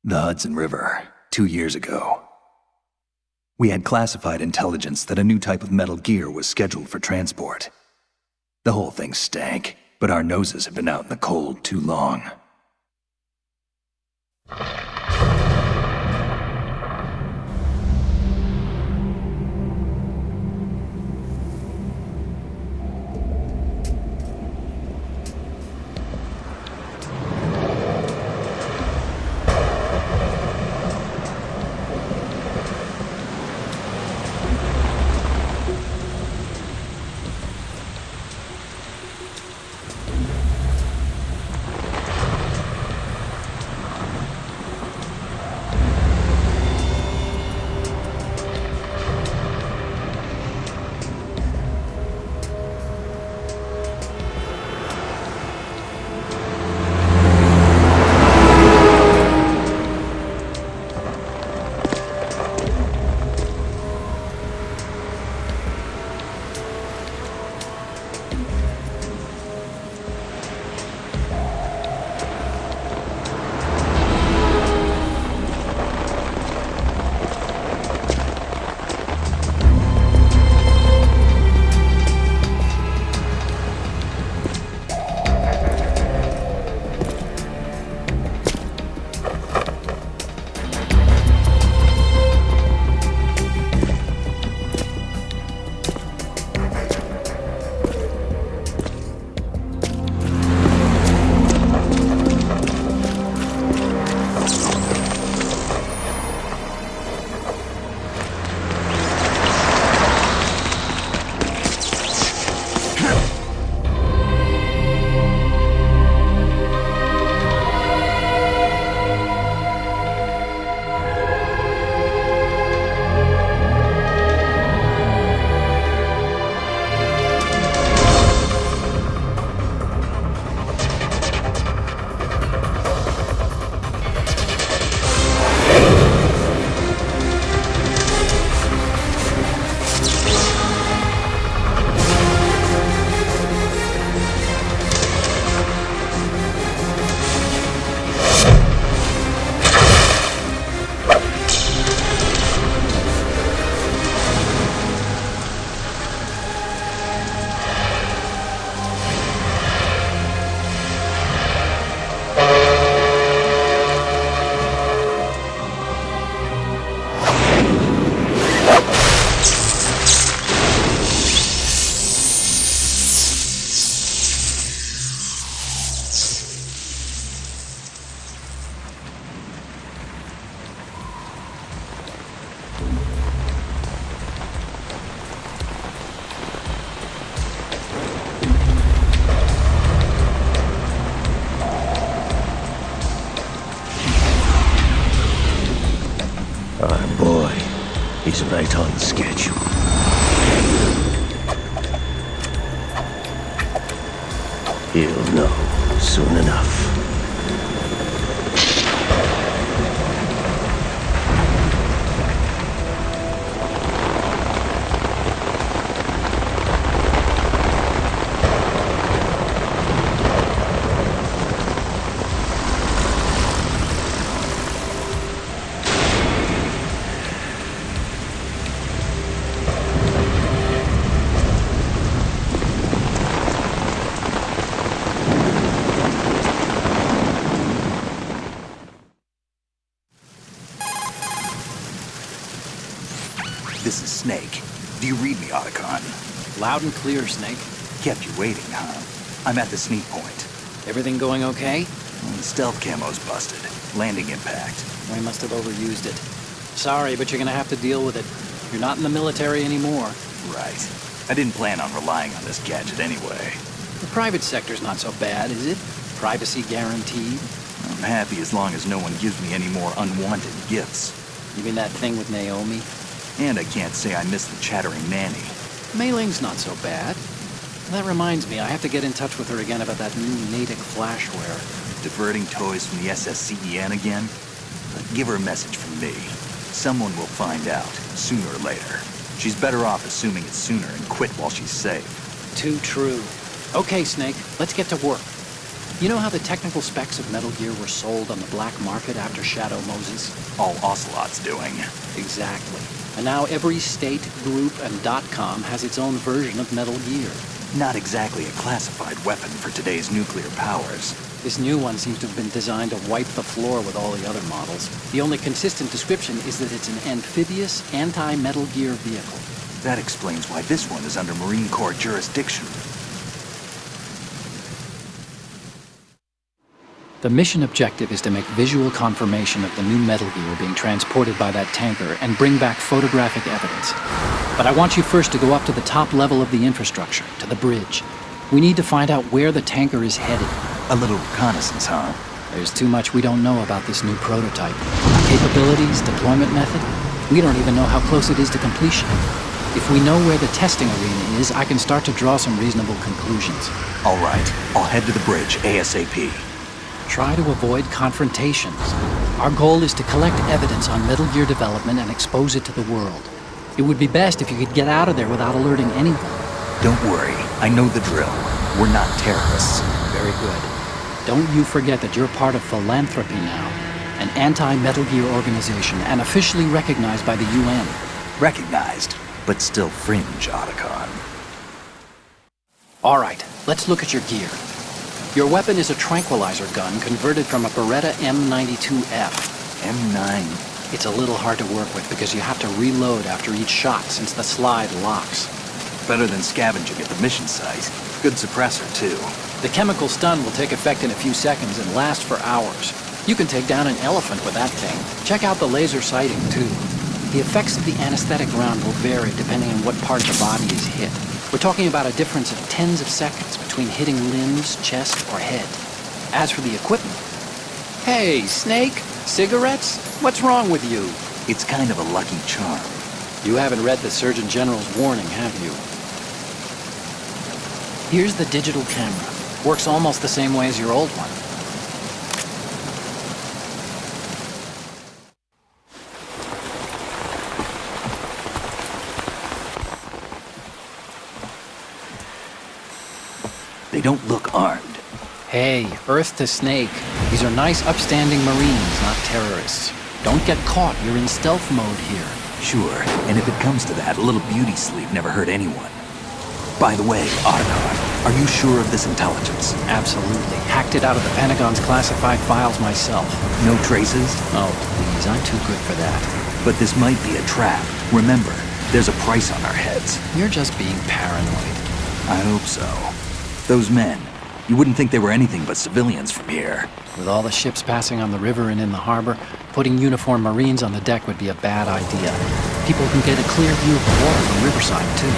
The Hudson River, 2 years ago. We had classified intelligence that a new type of metal gear was scheduled for transport. The whole thing stank, but our noses had been out in the cold too long. He's right on schedule. He'll know soon enough. This is Snake. Do you read me, Otacon? Loud and clear, Snake. Kept you waiting, huh? I'm at the sneak point. Everything going okay? The stealth camo's busted. Landing impact. We must have overused it. Sorry, but you're gonna have to deal with it. You're not in the military anymore. Right. I didn't plan on relying on this gadget anyway. The private sector's not so bad, is it? Privacy guaranteed. I'm happy as long as no one gives me any more unwanted gifts. You mean that thing with Naomi? And I can't say I miss the chattering nanny. Mei Ling's not so bad. That reminds me, I have to get in touch with her again about that new Natick flashware. Diverting toys from the SSCEN again? Give her a message from me. Someone will find out, sooner or later. She's better off assuming it's sooner and quit while she's safe. Too true. Okay, Snake, let's get to work. You know how the technical specs of Metal Gear were sold on the black market after Shadow Moses? All Ocelot's doing. Exactly. And now every state, group, and .com has its own version of Metal Gear. Not exactly a classified weapon for today's nuclear powers. This new one seems to have been designed to wipe the floor with all the other models. The only consistent description is that it's an amphibious, anti-Metal Gear vehicle. That explains why this one is under Marine Corps jurisdiction. The mission objective is to make visual confirmation of the new Metal Gear being transported by that tanker and bring back photographic evidence. But I want you first to go up to the top level of the infrastructure, to the bridge. We need to find out where the tanker is headed. A little reconnaissance, huh? There's too much we don't know about this new prototype. Capabilities, deployment method. We don't even know how close it is to completion. If we know where the testing arena is, I can start to draw some reasonable conclusions. All right, I'll head to the bridge ASAP. Try to avoid confrontations. Our goal is to collect evidence on Metal Gear development and expose it to the world. It would be best if you could get out of there without alerting anyone. Don't worry, I know the drill. We're not terrorists. Very good. Don't you forget that you're part of Philanthropy now, an anti-Metal Gear organization and officially recognized by the UN. Recognized, but still fringe, Otacon. All right, let's look at your gear. Your weapon is a tranquilizer gun converted from a Beretta M92F. M9. It's a little hard to work with because you have to reload after each shot since the slide locks. Better than scavenging at the mission site. Good suppressor, too. The chemical stun will take effect in a few seconds and last for hours. You can take down an elephant with that thing. Check out the laser sighting, too. The effects of the anesthetic round will vary depending on what part of the body is hit. We're talking about a difference of tens of seconds between hitting limbs, chest, or head. As for the equipment... Hey, Snake? Cigarettes? What's wrong with you? It's kind of a lucky charm. You haven't read the Surgeon General's warning, have you? Here's the digital camera. Works almost the same way as your old one. They don't look armed. Hey, Earth to Snake. These are nice, upstanding Marines, not terrorists. Don't get caught. You're in stealth mode here. Sure, and if it comes to that, a little beauty sleep never hurt anyone. By the way, Otacon, are you sure of this intelligence? Absolutely. Hacked it out of the Pentagon's classified files myself. No traces? Oh, please, I'm too good for that. But this might be a trap. Remember, there's a price on our heads. You're just being paranoid. I hope so. Those men, you wouldn't think they were anything but civilians from here. With all the ships passing on the river and in the harbor, putting uniformed Marines on the deck would be a bad idea. People can get a clear view of the water from Riverside, too.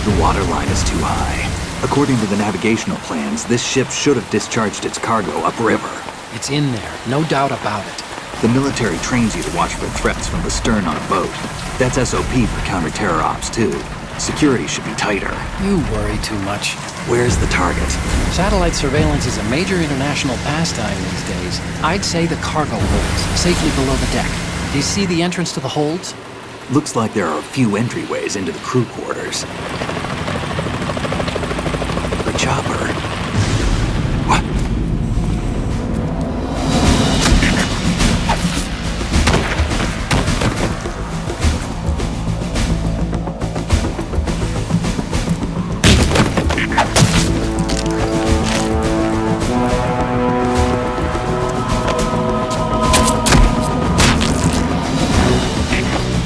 The water line is too high. According to the navigational plans, this ship should have discharged its cargo upriver. It's in there, no doubt about it. The military trains you to watch for threats from the stern on a boat. That's SOP for counter-terror ops, too. Security should be tighter. You worry too much. Where's the target? Satellite surveillance is a major international pastime these days. I'd say the cargo holds, safely below the deck. Do you see the entrance to the holds? Looks like there are a few entryways into the crew quarters. The chopper. What?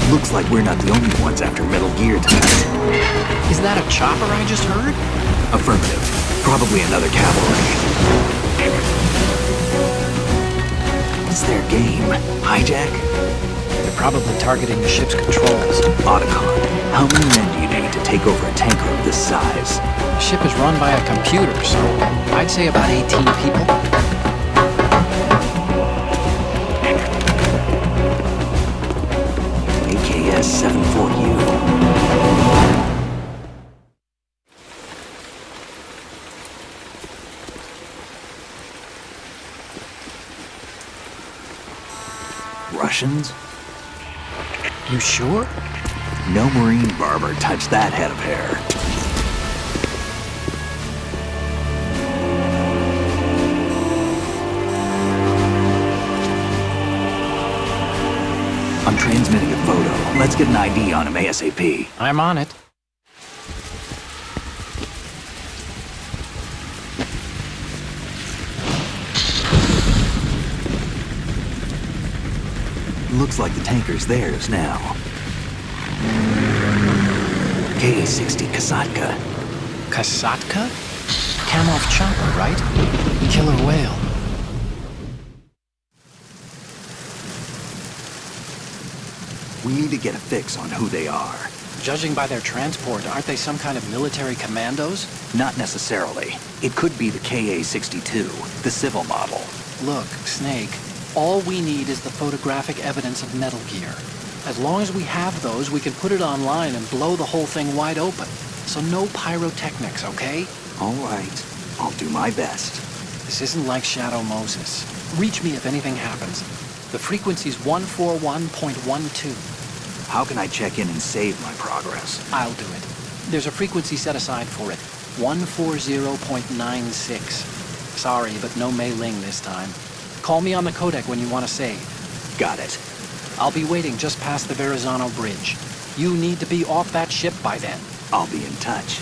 Looks like we're not the only ones after Metal Gear tonight. Is that a chopper I just heard? Affirmative. Probably another cavalry. What's their game? Hijack? They're probably targeting the ship's controls. Otacon, how many men do you need to take over a tanker of this size? The ship is run by a computer, so I'd say about 18 people. AKS 74U. Russians? You sure? No Marine barber touched that head of hair. I'm transmitting a photo. Let's get an ID on him ASAP. I'm on it. Looks like the tanker's theirs now. Ka-60 Kasatka. Kasatka? Kamov chopper, right? Killer whale. We need to get a fix on who they are. Judging by their transport, aren't they some kind of military commandos? Not necessarily. It could be the Ka-62, the civil model. Look, Snake, all we need is the photographic evidence of Metal Gear. As long as we have those, we can put it online and blow the whole thing wide open. So no pyrotechnics, okay? All right. I'll do my best. This isn't like Shadow Moses. Reach me if anything happens. The frequency's 141.12. How can I check in and save my progress? I'll do it. There's a frequency set aside for it. 140.96. Sorry, but no Mei Ling this time. Call me on the codec when you want to save. Got it. I'll be waiting just past the Verrazano Bridge. You need to be off that ship by then. I'll be in touch.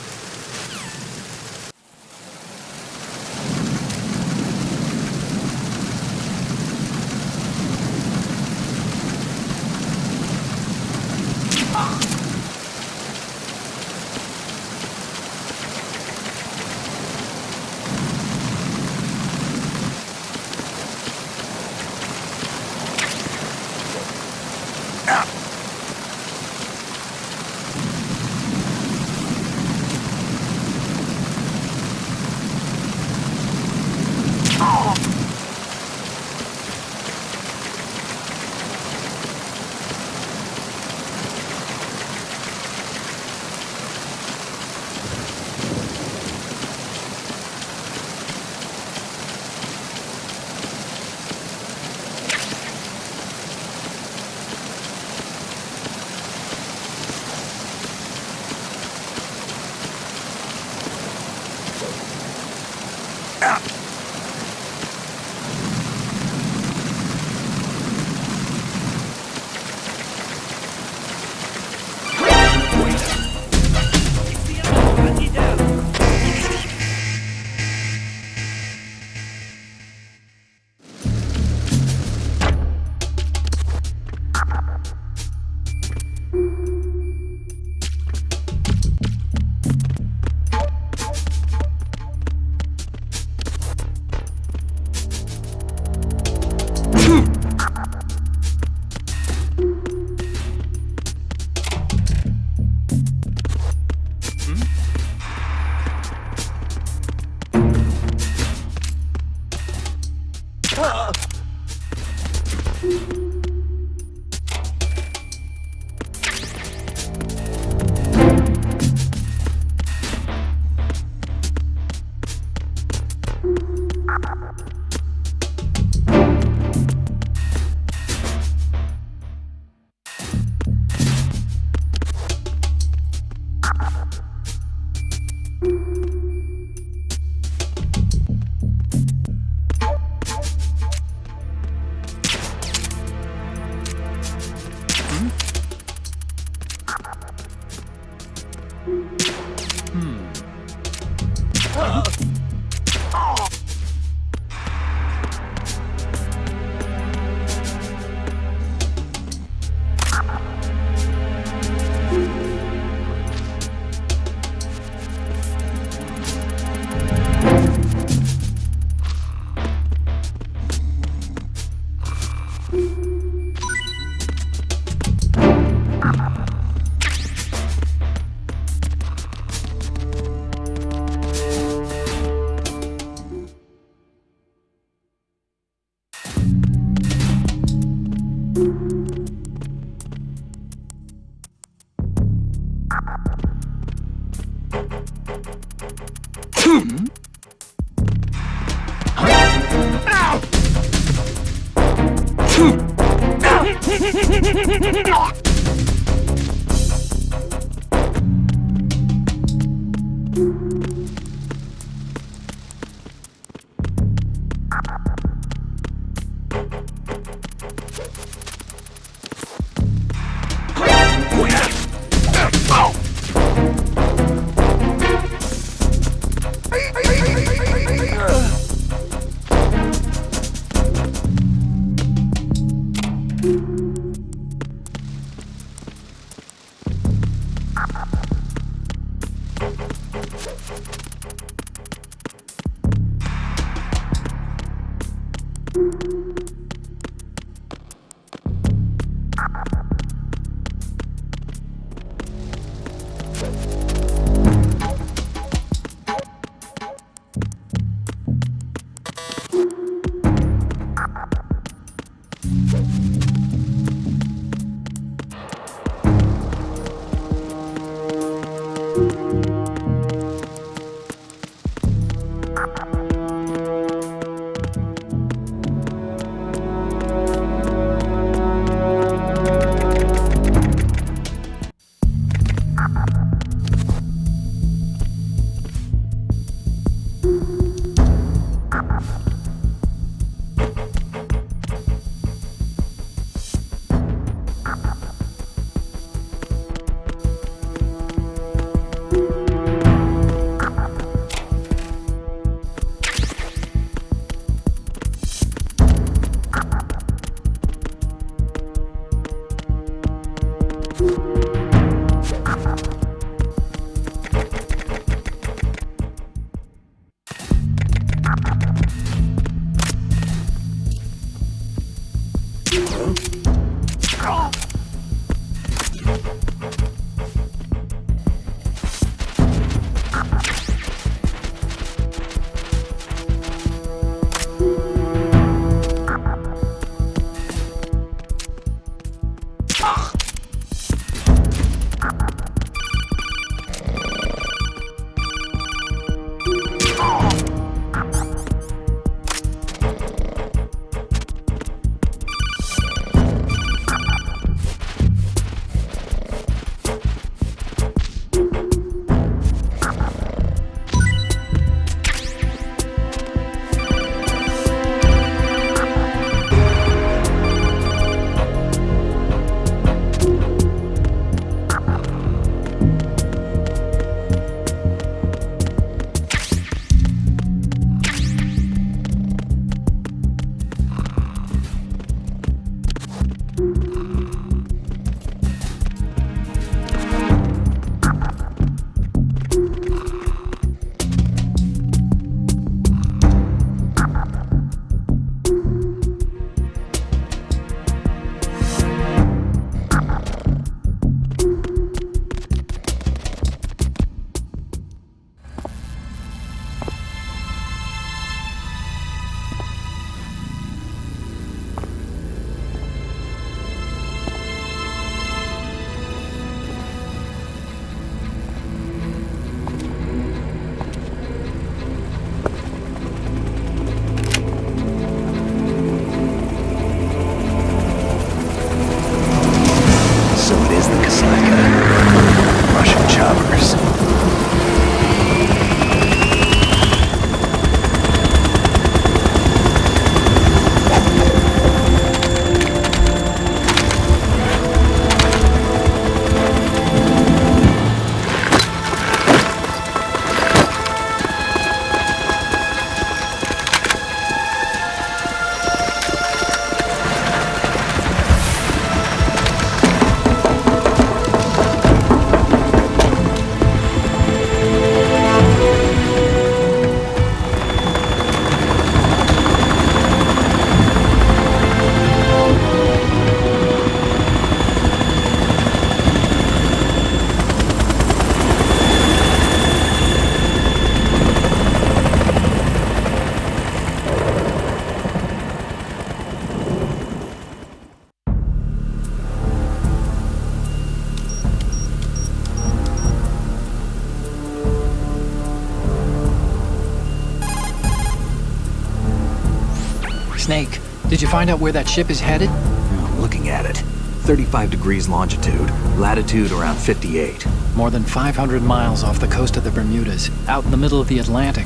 Snake, did you find out where that ship is headed? I'm looking at it. 35 degrees longitude, latitude around 58. More than 500 miles off the coast of the Bermudas, out in the middle of the Atlantic.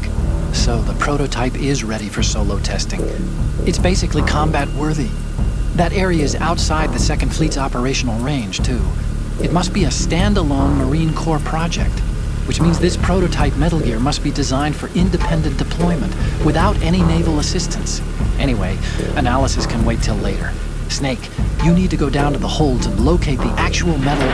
So the prototype is ready for solo testing. It's basically combat worthy. That area is outside the Second Fleet's operational range, too. It must be a standalone Marine Corps project, which means this prototype Metal Gear must be designed for independent deployment, without any naval assistance. Anyway, analysis can wait till later. Snake, you need to go down to the holds and locate the actual metal...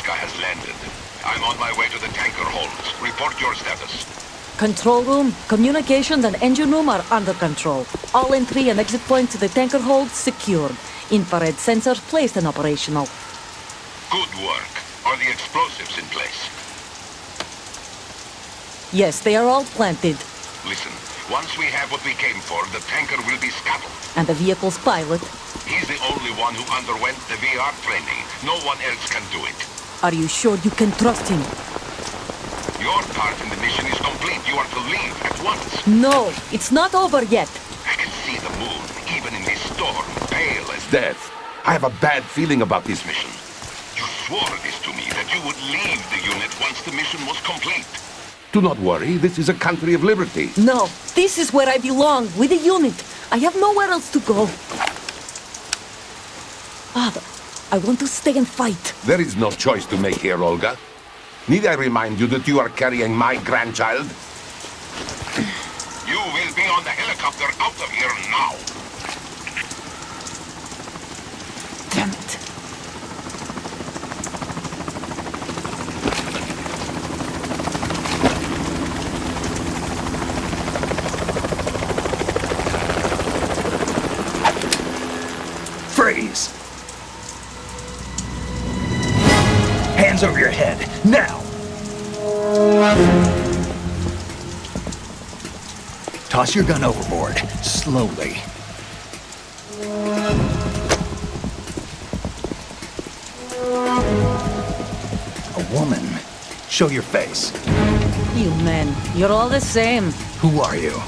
has landed. I'm on my way to the tanker holds. Report your status. Control room, communications and engine room are under control. All entry and exit points to the tanker holds secured. Infrared sensors placed and operational. Good work. Are the explosives in place? Yes, they are all planted. Listen, once we have what we came for, the tanker will be scuttled. And the vehicle's pilot? He's the only one who underwent the VR training. No one else can do it. Are you sure you can trust him? Your part in the mission is complete. You are to leave at once. No, it's not over yet. I can see the moon, even in this storm, pale as death. I have a bad feeling about this mission. You swore this to me, that you would leave the unit once the mission was complete. Do not worry, this is a country of liberty. No, this is where I belong, with the unit. I have nowhere else to go. Father, I want to stay and fight. There is no choice to make here, Olga. Need I remind you that you are carrying my grandchild? You will be on the helicopter out of here now. Damn it. Freeze! Hands over your head, now! Toss your gun overboard, slowly. A woman. Show your face. You men, you're all the same. Who are you?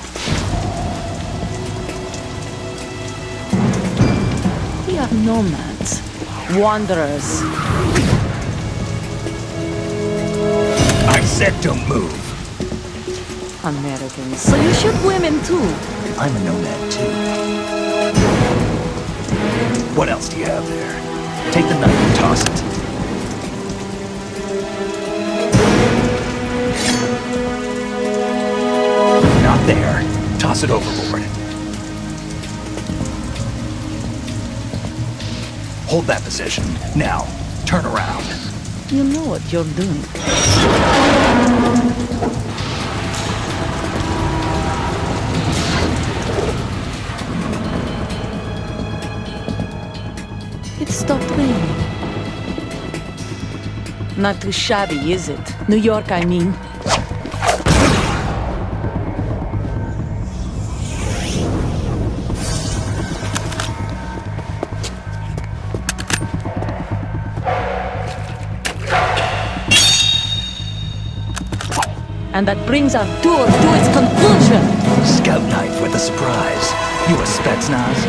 We are nomads, wanderers. I said don't move. Americans, so you shoot women too. I'm a nomad too. What else do you have there? Take the knife and toss it. Not there. Toss it overboard. Hold that position. Now, turn around. You know what you're doing. It stopped raining. Not too shabby, is it? New York, I mean. And that brings our tour to its conclusion. Scout knife with a surprise. You a Spetsnaz?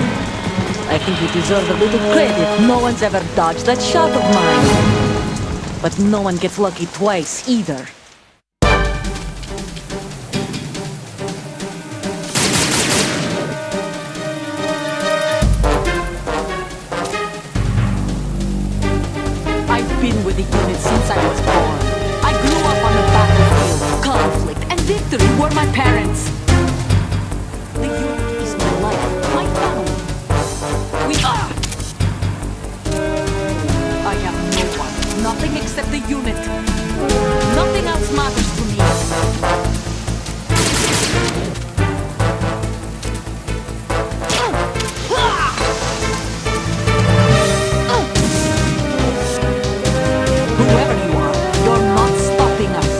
I think you deserve a little credit. No one's ever dodged that shot of mine. But no one gets lucky twice, either. I've been with the unit since I was born. I grew up on the battlefield. Conflict and victory were my parents. The unit is my life, my family. We are. I have no one, nothing except the unit. Nothing else matters to me. Whoever you are, you're not stopping us.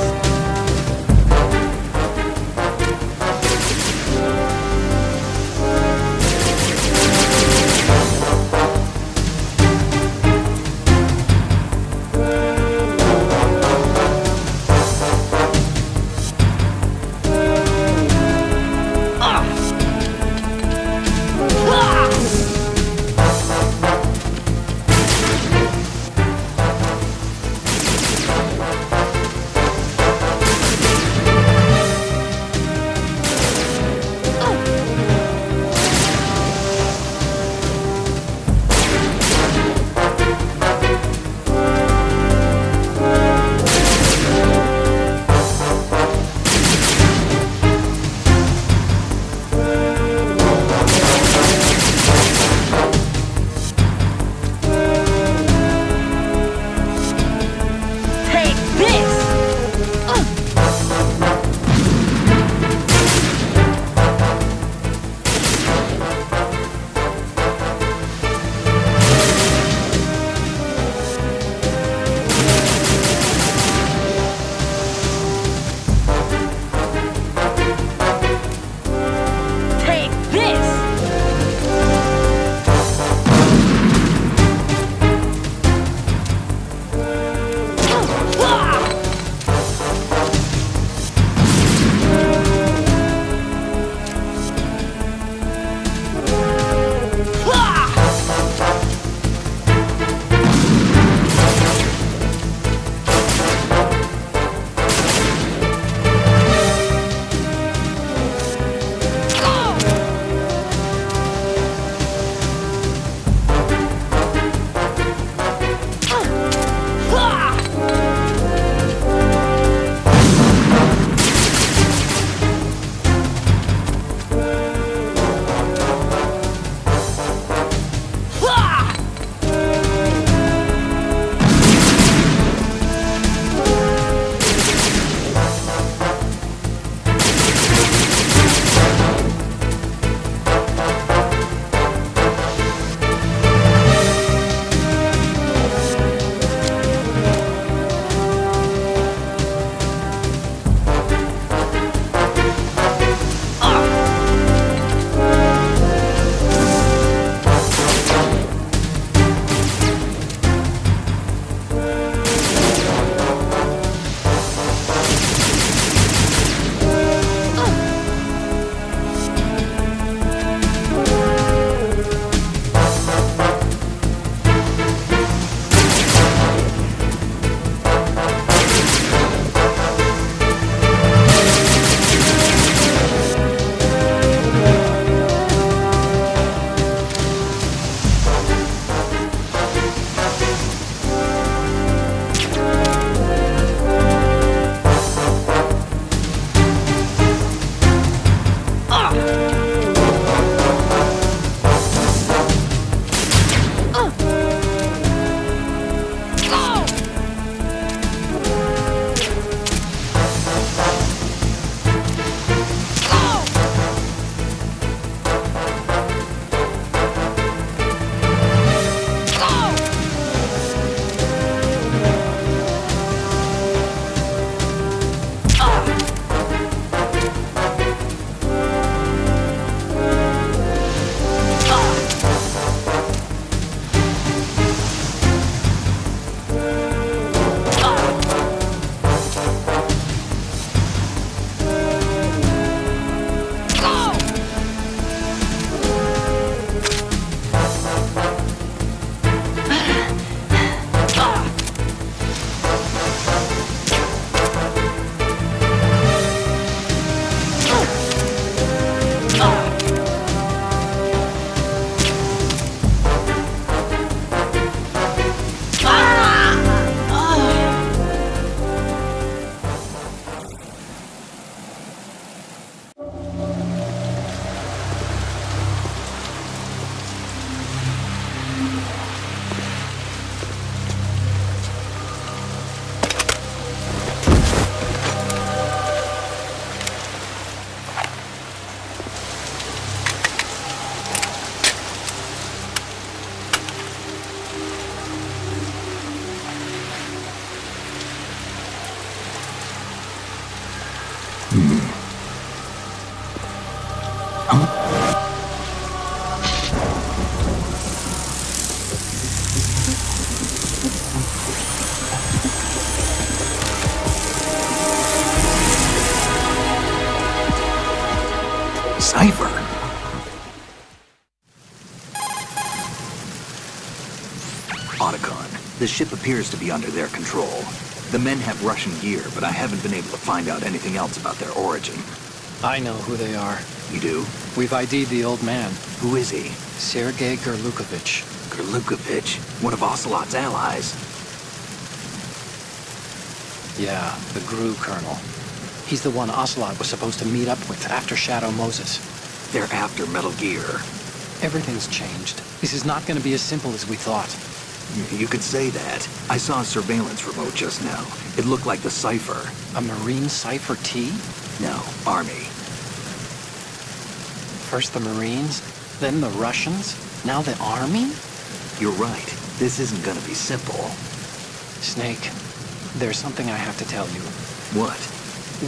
Cipher. Otacon, the ship appears to be under their control. The men have Russian gear, but I haven't been able to find out anything else about their origin. I know who they are. You do? We've ID'd the old man. Who is he? Sergei Gurlukovich. Gurlukovich, one of Ocelot's allies. Yeah, the Gru Colonel. He's the one Ocelot was supposed to meet up with after Shadow Moses. They're after Metal Gear. Everything's changed. This is not going to be as simple as we thought. You could say that. I saw a surveillance remote just now. It looked like the cipher. A Marine Cipher T? No, Army. First the Marines, then the Russians, now the Army? You're right. This isn't gonna be simple. Snake, there's something I have to tell you. What?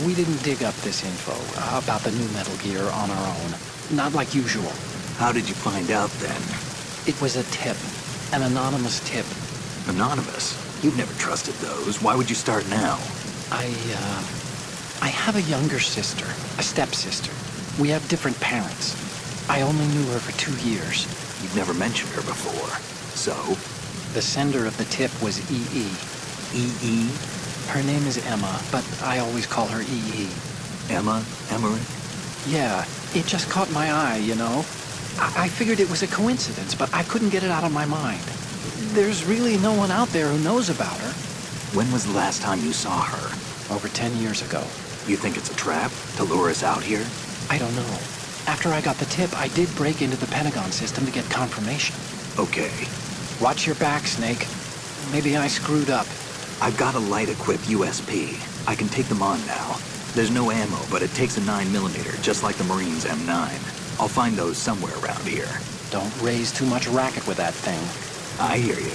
We didn't dig up this info about the new Metal Gear on our own. Not like usual. How did you find out then? It was a tip. An anonymous tip. Anonymous? You've never trusted those. Why would you start now? I have a younger sister, a stepsister. We have different parents. I only knew her for 2 years. You've never mentioned her before. So? The sender of the tip was E.E. E.E.? Her name is Emma, but I always call her E.E. Emma? Emmerich? Yeah, it just caught my eye, you know? I figured it was a coincidence, but I couldn't get it out of my mind. There's really no one out there who knows about her. When was the last time you saw her? Over 10 years ago. You think it's a trap to lure us out here? I don't know. After I got the tip, I did break into the Pentagon system to get confirmation. Okay. Watch your back, Snake. Maybe I screwed up. I've got a light-equipped USP. I can take them on now. There's no ammo, but it takes a 9mm, just like the Marines' M9. I'll find those somewhere around here. Don't raise too much racket with that thing. I hear you.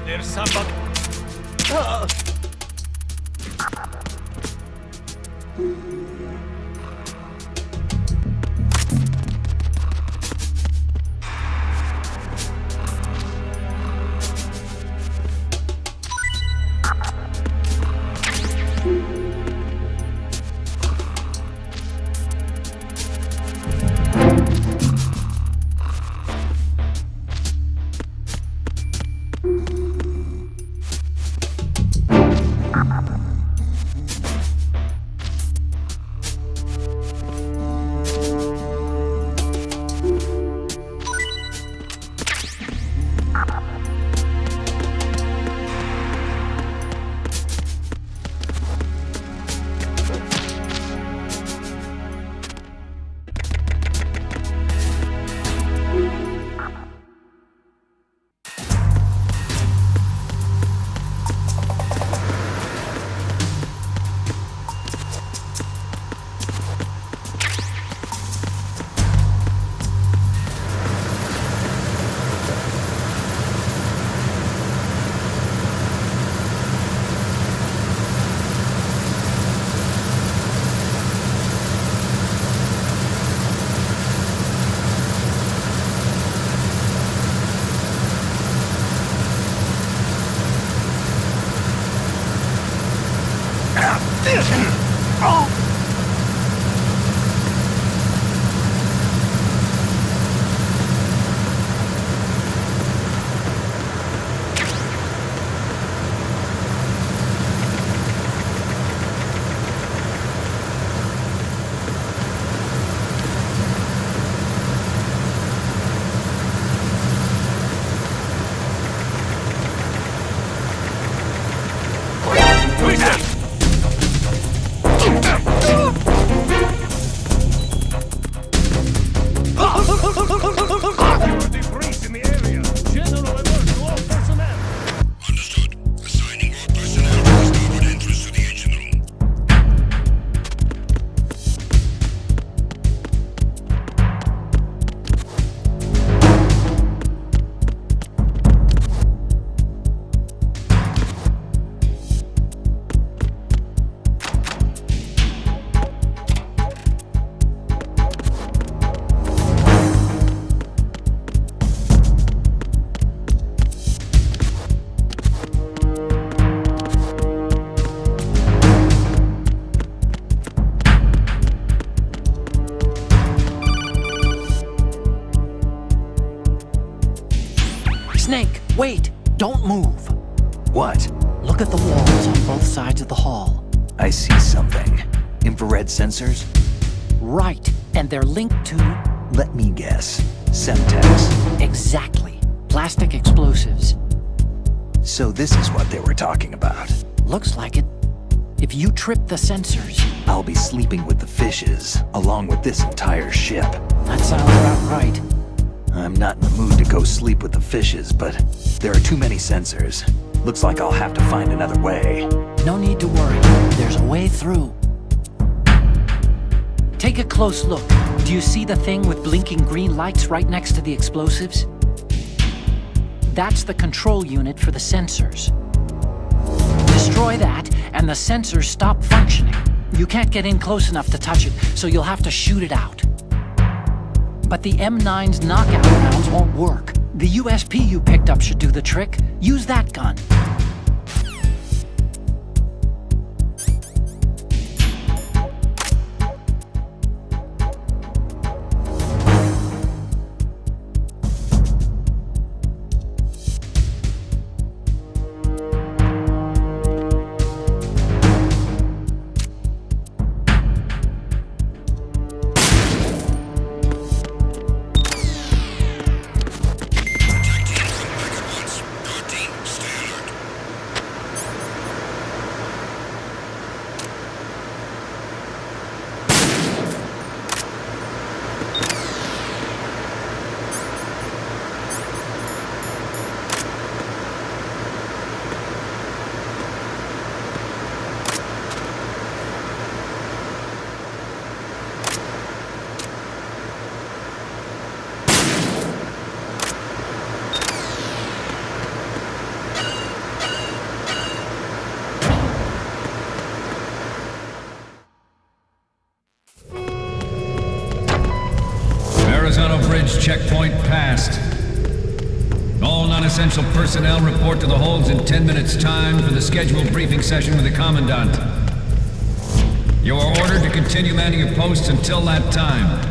There's somebody. Snake, wait! Don't move! What? Look at the walls on both sides of the hall. I see something. Infrared sensors? Right, and they're linked to... Let me guess. Semtex. Exactly. Plastic explosives. So this is what they were talking about. Looks like it. If you trip the sensors... I'll be sleeping with the fishes, along with this entire ship. That sounds about right. I'm not in the mood to go sleep with the fishes, but there are too many sensors. Looks like I'll have to find another way. No need to worry. There's a way through. Take a close look. Do you see the thing with blinking green lights right next to the explosives? That's the control unit for the sensors. Destroy that, and the sensors stop functioning. You can't get in close enough to touch it, so you'll have to shoot it out. But the M9's knockout rounds won't work. The USP you picked up should do the trick. Use that gun. Bridge checkpoint passed. All non-essential personnel report to the holds in 10 minutes' time for the scheduled briefing session with the Commandant. You are ordered to continue manning your posts until that time.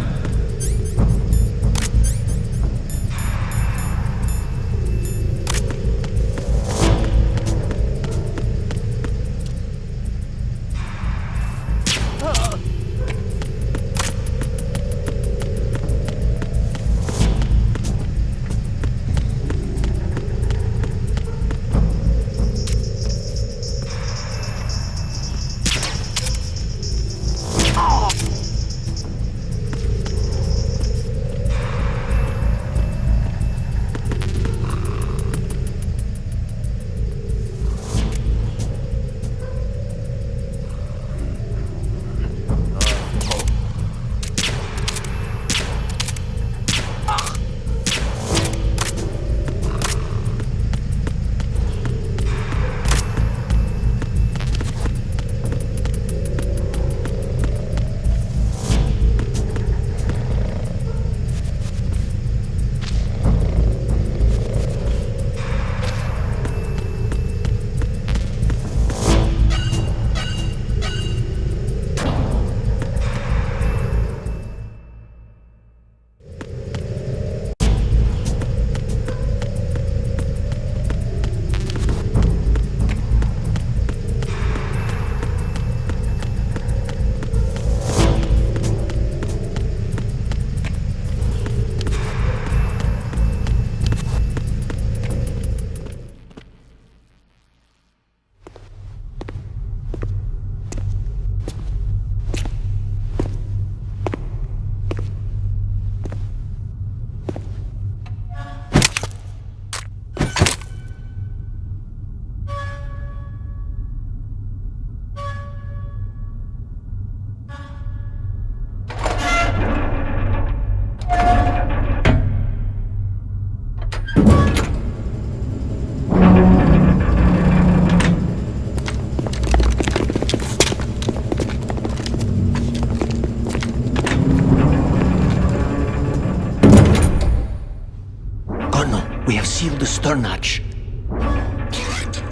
Seal the stern hatch. All right.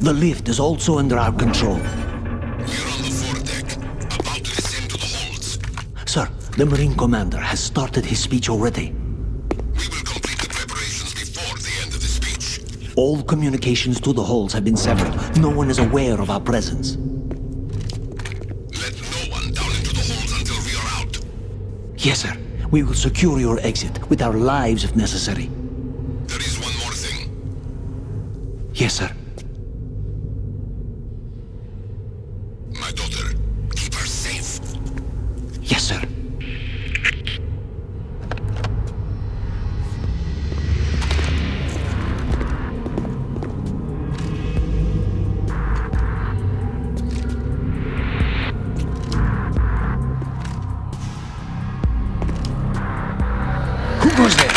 The lift is also under our control. We're on the foredeck, about to descend to the holds. Sir, the Marine Commander has started his speech already. We will complete the preparations before the end of the speech. All communications to the holds have been severed. No one is aware of our presence. Let no one down into the holds until we are out. Yes, sir. We will secure your exit with our lives if necessary. There is one more thing. Yes, sir. My daughter, keep her safe. Yes, sir. Who goes there?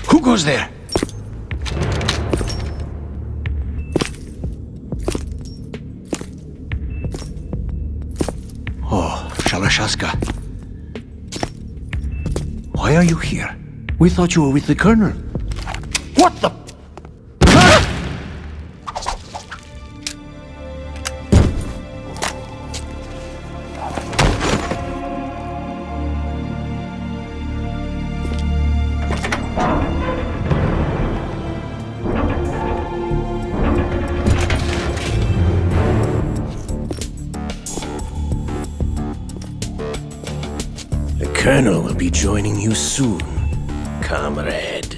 Who goes there? Oh, Shalashaska. Why are you here? We thought you were with the Colonel. What the? The Colonel will be joining you soon, comrade.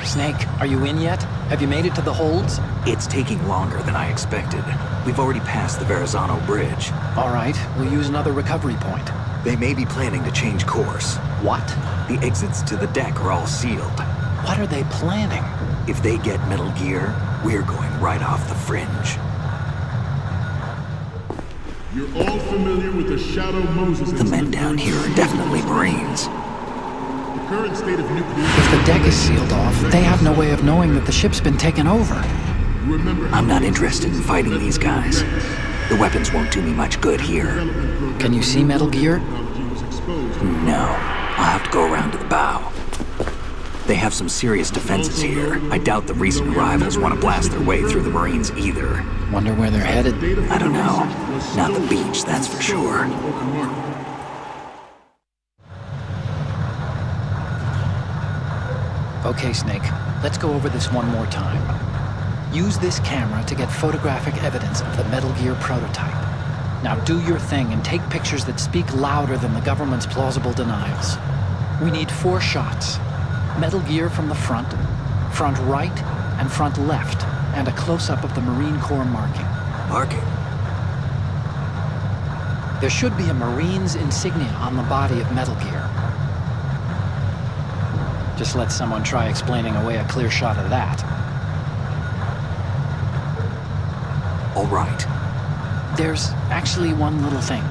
Snake, are you in yet? Have you made it to the holds? It's taking longer than I expected. We've already passed the Verrazano Bridge. All right, we'll use another recovery point. They may be planning to change course. What? The exits to the deck are all sealed. What are they planning? If they get Metal Gear, we're going right off the fringe. You're all familiar with the Shadow Moses The men down here are definitely Marines. The current state of nuclear... If the deck is sealed off, they have no way of knowing that the ship's been taken over. Remember, I'm not interested in fighting these guys. The weapons won't do me much good here. Can you see Metal Gear? No. I'll have to go around to the bow. They have some serious defenses here. I doubt the recent arrivals want to blast their way through the Marines either. Wonder where they're headed. I don't know. Not the beach, that's for sure. Okay, Snake. Let's go over this one more time. Use this camera to get photographic evidence of the Metal Gear prototype. Now do your thing and take pictures that speak louder than the government's plausible denials. We need 4 shots. Metal Gear from the front right, and front left, and a close-up of the Marine Corps marking. Marking? There should be a Marine's insignia on the body of Metal Gear. Just let someone try explaining away a clear shot of that. All right. There's actually one little thing.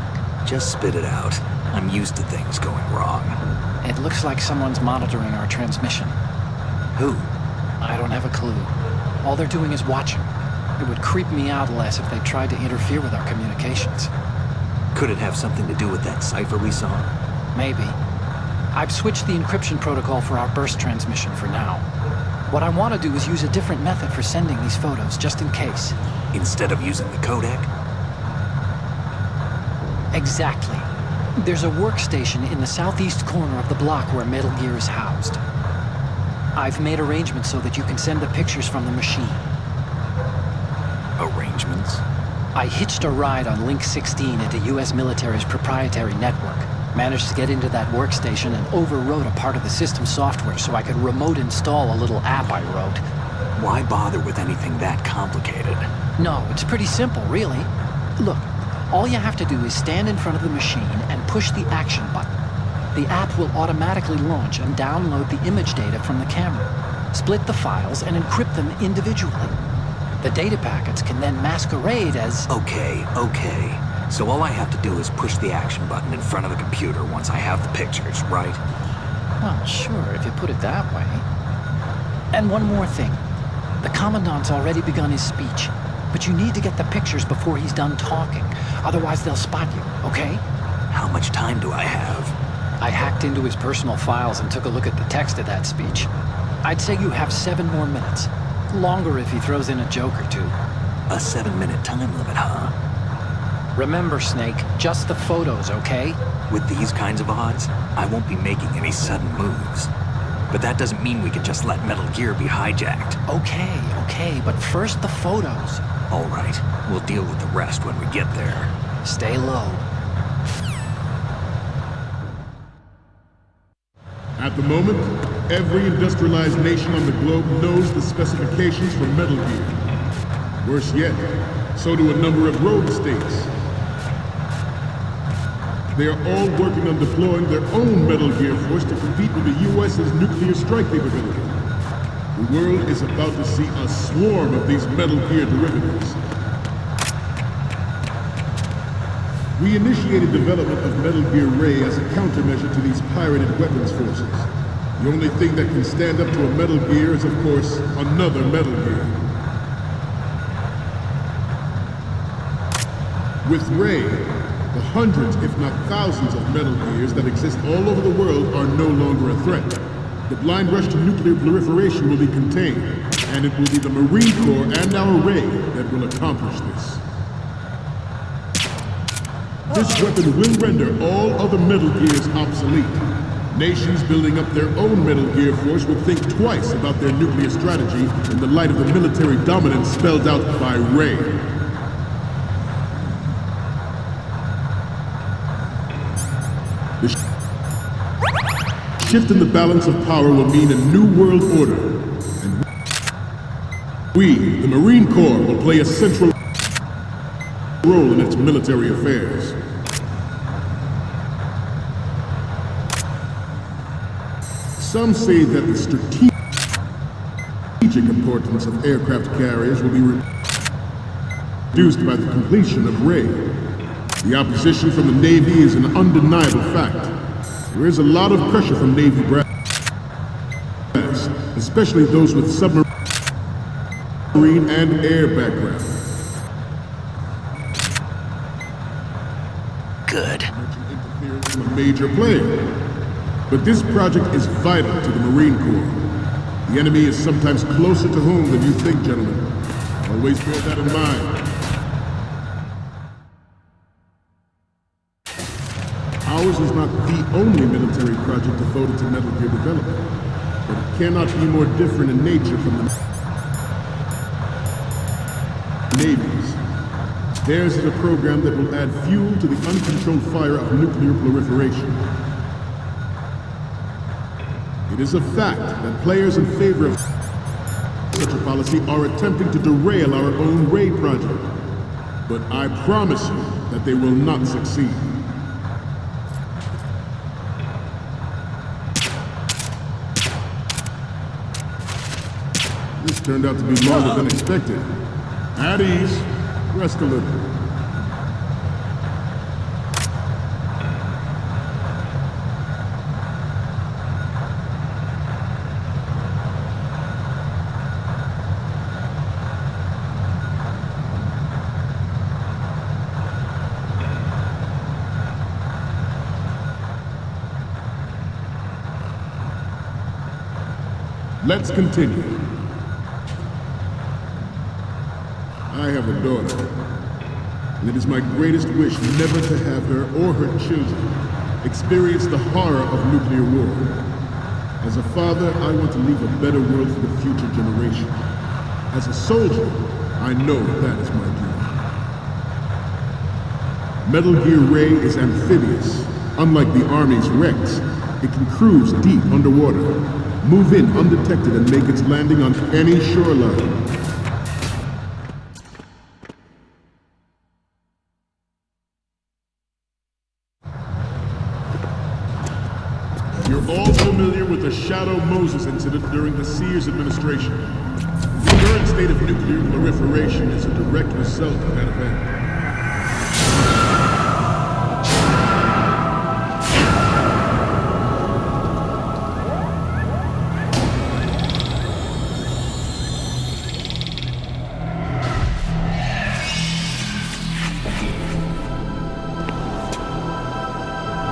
Just spit it out. I'm used to things going wrong. It looks like someone's monitoring our transmission. Who? I don't have a clue. All they're doing is watching. It would creep me out less if they tried to interfere with our communications. Could it have something to do with that cipher we saw? Maybe. I've switched the encryption protocol for our burst transmission for now. What I want to do is use a different method for sending these photos, just in case. Instead of using the codec? Exactly. There's a workstation in the southeast corner of the block where Metal Gear is housed. I've made arrangements so that you can send the pictures from the machine. Arrangements? I hitched a ride on Link 16 into U.S. military's proprietary network. Managed to get into that workstation and overwrote a part of the system software so I could remote install a little app I wrote. Why bother with anything that complicated? No, it's pretty simple, really. Look, all you have to do is stand in front of the machine and push the action button. The app will automatically launch and download the image data from the camera, split the files, and encrypt them individually. The data packets can then masquerade as... Okay. So all I have to do is push the action button in front of the computer once I have the pictures, right? Well, sure, if you put it that way. And one more thing. The Commandant's already begun his speech, but you need to get the pictures before he's done talking. Otherwise, they'll spot you, okay? How much time do I have? I hacked into his personal files and took a look at the text of that speech. I'd say you have 7 more minutes. Longer if he throws in a joke or two. A 7-minute time limit, huh? Remember, Snake, just the photos, okay? With these kinds of odds, I won't be making any sudden moves. But that doesn't mean we can just let Metal Gear be hijacked. Okay, but first the photos. All right, we'll deal with the rest when we get there. Stay low. At the moment, every industrialized nation on the globe knows the specifications for Metal Gear. Worse yet, so do a number of rogue states. They are all working on deploying their own Metal Gear force to compete with the U.S.'s nuclear strike capability. The world is about to see a swarm of these Metal Gear derivatives. We initiated development of Metal Gear Ray as a countermeasure to these pirated weapons forces. The only thing that can stand up to a Metal Gear is, of course, another Metal Gear. With Ray, the hundreds, if not thousands, of Metal Gears that exist all over the world are no longer a threat. The blind rush to nuclear proliferation will be contained, and it will be the Marine Corps and our Ray that will accomplish this. This weapon will render all other Metal Gears obsolete. Nations building up their own Metal Gear force will think twice about their nuclear strategy in the light of the military dominance spelled out by Ray. The shift in the balance of power will mean a new world order. And we, the Marine Corps, will play a central role in its military affairs. Some say that the strategic importance of aircraft carriers will be reduced by the completion of Ray. The opposition from the Navy is an undeniable fact. There is a lot of pressure from Navy brass, especially those with submarine and air background. Good. Interference from a major player. But this project is vital to the Marine Corps. The enemy is sometimes closer to home than you think, gentlemen. Always bear that in mind. Ours is not the only military project devoted to Metal Gear development, but it cannot be more different in nature from the Navy's. Theirs is a program that will add fuel to the uncontrolled fire of nuclear proliferation. It is a fact that players in favor of such a policy are attempting to derail our own Ray project. But I promise you that they will not succeed. This turned out to be longer than expected. At ease, rest a little. Let's continue. I have a daughter, and it is my greatest wish never to have her or her children experience the horror of nuclear war. As a father, I want to leave a better world for the future generation. As a soldier, I know that is my duty. Metal Gear Ray is amphibious. Unlike the Army's Rex, it can cruise deep underwater, move in undetected, and make its landing on any shoreline. You're all familiar with the Shadow Moses incident during the Sears administration. The current state of nuclear proliferation is a direct result of that event.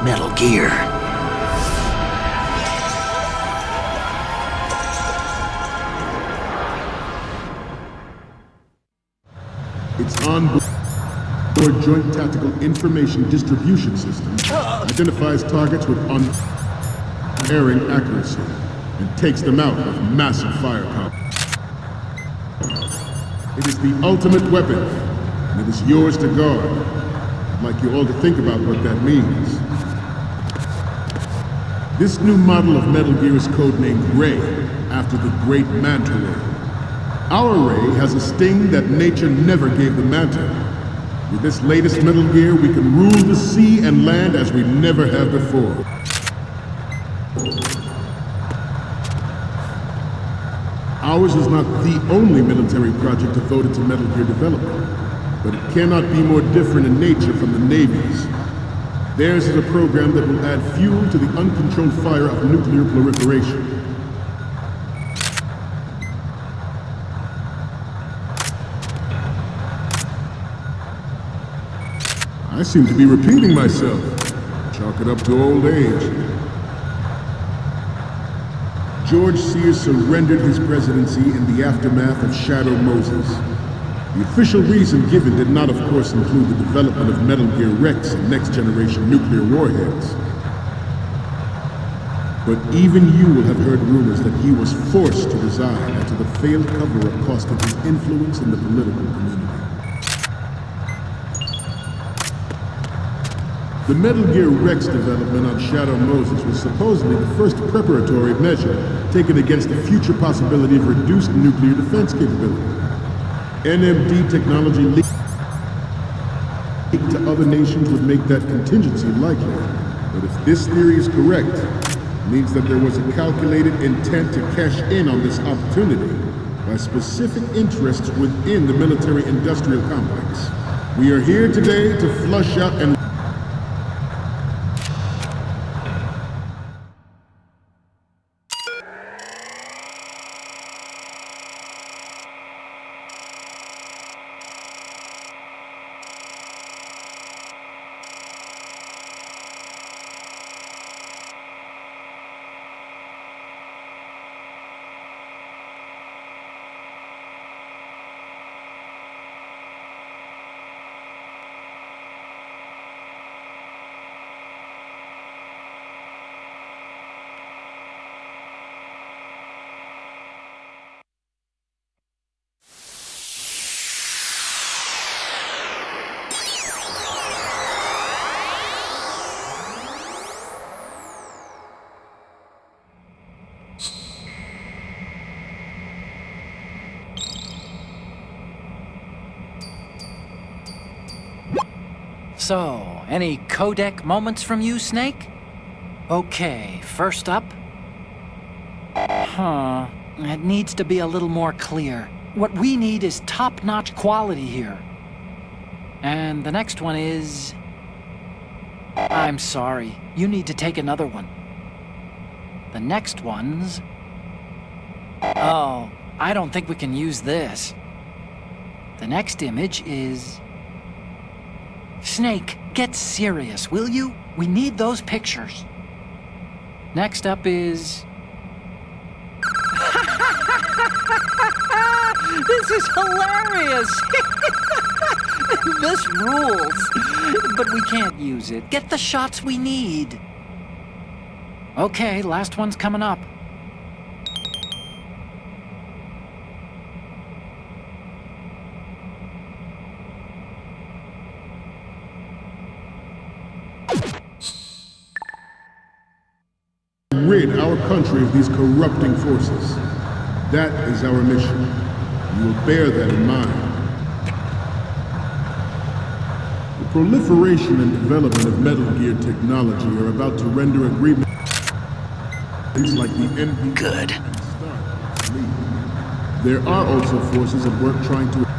Metal Gear. Its onboard Joint Tactical Information Distribution System identifies targets with unerring accuracy and takes them out with massive firepower. It is the ultimate weapon, and it is yours to guard. I'd like you all to think about what that means. This new model of Metal Gear is codenamed Ray, after the great Manta Ray. Our Ray has a sting that nature never gave the Manta. With this latest Metal Gear, we can rule the sea and land as we never have before. Ours is not the only military project devoted to Metal Gear development, but it cannot be more different in nature from the Navy's. Theirs is a program that will add fuel to the uncontrolled fire of nuclear proliferation. I seem to be repeating myself. Chalk it up to old age. George Sears surrendered his presidency in the aftermath of Shadow Moses. The official reason given did not, of course, include the development of Metal Gear Rex and next-generation nuclear warheads. But even you will have heard rumors that he was forced to resign after the failed cover-up costing his influence in the political community. The Metal Gear Rex development on Shadow Moses was supposedly the first preparatory measure taken against the future possibility of reduced nuclear defense capability. NMD technology leaked to other nations would make that contingency likely. But if this theory is correct, it means that there was a calculated intent to cash in on this opportunity by specific interests within the military-industrial complex. We are here today to flush out and So, any codec moments from you, Snake? Okay, first up. It needs to be a little more clear. What we need is top-notch quality here. And the next one is... I'm sorry, you need to take another one. The next one's... Oh, I don't think we can use this. The next image is... Snake, get serious, will you? We need those pictures. Next up is... This is hilarious! This rules. But we can't use it. Get the shots we need. Okay, last one's coming up. Rid our country of these corrupting forces. That is our mission. You will bear that in mind. The proliferation and development of Metal Gear technology are about to render agreements like the NP. Good. There are also forces at work trying to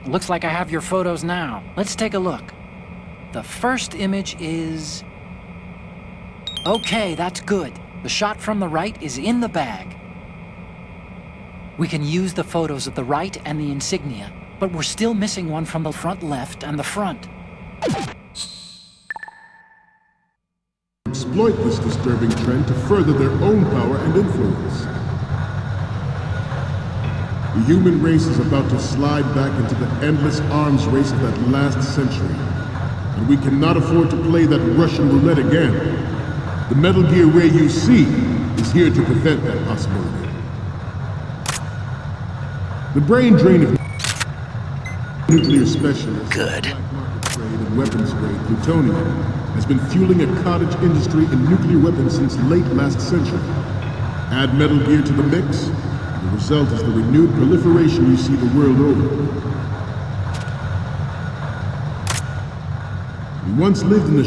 Looks like I have your photos now. Let's take a look. The first image is... Okay, that's good. The shot from the right is in the bag. We can use the photos of the right and the insignia, but we're still missing one from the front left and the front. Exploit this disturbing trend to further their own power and influence. The human race is about to slide back into the endless arms race of that last century. And we cannot afford to play that Russian roulette again. The Metal Gear Ray you see is here to prevent that possibility. The brain drain of nuclear specialists Good. weapons-grade plutonium has been fueling a cottage industry in nuclear weapons since late last century. Add Metal Gear to the mix, and the result is the renewed proliferation you see the world over. We once lived in the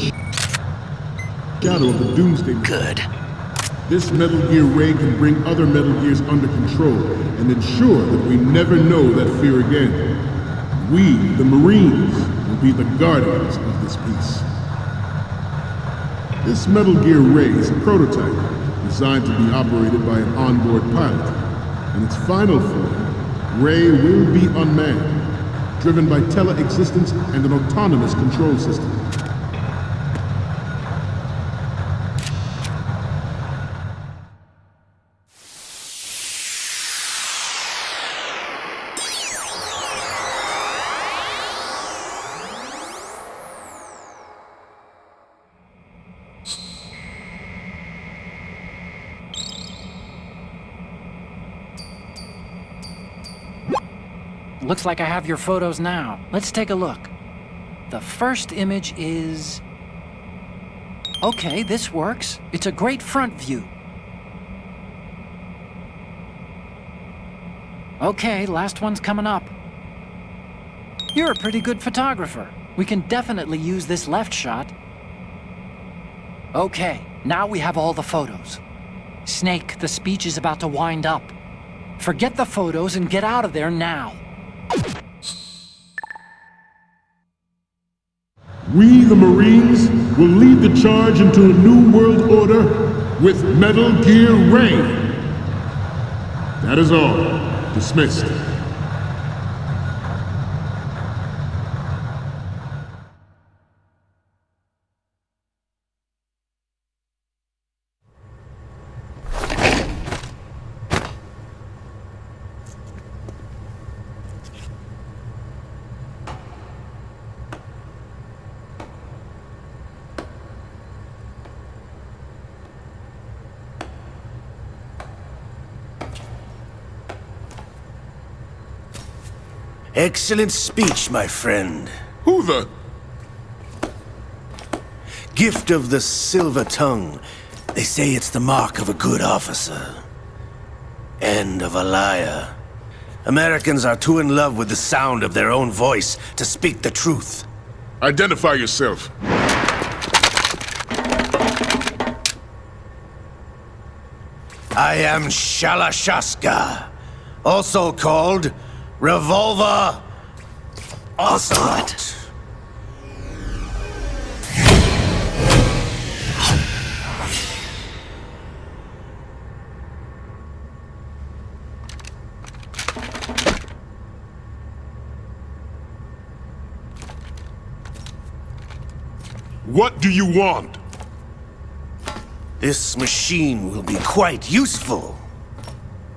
shadow of the Doomsday. Good. This Metal Gear ray can bring other Metal Gears under control and ensure that we never know that fear again. We, the Marines, will be the guardians of this peace. This Metal Gear ray is a prototype designed to be operated by an onboard pilot. In its final form, Ray will be unmanned, driven by tele-existence and an autonomous control system. Looks like I have your photos now. Let's take a look. The first image is... Okay, this works. It's a great front view. Okay, last one's coming up. You're a pretty good photographer. We can definitely use this left shot. Okay, now we have all the photos. Snake, the speech is about to wind up. Forget the photos and get out of there now. We, the Marines, will lead the charge into a new world order with Metal Gear Ray. That is all. Dismissed. Excellent speech, my friend. Who the... Gift of the silver tongue. They say it's the mark of a good officer. And of a liar. Americans are too in love with the sound of their own voice to speak the truth. Identify yourself. I am Shalashaska, also called Revolver Ocelot. What do you want? This machine will be quite useful.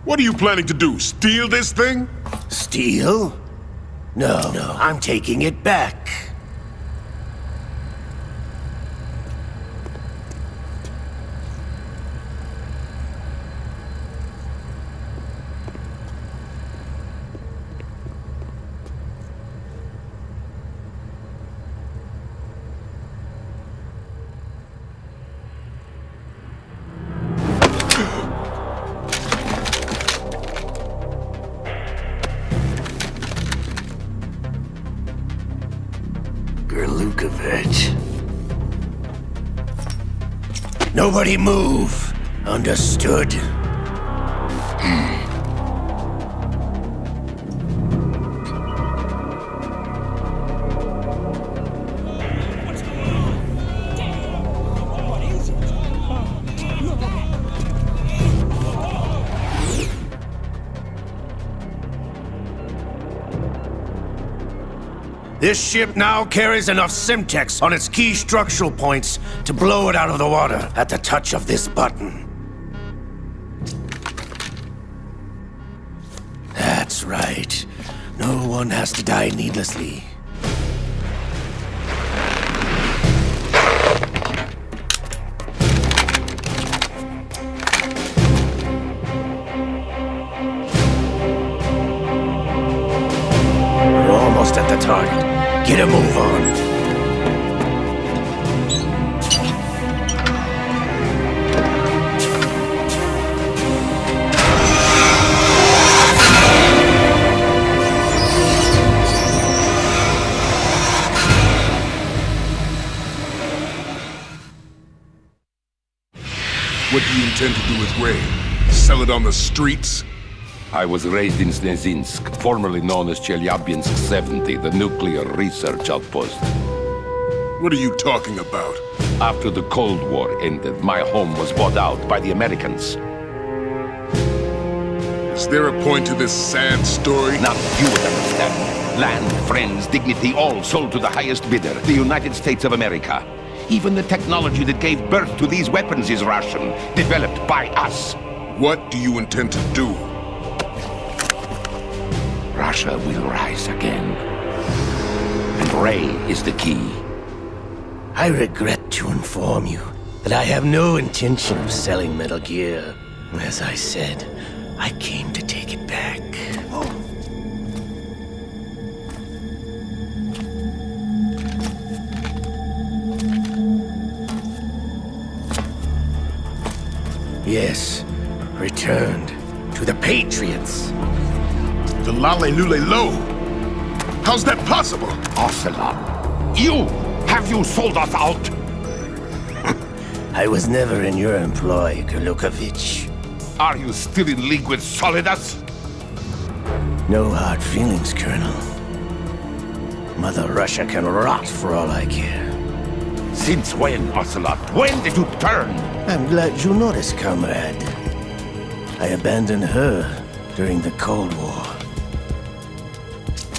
What are you planning to do? Steal this thing? Steal? No, I'm taking it back. Gurlukovich. Nobody move. Understood? This ship now carries enough Simtex on its key structural points to blow it out of the water at the touch of this button. That's right. No one has to die needlessly. We're almost at the target. Get a move on. What do you intend to do with Ray? Sell it on the streets? I was raised in Snezinsk, formerly known as Chelyabinsk 70, the nuclear research outpost. What are you talking about? After the Cold War ended, my home was bought out by the Americans. Is there a point to this sad story? Now you would understand. Land, friends, dignity, all sold to the highest bidder, the United States of America. Even the technology that gave birth to these weapons is Russian, developed by us. What do you intend to do? Russia will rise again. And Ray is the key. I regret to inform you that I have no intention of selling Metal Gear. As I said, I came to take it back. Yes, returned to the Patriots. The Lale Lule Lo? How's that possible? Ocelot, you! Have you sold us out? I was never in your employ, Gurlukovich. Are you still in league with Solidus? No hard feelings, Colonel. Mother Russia can rot for all I care. Since when, Ocelot? When did you turn? I'm glad you noticed, comrade. I abandoned her during the Cold War.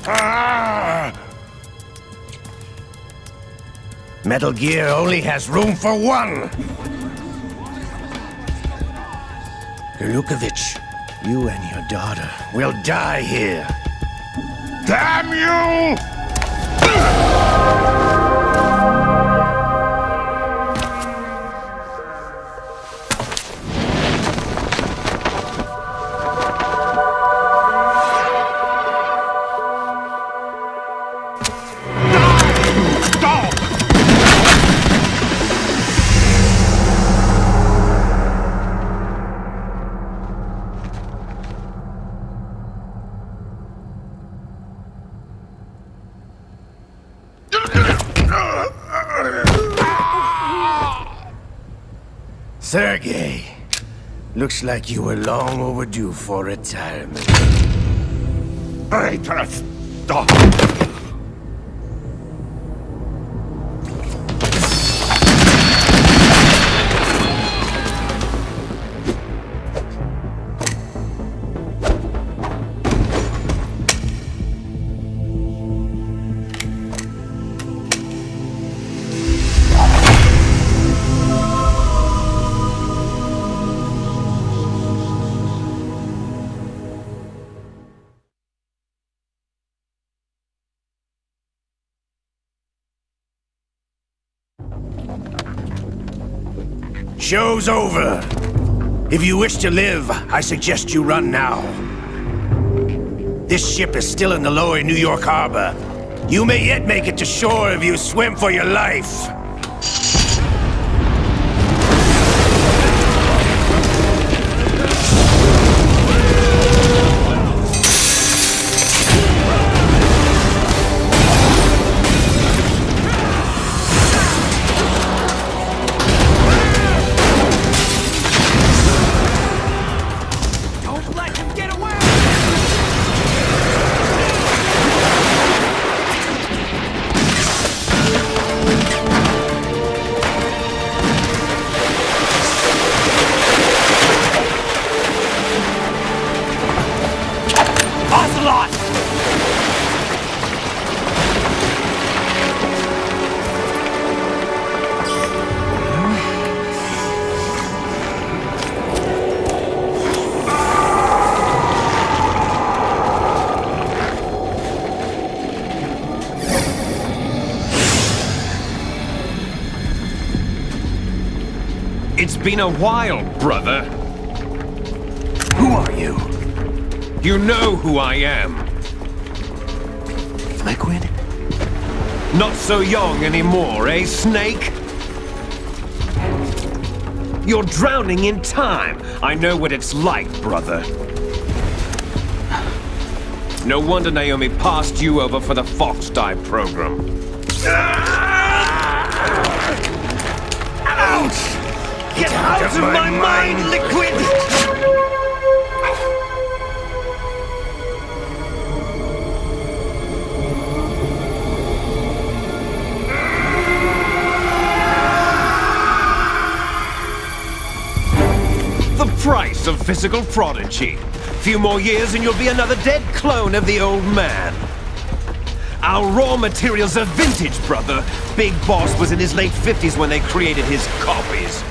Ah! Metal Gear only has room for one! Gurlukovich, you and your daughter will die here. Damn you! Sergei, looks like you were long overdue for retirement. Traitorous dog! Show's over. If you wish to live, I suggest you run now. This ship is still in the lower New York harbor. You may yet make it to shore if you swim for your life. It's been a while, brother. Who are you? You know who I am. Liquid? Not so young anymore, eh, Snake? You're drowning in time. I know what it's like, brother. No wonder Naomi passed you over for the Fox Dive program. Ouch! Get out of out of my mind, liquid! The price of physical prodigy. Few more years and you'll be another dead clone of the old man. Our raw materials are vintage, brother. Big Boss was in his late 50s when they created his copies.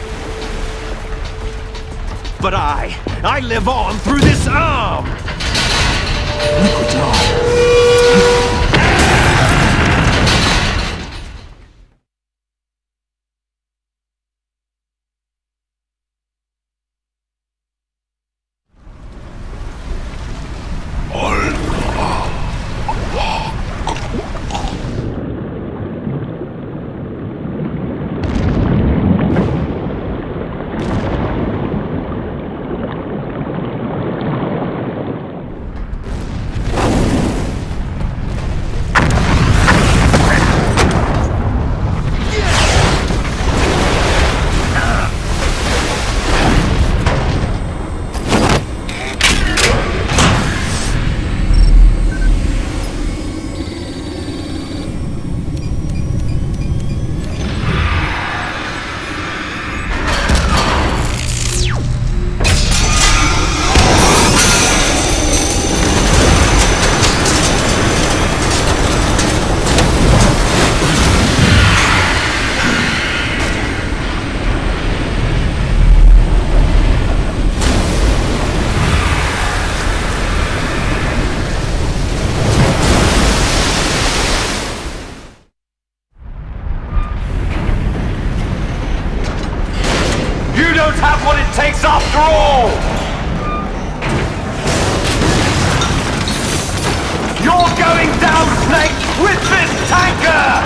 But I live on through this arm! Liquid's on. Takes after all! You're going down, Snake, with this tanker!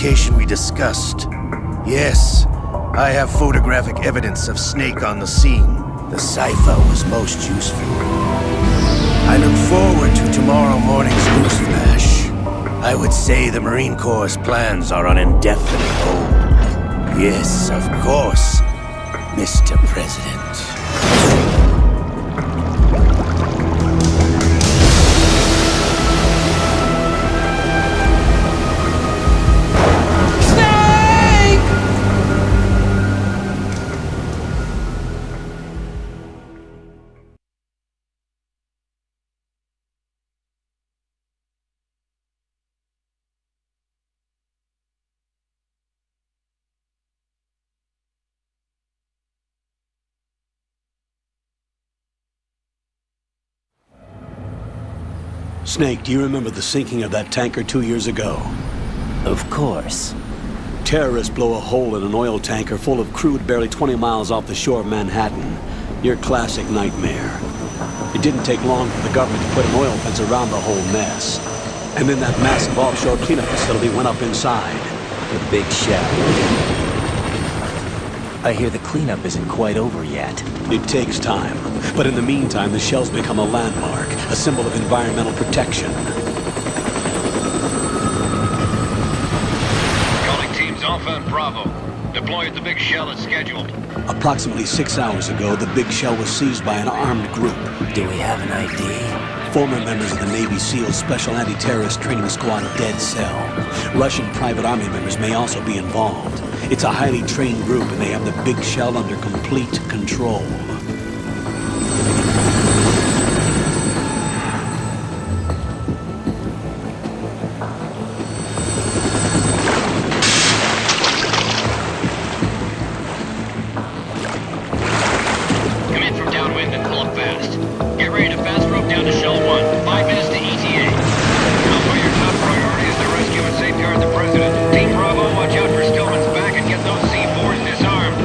location we discussed. Yes, I have photographic evidence of Snake on the scene. The cipher was most useful. I look forward to tomorrow morning's news flash. I would say the Marine Corps' plans are on indefinite hold. Yes, of course, Mr. President. Snake, do you remember the sinking of that tanker 2 years ago? Of course. Terrorists blow a hole in an oil tanker full of crude barely 20 miles off the shore of Manhattan. Your classic nightmare. It didn't take long for the government to put an oil fence around the whole mess. And then that massive offshore cleanup facility went up inside. The Big Shell. I hear the cleanup isn't quite over yet. It takes time. But in the meantime, the shell's become a landmark, a symbol of environmental protection. Calling teams Alpha and Bravo. Deploy at the Big Shell as scheduled. Approximately 6 hours ago, the Big Shell was seized by an armed group. Do we have an ID? Former members of the Navy SEAL Special Anti-Terrorist Training Squad Dead Cell. Russian private army members may also be involved. It's a highly trained group, and they have the Big Shell under complete control. Come in from downwind and pull up fast. Get ready to fast rope down to Shell 1. 5 minutes to ETA. Alpha, your top priority is to rescue and safeguard the President. Team Bravo, watch out for Stillman's back and get those C4s disarmed.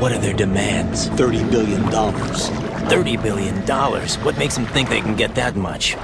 What are their demands? $30 billion. $30 billion? What makes them think they can get that much?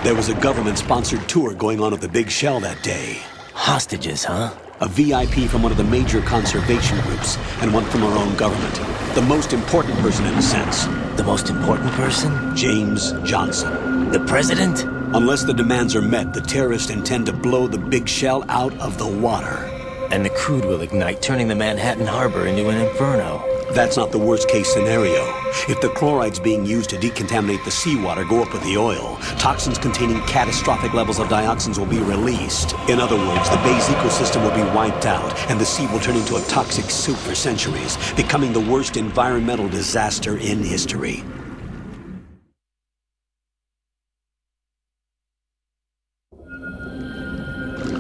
There was a government-sponsored tour going on at the Big Shell that day. Hostages, huh? A VIP from one of the major conservation groups, and one from our own government. The most important person in a sense. The most important person? James Johnson. The President? Unless the demands are met, the terrorists intend to blow the Big Shell out of the water. And the crude will ignite, turning the Manhattan Harbor into an inferno. That's not the worst-case scenario. If the chlorides being used to decontaminate the seawater go up with the oil, toxins containing catastrophic levels of dioxins will be released. In other words, the bay's ecosystem will be wiped out, and the sea will turn into a toxic soup for centuries, becoming the worst environmental disaster in history.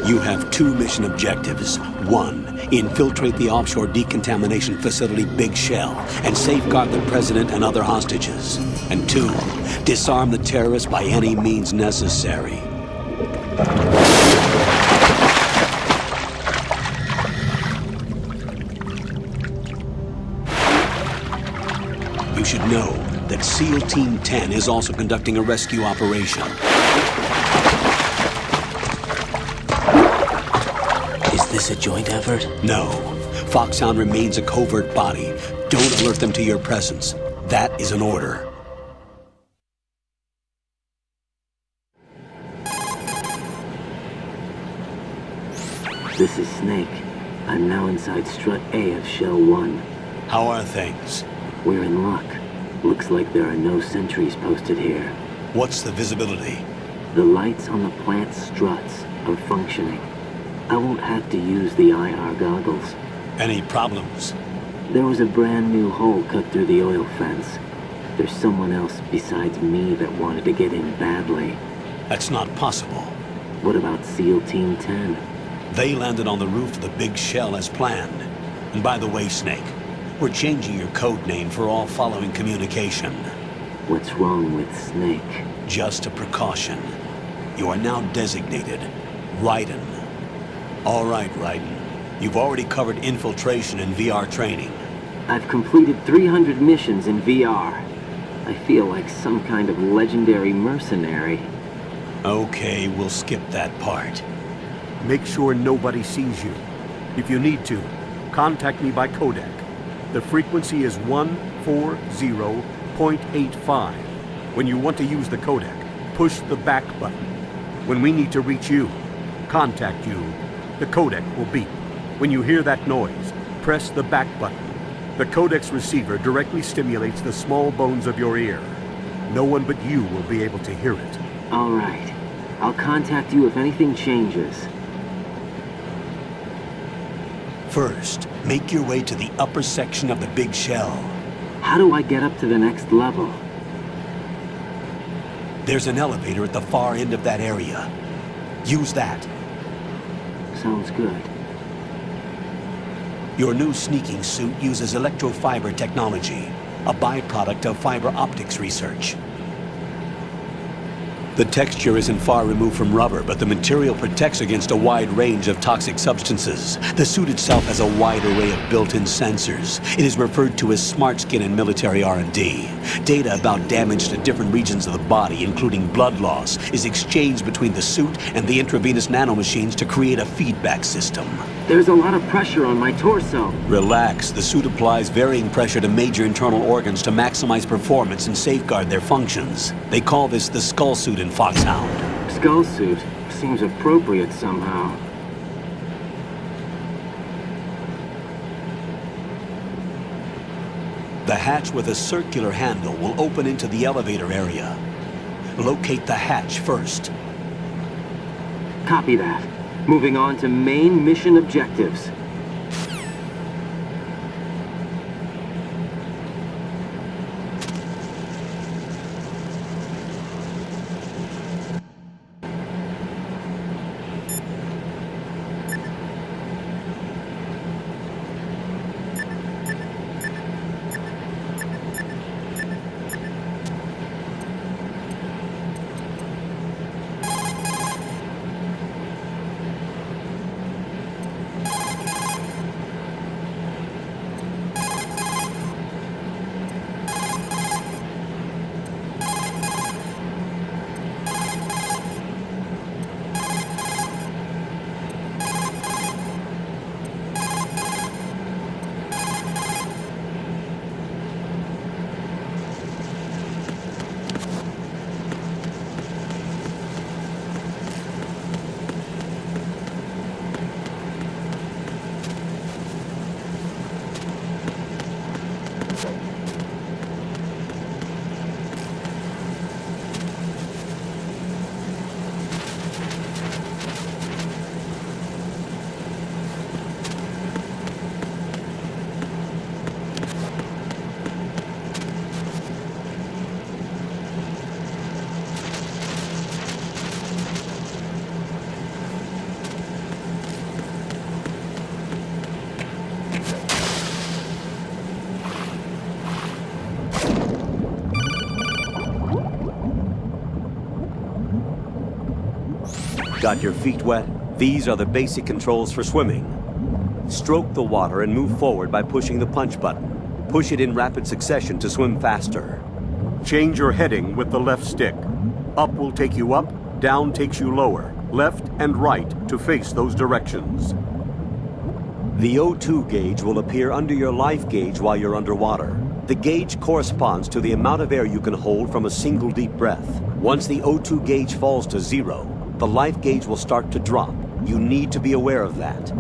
You have 2 mission objectives. 1, infiltrate the offshore decontamination facility Big Shell and safeguard the President and other hostages. And 2, disarm the terrorists by any means necessary. You should know that SEAL Team 10 is also conducting a rescue operation. Is this a joint effort? No. Foxhound remains a covert body. Don't alert them to your presence. That is an order. This is Snake. I'm now inside Strut A of Shell 1. How are things? We're in luck. Looks like there are no sentries posted here. What's the visibility? The lights on the plant's struts are functioning. I won't have to use the IR goggles. Any problems? There was a brand new hole cut through the oil fence. There's someone else besides me that wanted to get in badly. That's not possible. What about SEAL Team 10? They landed on the roof of the Big Shell as planned. And by the way, Snake, we're changing your code name for all following communication. What's wrong with Snake? Just a precaution. You are now designated Raiden. All right, Raiden. You've already covered infiltration and VR training. I've completed 300 missions in VR. I feel like some kind of legendary mercenary. Okay, we'll skip that part. Make sure nobody sees you. If you need to, contact me by codec. The frequency is 140.85. When you want to use the codec, push the back button. When we need to reach you, contact you, the codec will beep. When you hear that noise, press the back button. The codec's receiver directly stimulates the small bones of your ear. No one but you will be able to hear it. All right. I'll contact you if anything changes. First, make your way to the upper section of the Big Shell. How do I get up to the next level? There's an elevator at the far end of that area. Use that. Sounds good. Your new sneaking suit uses electrofiber technology, a byproduct of fiber optics research. The texture isn't far removed from rubber, but the material protects against a wide range of toxic substances. The suit itself has a wide array of built-in sensors. It is referred to as smart skin in military R&D. Data about damage to different regions of the body, including blood loss, is exchanged between the suit and the intravenous nanomachines to create a feedback system. There's a lot of pressure on my torso. Relax. The suit applies varying pressure to major internal organs to maximize performance and safeguard their functions. They call this the skull suit in Foxhound. Skull suit seems appropriate somehow. The hatch with a circular handle will open into the elevator area. Locate the hatch first. Copy that. Moving on to main mission objectives. Got your feet wet? These are the basic controls for swimming. Stroke the water and move forward by pushing the punch button. Push it in rapid succession to swim faster. Change your heading with the left stick. Up will take you up, down takes you lower, left and right to face those directions. The O2 gauge will appear under your life gauge while you're underwater. The gauge corresponds to the amount of air you can hold from a single deep breath. Once the O2 gauge falls to 0, the life gauge will start to drop. You need to be aware of that.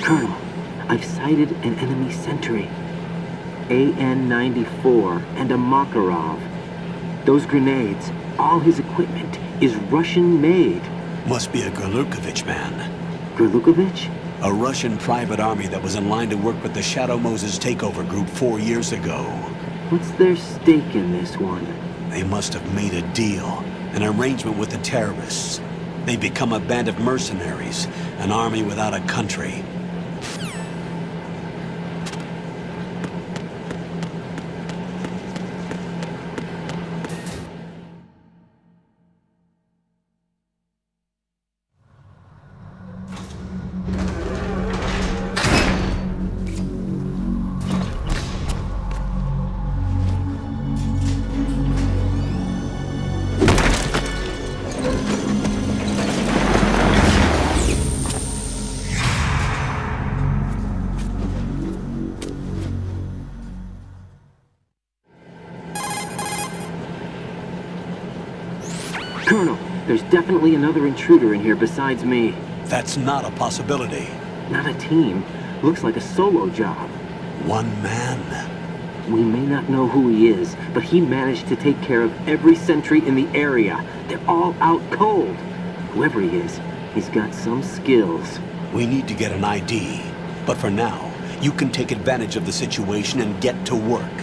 Colonel, I've sighted an enemy sentry. AN-94 and a Makarov. Those grenades, all his equipment, is Russian-made. Must be a Gurlukovich man. Gurlukovich? A Russian private army that was in line to work with the Shadow Moses takeover group 4 years ago. What's their stake in this one? They must have made a deal, an arrangement with the terrorists. They become a band of mercenaries, an army without a country. Colonel, there's definitely another intruder in here besides me. That's not a possibility. Not a team. Looks like a solo job. One man. We may not know who he is, but he managed to take care of every sentry in the area. They're all out cold. Whoever he is, he's got some skills. We need to get an ID. But for now, you can take advantage of the situation and get to work.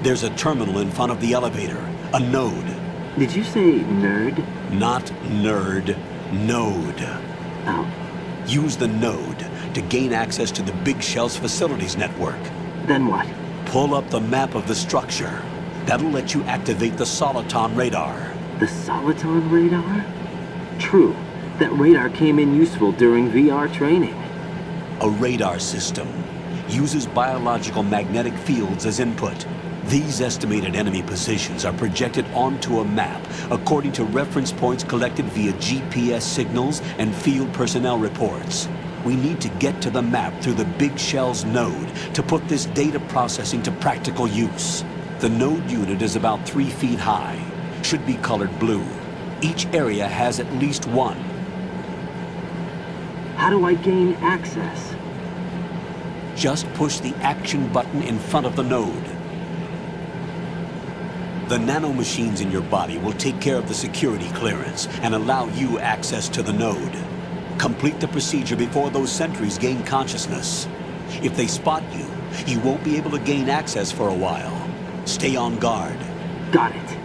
There's a terminal in front of the elevator. A node. Did you say nerd? Not nerd. Node. Oh. Use the node to gain access to the Big Shell's facilities network. Then what? Pull up the map of the structure. That'll let you activate the Soliton radar. The Soliton radar? True. That radar came in useful during VR training. A radar system uses biological magnetic fields as input. These estimated enemy positions are projected onto a map according to reference points collected via GPS signals and field personnel reports. We need to get to the map through the Big Shell's node to put this data processing to practical use. The node unit is about 3 feet high, should be colored blue. Each area has at least one. How do I gain access? Just push the action button in front of the node. The nanomachines in your body will take care of the security clearance and allow you access to the node. Complete the procedure before those sentries gain consciousness. If they spot you, you won't be able to gain access for a while. Stay on guard. Got it.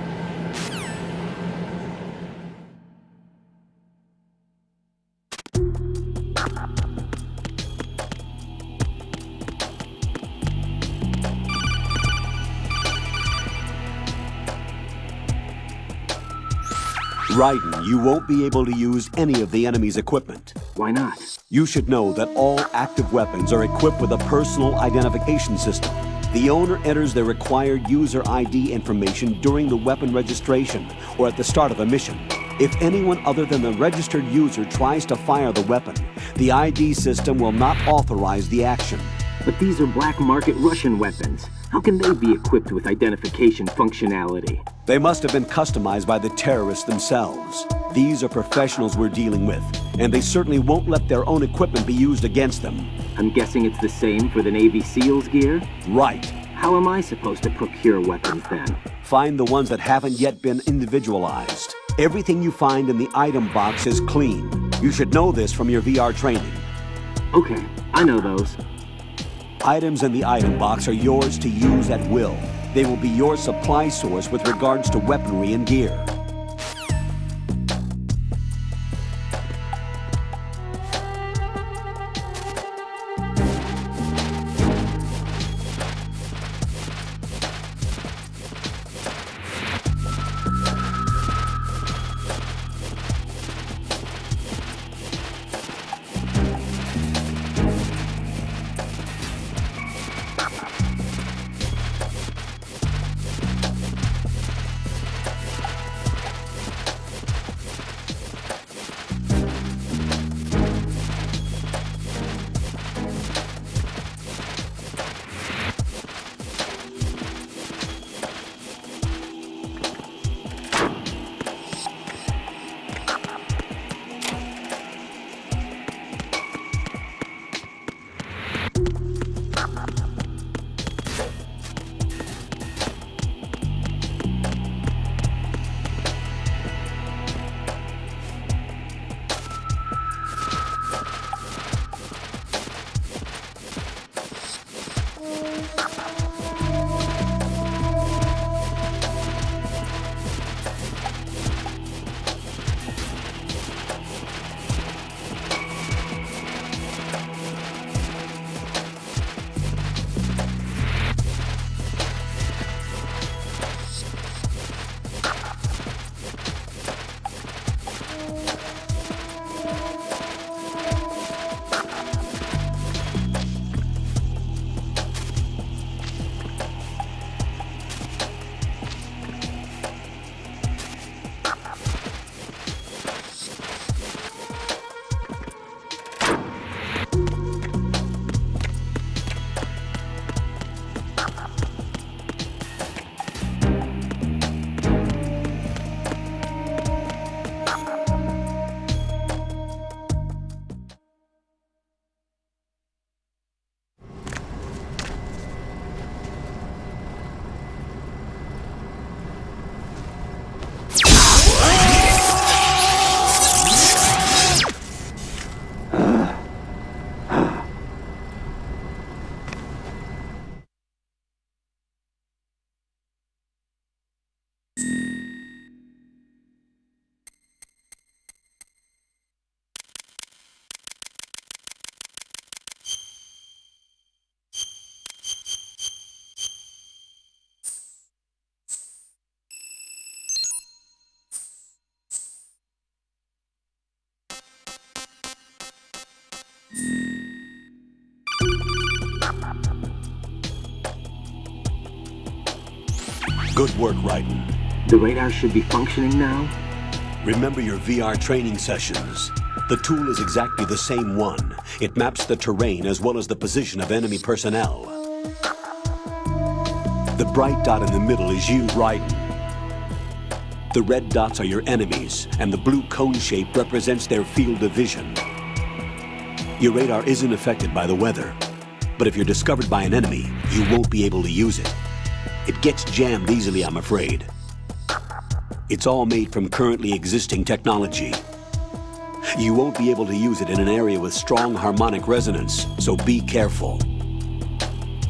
Raiden, you won't be able to use any of the enemy's equipment. Why not? You should know that all active weapons are equipped with a personal identification system. The owner enters their required user ID information during the weapon registration or at the start of a mission. If anyone other than the registered user tries to fire the weapon, the ID system will not authorize the action. But these are black market Russian weapons. How can they be equipped with identification functionality? They must have been customized by the terrorists themselves. These are professionals we're dealing with, and they certainly won't let their own equipment be used against them. I'm guessing it's the same for the Navy SEALs gear? Right. How am I supposed to procure weapons then? Find the ones that haven't yet been individualized. Everything you find in the item box is clean. You should know this from your VR training. Okay, I know those. Items in the item box are yours to use at will. They will be your supply source with regards to weaponry and gear. Good work, Raiden. The radar should be functioning now? Remember your VR training sessions. The tool is exactly the same one. It maps the terrain as well as the position of enemy personnel. The bright dot in the middle is you, Raiden. The red dots are your enemies, and the blue cone shape represents their field of vision. Your radar isn't affected by the weather, but if you're discovered by an enemy, you won't be able to use it. It gets jammed easily, I'm afraid. It's all made from currently existing technology. You won't be able to use it in an area with strong harmonic resonance, so be careful.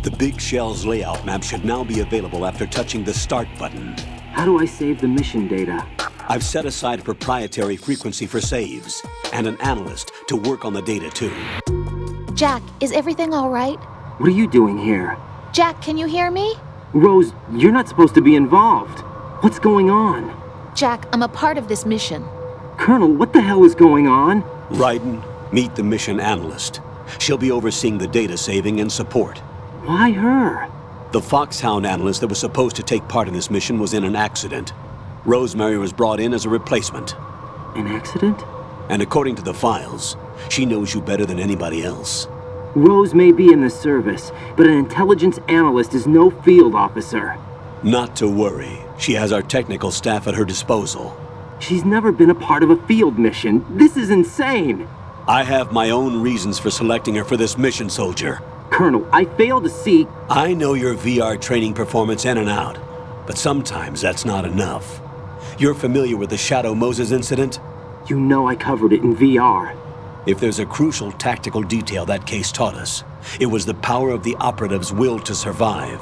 The Big Shell's layout map should now be available after touching the Start button. How do I save the mission data? I've set aside a proprietary frequency for saves, and an analyst to work on the data too. Jack, is everything all right? What are you doing here? Jack, can you hear me? Rose, you're not supposed to be involved. What's going on? Jack, I'm a part of this mission. Colonel, what the hell is going on? Raiden, meet the mission analyst. She'll be overseeing the data saving and support. Why her? The Foxhound analyst that was supposed to take part in this mission was in an accident. Rosemary was brought in as a replacement. An accident? And according to the files, she knows you better than anybody else. Rose may be in the service, but an intelligence analyst is no field officer. Not to worry. She has our technical staff at her disposal. She's never been a part of a field mission. This is insane. I have my own reasons for selecting her for this mission, soldier. Colonel, I fail to see... I know your VR training performance in and out, but sometimes that's not enough. You're familiar with the Shadow Moses incident? You know I covered it in VR. If there's a crucial tactical detail that case taught us, it was the power of the operative's will to survive.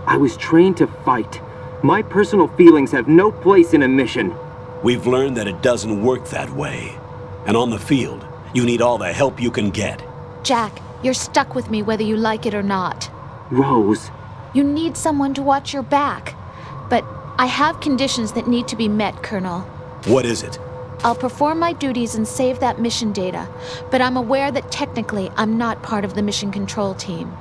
I was trained to fight. My personal feelings have no place in a mission. We've learned that it doesn't work that way. And on the field, you need all the help you can get. Jack, you're stuck with me whether you like it or not. Rose. You need someone to watch your back. But I have conditions that need to be met, Colonel. What is it? I'll perform my duties and save that mission data, but I'm aware that technically I'm not part of the mission control team.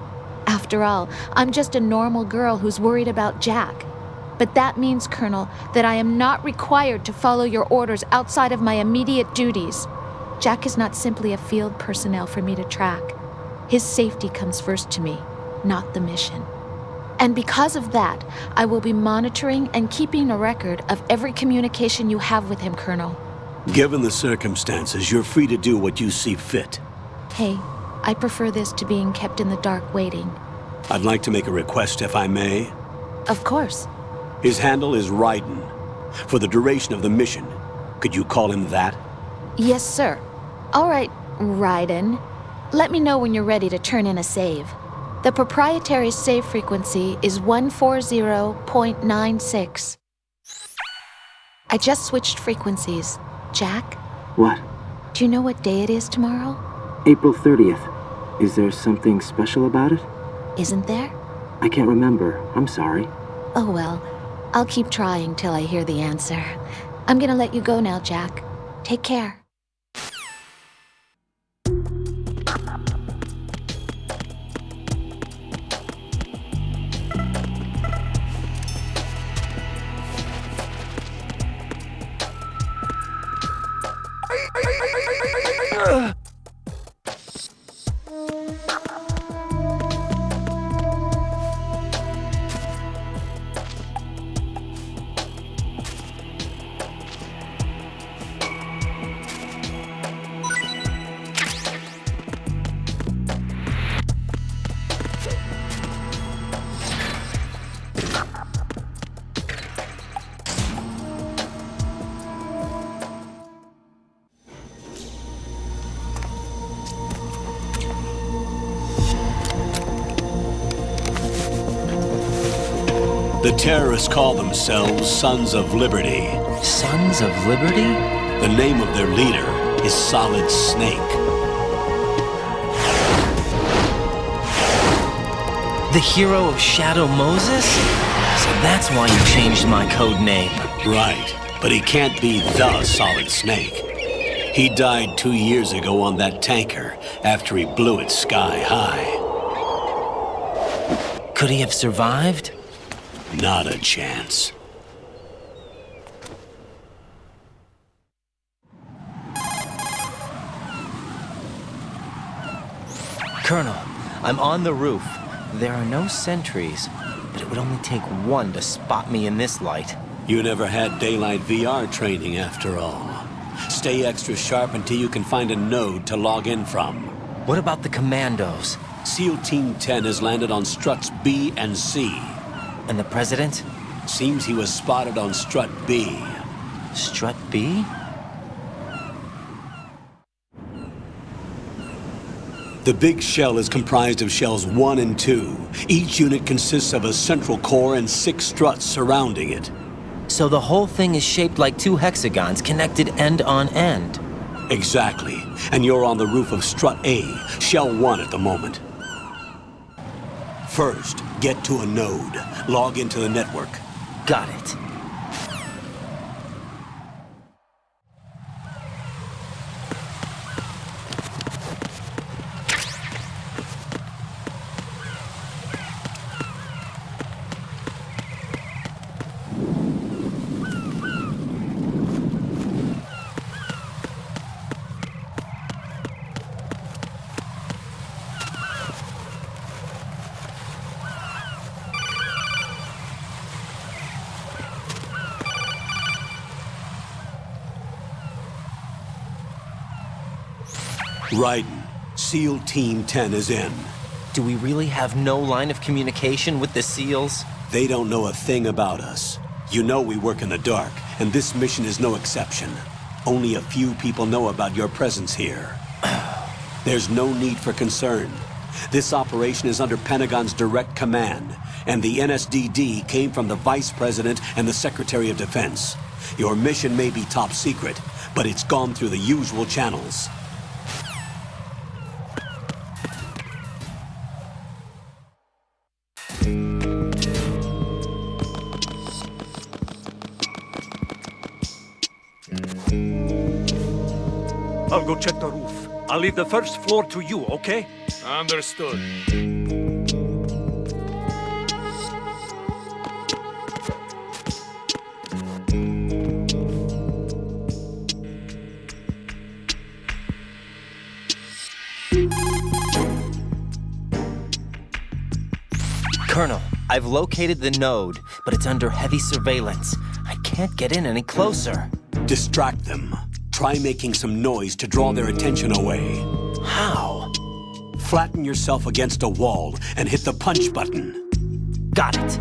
After all, I'm just a normal girl who's worried about Jack. But that means, Colonel, that I am not required to follow your orders outside of my immediate duties. Jack is not simply a field personnel for me to track. His safety comes first to me, not the mission. And because of that, I will be monitoring and keeping a record of every communication you have with him, Colonel. Given the circumstances, you're free to do what you see fit. Hey, I prefer this to being kept in the dark waiting. I'd like to make a request, if I may. Of course. His handle is Raiden. For the duration of the mission, could you call him that? Yes, sir. All right, Raiden. Let me know when you're ready to turn in a save. The proprietary save frequency is 140.96. I just switched frequencies. Jack? What? Do you know what day it is tomorrow? April 30th. Is there something special about it? Isn't there? I can't remember. I'm sorry. Oh well, I'll keep trying till I hear the answer. I'm gonna let you go now, Jack. Take care. The terrorists call themselves Sons of Liberty. Sons of Liberty? The name of their leader is Solid Snake. The hero of Shadow Moses? So that's why you changed my code name. Right, but he can't be the Solid Snake. He died 2 years ago on that tanker after he blew it sky high. Could he have survived? Not a chance. Colonel, I'm on the roof. There are no sentries, but it would only take one to spot me in this light. You never had daylight VR training after all. Stay extra sharp until you can find a node to log in from. What about the commandos? SEAL Team 10 has landed on struts B and C. And the President? Seems he was spotted on strut B. Strut B? The Big Shell is comprised of shells 1 and 2. Each unit consists of a central core and 6 struts surrounding it. So the whole thing is shaped like 2 hexagons connected end on end. Exactly. And you're on the roof of strut A, shell 1 at the moment. First, get to a node. Log into the network. Got it. Raiden, SEAL Team 10 is in. Do we really have no line of communication with the SEALs? They don't know a thing about us. You know we work in the dark, and this mission is no exception. Only a few people know about your presence here. There's no need for concern. This operation is under Pentagon's direct command, and the NSDD came from the Vice President and the Secretary of Defense. Your mission may be top secret, but it's gone through the usual channels. I'll go check the roof. I'll leave the first floor to you, okay? Understood. Colonel, I've located the node, but it's under heavy surveillance. I can't get in any closer. Distract them. Try making some noise to draw their attention away. How? Flatten yourself against a wall and hit the punch button. Got it.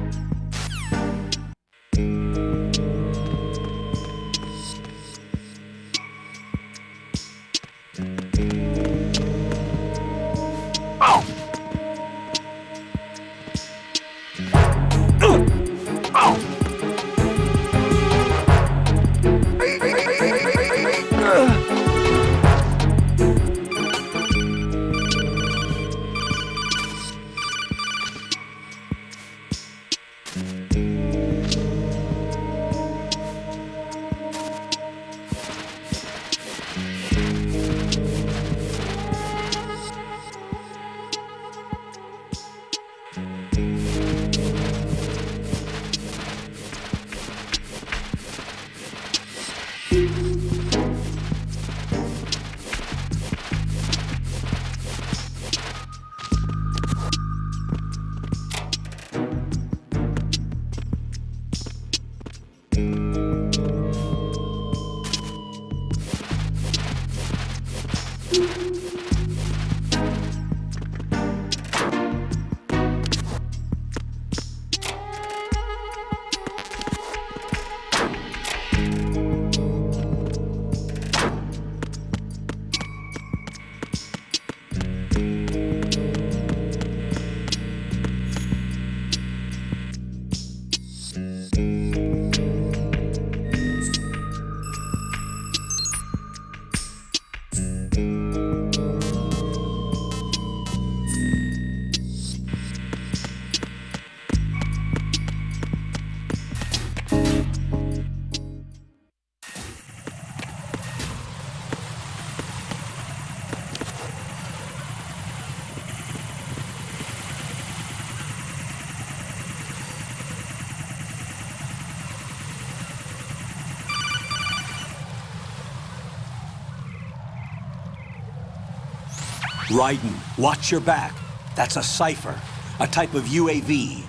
Raiden, watch your back. That's a cipher, a type of UAV.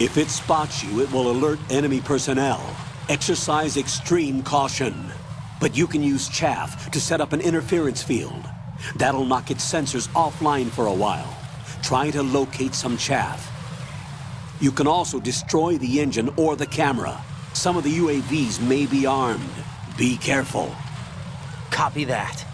If it spots you, it will alert enemy personnel. Exercise extreme caution. But you can use chaff to set up an interference field. That'll knock its sensors offline for a while. Try to locate some chaff. You can also destroy the engine or the camera. Some of the UAVs may be armed. Be careful. Copy that.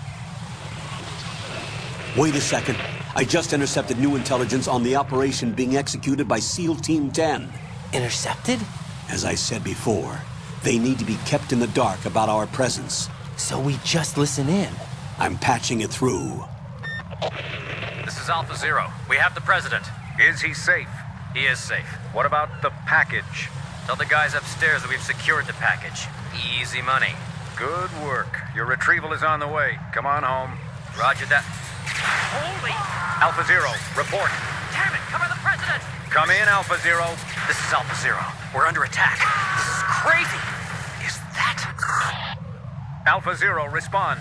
Wait a second. I just intercepted new intelligence on the operation being executed by SEAL Team 10. Intercepted? As I said before, they need to be kept in the dark about our presence. So we just listen in. I'm patching it through. This is Alpha Zero. We have the president. Is he safe? He is safe. What about the package? Tell the guys upstairs that we've secured the package. Easy money. Good work. Your retrieval is on the way. Come on home. Roger that. Holy! Alpha Zero, report. Damn it, cover the president! Come in, Alpha Zero. This is Alpha Zero. We're under attack. This is crazy. Is that... Alpha Zero, respond.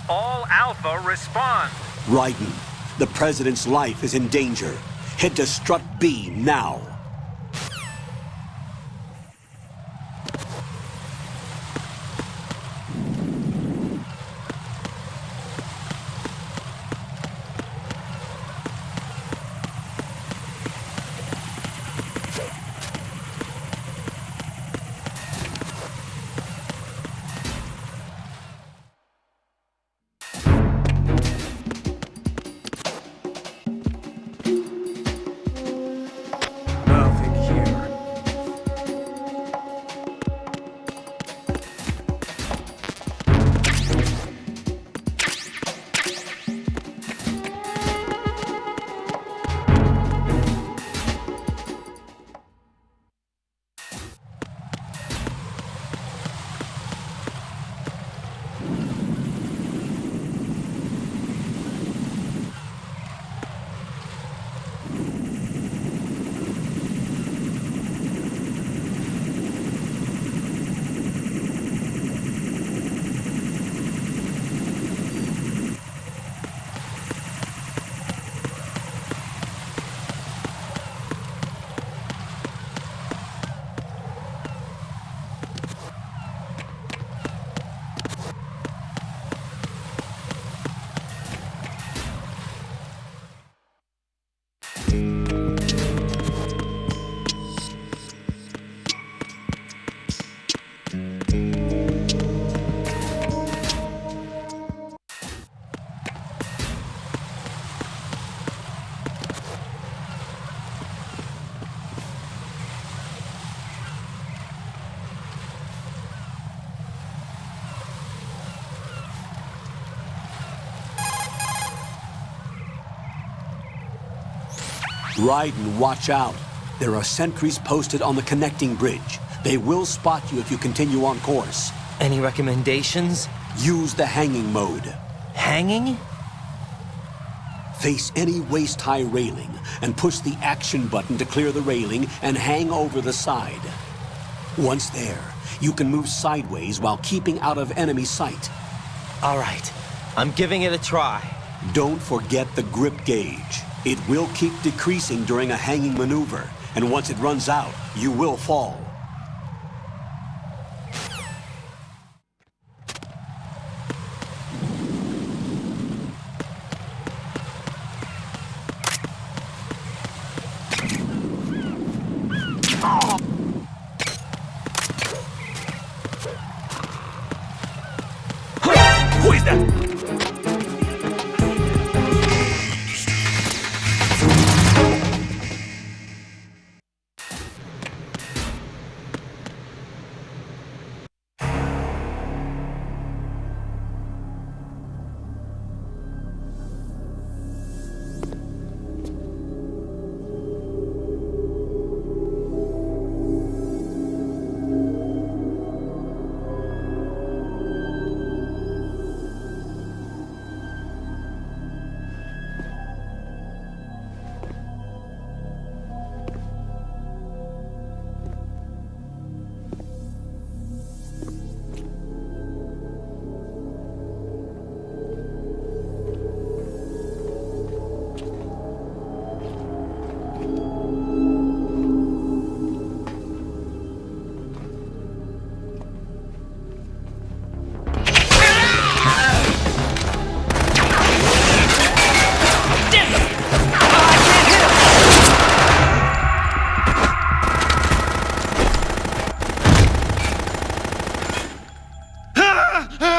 All Alpha, respond. Raiden, the President's life is in danger. Head to Strut B now. Raiden, watch out. There are sentries posted on the connecting bridge. They will spot you if you continue on course. Any recommendations? Use the hanging mode. Hanging? Face any waist-high railing and push the action button to clear the railing and hang over the side. Once there, you can move sideways while keeping out of enemy sight. All right, I'm giving it a try. Don't forget the grip gauge. It will keep decreasing during a hanging maneuver, and once it runs out, you will fall. Who is that?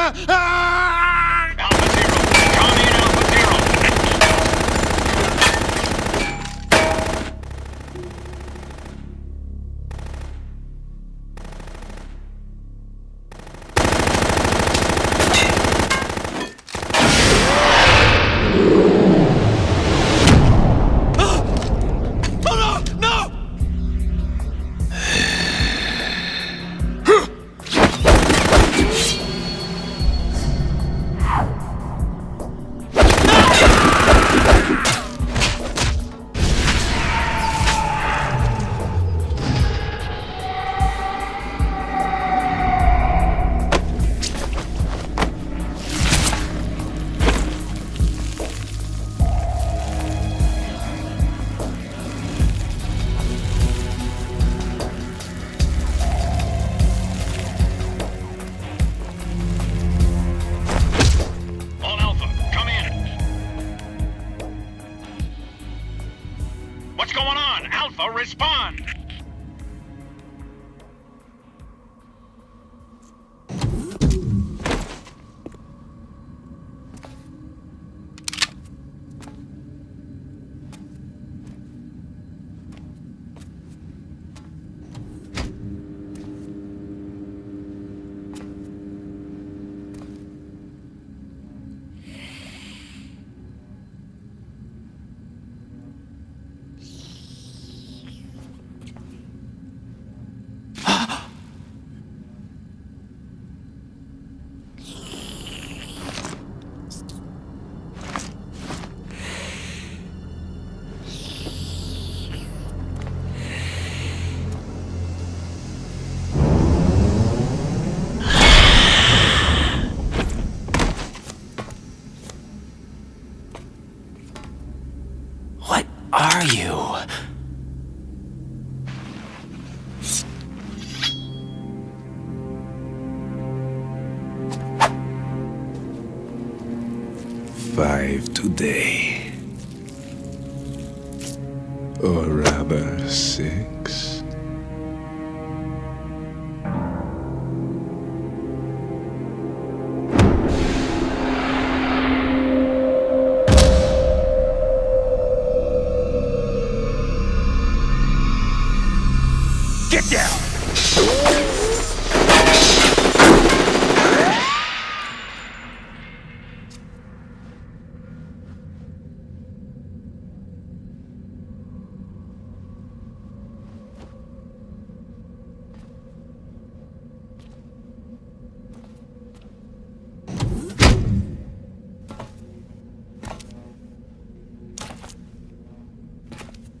Alpha Zero, come in, Alpha Zero. Respond! Are you? Five today. Or rather 6. Get down!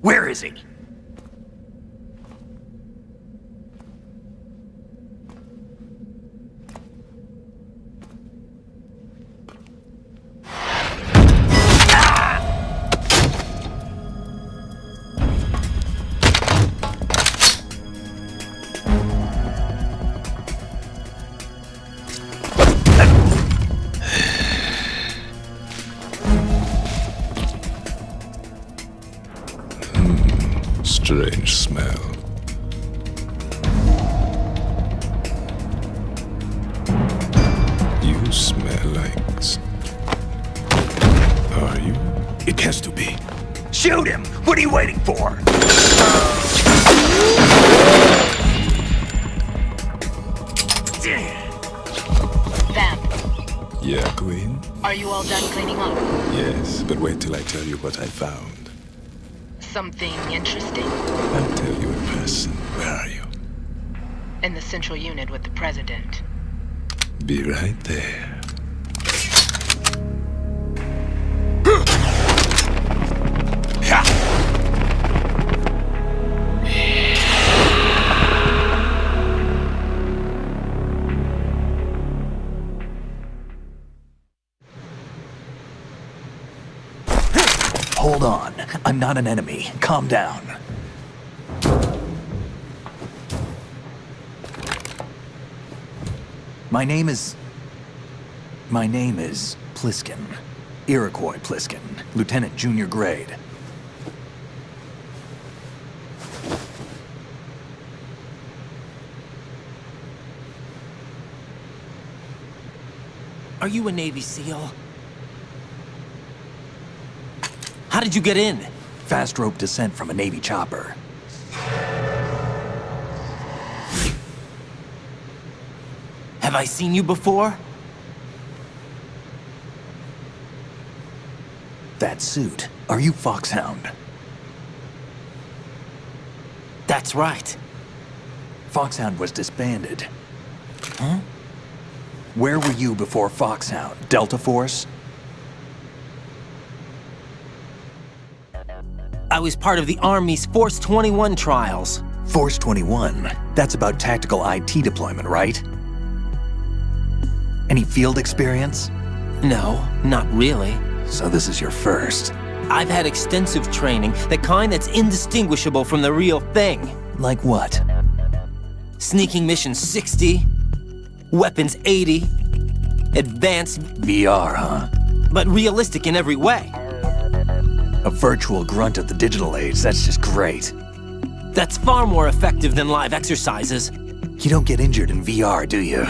Where is he? Strange smell. You smell like... Are you? It has to be. Shoot him! What are you waiting for? Vamp, Yeah, Queen? are you all done cleaning up? Yes, but wait till I tell you what I found. Something interesting? I'll tell you in person. Where are you? In the central unit with the president. Be right there. Hold on. I'm not an enemy. Calm down. My name is Pliskin. Iroquois Pliskin. Lieutenant Junior Grade. Are you a Navy SEAL? How did you get in? Fast rope descent from a Navy chopper. Have I seen you before? That suit. Are you Foxhound? That's right. Foxhound was disbanded. Huh? Where were you before Foxhound? Delta Force? I was part of the Army's Force 21 trials. Force 21? That's about tactical IT deployment, right? Any field experience? No, not really. So this is your first. I've had extensive training, the kind that's indistinguishable from the real thing. Like what? Sneaking mission 60, weapons 80, advanced... VR, huh? But realistic in every way. A virtual grunt of the digital age, that's just great. That's far more effective than live exercises. You don't get injured in VR, do you?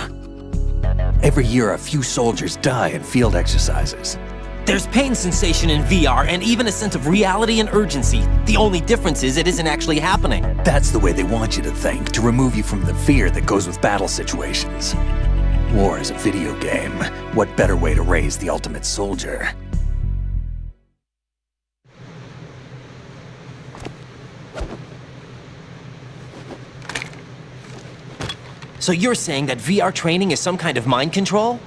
Every year a few soldiers die in field exercises. There's pain sensation in VR and even a sense of reality and urgency. The only difference is it isn't actually happening. That's the way they want you to think, to remove you from the fear that goes with battle situations. War is a video game. What better way to raise the ultimate soldier? So you're saying that VR training is some kind of mind control?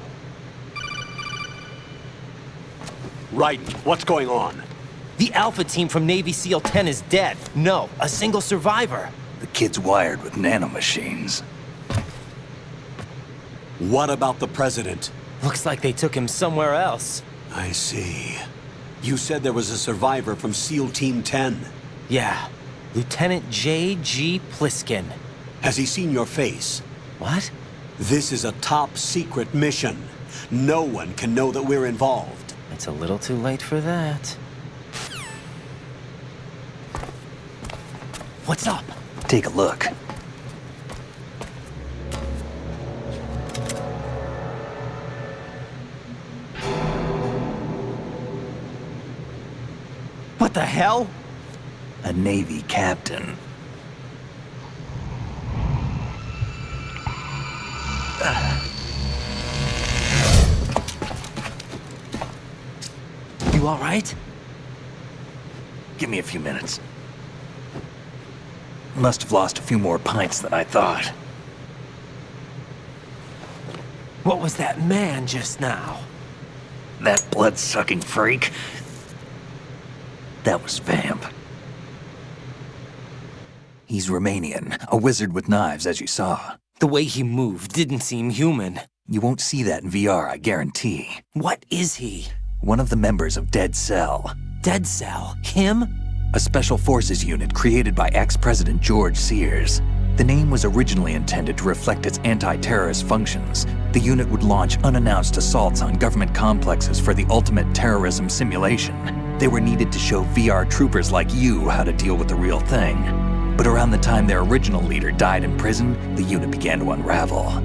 Right. What's going on? The Alpha team from Navy SEAL 10 is dead. No, a single survivor. The kid's wired with nanomachines. What about the president? Looks like they took him somewhere else. I see. You said there was a survivor from SEAL Team 10. Yeah. Lieutenant J.G. Pliskin. Has he seen your face? What? This is a top secret mission. No one can know that we're involved. It's a little too late for that. What's up? Take a look. What the hell? A Navy captain. You all right? Give me a few minutes. Must have lost a few more pints than I thought. What was that man just now? That blood-sucking freak? That was Vamp. He's Romanian, a wizard with knives, as you saw. The way he moved didn't seem human. You won't see that in VR, I guarantee. What is he? One of the members of Dead Cell. Dead Cell? Him? A special forces unit created by ex-President George Sears. The name was originally intended to reflect its anti-terrorist functions. The unit would launch unannounced assaults on government complexes for the ultimate terrorism simulation. They were needed to show VR troopers like you how to deal with the real thing. But around the time their original leader died in prison, the unit began to unravel.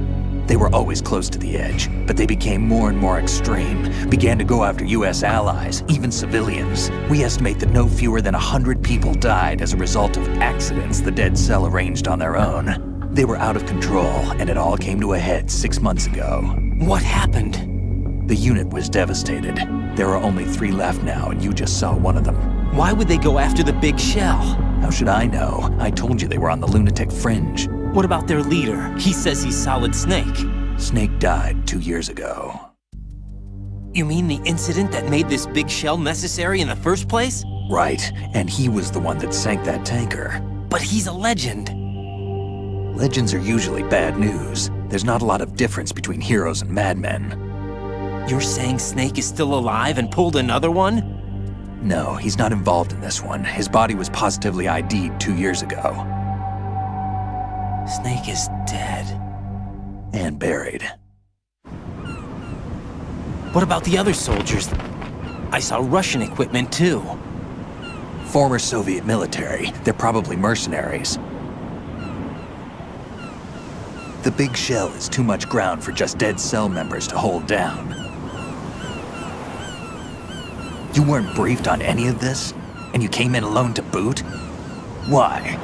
They were always close to the edge, but they became more and more extreme, began to go after US allies, even civilians. We estimate that no fewer than 100 people died as a result of accidents the Dead Cell arranged on their own. They were out of control, and it all came to a head 6 months ago. What happened? The unit was devastated. There are only 3 left now, and you just saw one of them. Why would they go after the Big Shell? How should I know? I told you they were on the lunatic fringe. What about their leader? He says he's Solid Snake. Snake died 2 years ago. You mean the incident that made this Big Shell necessary in the first place? Right, and he was the one that sank that tanker. But he's a legend. Legends are usually bad news. There's not a lot of difference between heroes and madmen. You're saying Snake is still alive and pulled another one? No, he's not involved in this one. His body was positively ID'd 2 years ago. Snake is dead. And buried. What about the other soldiers? I saw Russian equipment too. Former Soviet military. They're probably mercenaries. The Big Shell is too much ground for just Dead Cell members to hold down. You weren't briefed on any of this? And you came in alone to boot? Why?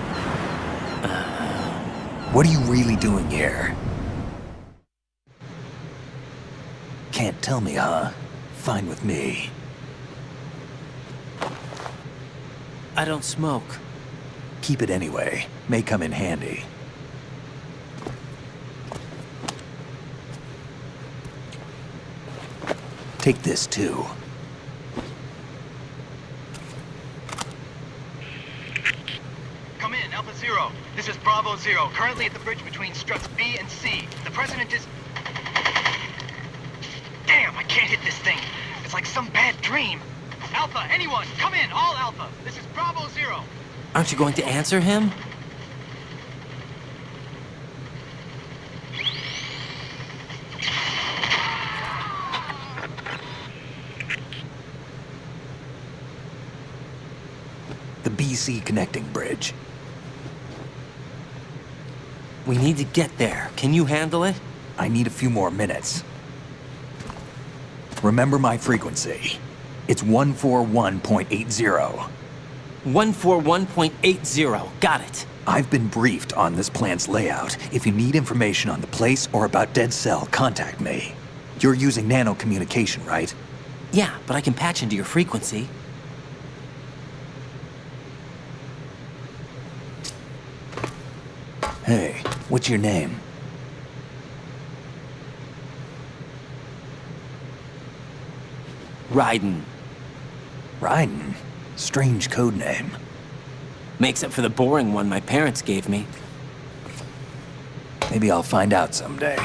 What are you really doing here? Can't tell me, huh? Fine with me. I don't smoke. Keep it anyway. May come in handy. Take this too. Come in, Alpha Zero. This is Bravo Zero, currently at the bridge between struts B and C. The President is... Damn, I can't hit this thing. It's like some bad dream. Alpha, anyone, come in, all Alpha. This is Bravo Zero. Aren't you going to answer him? The BC connecting bridge. We need to get there. Can you handle it? I need a few more minutes. Remember my frequency. It's 141.80. 141.80. Got it. I've been briefed on this plant's layout. If you need information on the place or about Dead Cell, contact me. You're using nano communication, right? Yeah, but I can patch into your frequency. Hey, what's your name? Raiden. Raiden? Strange code name. Makes up for the boring one my parents gave me. Maybe I'll find out someday.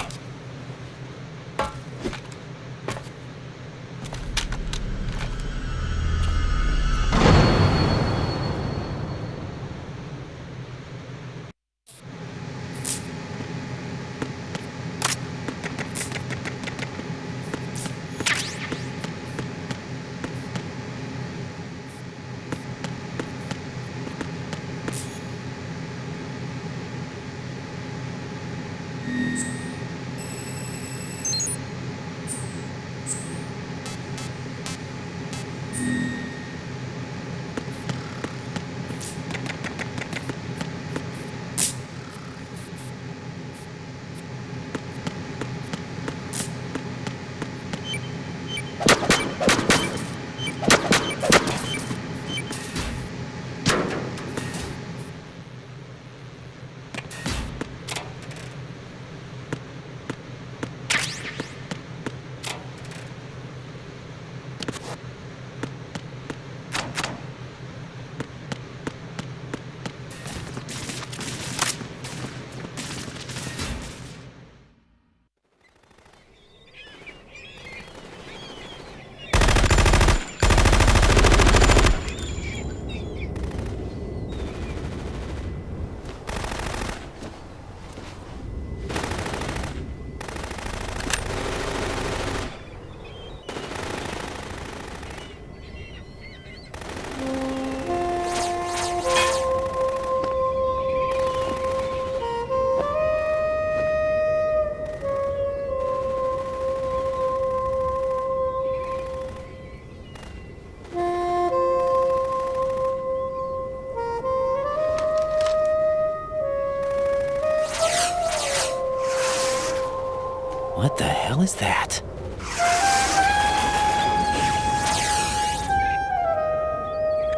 What the hell is that?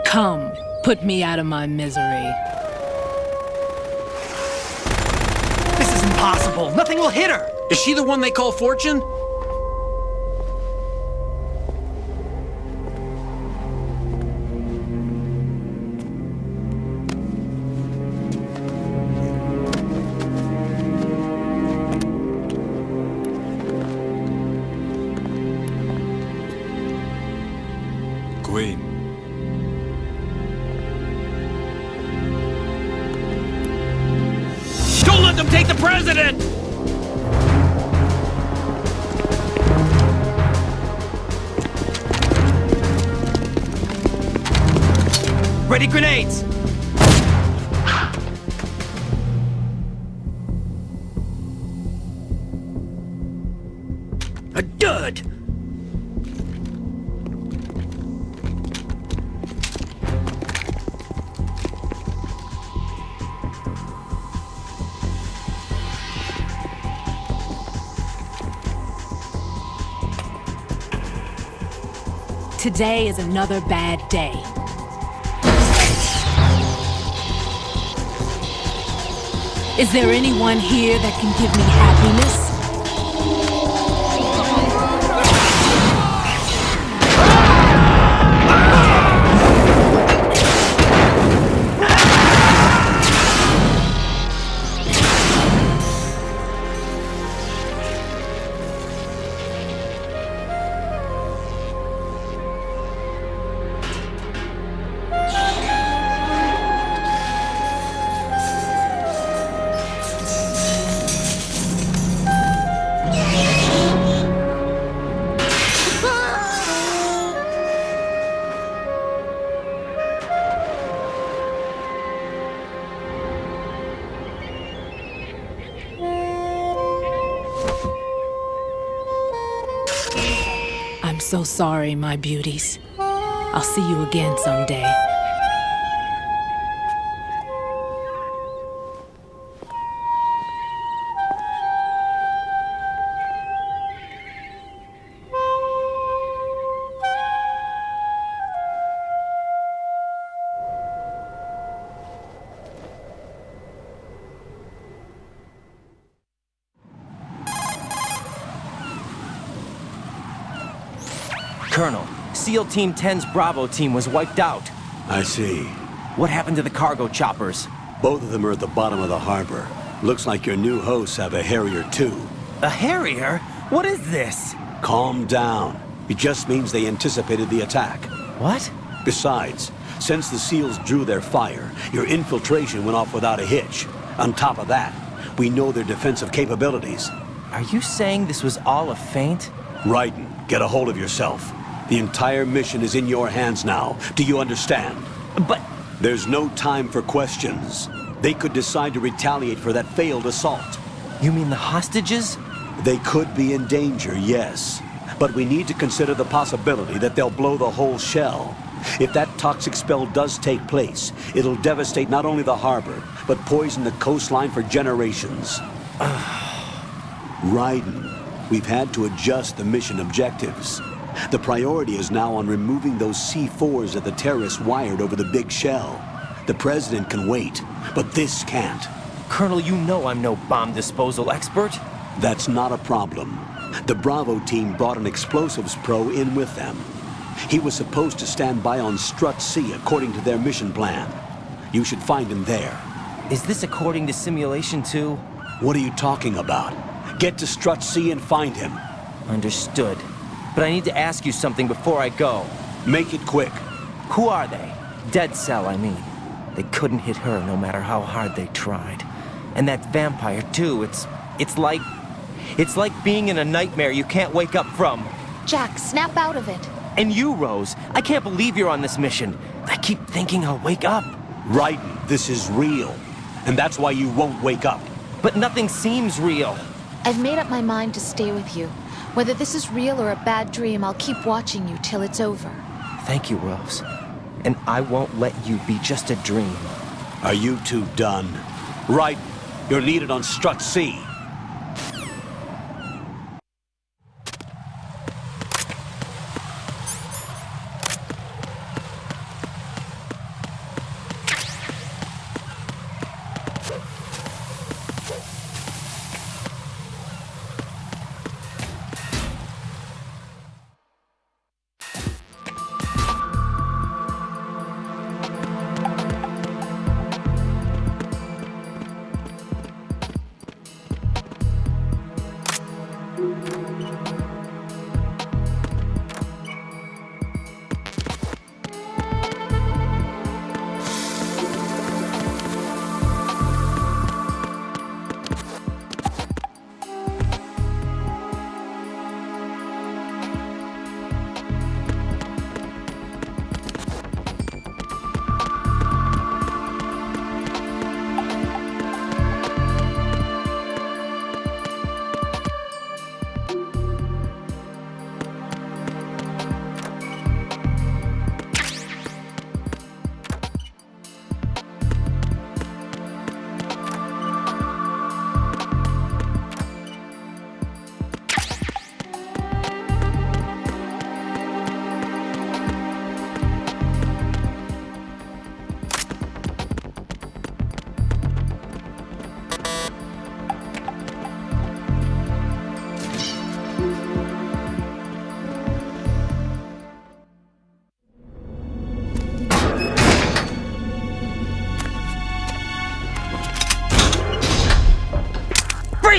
Come, put me out of my misery. This is impossible. Nothing will hit her. Is she the one they call Fortune? Queen. Don't let them take the president! Ready grenades! A dud! today is another bad day. Is there anyone here that can give me happiness? I'm so sorry, my beauties. I'll see you again someday. Colonel, SEAL Team 10's Bravo team was wiped out. I see. What happened to the cargo choppers? Both of them are at the bottom of the harbor. Looks like your new hosts have a Harrier too. A Harrier? What is this? Calm down. It just means they anticipated the attack. What? Besides, since the SEALs drew their fire, your infiltration went off without a hitch. On top of that, we know their defensive capabilities. Are you saying this was all a feint? Raiden, get a hold of yourself. The entire mission is in your hands now. Do you understand? But... There's no time for questions. They could decide to retaliate for that failed assault. You mean the hostages? They could be in danger, yes. But we need to consider the possibility that they'll blow the whole shell. If that toxic spell does take place, it'll devastate not only the harbor, but poison the coastline for generations. Raiden, we've had to adjust the mission objectives. The priority is now on removing those C4s that the terrorists wired over the Big Shell. The President can wait, but this can't. Colonel, you know I'm no bomb disposal expert. That's not a problem. The Bravo team brought an explosives pro in with them. He was supposed to stand by on Strut C according to their mission plan. You should find him there. Is this according to Simulation 2? What are you talking about? Get to Strut C and find him. Understood. But I need to ask you something before I go. Make it quick. Who are they? Dead Cell, I mean. They couldn't hit her no matter how hard they tried. And that vampire, too, it's like being in a nightmare you can't wake up from. Jack, snap out of it. And you, Rose, I can't believe you're on this mission. I keep thinking I'll wake up. Raiden, this is real. And that's why you won't wake up. But nothing seems real. I've made up my mind to stay with you. Whether this is real or a bad dream, I'll keep watching you till it's over. Thank you, Rose. And I won't let you be just a dream. Are you two done? Right. You're needed on Strut C.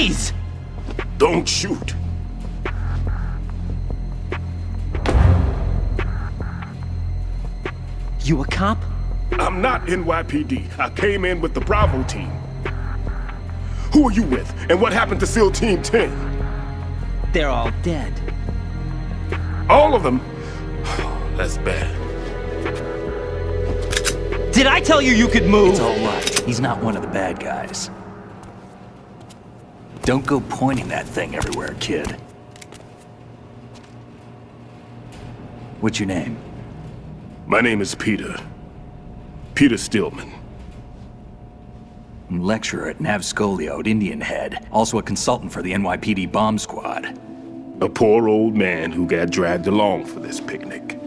Please! Don't shoot. You a cop? I'm not NYPD. I came in with the Bravo team. Who are you with? And what happened to SEAL Team 10? They're all dead. All of them? That's bad. Did I tell you you could move? It's all right. He's not one of the bad guys. Don't go pointing that thing everywhere, kid. What's your name? My name is Peter. Peter Stillman. I'm lecturer at Navscolio at Indian Head, also a consultant for the NYPD bomb squad. A poor old man who got dragged along for this picnic.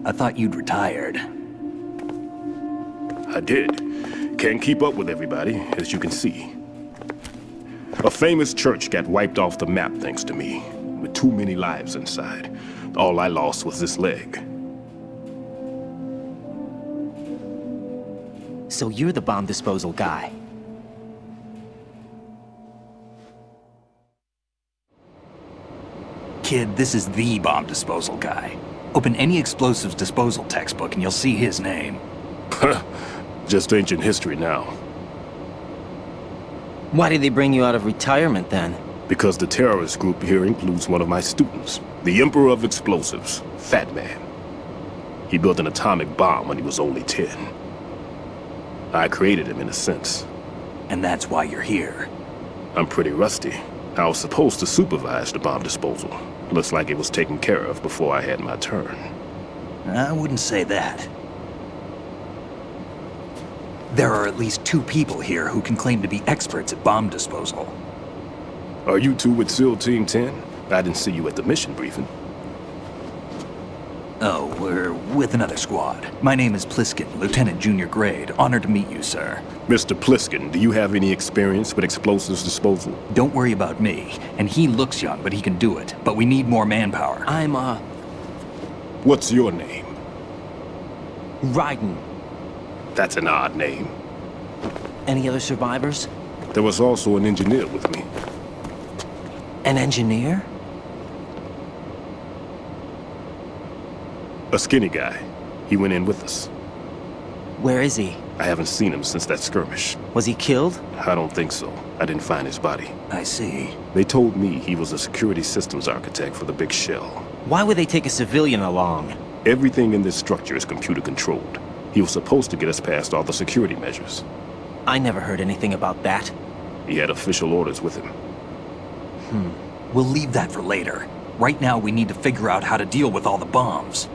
I thought you'd retired. I did. Can't keep up with everybody, as you can see. A famous church got wiped off the map thanks to me, with too many lives inside. All I lost was this leg. So you're the bomb disposal guy. Kid, this is the bomb disposal guy. Open any explosives disposal textbook and you'll see his name. Just ancient history now. Why did they bring you out of retirement then? Because the terrorist group here includes one of my students, the Emperor of Explosives, Fat Man. He built an atomic bomb when he was only 10. I created him in a sense. And that's why you're here. I'm pretty rusty. I was supposed to supervise the bomb disposal. Looks like it was taken care of before I had my turn. I wouldn't say that. There are at least 2 people here who can claim to be experts at bomb disposal. Are you two with SEAL Team 10? I didn't see you at the mission briefing. Oh, we're with another squad. My name is Pliskin, Lieutenant Junior Grade. Honored to meet you, sir. Mr. Pliskin, do you have any experience with explosives disposal? Don't worry about me. And he looks young, but he can do it. But we need more manpower. What's your name? Raiden. That's an odd name. Any other survivors? There was also an engineer with me. An engineer? A skinny guy. He went in with us. Where is he? I haven't seen him since that skirmish. Was he killed? I don't think so. I didn't find his body. I see. They told me he was a security systems architect for the Big Shell. Why would they take a civilian along? Everything in this structure is computer controlled. He was supposed to get us past all the security measures. I never heard anything about that. He had official orders with him. We'll leave that for later. Right now, we need to figure out how to deal with all the bombs.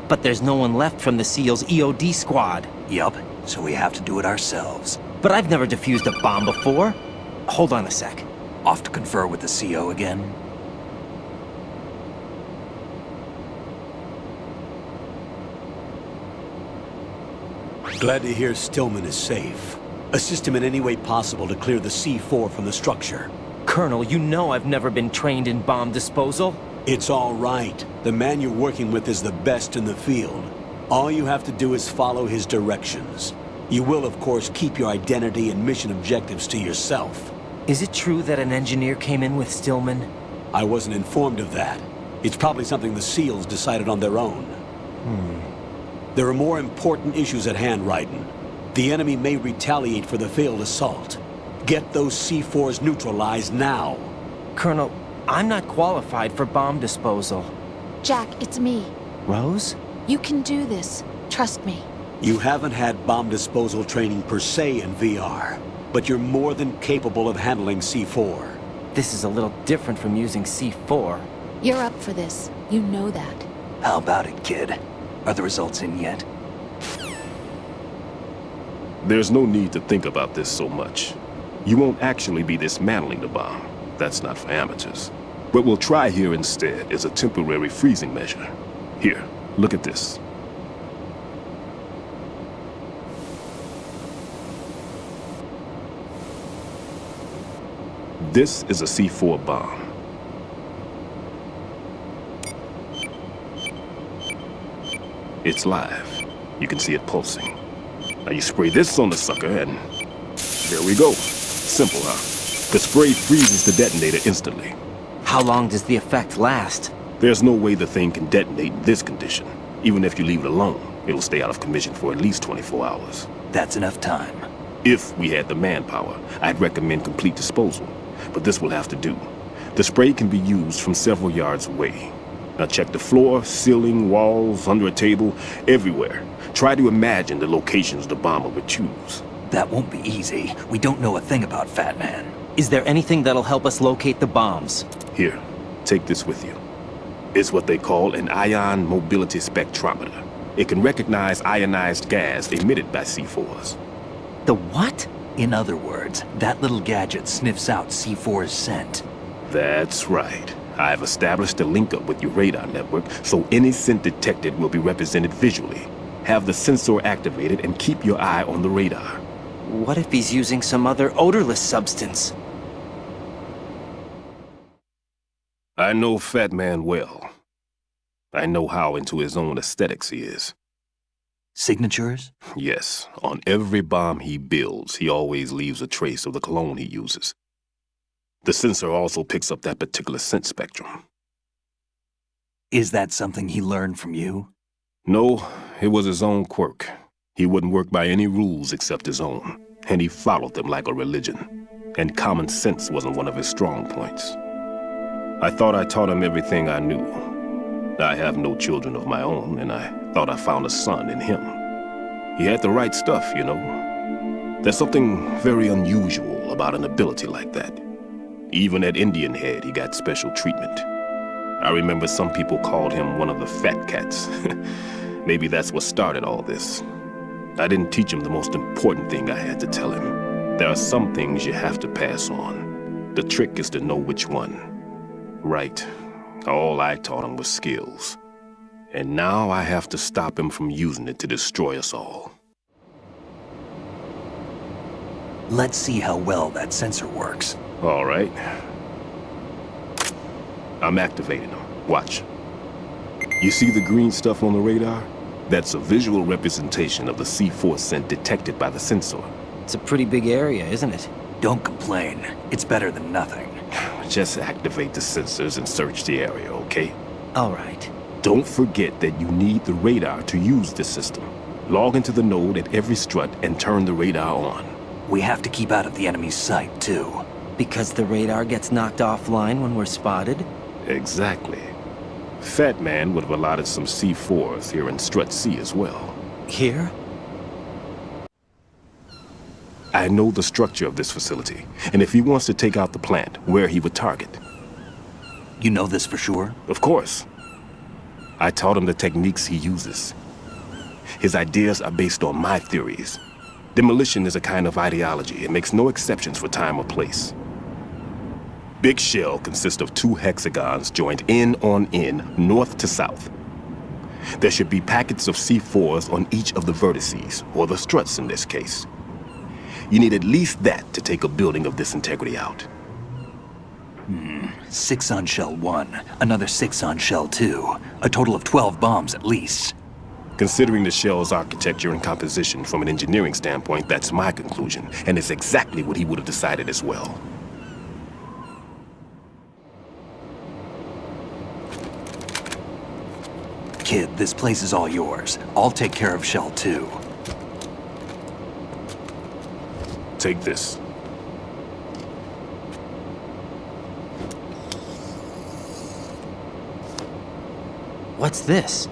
But there's no one left from the SEAL's EOD squad. Yup, so we have to do it ourselves. But I've never defused a bomb before. Hold on a sec. Off to confer with the CO again? Glad to hear Stillman is safe. Assist him in any way possible to clear the C4 from the structure. Colonel, you know I've never been trained in bomb disposal. It's all right. The man you're working with is the best in the field. All you have to do is follow his directions. You will, of course, keep your identity and mission objectives to yourself. Is it true that an engineer came in with Stillman? I wasn't informed of that. It's probably something the SEALs decided on their own. There are more important issues at hand, Raiden. The enemy may retaliate for the failed assault. Get those C4s neutralized now. Colonel, I'm not qualified for bomb disposal. Jack, it's me. Rose? You can do this. Trust me. You haven't had bomb disposal training per se in VR, but you're more than capable of handling C4. This is a little different from using C4. You're up for this. You know that. How about it, kid? Are the results in yet? There's no need to think about this so much. You won't actually be dismantling the bomb. That's not for amateurs. What we'll try here instead is a temporary freezing measure. Here, look at this. This is a C4 bomb. It's live. You can see it pulsing. Now you spray this on the sucker and there we go. Simple, huh? The spray freezes the detonator instantly. How long does the effect last? There's no way the thing can detonate in this condition. Even if you leave it alone, it'll stay out of commission for at least 24 hours. That's enough time. If we had the manpower, I'd recommend complete disposal. But this will have to do. The spray can be used from several yards away. Now check the floor, ceiling, walls, under a table, everywhere. Try to imagine the locations the bomber would choose. That won't be easy. We don't know a thing about Fat Man. Is there anything that'll help us locate the bombs? Here, take this with you. It's what they call an ion mobility spectrometer. It can recognize ionized gas emitted by C4s. The what? In other words, that little gadget sniffs out C4's scent. That's right. I've established a link up with your radar network, so any scent detected will be represented visually. Have the sensor activated and keep your eye on the radar. What if he's using some other odorless substance? I know Fat Man well. I know how into his own aesthetics he is. Signatures? Yes. On every bomb he builds, he always leaves a trace of the cologne he uses. The sensor also picks up that particular scent spectrum. Is that something he learned from you? No, it was his own quirk. He wouldn't work by any rules except his own, and he followed them like a religion. And common sense wasn't one of his strong points. I thought I taught him everything I knew. I have no children of my own, and I thought I found a son in him. He had the right stuff, you know. There's something very unusual about an ability like that. Even at Indian Head, he got special treatment. I remember some people called him one of the fat cats. Maybe that's what started all this. I didn't teach him the most important thing I had to tell him. There are some things you have to pass on. The trick is to know which one. Right. All I taught him was skills. And now I have to stop him from using it to destroy us all. Let's see how well that sensor works. All right. I'm activating them. Watch. You see the green stuff on the radar? That's a visual representation of the C4 scent detected by the sensor. It's a pretty big area, isn't it? Don't complain. It's better than nothing. Just activate the sensors and search the area, okay? All right. Don't forget that you need the radar to use this system. Log into the node at every strut and turn the radar on. We have to keep out of the enemy's sight, too. Because the radar gets knocked offline when we're spotted? Exactly. Fat Man would have allotted some C4s here in Strut C as well. Here? I know the structure of this facility, and if he wants to take out the plant, where he would target. You know this for sure? Of course. I taught him the techniques he uses. His ideas are based on my theories. Demolition is a kind of ideology. It makes no exceptions for time or place. Big Shell consists of 2 hexagons joined end on end, north to south. There should be packets of C4s on each of the vertices, or the struts in this case. You need at least that to take a building of this integrity out. 6 on Shell 1, another 6 on Shell 2. A total of 12 bombs at least. Considering the shell's architecture and composition from an engineering standpoint, that's my conclusion, and it's exactly what he would have decided as well. Kid, this place is all yours. I'll take care of Shell 2. Take this. What's this?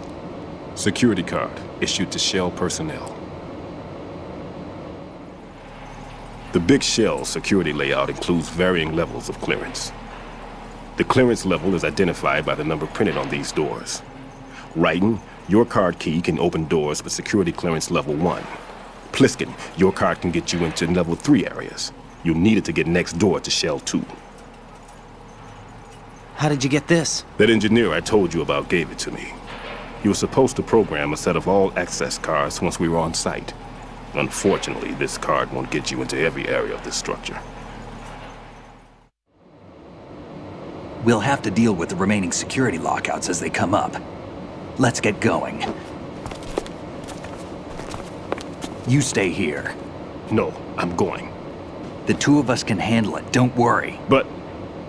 Security card, issued to Shell personnel. The Big Shell security layout includes varying levels of clearance. The clearance level is identified by the number printed on these doors. Raiden, your card key can open doors with security clearance level 1. Pliskin, your card can get you into level 3 areas. You'll need it to get next door to Shell 2. How did you get this? That engineer I told you about gave it to me. He was supposed to program a set of all access cards once we were on site. Unfortunately, this card won't get you into every area of this structure. We'll have to deal with the remaining security lockouts as they come up. Let's get going. You stay here. No, I'm going. The two of us can handle it, don't worry. But...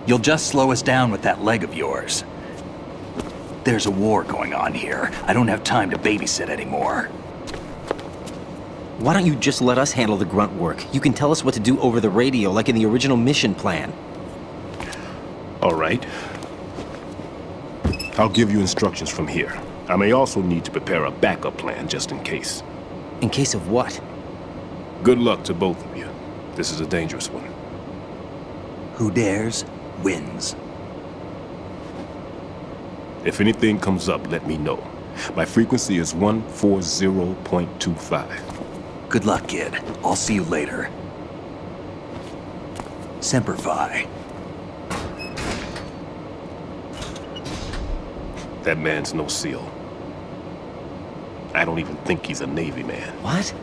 You'll just slow us down with that leg of yours. There's a war going on here. I don't have time to babysit anymore. Why don't you just let us handle the grunt work? You can tell us what to do over the radio, like in the original mission plan. All right. I'll give you instructions from here. I may also need to prepare a backup plan just in case. In case of what? Good luck to both of you. This is a dangerous one. Who dares, wins. If anything comes up, let me know. My frequency is 140.25. Good luck, kid. I'll see you later. Semper Fi. That man's no SEAL. I don't even think he's a Navy man. What?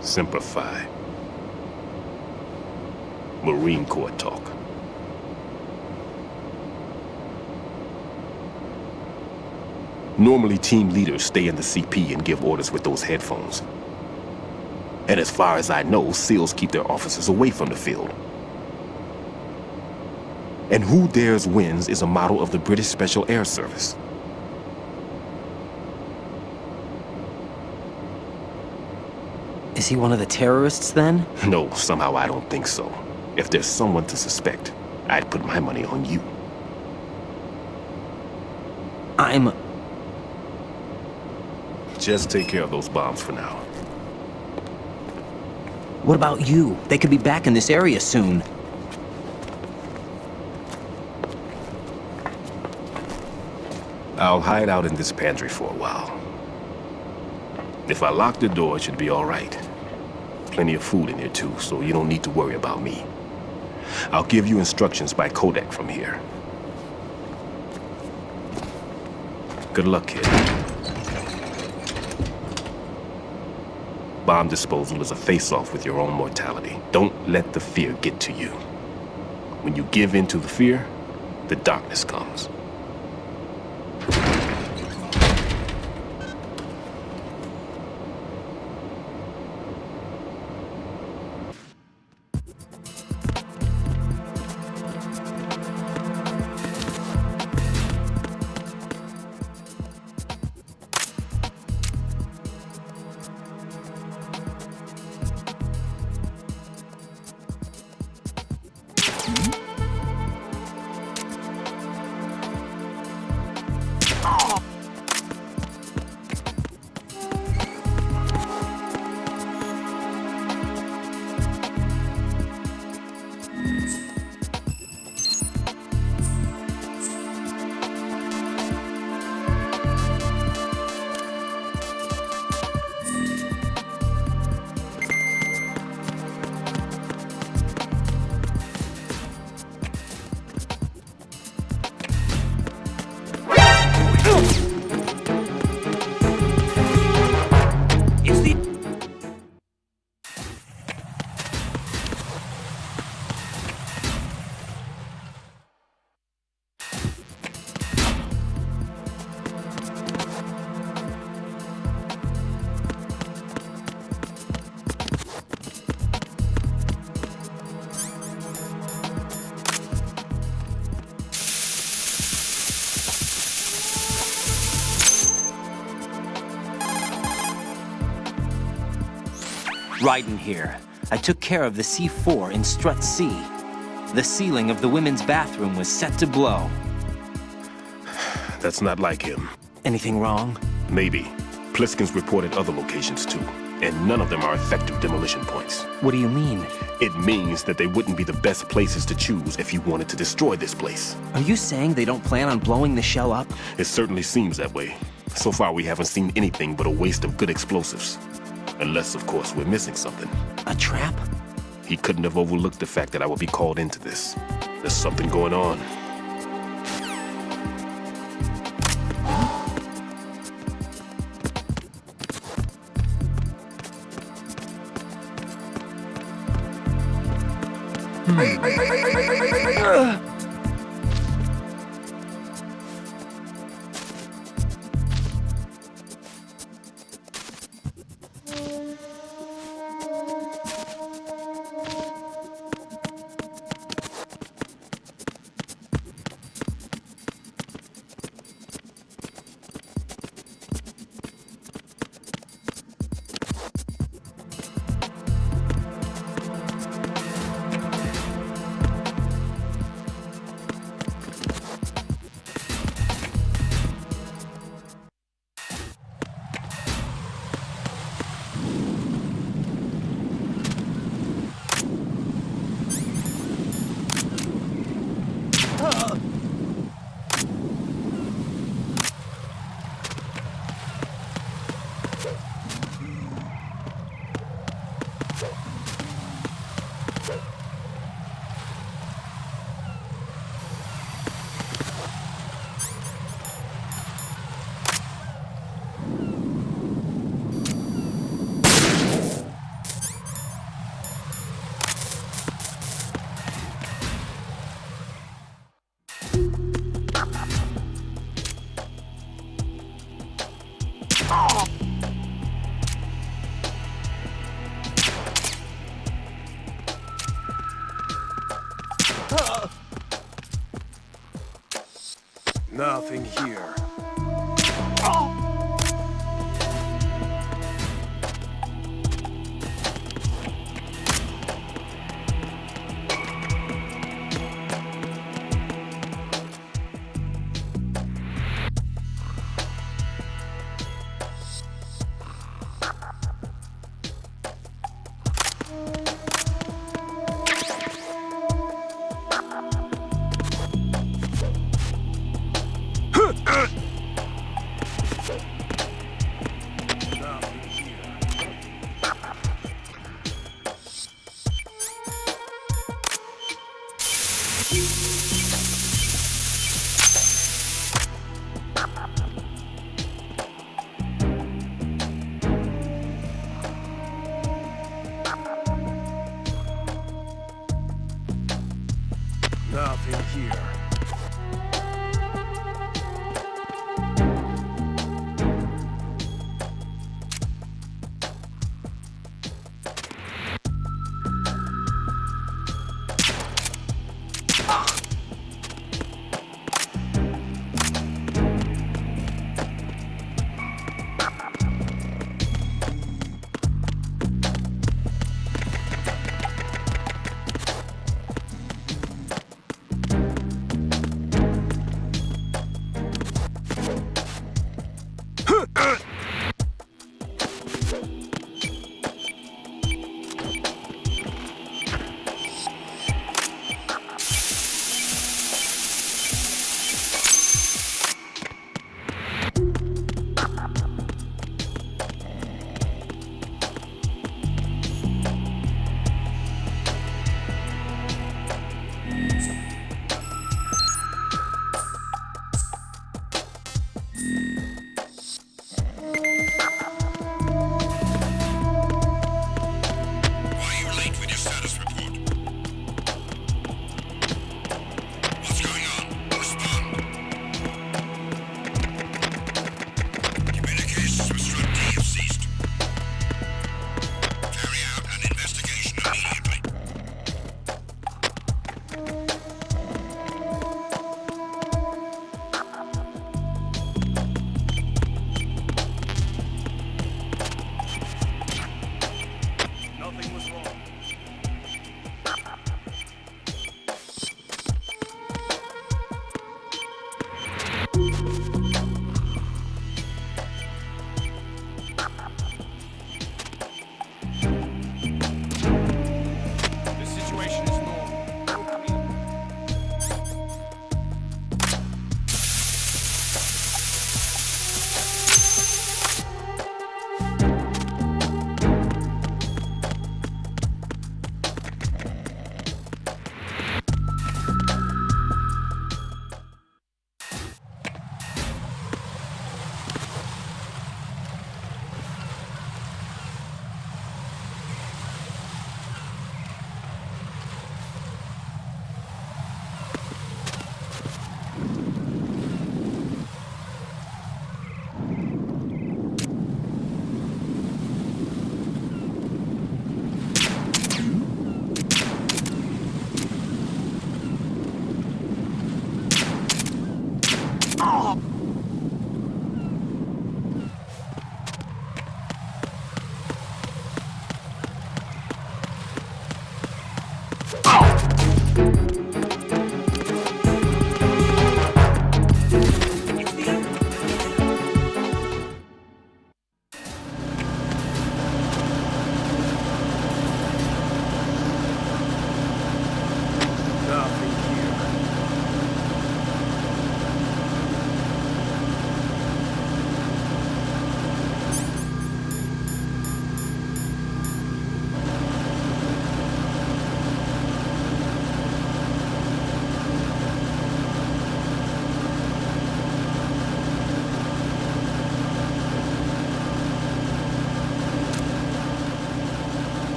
Semper Fi. Marine Corps talk. Normally, team leaders stay in the CP and give orders with those headphones. And as far as I know, SEALs keep their officers away from the field. And who dares wins is a model of the British Special Air Service. Is he one of the terrorists, then? No, somehow I don't think so. If there's someone to suspect, I'd put my money on you. Just take care of those bombs for now. What about you? They could be back in this area soon. I'll hide out in this pantry for a while. If I lock the door, it should be all right. Plenty of food in here too, so you don't need to worry about me. I'll give you instructions by codec from here. Good luck, kid. Bomb disposal is a face-off with your own mortality. Don't let the fear get to you. When you give in to the fear, the darkness comes. Right in here. I took care of the C4 in strut C. The ceiling of the women's bathroom was set to blow. That's not like him. Anything wrong? Maybe. Pliskin's reported other locations too, and none of them are effective demolition points. What do you mean? It means that they wouldn't be the best places to choose if you wanted to destroy this place. Are you saying they don't plan on blowing the shell up? It certainly seems that way. So far we haven't seen anything but a waste of good explosives. Unless, of course, we're missing something. A trap? He couldn't have overlooked the fact that I would be called into this. There's something going on. Nothing here.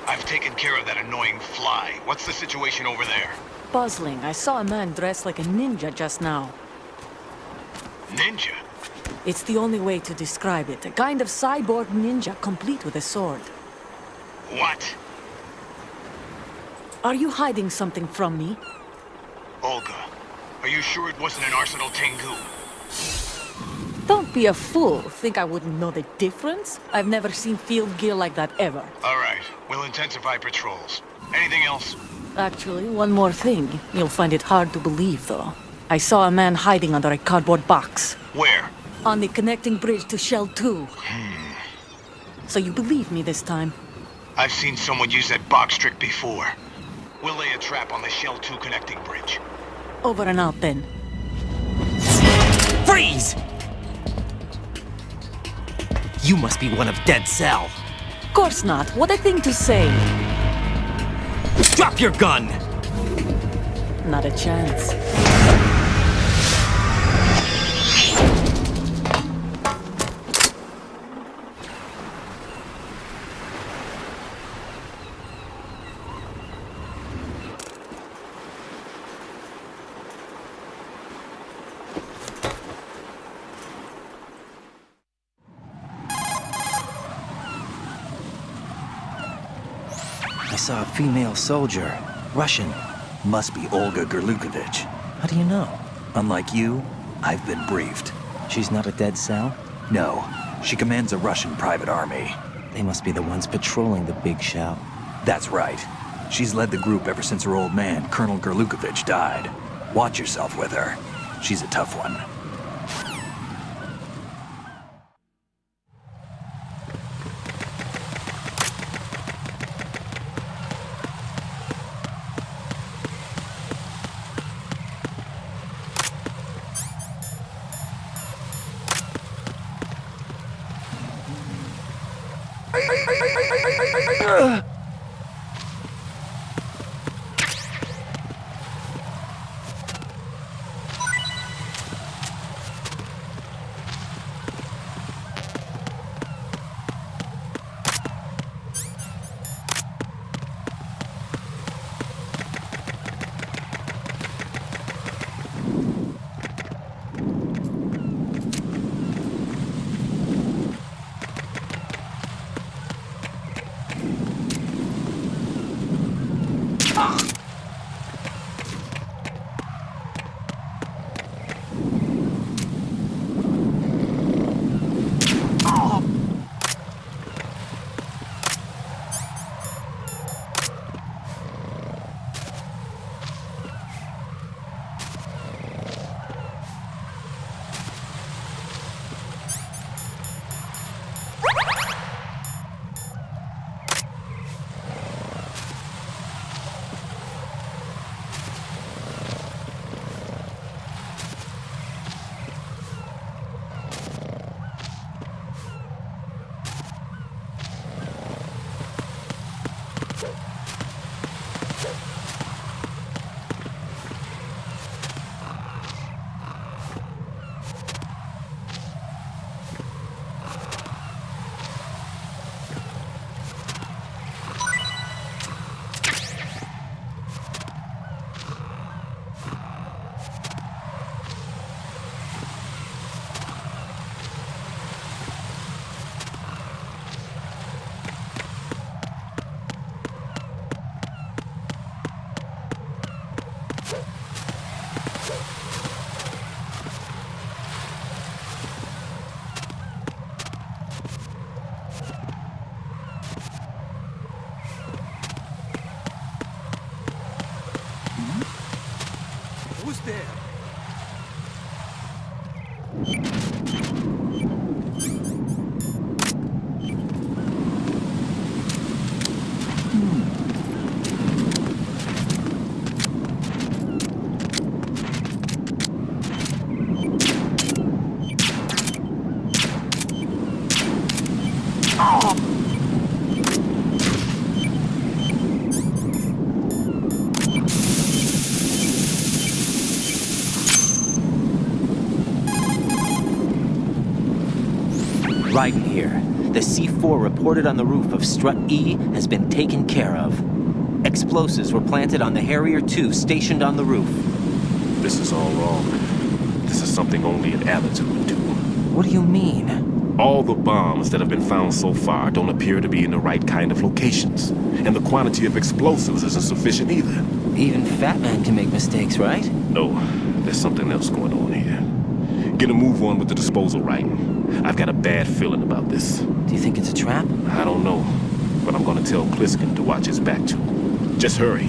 I've taken care of that annoying fly. What's the situation over there? Puzzling. I saw a man dressed like a ninja just now. Ninja? It's the only way to describe it. A kind of cyborg ninja, complete with a sword. What? Are you hiding something from me? Olga, are you sure it wasn't an Arsenal Tengu? Don't be a fool. Think I wouldn't know the difference? I've never seen field gear like that ever. All right, we'll intensify patrols. Anything else? Actually, one more thing. You'll find it hard to believe, though. I saw a man hiding under a cardboard box. Where? On the connecting bridge to Shell 2. So you believe me this time? I've seen someone use that box trick before. We'll lay a trap on the Shell 2 connecting bridge. Over and out, then. Freeze! You must be one of Dead Cell. Course not. What a thing to say. Drop your gun! Not a chance. I saw a female soldier. Russian. Must be Olga Gurlukovich. How do you know? Unlike you, I've been briefed. She's not a Dead Cell? No. She commands a Russian private army. They must be the ones patrolling the Big Shell. That's right. She's led the group ever since her old man, Colonel Gurlukovich, died. Watch yourself with her. She's a tough one. there. Right here. The C4 reported on the roof of strut E has been taken care of. Explosives were planted on the Harrier 2 stationed on the roof. This is all wrong. This is something only an amateur would do. What do you mean? All the bombs that have been found so far don't appear to be in the right kind of locations. And the quantity of explosives isn't sufficient either. Even Fat Man can make mistakes, right? No, there's something else going on here. Get a move on with the disposal writing. I've got a bad feeling about this. Do you think it's a trap? I don't know, but I'm gonna tell Pliskin to watch his back too. Just hurry.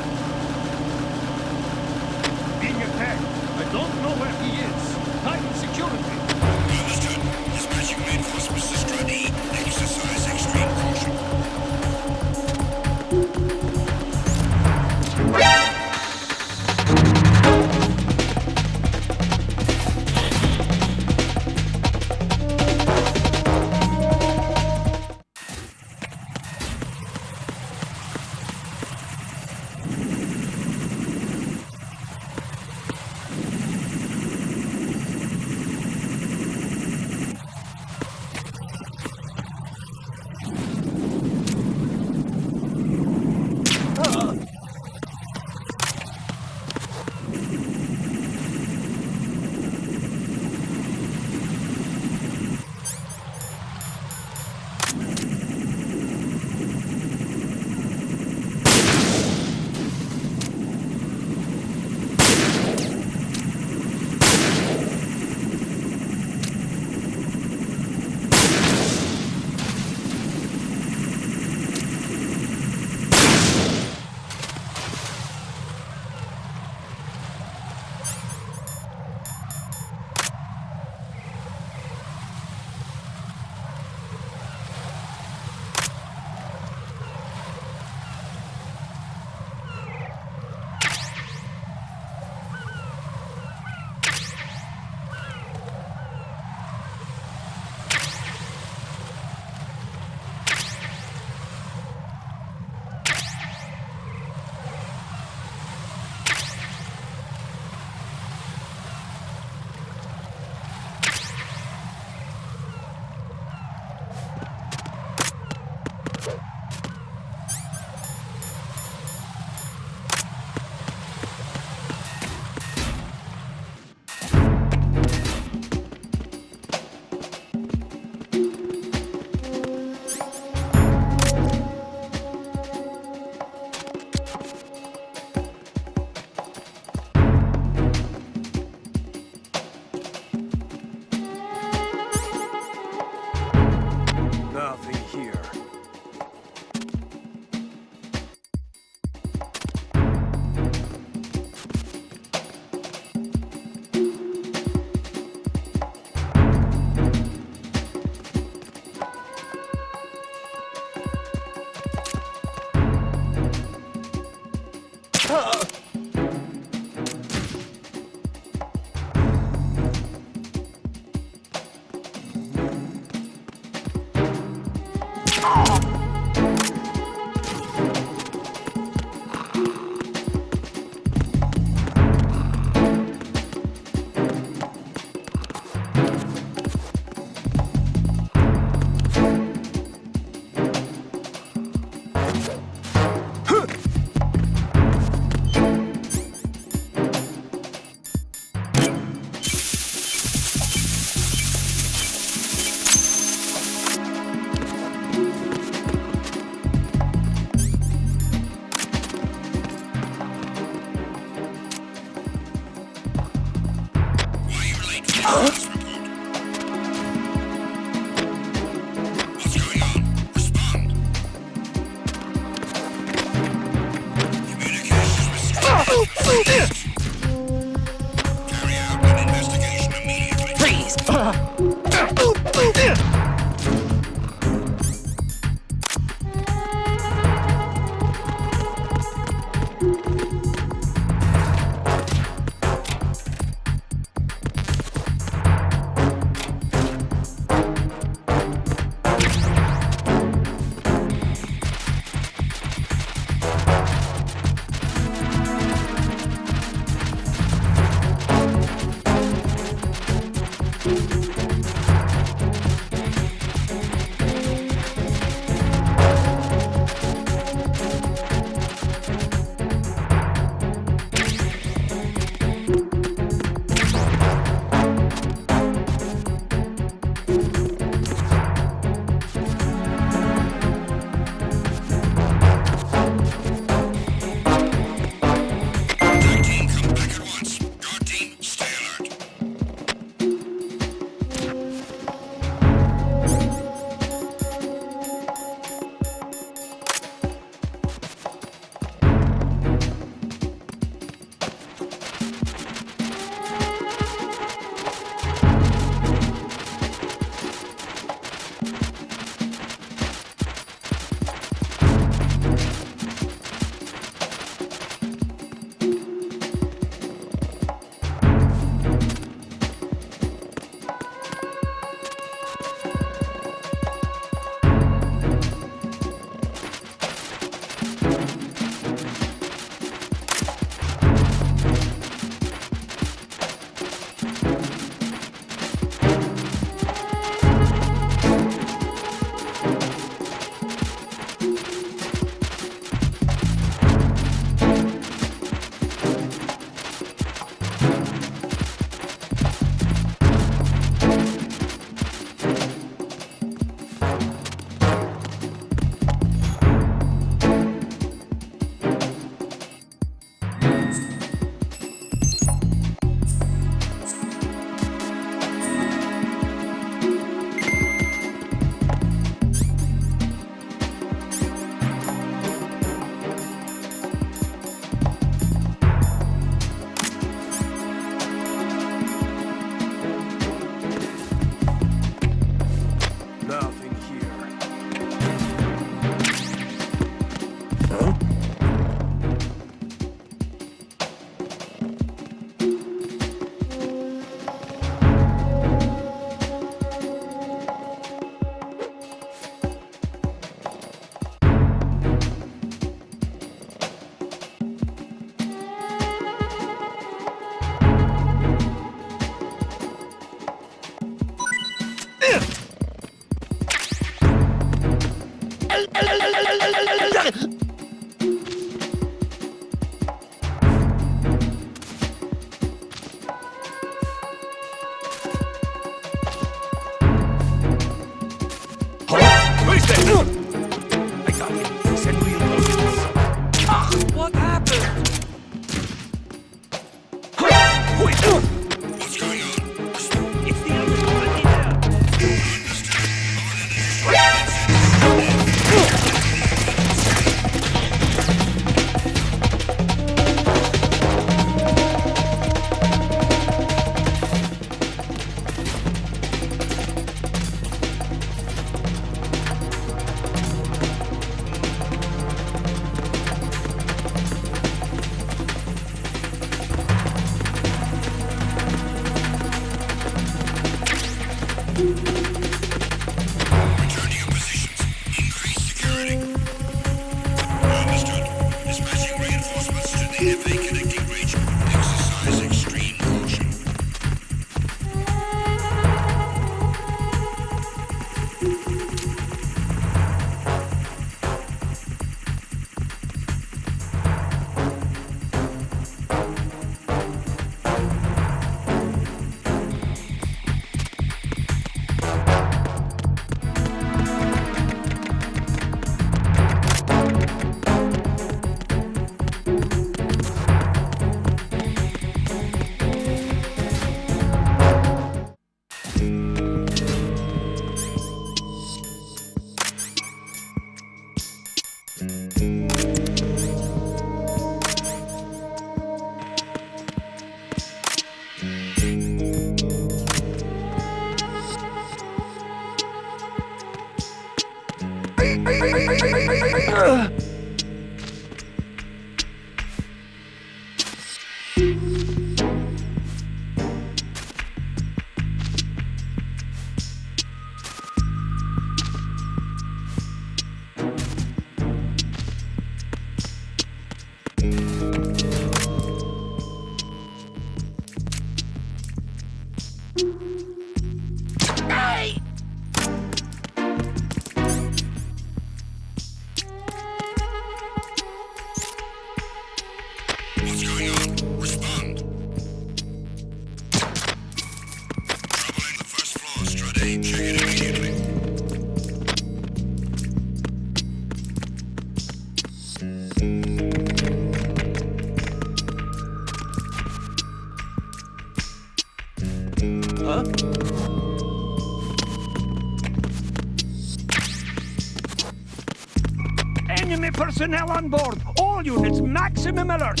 Enemy personnel on board! All units, maximum alert!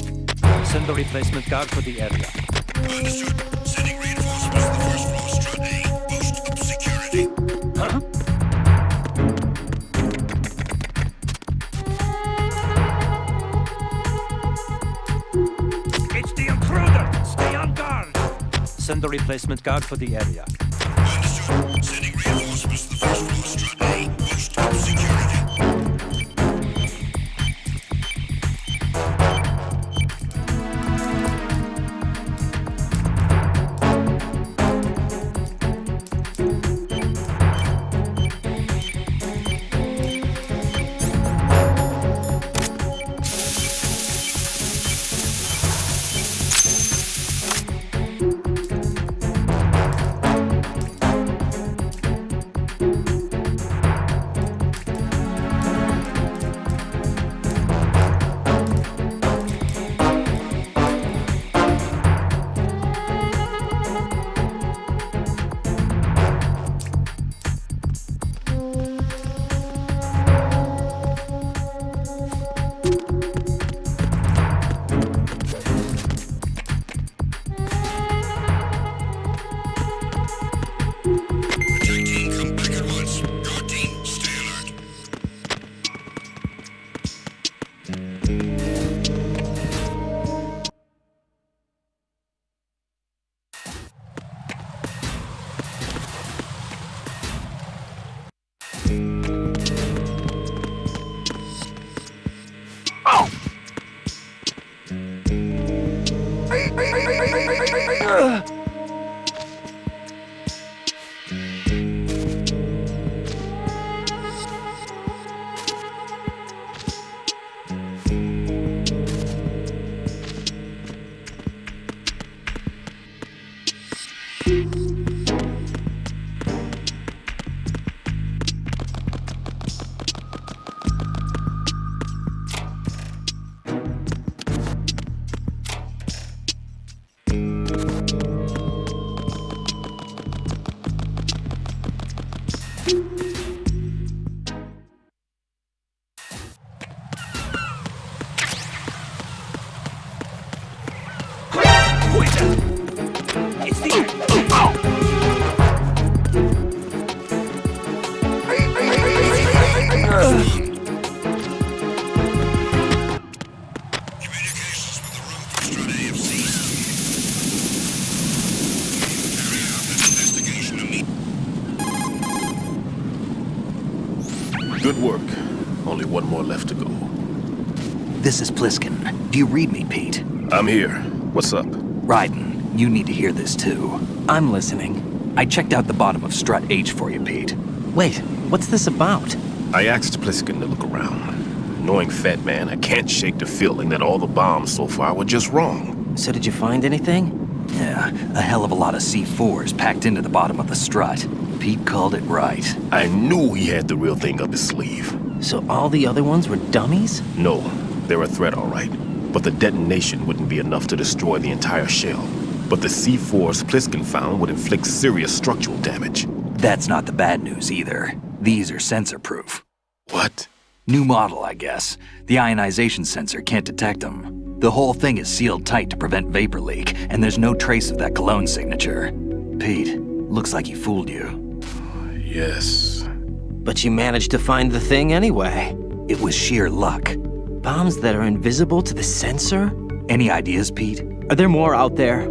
Send the replacement guard for the area. Understood. Sending reinforcements to the first floor, strut A. Boost up security. Huh? It's the intruder! Stay on guard! Send the replacement guard for the area. Understood. Sending reinforcements to the first floor, strut A. Boost up security. Good work. Only one more left to go. This is Pliskin. Do you read me, Pete? I'm here. What's up? Raiden, you need to hear this too. I'm listening. I checked out the bottom of strut H for you, Pete. Wait, what's this about? I asked Pliskin to look around. Knowing Fat Man, I can't shake the feeling that all the bombs so far were just wrong. So did you find anything? Yeah, a hell of a lot of C4s packed into the bottom of the strut. Pete called it right. I knew he had the real thing up his sleeve. So all the other ones were dummies? No, they're a threat, all right. But the detonation wouldn't be enough to destroy the entire shell. But the C4s Pliskin found would inflict serious structural damage. That's not the bad news either. These are sensor-proof. What? New model, I guess. The ionization sensor can't detect them. The whole thing is sealed tight to prevent vapor leak, and there's no trace of that cologne signature. Pete, looks like he fooled you. Yes. But you managed to find the thing anyway. It was sheer luck. Bombs that are invisible to the sensor? Any ideas, Pete? Are there more out there?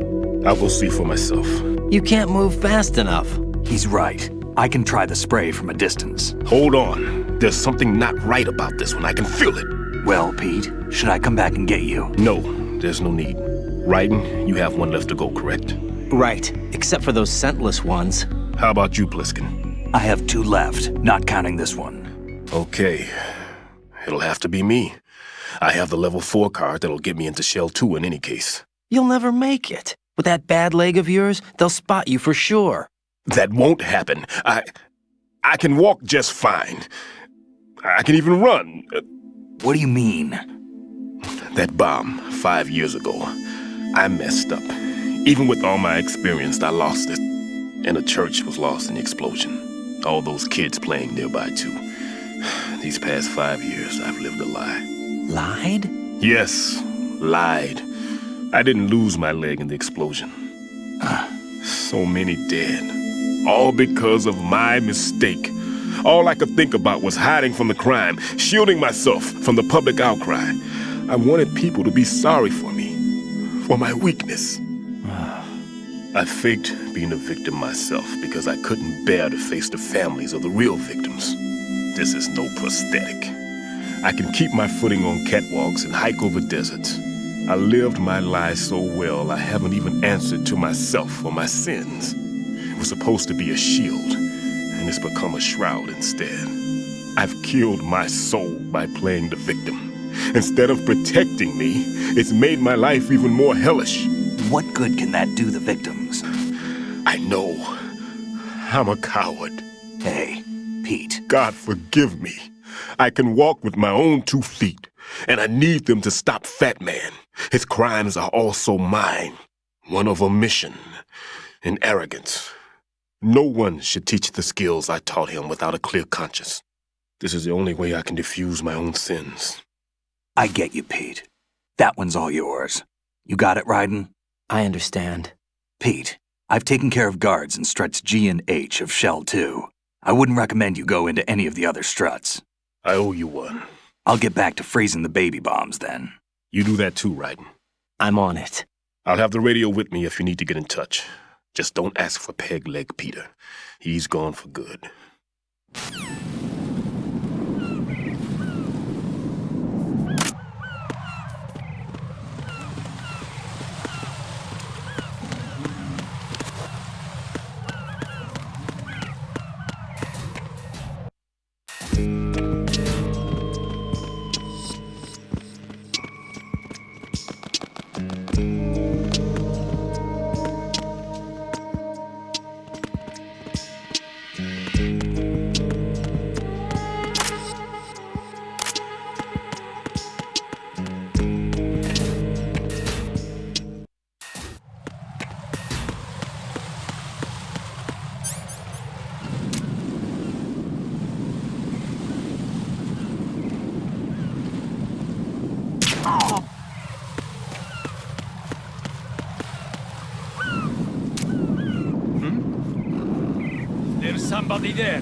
I'll go see for myself. You can't move fast enough. He's right. I can try the spray from a distance. Hold on. There's something not right about this one. I can feel it. Well, Pete, should I come back and get you? No, there's no need. Raiden, you have one left to go, correct? Right, except for those scentless ones. How about you, Pliskin? I have 2 left, not counting this one. Okay. It'll have to be me. I have the level 4 card that'll get me into Shell 2 in any case. You'll never make it. With that bad leg of yours, they'll spot you for sure. That won't happen. I can walk just fine. I can even run. What do you mean? That bomb 5 years ago. I messed up. Even with all my experience, I lost it. And the church was lost in the explosion. All those kids playing nearby, too. These past 5 years, I've lived a lie. Lied? Yes, lied. I didn't lose my leg in the explosion. So many dead. All because of my mistake. All I could think about was hiding from the crime, shielding myself from the public outcry. I wanted people to be sorry for me, for my weakness. I faked being a victim myself because I couldn't bear to face the families of the real victims. This is no prosthetic. I can keep my footing on catwalks and hike over deserts. I lived my lie so well I haven't even answered to myself for my sins. It was supposed to be a shield, and it's become a shroud instead. I've killed my soul by playing the victim. Instead of protecting me, it's made my life even more hellish. What good can that do the victims? I know. I'm a coward. Hey, Pete. God forgive me. I can walk with my own 2 feet, and I need them to stop Fat Man. His crimes are also mine. One of omission and arrogance. No one should teach the skills I taught him without a clear conscience. This is the only way I can diffuse my own sins. I get you, Pete. That one's all yours. You got it, Raiden? I understand. Pete, I've taken care of guards in struts G and H of Shell 2. I wouldn't recommend you go into any of the other struts. I owe you one. I'll get back to freezing the baby bombs then. You do that too, Raiden. I'm on it. I'll have the radio with me if you need to get in touch. Just don't ask for Peg Leg Peter. He's gone for good. There's somebody there.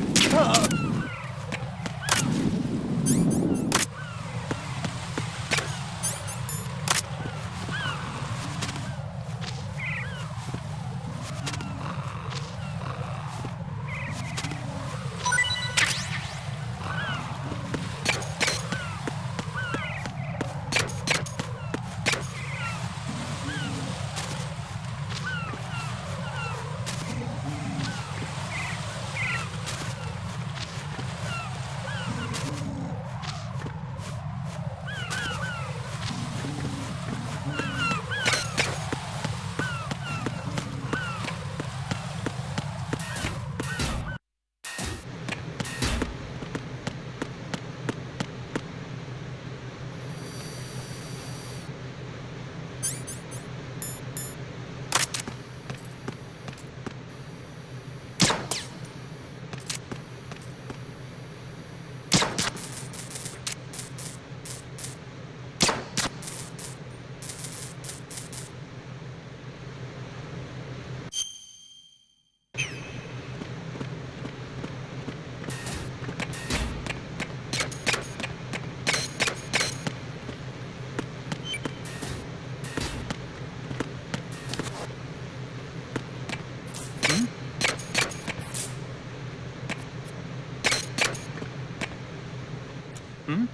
Hmm?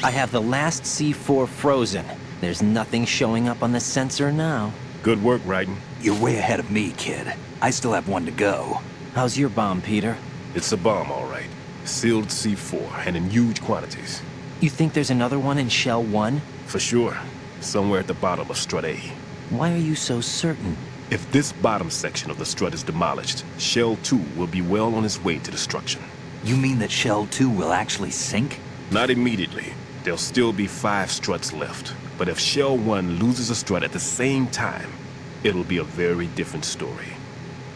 I have the last C4 frozen. There's nothing showing up on the sensor now. Good work, Raiden. You're way ahead of me, kid. I still have one to go. How's your bomb, Peter? It's a bomb, all right. Sealed C4, and in huge quantities. You think there's another one in Shell 1? For sure. Somewhere at the bottom of Strut A. Why are you so certain? If this bottom section of the strut is demolished, Shell 2 will be well on its way to destruction. You mean that Shell 2 will actually sink? Not immediately. There'll still be 5 struts left. But if Shell 1 loses a strut at the same time, it'll be a very different story.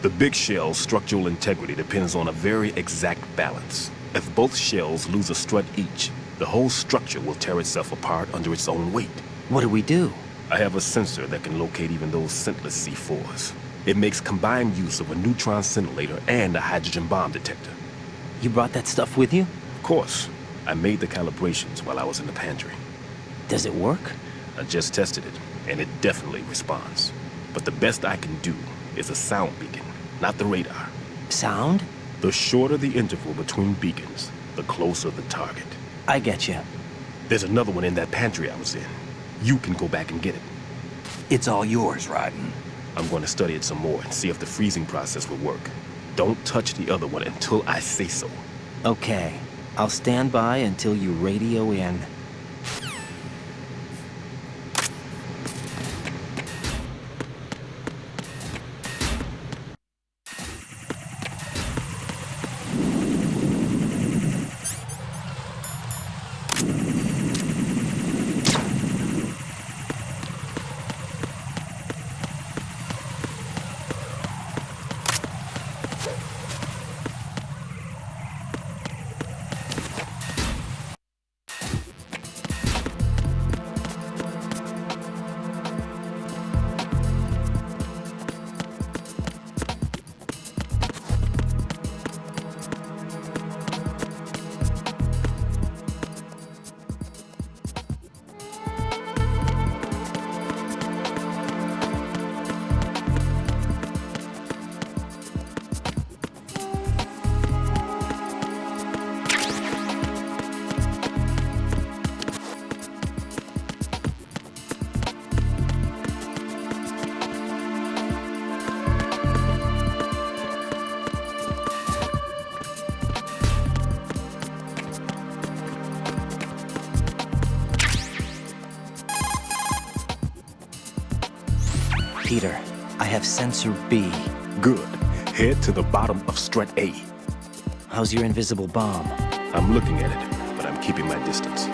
The big shell's structural integrity depends on a very exact balance. If both shells lose a strut each, the whole structure will tear itself apart under its own weight. What do we do? I have a sensor that can locate even those scentless C4s. It makes combined use of a neutron scintillator and a hydrogen bomb detector. You brought that stuff with you? Of course. I made the calibrations while I was in the pantry. Does it work? I just tested it, and it definitely responds. But the best I can do is a sound beacon, not the radar. Sound? The shorter the interval between beacons, the closer the target. I get you. There's another one in that pantry I was in. You can go back and get it. It's all yours, Raiden. I'm going to study it some more and see if the freezing process will work. Don't touch the other one until I say so. Okay. I'll stand by until you radio in. Peter, I have sensor B. Good. Head to the bottom of Strut A. How's your invisible bomb? I'm looking at it, but I'm keeping my distance.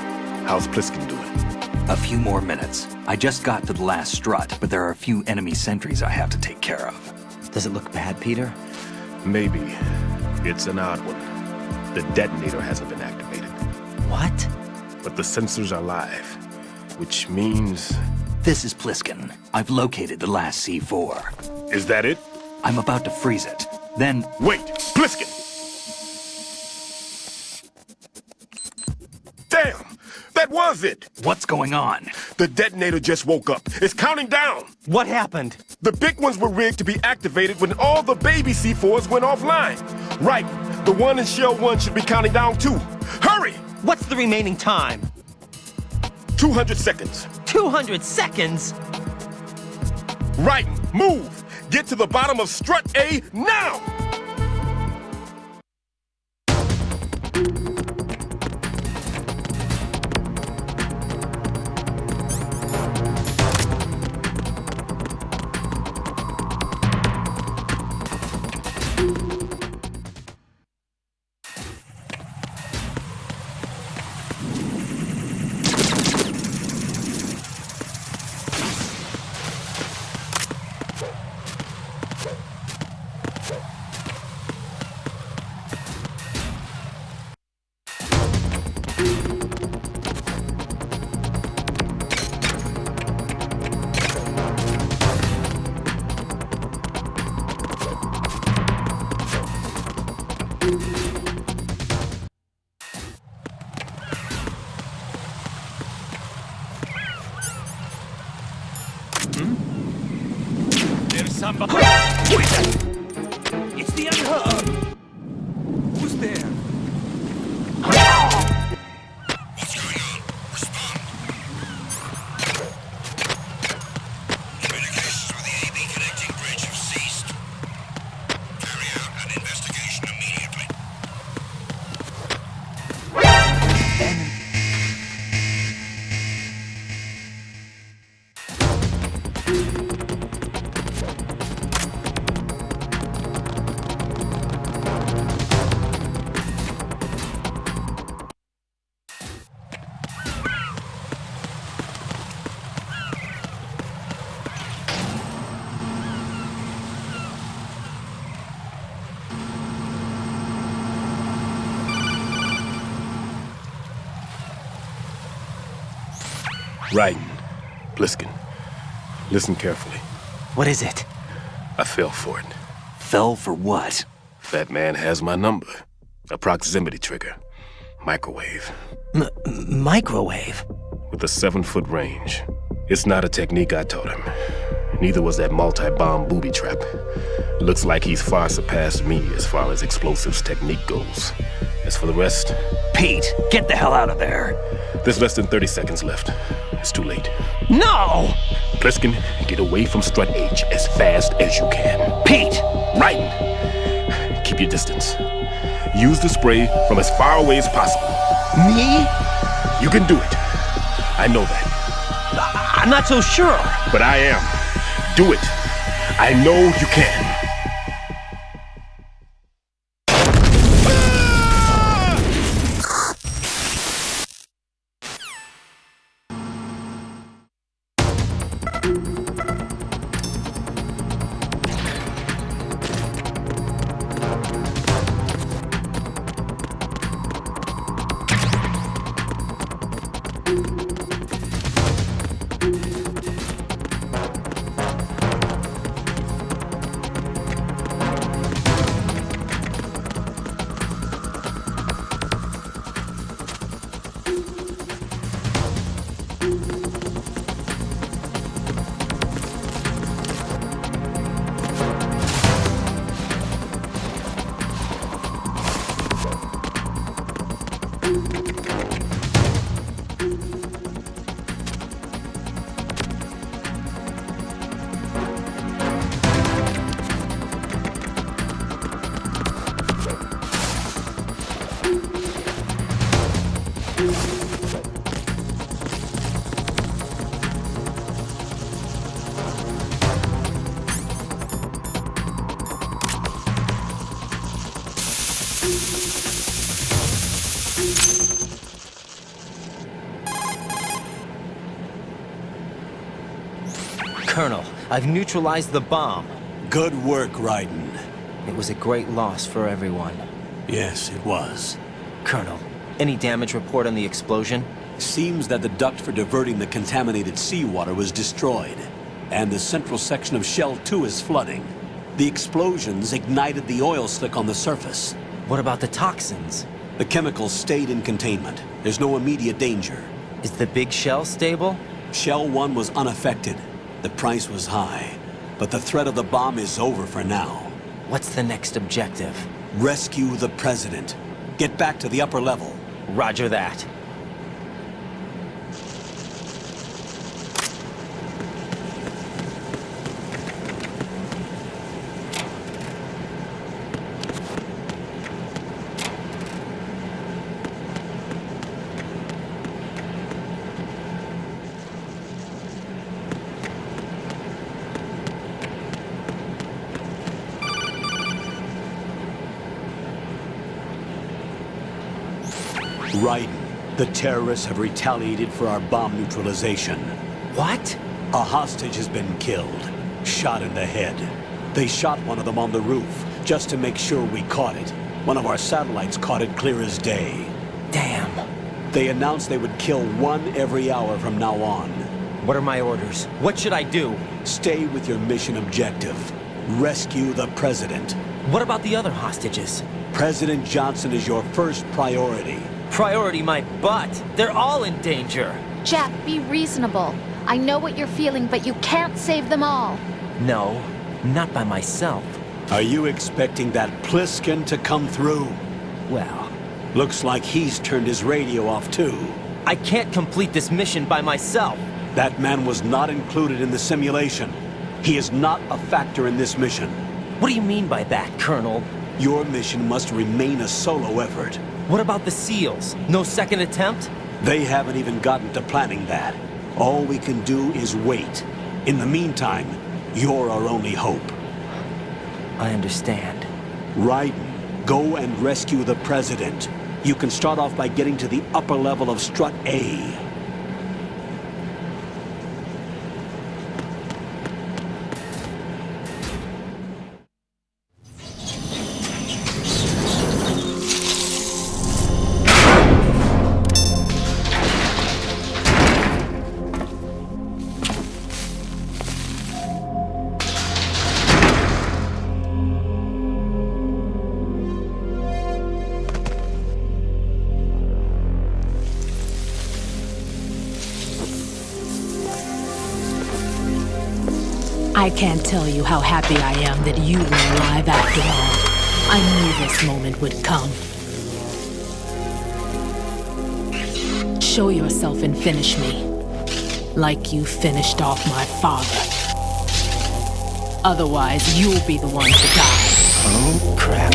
How's Pliskin doing? A few more minutes. I just got to the last strut, but there are a few enemy sentries I have to take care of. Does it look bad, Peter? Maybe. It's an odd one. The detonator hasn't been activated. What? But the sensors are live, which means... This is Pliskin. I've located the last C4. Is that it? I'm about to freeze it. Then... Wait! Pliskin! Damn! That was it! What's going on? The detonator just woke up. It's counting down! What happened? The big ones were rigged to be activated when all the baby C4s went offline. Right. The one in Shell 1 should be counting down too. Hurry! What's the remaining time? 200 seconds. 200 seconds? Right. Move! Get to the bottom of Strut A now! I'm behind. Give me that! It's the unheard! Who's there? What's going on? Respond. Communications with the AB connecting bridge have ceased. Carry out an investigation immediately. Raiden, Pliskin, listen carefully. What is it? I fell for it. Fell for what? That man has my number. A proximity trigger. Microwave. Microwave? With a 7-foot range. It's not a technique I taught him. Neither was that multi-bomb booby trap. Looks like he's far surpassed me as far as explosives technique goes. As for the rest... Pete, get the hell out of there! There's less than 30 seconds left. It's too late. No! Pliskin, get away from Strut H as fast as you can. Pete! Raiden, keep your distance. Use the spray from as far away as possible. Me? You can do it. I know that. I'm not so sure. But I am. Do it. I know you can. Colonel, I've neutralized the bomb. Good work, Raiden. It was a great loss for everyone. Yes, it was. Colonel, any damage report on the explosion? Seems that the duct for diverting the contaminated seawater was destroyed, and the central section of Shell 2 is flooding. The explosions ignited the oil slick on the surface. What about the toxins? The chemicals stayed in containment. There's no immediate danger. Is the Big Shell stable? Shell 1 was unaffected. The price was high, but the threat of the bomb is over for now. What's the next objective? Rescue the President. Get back to the upper level. Roger that. Raiden, the terrorists have retaliated for our bomb neutralization. What? A hostage has been killed, shot in the head. They shot one of them on the roof, just to make sure we caught it. One of our satellites caught it clear as day. Damn. They announced they would kill one every hour from now on. What are my orders? What should I do? Stay with your mission objective. Rescue the President. What about the other hostages? President Johnson is your first priority. Priority my butt. They're all in danger. Jack, be reasonable. I know what you're feeling, but you can't save them all. No, Not by myself. Are you expecting that Pliskin to come through? Well... Looks like he's turned his radio off too. I can't complete this mission by myself. That man was not included in the simulation. He is not a factor in this mission. What do you mean by that, Colonel? Your mission must remain a solo effort. What about the SEALs? No second attempt? They haven't even gotten to planning that. All we can do is wait. In the meantime, you're our only hope. I understand. Raiden, go and rescue the President. You can start off by getting to the upper level of Strut A. I can't tell you how happy I am that you were alive after all. I knew this moment would come. Show yourself and finish me. Like you finished off my father. Otherwise, you'll be the one to die. Oh, crap.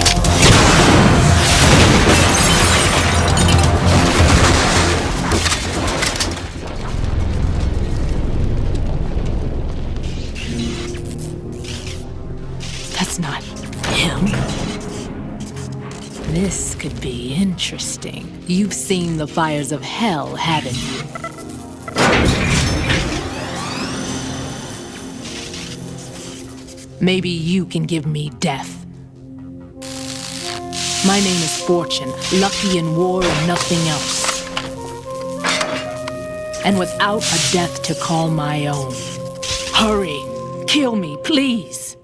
That's not him. This could be interesting. You've seen the fires of hell, haven't you? Maybe you can give me death. My name is Fortune, lucky in war and nothing else. And without a death to call my own. Hurry, kill me, please.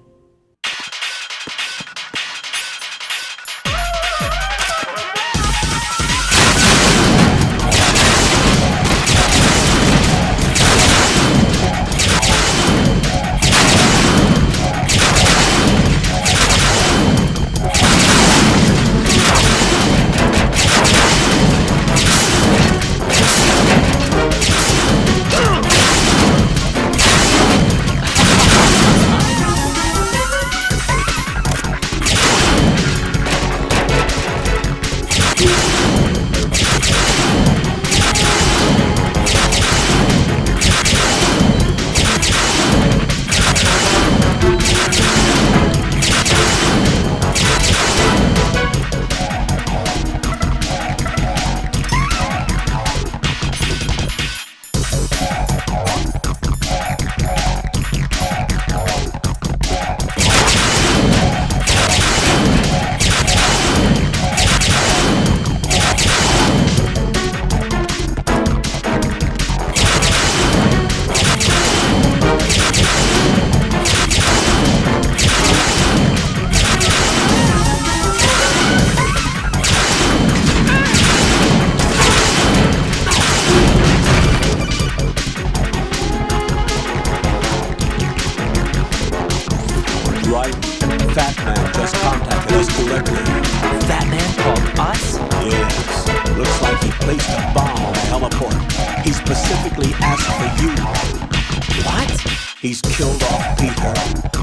He's killed off Peter.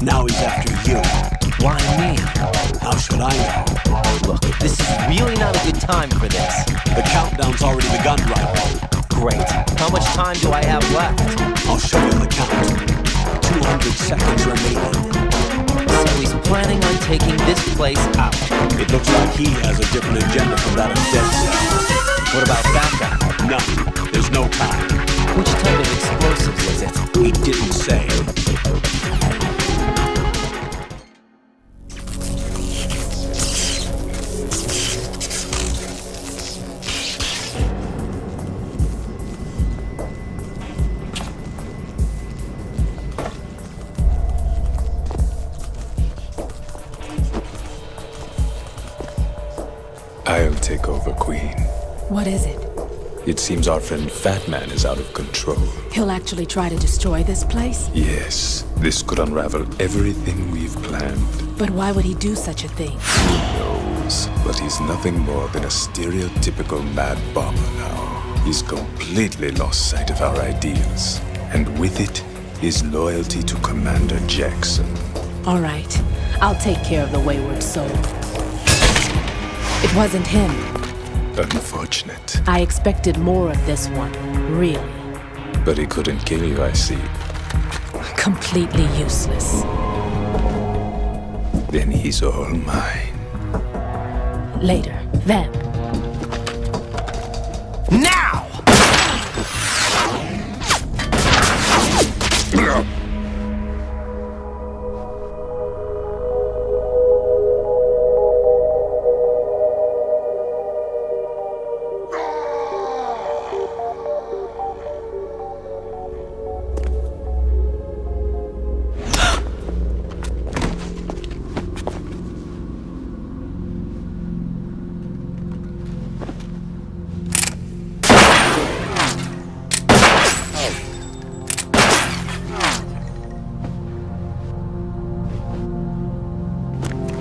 Now he's after you. Why me? How should I know? Look, this is really not a good time for this. The countdown's already begun, right? Great. How much time do I have left? I'll show you the count. 200 seconds remaining. So he's planning on taking this place out. It looks like he has a different agenda from that of Dead Cell. What about backup? None. There's no time. Which type of explosives is it? He didn't say. I'll take over, Queen. What is it? It seems our friend Fat Man is out of control. He'll actually try to destroy this place? Yes, this could unravel everything we've planned. But why would he do such a thing? Who knows? But he's nothing more than a stereotypical mad bomber now. He's completely lost sight of our ideas. And with it, his loyalty to Commander Jackson. All right, I'll take care of the wayward soul. It wasn't him. Unfortunate. I expected more of this one, really. But he couldn't kill you, I see. Completely useless. Then he's all mine. Later, Vamp. Now!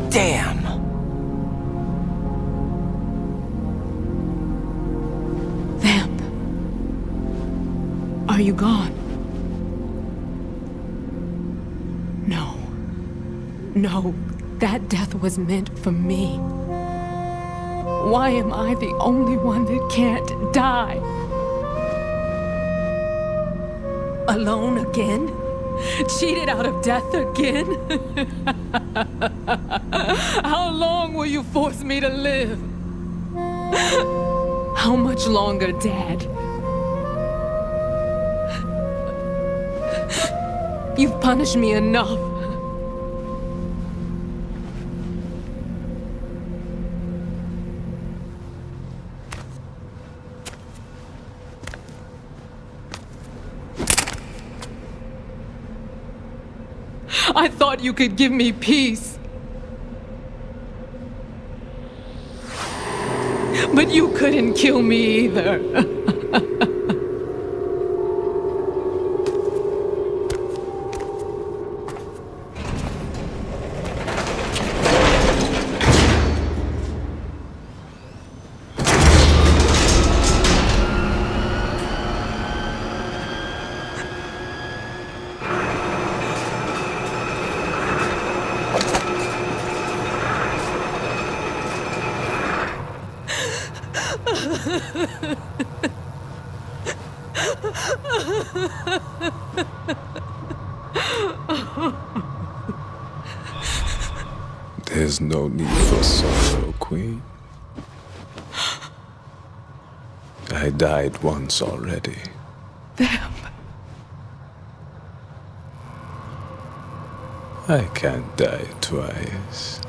Damn! Vamp. Are you gone? No. No, that death was meant for me. Why am I the only one that can't die? Alone again? Cheated out of death again? How long will you force me to live? How much longer, Dad? You've punished me enough. I thought you could give me peace. But you couldn't kill me either. There's no need for sorrow, Queen. I died once already. Damn. I can't die twice.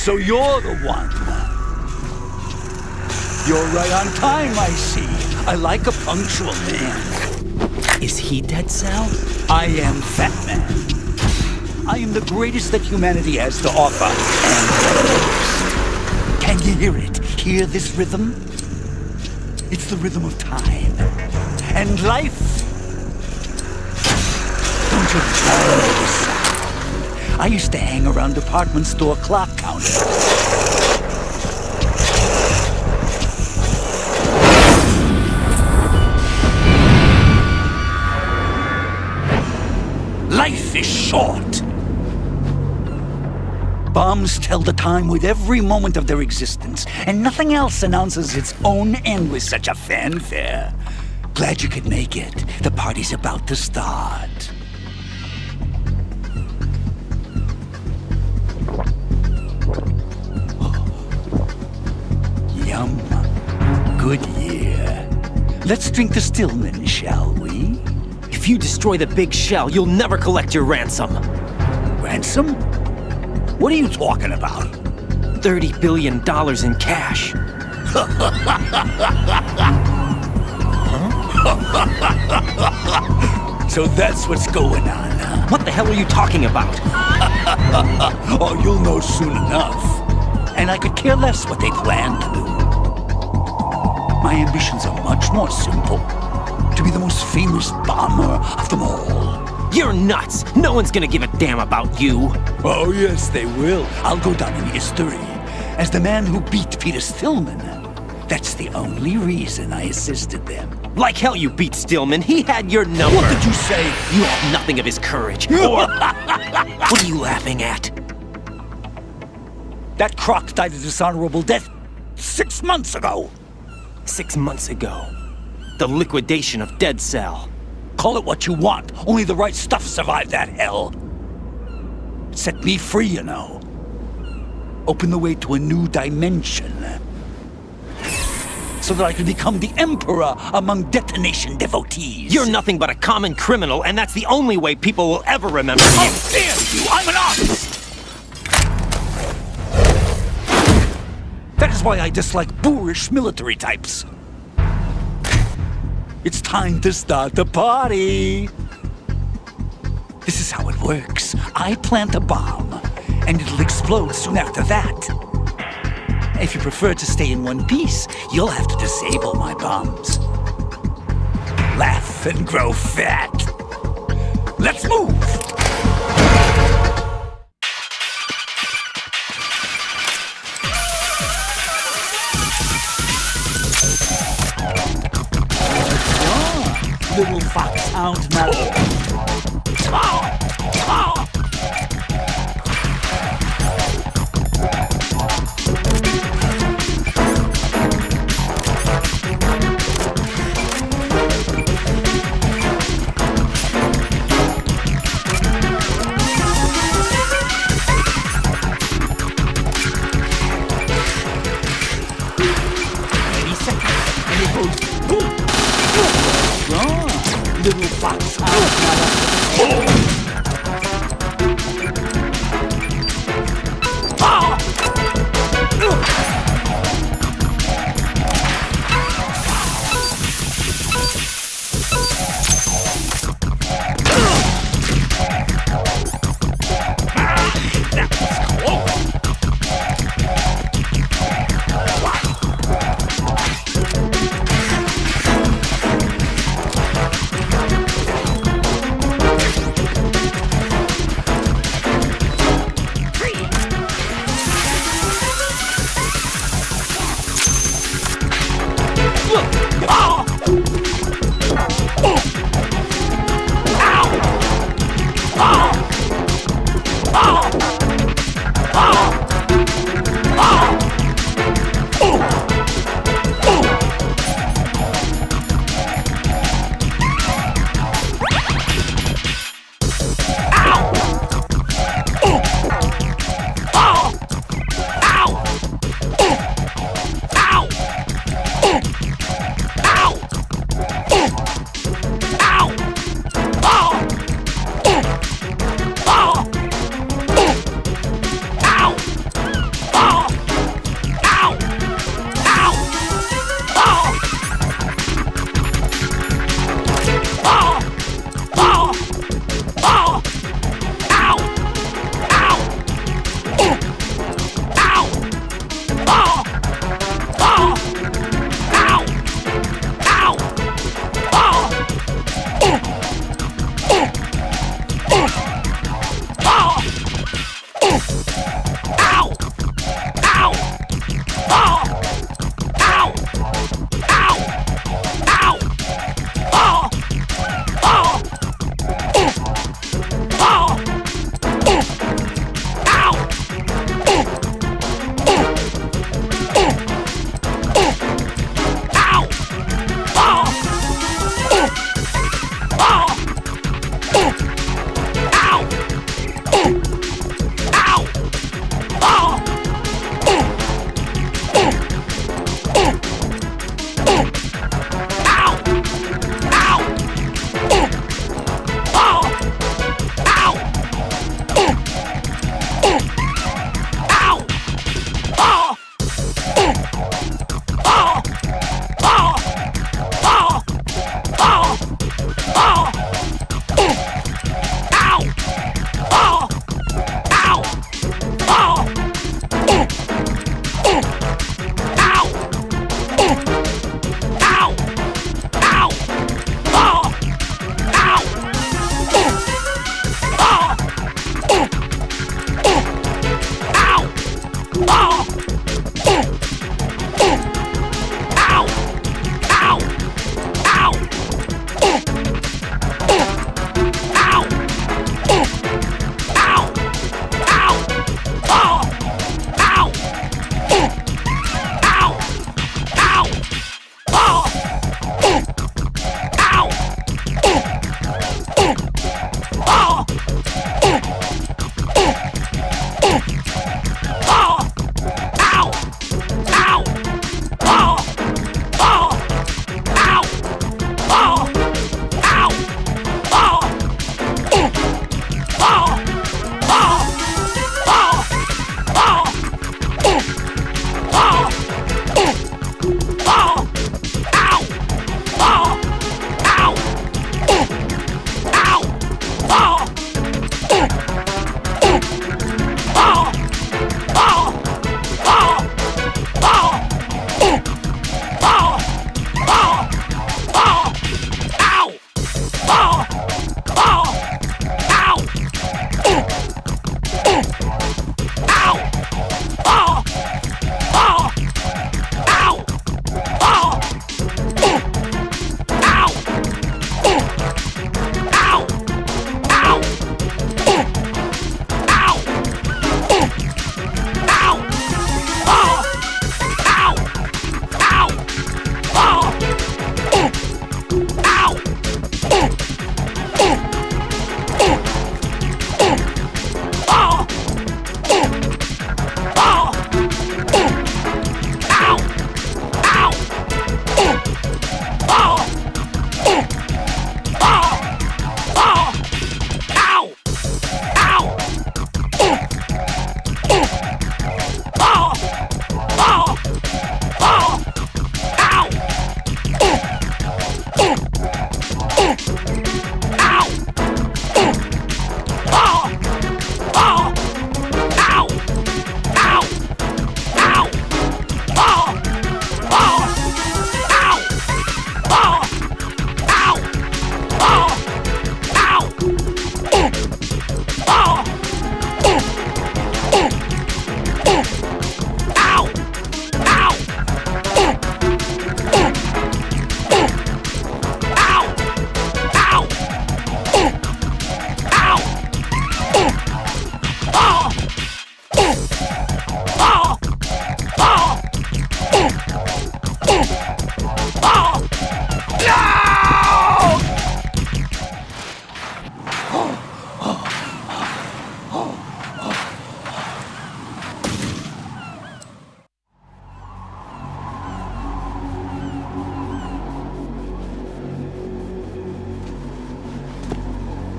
So you're the one. You're right on time, I see. I like a punctual man. Is he Dead Cell? I am Fat Man. I am the greatest that humanity has to offer, and the most. Can you hear it? Hear this rhythm? It's the rhythm of time. And life. Don't you know this sound? I used to hang around department store clock counters. Life is short. Bombs tell the time with every moment of their existence, and nothing else announces its own end with such a fanfare. Glad you could make it. The party's about to start. Yum. Good year. Let's drink the Stillman, shall we? If you destroy the Big Shell, you'll never collect your ransom. Ransom? What are you talking about? $30 billion in cash. So that's what's going on, huh? What the hell are you talking about? Oh, you'll know soon enough. And I could care less what they plan to do. My ambitions are much more simple. To be the most famous bomber of them all. You're nuts! No one's gonna give a damn about you. Oh, yes, they will. I'll go down in history as the man who beat Peter Stillman. That's the only reason I assisted them. Like hell you beat Stillman. He had your number. What did you say? You have nothing of his courage. Or... What are you laughing at? That croc died a dishonorable death 6 months ago. 6 months ago. The liquidation of Dead Cell. Call it what you want. Only the right stuff survived that hell. Set me free, you know. Open the way to a new dimension. So that I can become the emperor among detonation devotees. You're nothing but a common criminal, and that's the only way people will ever remember you. How dare you! I'm an artist! That is why I dislike boorish military types. It's time to start the party. This is how it works. I plant a bomb, and it'll explode soon after that. If you prefer to stay in one piece, you'll have to disable my bombs. Laugh and grow fat. Let's move! Little foxhound mellow.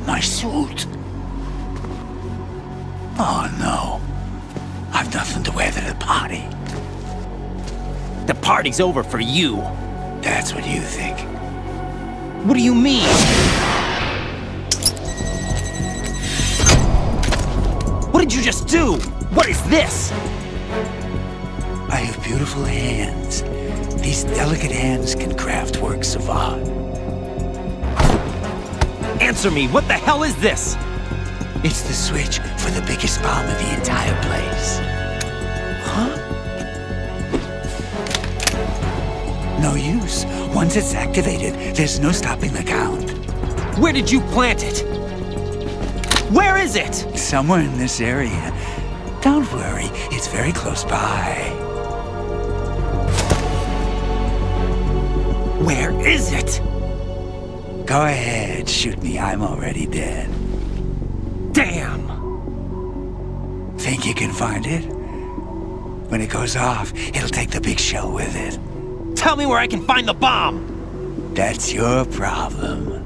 my suit. Oh no. I've nothing to wear to the party. The party's over for you. That's what you think. What do you mean? What did you just do? What is this? I have beautiful hands. These delicate hands can craft works of art. Answer me, what the hell is this? It's the switch for the biggest bomb in the entire place. Huh? No use. Once it's activated, there's no stopping the count. Where did you plant it? Where is it? Somewhere in this area. Don't worry, it's very close by. Where is it? Go ahead, shoot me. I'm already dead. Damn! Think you can find it? When it goes off, it'll take the big shell with it. Tell me where I can find the bomb! That's your problem.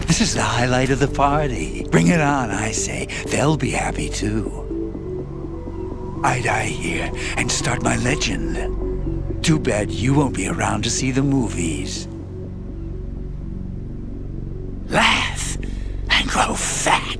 This is the highlight of the party. Bring it on, I say. They'll be happy too. I die here and start my legend. Too bad you won't be around to see the movies. Laugh and grow fat.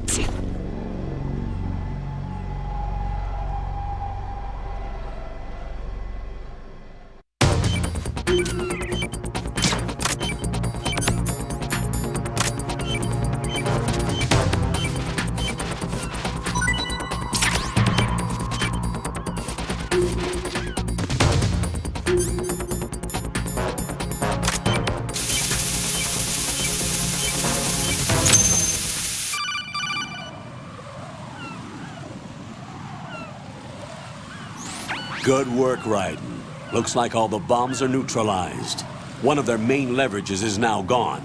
Good work, Raiden. Looks like all the bombs are neutralized. One of their main leverages is now gone.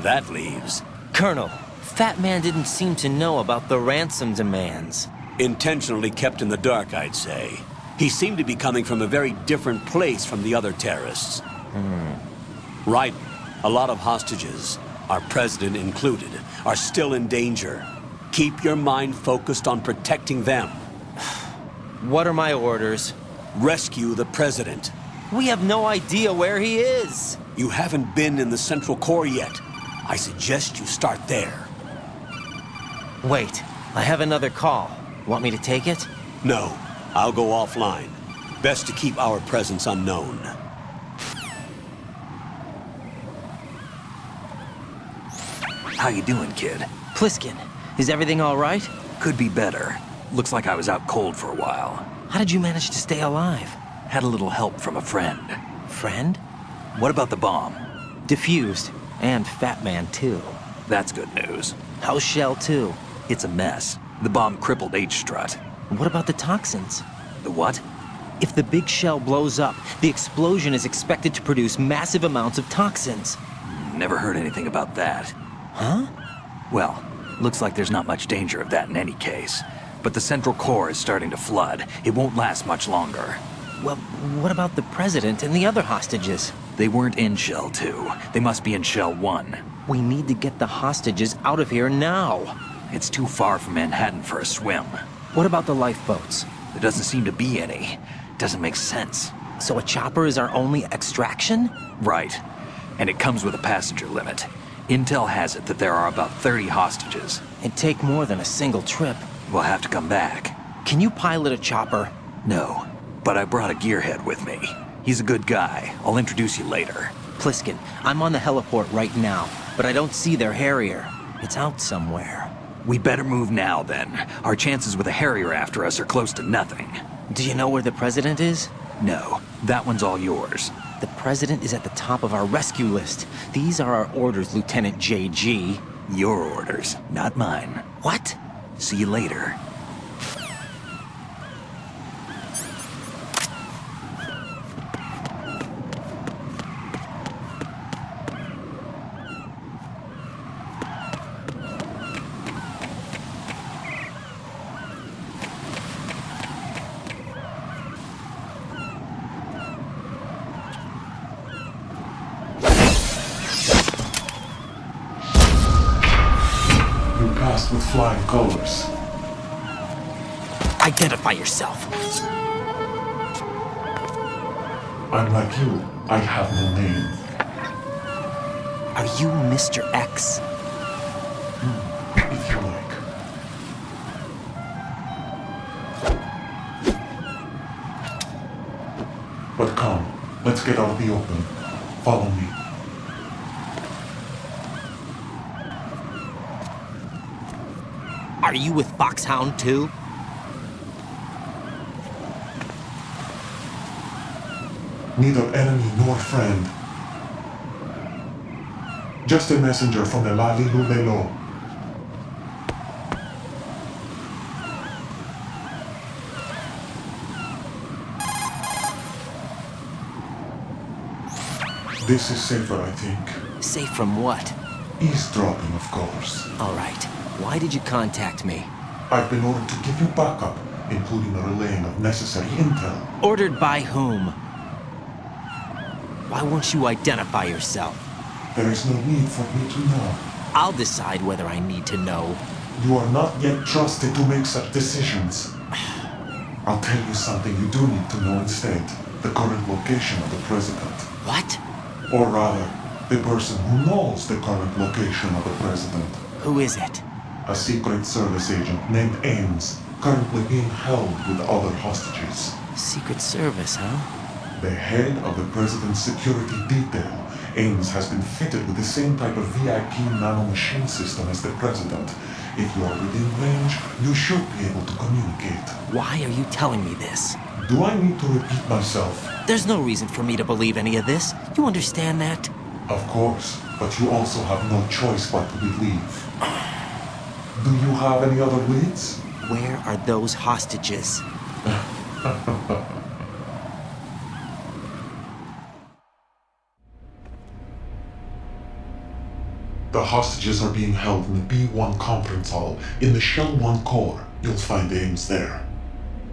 That leaves... Colonel, Fat Man didn't seem to know about the ransom demands. Intentionally kept in the dark, I'd say. He seemed to be coming from a very different place from the other terrorists. Raiden, a lot of hostages, our president included, are still in danger. Keep your mind focused on protecting them. What are my orders? Rescue the president. We have no idea where he is. You haven't been in the Central Core yet. I suggest you start there. Wait, I have another call. Want me to take it? No, I'll go offline. Best to keep our presence unknown. How you doing, kid? Pliskin, is everything all right? Could be better. Looks like I was out cold for a while. How did you manage to stay alive? Had a little help from a friend. Friend? What about the bomb? Diffused. And Fat Man, too. That's good news. How's Shell, too? It's a mess. The bomb crippled H-strut. What about the toxins? The what? If the big shell blows up, the explosion is expected to produce massive amounts of toxins. Never heard anything about that. Huh? Well, looks like there's not much danger of that in any case. But the Central Core is starting to flood. It won't last much longer. Well, what about the president and the other hostages? They weren't in Shell 2. They must be in Shell 1. We need to get the hostages out of here now. It's too far from Manhattan for a swim. What about the lifeboats? There doesn't seem to be any. Doesn't make sense. So a chopper is our only extraction? Right. And it comes with a passenger limit. Intel has it that there are about 30 hostages. It'd take more than a single trip. We'll have to come back. Can you pilot a chopper? No, but I brought a gearhead with me. He's a good guy. I'll introduce you later. Pliskin, I'm on the heliport right now, but I don't see their Harrier. It's out somewhere. We better move now, then. Our chances with a Harrier after us are close to nothing. Do you know where the president is? No, that one's all yours. The president is at the top of our rescue list. These are our orders, Lieutenant JG. Your orders, not mine. What? See you later. You passed with flying colors. Identify yourself. I'm like you. I have no name. Are you Mr. X? If you like. But come, let's get out of the open. Follow me. Are you with Foxhound too? Neither enemy nor friend. Just a messenger from the Lali Lulelo. This is safer, I think. Safe from what? Eavesdropping, of course. All right. Why did you contact me? I've been ordered to give you backup, including the relaying of necessary intel. Ordered by whom? Why won't you identify yourself? There is no need for me to know. I'll decide whether I need to know. You are not yet trusted to make such decisions. I'll tell you something you do need to know instead. The current location of the president. What? Or rather, the person who knows the current location of the president. Who is it? A Secret Service agent named Ames, currently being held with other hostages. Secret Service, huh? The head of the president's security detail, Ames has been fitted with the same type of VIP nanomachine system as the president. If you are within range, you should be able to communicate. Why are you telling me this? Do I need to repeat myself? There's no reason for me to believe any of this. You understand that? Of course, but you also have no choice but to believe. Do you have any other leads? Where are those hostages? The hostages are being held in the B1 conference hall in the Shell 1 core. You'll find Ames there.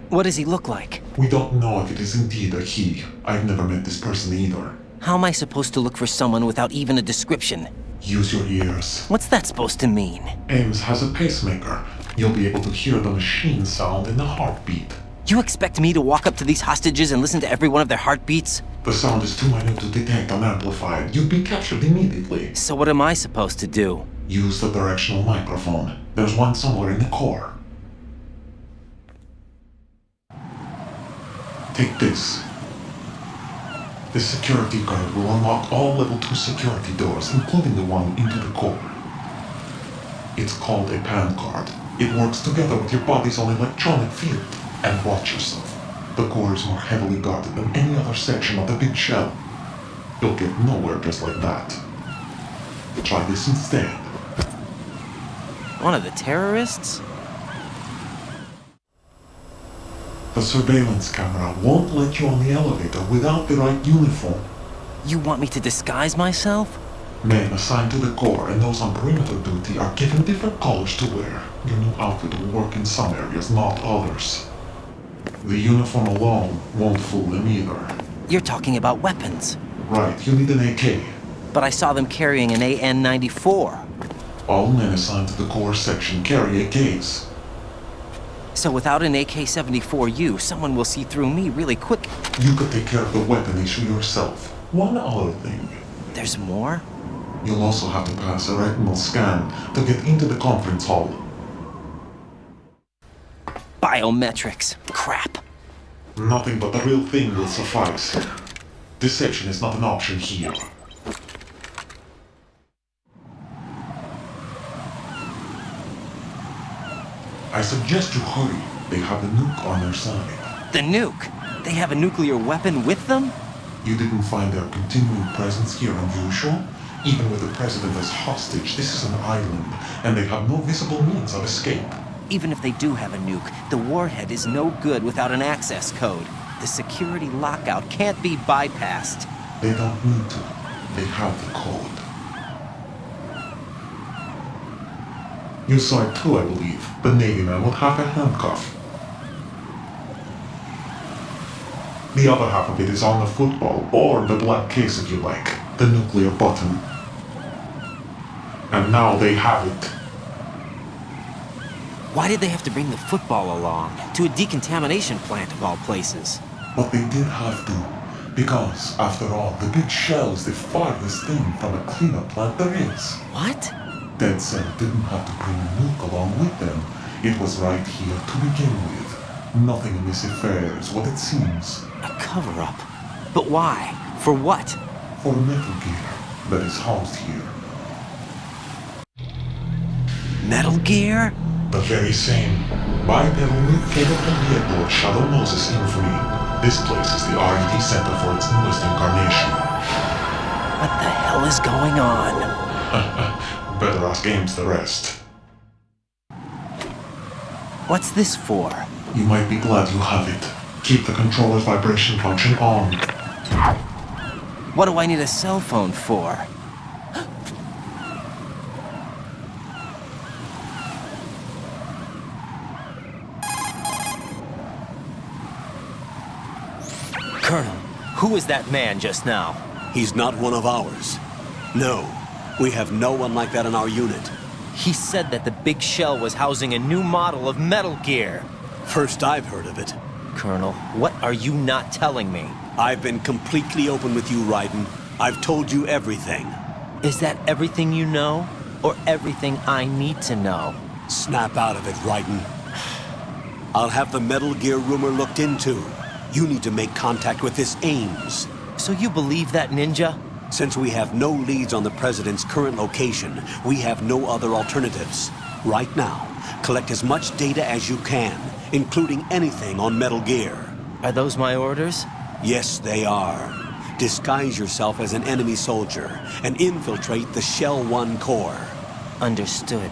What does he look like? We don't know if it is indeed a he. I've never met this person either. How am I supposed to look for someone without even a description? Use your ears. What's that supposed to mean? Ames has a pacemaker. You'll be able to hear the machine sound in the heartbeat. You expect me to walk up to these hostages and listen to every one of their heartbeats? The sound is too minute to detect unamplified. You'd be captured immediately. So what am I supposed to do? Use the directional microphone. There's one somewhere in the core. Take this. The security card will unlock all level 2 security doors, including the one into the core. It's called a PAN card. It works together with your body's own electronic field. And watch yourself. The core is more heavily guarded than any other section of the Big Shell. You'll get nowhere just like that. Try this instead. One of the terrorists? The surveillance camera won't let you on the elevator without the right uniform. You want me to disguise myself? Men assigned to the core and those on perimeter duty are given different colors to wear. Your new outfit will work in some areas, not others. The uniform alone won't fool them either. You're talking about weapons. Right, you need an AK. But I saw them carrying an AN-94. All men assigned to the core section carry AKs. So without an AK-74U, someone will see through me really quick. You could take care of the weapon issue yourself. One other thing. There's more? You'll also have to pass a retinal scan to get into the conference hall. Biometrics. Crap. Nothing but the real thing will suffice. Deception is not an option here. I suggest you hurry. They have the nuke on their side. The nuke? They have a nuclear weapon with them? You didn't find their continuing presence here unusual? Even with the president as hostage, this is an island, and they have no visible means of escape. Even if they do have a nuke, the warhead is no good without an access code. The security lockout can't be bypassed. They don't need to. They have the code. You saw it too, I believe. The Navy man with half a handcuff. The other half of it is on the football, or the black case if you like. The nuclear button. And now they have it. Why did they have to bring the football along? To a decontamination plant of all places. But they did have to, because, after all, the Big Shell is the farthest thing from a cleanup plant there is. What? Dead Cell didn't have to bring milk along with them. It was right here to begin with. Nothing in this affair is what it seems. A cover-up? But why? For what? For metal gear that is housed here. Metal gear? The very same. Bipedal cable from the airport Shadow Moses infamy. This place is the R&D center for its newest incarnation. What the hell is going on? Better ask Ames the rest. What's this for? You might be glad you have it. Keep the controller's vibration function on. What do I need a cell phone for? Colonel, who is that man just now? He's not one of ours. No, we have no one like that in our unit. He said that the Big Shell was housing a new model of Metal Gear. First I've heard of it. Colonel, what are you not telling me? I've been completely open with you, Raiden. I've told you everything. Is that everything you know? Or everything I need to know? Snap out of it, Raiden. I'll have the Metal Gear rumor looked into. You need to make contact with this Ames. So you believe that ninja? Since we have no leads on the President's current location, we have no other alternatives. Right now, collect as much data as you can, including anything on Metal Gear. Are those my orders? Yes, they are. Disguise yourself as an enemy soldier and infiltrate the Shell 1 core. Understood.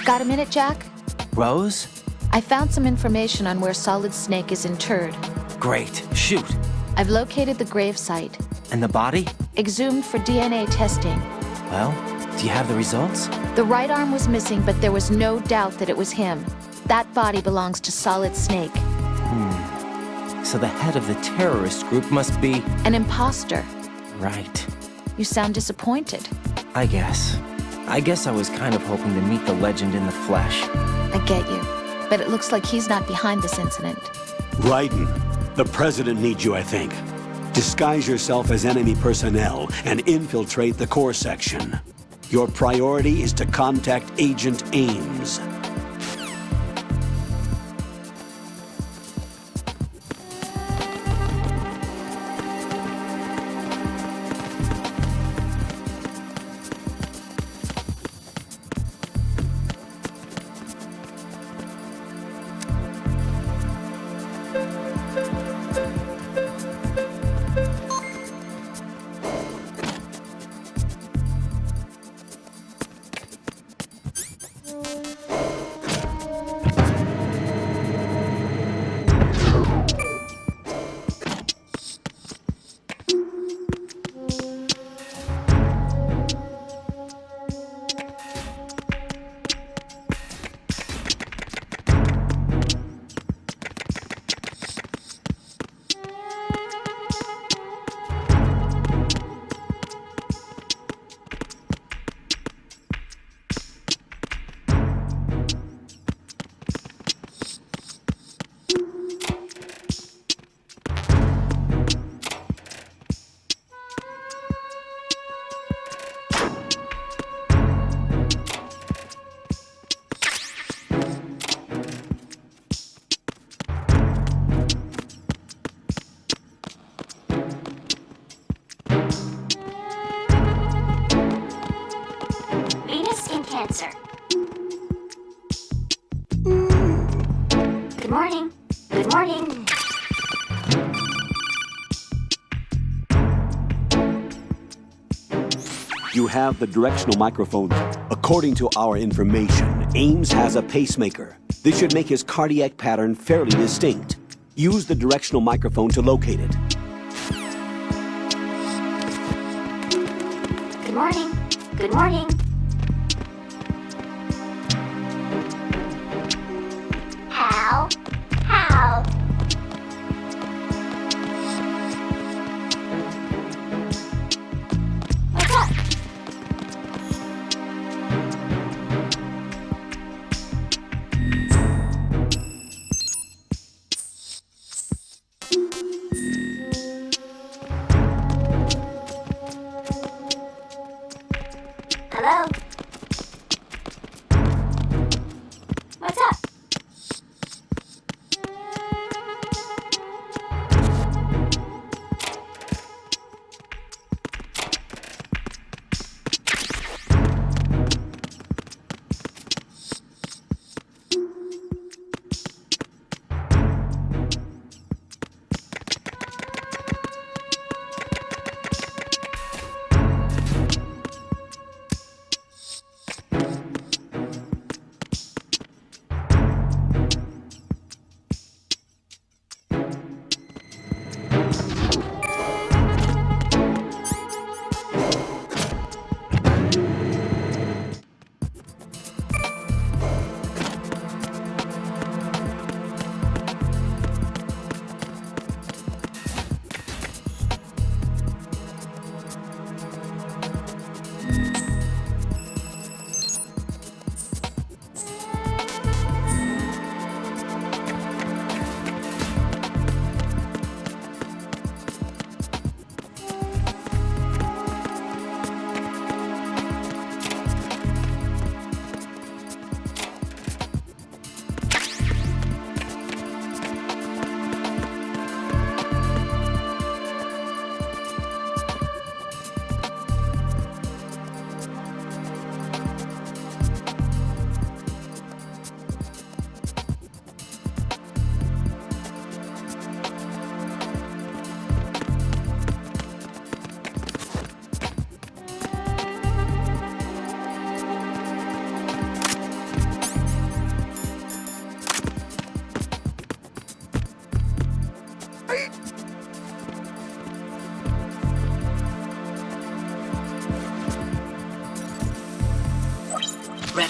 Got a minute, Jack? Rose? I found some information on where Solid Snake is interred. Great. Shoot. I've located the grave site. And the body? Exhumed for DNA testing. Well, do you have the results? The right arm was missing, but there was no doubt that it was him. That body belongs to Solid Snake. So the head of the terrorist group must be... An imposter. Right. You sound disappointed. I guess I was kind of hoping to meet the legend in the flesh. I get you. But it looks like he's not behind this incident. Raiden, the president needs you, I think. Disguise yourself as enemy personnel and infiltrate the core section. Your priority is to contact Agent Ames. Cancer. Good morning. Good morning. You have the directional microphone. According to our information, Ames has a pacemaker. This should make his cardiac pattern fairly distinct. Use the directional microphone to locate it. Good morning. Good morning. How? How? What's up? Hello? What's up?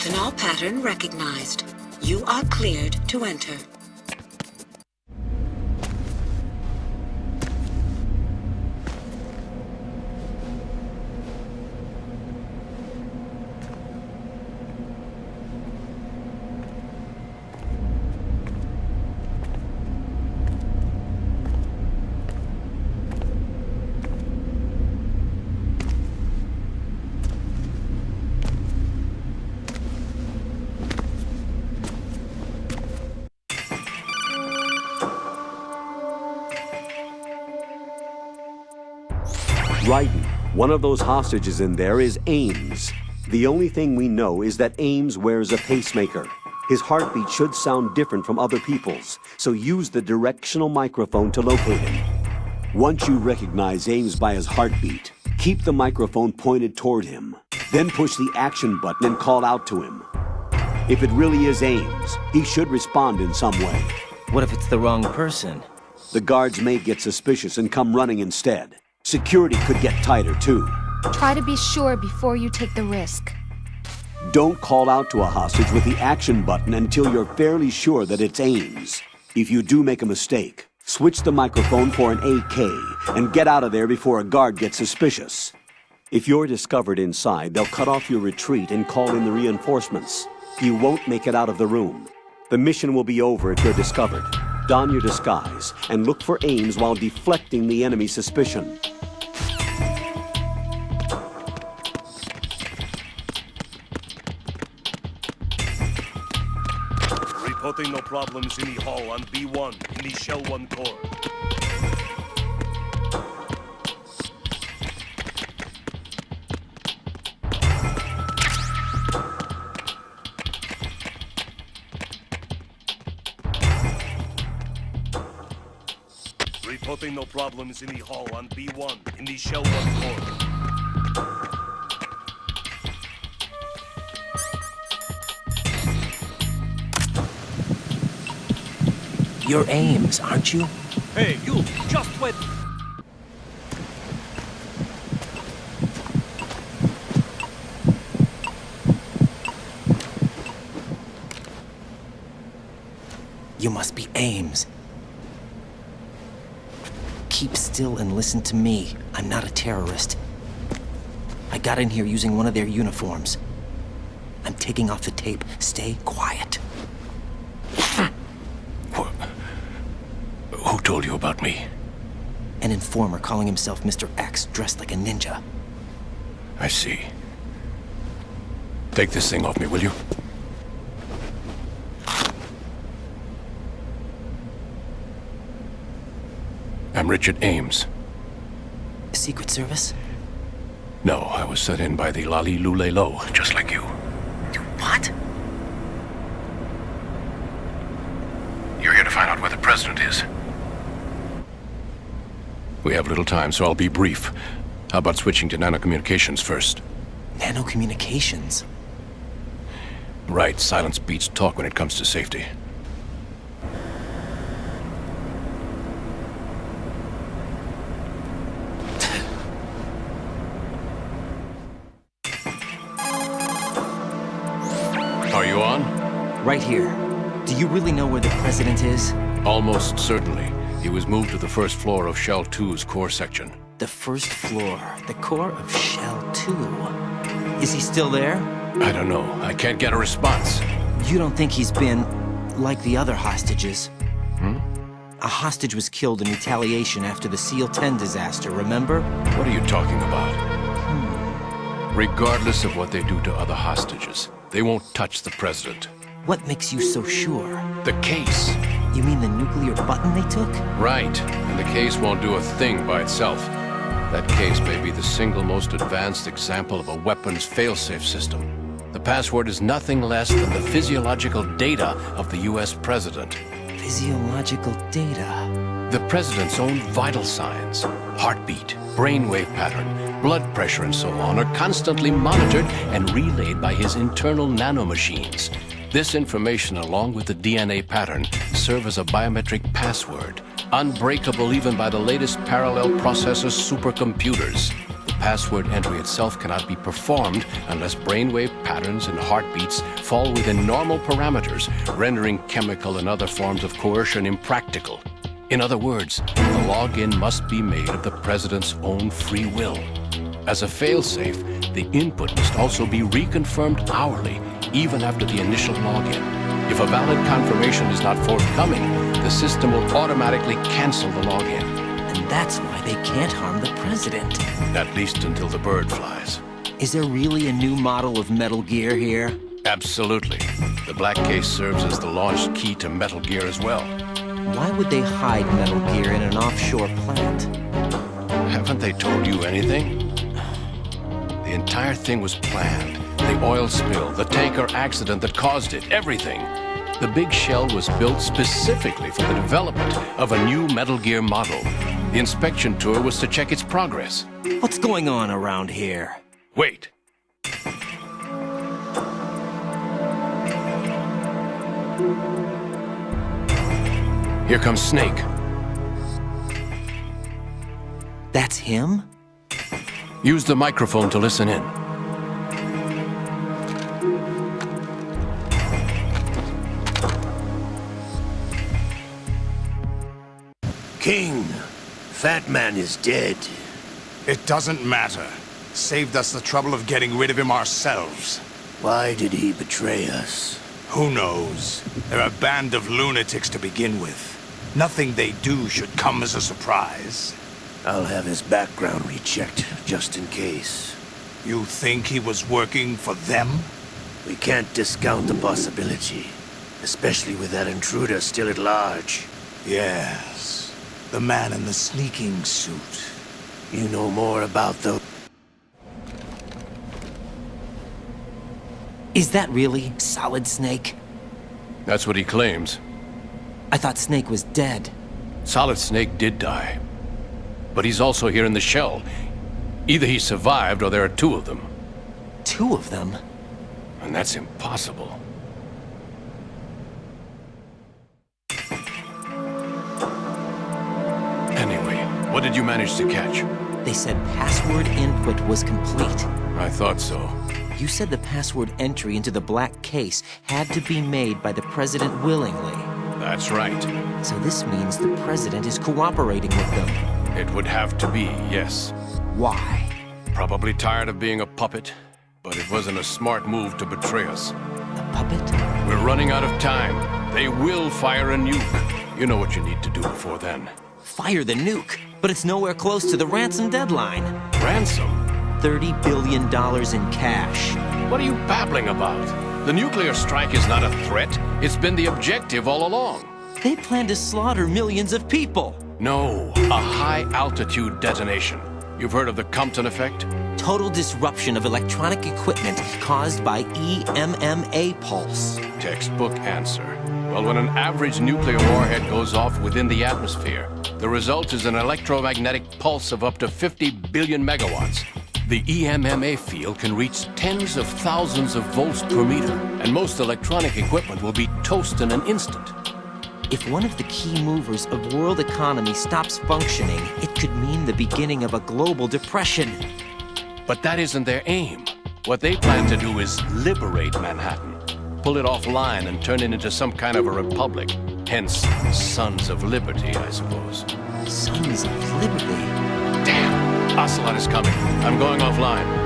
Retinol pattern recognized. You are cleared to enter. Ryden, one of those hostages in there is Ames. The only thing we know is that Ames wears a pacemaker. His heartbeat should sound different from other people's, so use the directional microphone to locate him. Once you recognize Ames by his heartbeat, keep the microphone pointed toward him. Then push the action button and call out to him. If it really is Ames, he should respond in some way. What if it's the wrong person? The guards may get suspicious and come running instead. Security could get tighter, too. Try to be sure before you take the risk. Don't call out to a hostage with the action button until you're fairly sure that it's Ames. If you do make a mistake, switch the microphone for an AK and get out of there before a guard gets suspicious. If you're discovered inside, they'll cut off your retreat and call in the reinforcements. You won't make it out of the room. The mission will be over if you're discovered. Don your disguise and look for Ames while deflecting the enemy's suspicion. Reporting no problems in the hall on B1 in the Shell 1 core. Reporting no problems in the hall on B1 in the Shell 1 core. You're Ames, aren't you? Hey, you! Just wait! You must be Ames. Keep still and listen to me. I'm not a terrorist. I got in here using one of their uniforms. I'm taking off the tape. Stay quiet. Who told you about me? An informer calling himself Mr. X, dressed like a ninja. I see. Take this thing off me, will you? I'm Richard Ames. Secret Service? No, I was set in by the Lali Lule Lo, just like you. What? You're here to find out where the president is. We have little time, so I'll be brief. How about switching to nanocommunications first? Nanocommunications? Right, silence beats talk when it comes to safety. Are you on? Right here. Do you really know where the president is? Almost certainly. He was moved to the first floor of Shell 2's core section. The first floor, the core of Shell 2. Is he still there? I don't know. I can't get a response. You don't think he's been like the other hostages? A hostage was killed in retaliation after the SEAL 10 disaster, remember? What are you talking about? Regardless of what they do to other hostages, they won't touch the president. What makes you so sure? The case. You mean the nuclear button they took? Right, and the case won't do a thing by itself. That case may be the single most advanced example of a weapons failsafe system. The password is nothing less than the physiological data of the US president. Physiological data? The president's own vital signs, heartbeat, brainwave pattern, blood pressure and so on are constantly monitored and relayed by his internal nanomachines. This information, along with the DNA pattern, serve as a biometric password, unbreakable even by the latest parallel processor supercomputers. The password entry itself cannot be performed unless brainwave patterns and heartbeats fall within normal parameters, rendering chemical and other forms of coercion impractical. In other words, the login must be made of the President's own free will. As a failsafe, the input must also be reconfirmed hourly, even after the initial login. If a valid confirmation is not forthcoming, the system will automatically cancel the login. And that's why they can't harm the President. At least until the bird flies. Is there really a new model of Metal Gear here? Absolutely. The black case serves as the launch key to Metal Gear as well. Why would they hide Metal Gear in an offshore plant? Haven't they told you anything? The entire thing was planned. The oil spill, the tanker accident that caused it, everything. The Big Shell was built specifically for the development of a new Metal Gear model. The inspection tour was to check its progress. What's going on around here? Wait. Here comes Snake. That's him? Use the microphone to listen in. King, Fat Man is dead. It doesn't matter. Saved us the trouble of getting rid of him ourselves. Why did he betray us? Who knows? They're a band of lunatics to begin with. Nothing they do should come as a surprise. I'll have his background rechecked, just in case. You think he was working for them? We can't discount the possibility. Especially with that intruder still at large. Yes. The man in the sneaking suit. You know more about those... Is that really Solid Snake? That's what he claims. I thought Snake was dead. Solid Snake did die. But he's also here in the shell. Either he survived or there are two of them. Two of them? And that's impossible. Anyway, what did you manage to catch? They said password input was complete. I thought so. You said the password entry into the black case had to be made by the President willingly. That's right. So this means the President is cooperating with them. It would have to be, yes. Why? Probably tired of being a puppet, but it wasn't a smart move to betray us. A puppet? We're running out of time. They will fire a nuke. You know what you need to do before then. Fire the nuke? But it's nowhere close to the ransom deadline. Ransom? $30 billion in cash. What are you babbling about? The nuclear strike is not a threat. It's been the objective all along. They plan to slaughter millions of people. No, a high-altitude detonation. You've heard of the Compton effect? Total disruption of electronic equipment caused by EMMA pulse. Textbook answer. Well, when an average nuclear warhead goes off within the atmosphere, the result is an electromagnetic pulse of up to 50 billion megawatts. The EMMA field can reach tens of thousands of volts per meter, and most electronic equipment will be toast in an instant. If one of the key movers of world economy stops functioning, it could mean the beginning of a global depression. But that isn't their aim. What they plan to do is liberate Manhattan. Pull it offline and turn it into some kind of a republic. Hence, Sons of Liberty, I suppose. Sons of Liberty? Damn! Ocelot is coming. I'm going offline.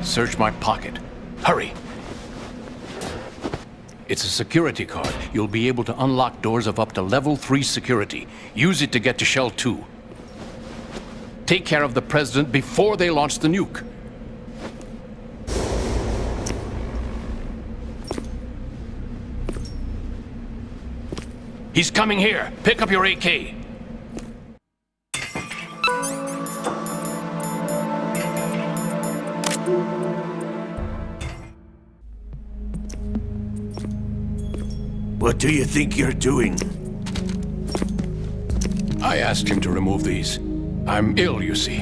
Search my pocket. Hurry! It's a security card. You'll be able to unlock doors of up to level 3 security. Use it to get to Shell 2. Take care of the President before they launch the nuke. He's coming here. Pick up your AK. What do you think you're doing? I asked him to remove these. I'm ill, you see.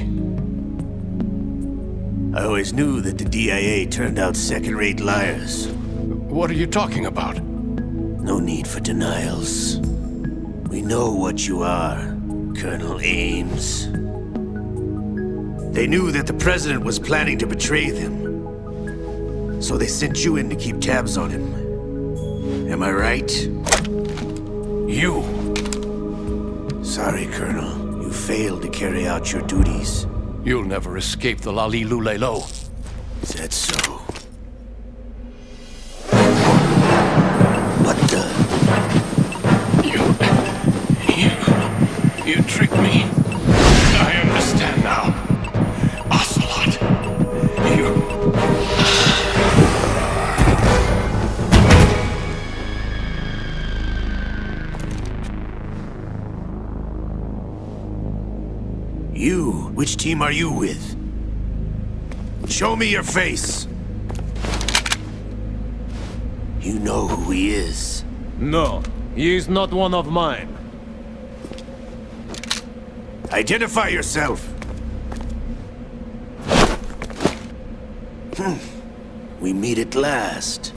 I always knew that the DIA turned out second-rate liars. What are you talking about? No need for denials. We know what you are, Colonel Ames. They knew that the President was planning to betray them, so they sent you in to keep tabs on him. Am I right? You! Sorry, Colonel. You failed to carry out your duties. You'll never escape the Lali-Lu-Lay-Lo. Is that so? What the? You tricked me. I understand now. Ocelot. You? Which team are you with? Show me your face. You know who he is. No, he is not one of mine. Identify yourself. We meet at last.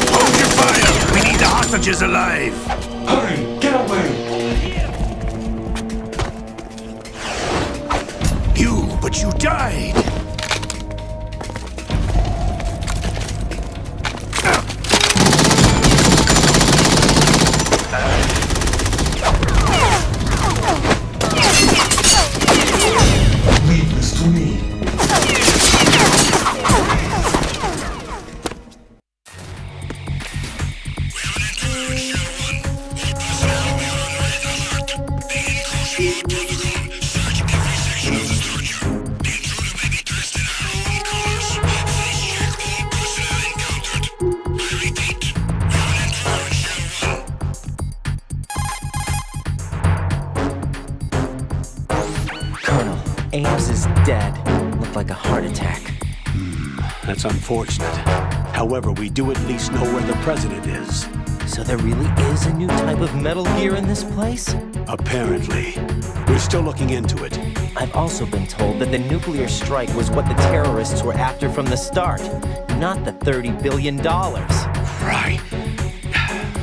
Hold your fire! We need the hostages alive! Hurry! Get away! But you died! Leave this to me. Ames is dead. Looked like a heart attack. That's unfortunate. However, we do at least know where the President is. So there really is a new type of Metal Gear in this place? Apparently. We're still looking into it. I've also been told that the nuclear strike was what the terrorists were after from the start, not the $30 billion. Right.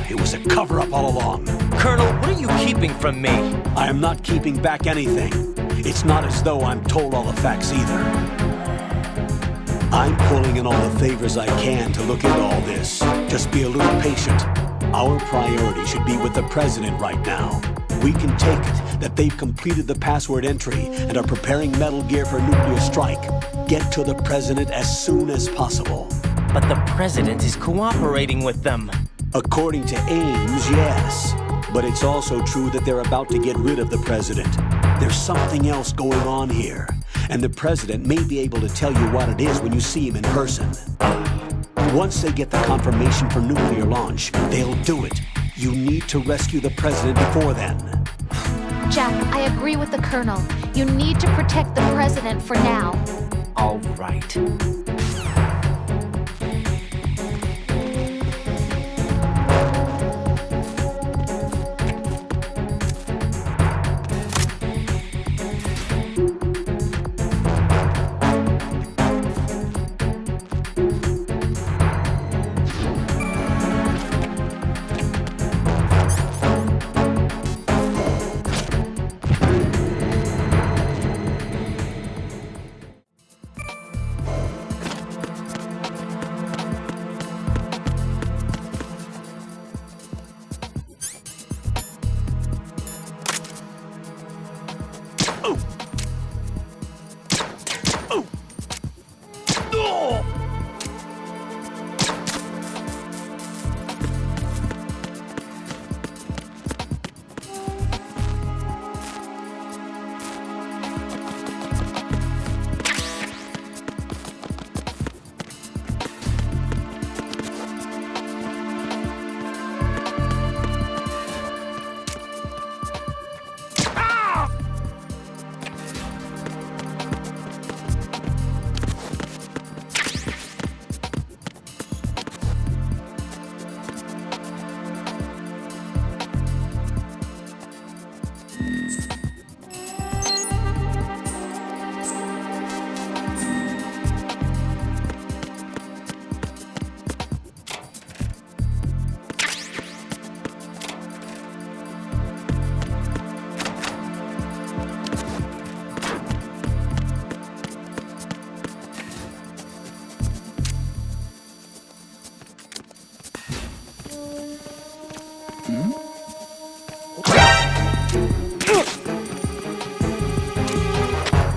It was a cover-up all along. Colonel, what are you keeping from me? I am not keeping back anything. It's not as though I'm told all the facts either. I'm pulling in all the favors I can to look into all this. Just be a little patient. Our priority should be with the President right now. We can take it that they've completed the password entry and are preparing Metal Gear for a nuclear strike. Get to the President as soon as possible. But the President is cooperating with them. According to Ames, yes. But it's also true that they're about to get rid of the President. There's something else going on here, and the President may be able to tell you what it is when you see him in person. Once they get the confirmation for nuclear launch, they'll do it. You need to rescue the President before then. Jack, I agree with the Colonel. You need to protect the President for now. All right.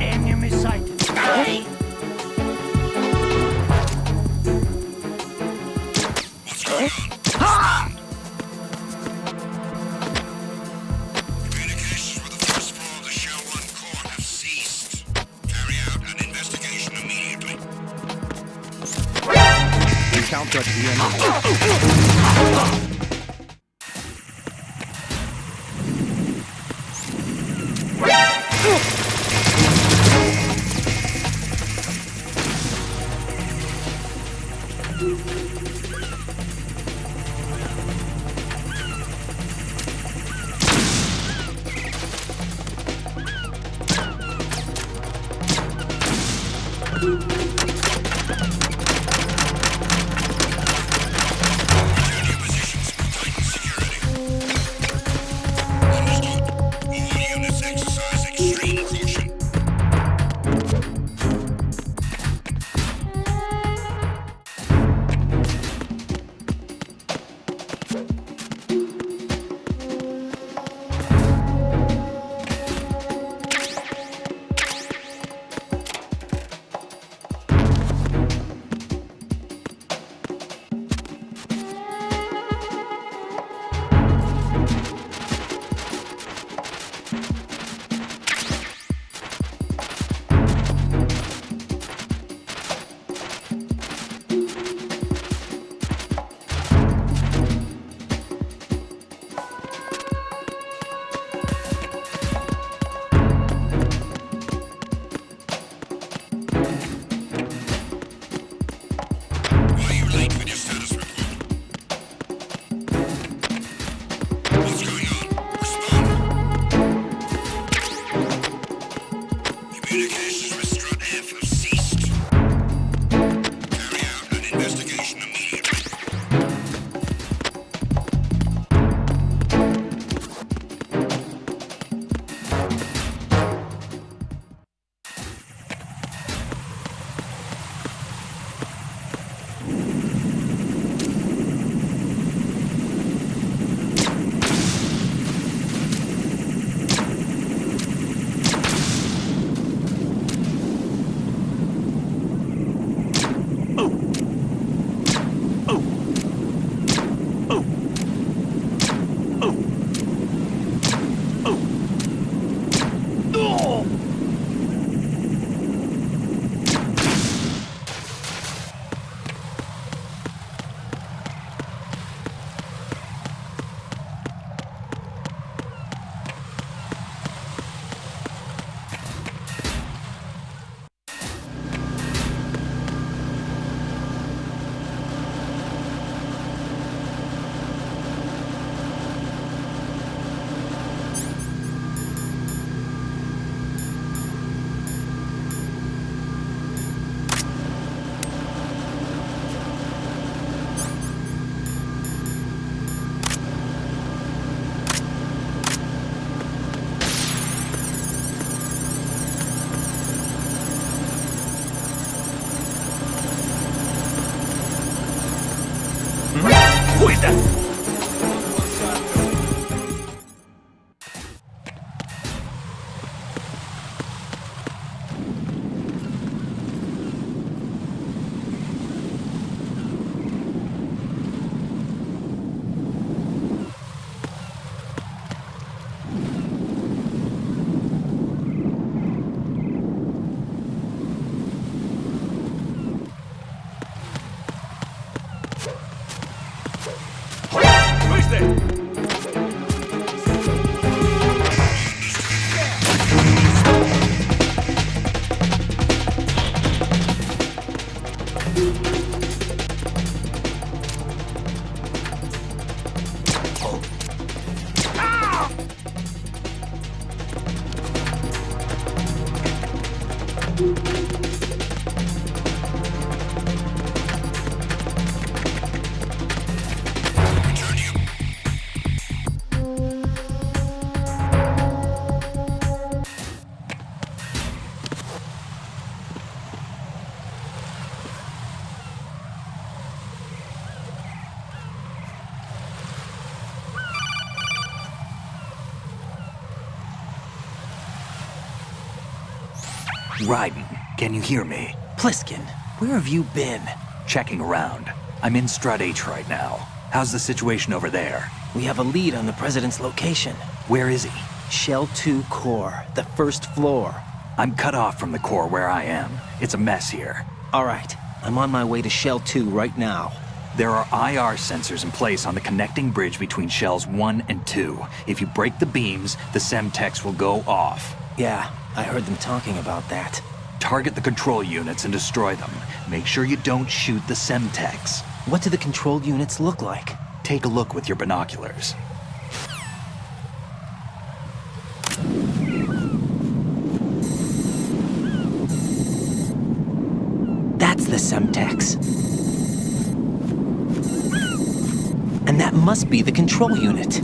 Enemy sighted. Hey. What's going on? Communications with the first floor of the Shell 1 court have ceased. Carry out an investigation immediately. Encounter the enemy. Who is that? Raiden, can you hear me? Pliskin, where have you been? Checking around. I'm in Strut H right now. How's the situation over there? We have a lead on the President's location. Where is he? Shell 2 core, the first floor. I'm cut off from the core where I am. It's a mess here. All right, I'm on my way to Shell 2 right now. There are IR sensors in place on the connecting bridge between Shells 1 and 2. If you break the beams, the Semtex will go off. Yeah, I heard them talking about that. Target the control units and destroy them. Make sure you don't shoot the Semtex. What do the control units look like? Take a look with your binoculars. That's the Semtex. And that must be the control unit.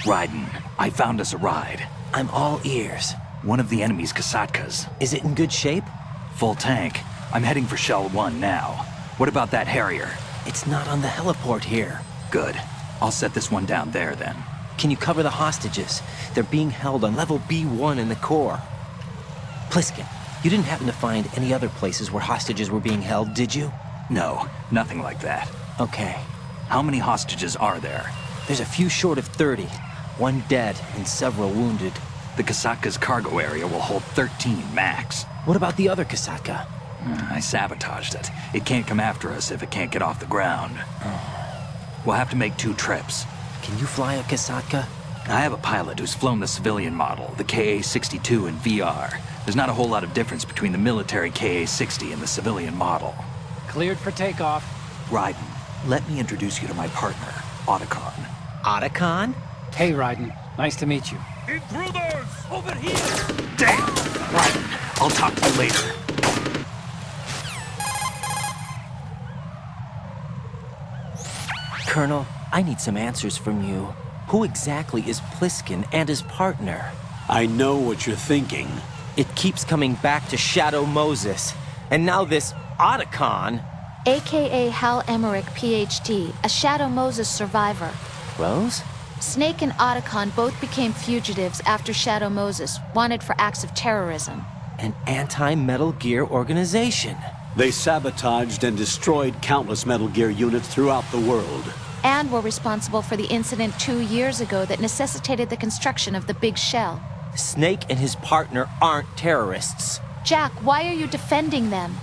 Raiden, I found us a ride. I'm all ears. One of the enemy's Kasatkas. Is it in good shape? Full tank. I'm heading for Shell 1 now. What about that Harrier? It's not on the heliport here. Good. I'll set this one down there then. Can you cover the hostages? They're being held on level B1 in the core. Pliskin, you didn't happen to find any other places where hostages were being held, did you? No, nothing like that. Okay. How many hostages are there? There's a few short of 30. One dead and several wounded. The Kasatka's cargo area will hold 13 max. What about the other Kasatka? I sabotaged it. It can't come after us if it can't get off the ground. We'll have to make 2 trips. Can you fly a Kasatka? I have a pilot who's flown the civilian model, the KA-62 in VR. There's not a whole lot of difference between the military KA-60 and the civilian model. Cleared for takeoff. Raiden, let me introduce you to my partner, Otacon. Otacon? Hey, Raiden. Nice to meet you. Intruders! Over here! Damn! Raiden, I'll talk to you later. Colonel, I need some answers from you. Who exactly is Pliskin and his partner? I know what you're thinking. It keeps coming back to Shadow Moses. And now this Otacon. AKA Hal Emmerich, PhD, a Shadow Moses survivor. Rose? Snake and Otacon both became fugitives after Shadow Moses, wanted for acts of terrorism. An anti-Metal Gear organization. They sabotaged and destroyed countless Metal Gear units throughout the world. And were responsible for the incident 2 years ago that necessitated the construction of the Big Shell. Snake and his partner aren't terrorists. Jack, why are you defending them?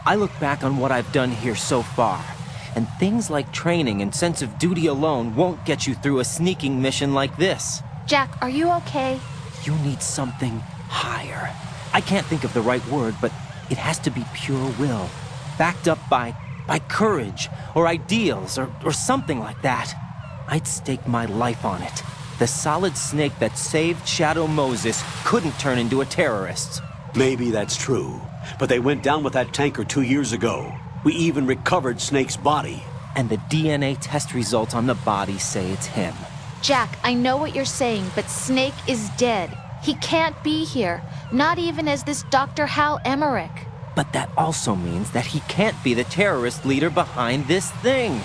I look back on what I've done here so far, and things like training and sense of duty alone won't get you through a sneaking mission like this. Jack, are you okay? You need something higher. I can't think of the right word, but it has to be pure will, backed up by courage, or ideals, or something like that. I'd stake my life on it. The solid Snake that saved Shadow Moses couldn't turn into a terrorist. Maybe that's true, but they went down with that tanker 2 years ago. We even recovered Snake's body. And the DNA test results on the body say it's him. Jack, I know what you're saying, but Snake is dead. He can't be here, not even as this Dr. Hal Emmerich. But that also means that he can't be the terrorist leader behind this thing.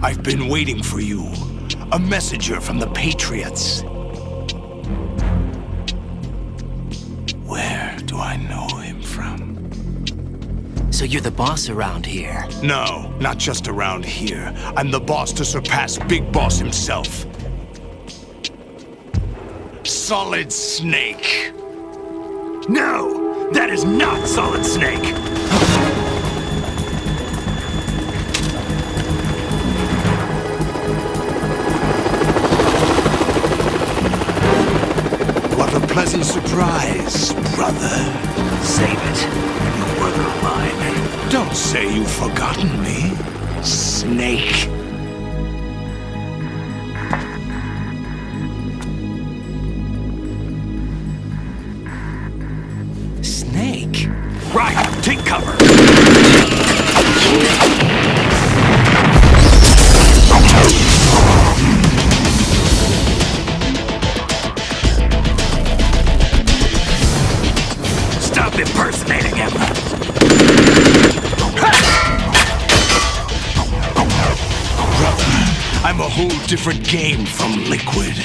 I've been waiting for you. A messenger from the Patriots. Where do I know him from? So you're the boss around here? No, not just around here. I'm the boss to surpass Big Boss himself. Solid Snake. No! That is not Solid Snake! What a pleasant surprise, brother. Save it. You brother of mine. Don't say you've forgotten me, Snake. Snake? Right, take cover! Stop impersonating him! Brother, I'm a whole different game from Liquid.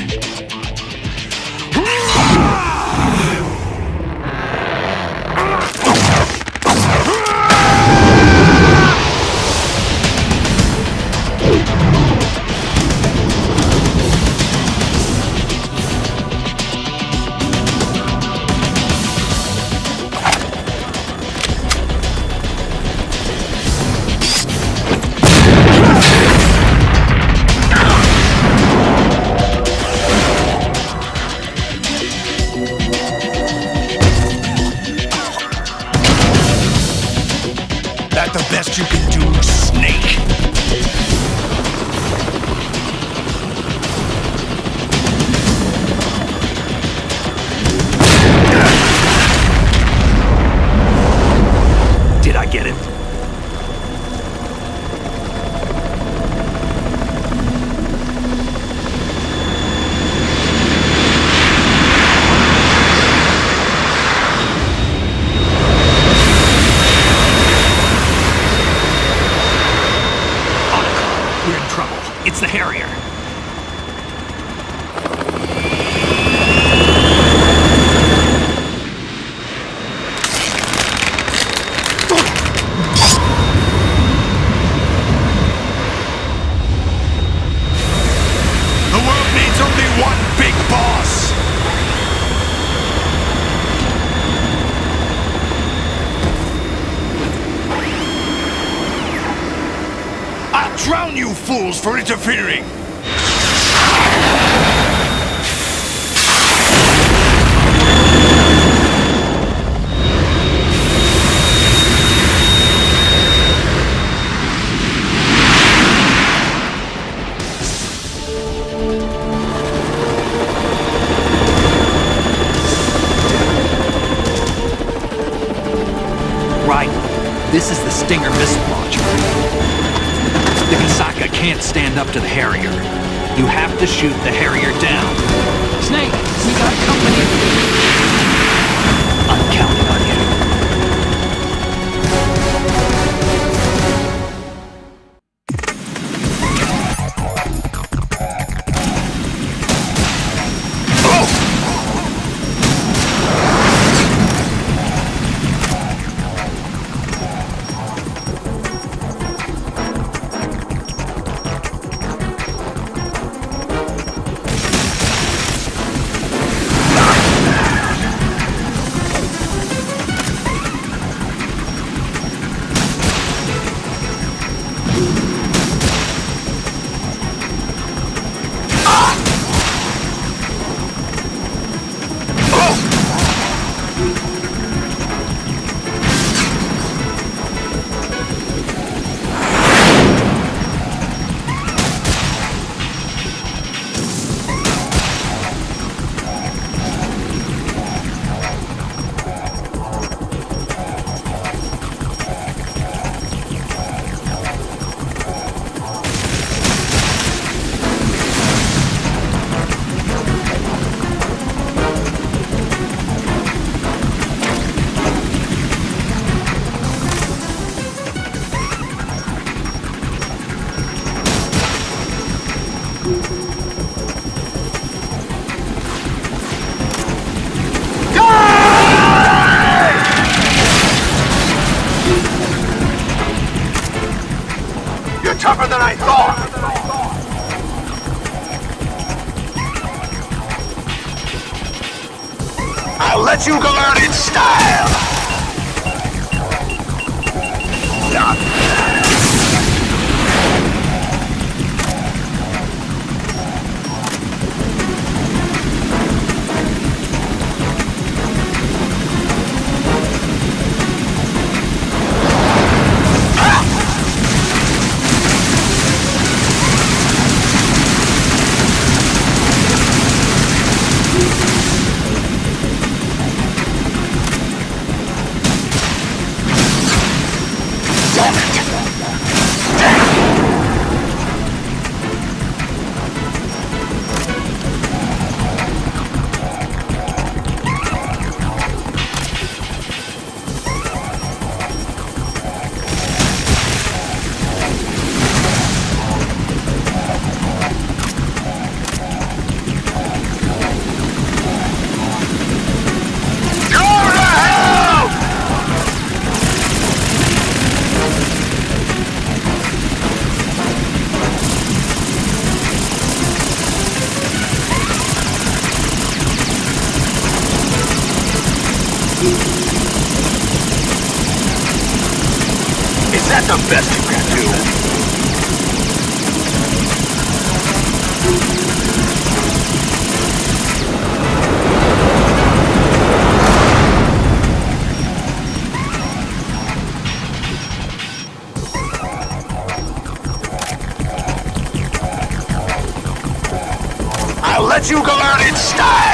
rules for interfering. Right. This is the Stinger missile launcher. The Kasaka can't stand up to the Harrier. You have to shoot the Harrier down. Snake, we got company. I'm counting on you. Tougher than I thought! I'll let you go out in style! Is that the best you can do? I'll let you go out in style!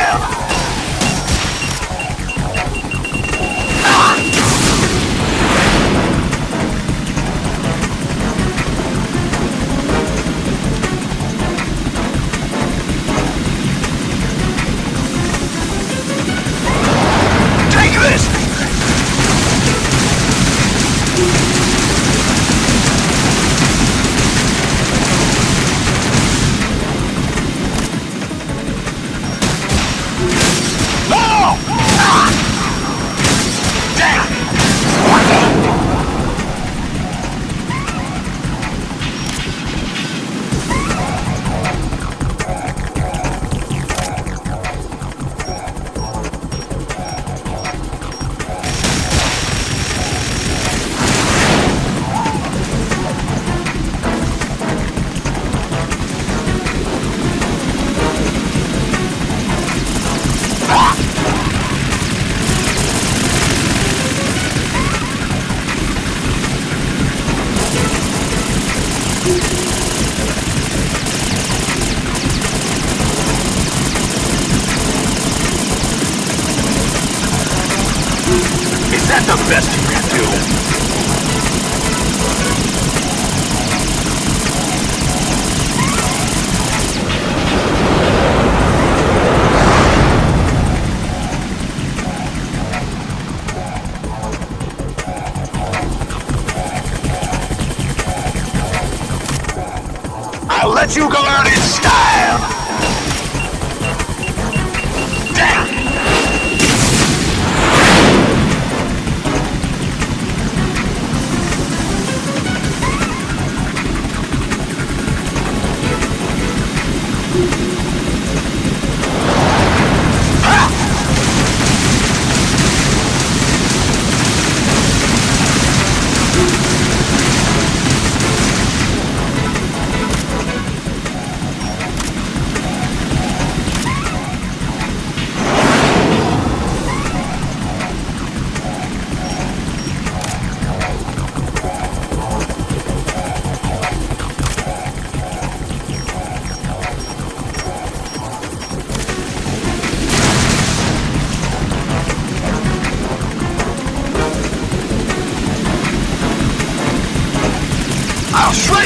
that the best you can do? I'll let you go out in style! Damn!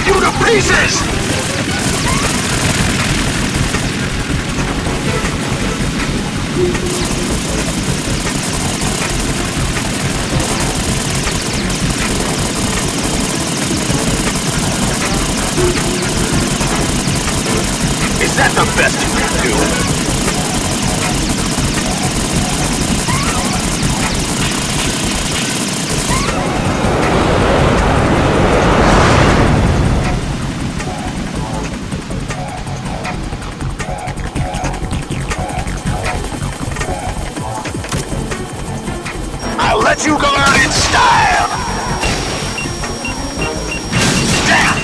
You to pieces! Is that the best you can do? Let you go out in style! Damn!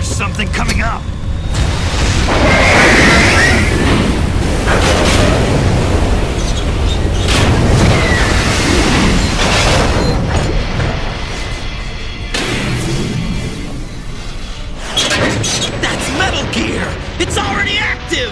Something coming up! That's Metal Gear! It's already active!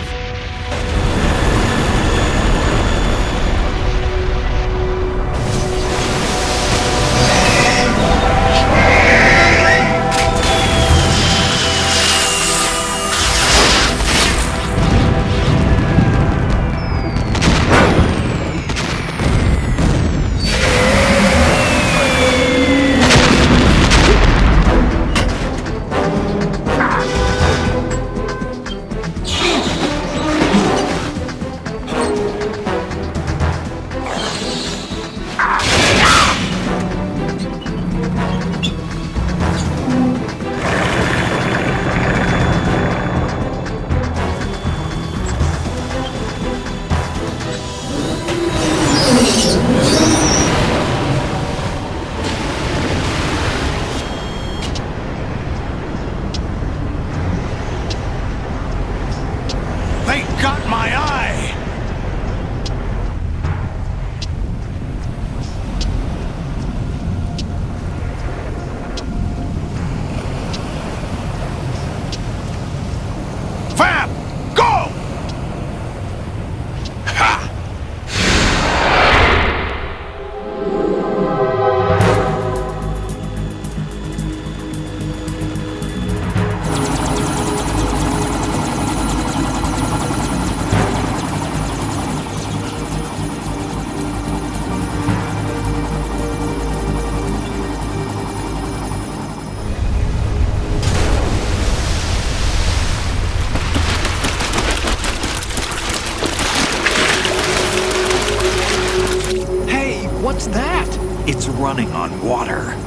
running on water.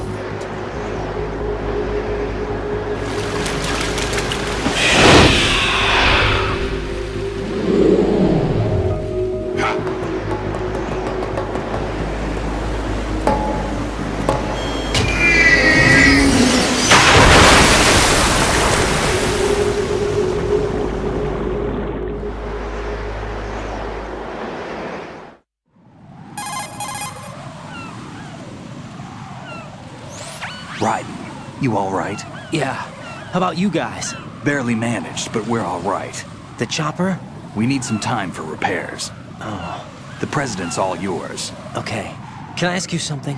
You all right? Yeah. How about you guys? Barely managed, but we're all right. The chopper? We need some time for repairs. Oh. The president's all yours. Okay. Can I ask you something?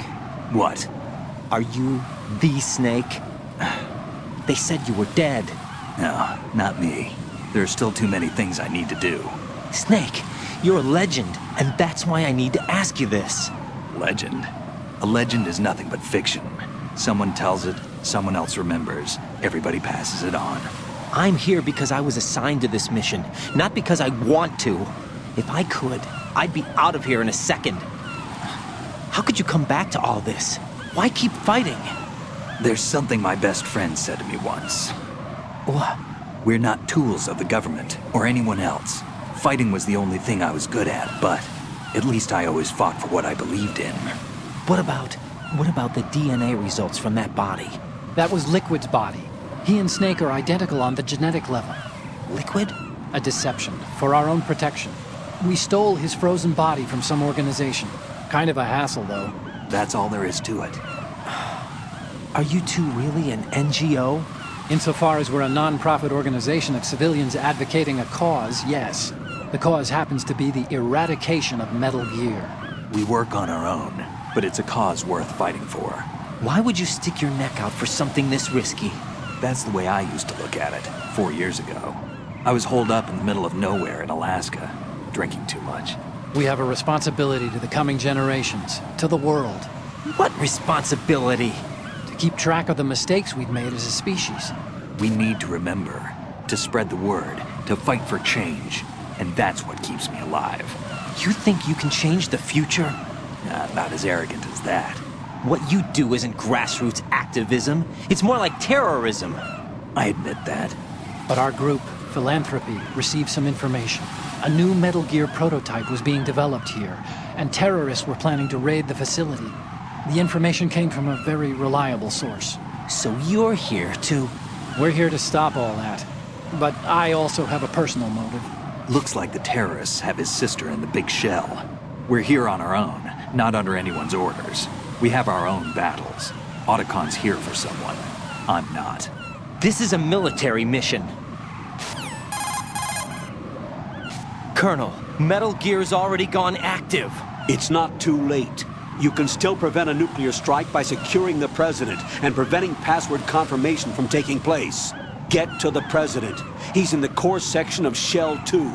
What? Are you the Snake? They said you were dead. No, not me. There are still too many things I need to do. Snake, you're a legend, and that's why I need to ask you this. Legend? A legend is nothing but fiction. Someone tells it, someone else remembers. Everybody passes it on. I'm here because I was assigned to this mission, not because I want to. If I could, I'd be out of here in a second. How could you come back to all this? Why keep fighting? There's something my best friend said to me once. What? We're not tools of the government or anyone else. Fighting was the only thing I was good at, but at least I always fought for what I believed in. What about the DNA results from that body? That was Liquid's body. He and Snake are identical on the genetic level. Liquid? A deception, for our own protection. We stole his frozen body from some organization. Kind of a hassle, though. That's all there is to it. Are you two really an NGO? Insofar as we're a non-profit organization of civilians advocating a cause, yes. The cause happens to be the eradication of Metal Gear. We work on our own, but it's a cause worth fighting for. Why would you stick your neck out for something this risky? That's the way I used to look at it, 4 years ago. I was holed up in the middle of nowhere in Alaska, drinking too much. We have a responsibility to the coming generations, to the world. What responsibility? To keep track of the mistakes we've made as a species. We need to remember, to spread the word, to fight for change, and that's what keeps me alive. You think you can change the future? Not as arrogant as that. What you do isn't grassroots activism. It's more like terrorism. I admit that. But our group, Philanthropy, received some information. A new Metal Gear prototype was being developed here, and terrorists were planning to raid the facility. The information came from a very reliable source. So you're here to... We're here to stop all that. But I also have a personal motive. Looks like the terrorists have his sister in the Big Shell. We're here on our own, not under anyone's orders. We have our own battles. Otacon's here for someone. I'm not. This is a military mission. Colonel, Metal Gear's already gone active. It's not too late. You can still prevent a nuclear strike by securing the President and preventing password confirmation from taking place. Get to the President. He's in the core section of Shell 2.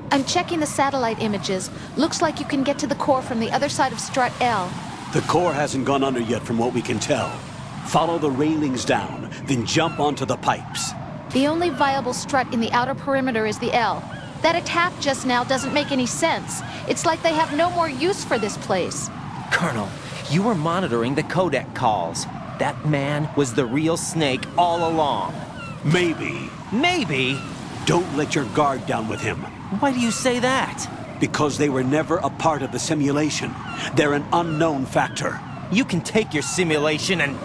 I'm checking the satellite images. Looks like you can get to the core from the other side of Strut L. The core hasn't gone under yet from what we can tell. Follow the railings down, then jump onto the pipes. The only viable strut in the outer perimeter is the L. That attack just now doesn't make any sense. It's like they have no more use for this place. Colonel, you were monitoring the codec calls. That man was the real Snake all along. Maybe. Maybe? Don't let your guard down with him. Why do you say that? Because they were never a part of the simulation. They're an unknown factor. You can take your simulation and...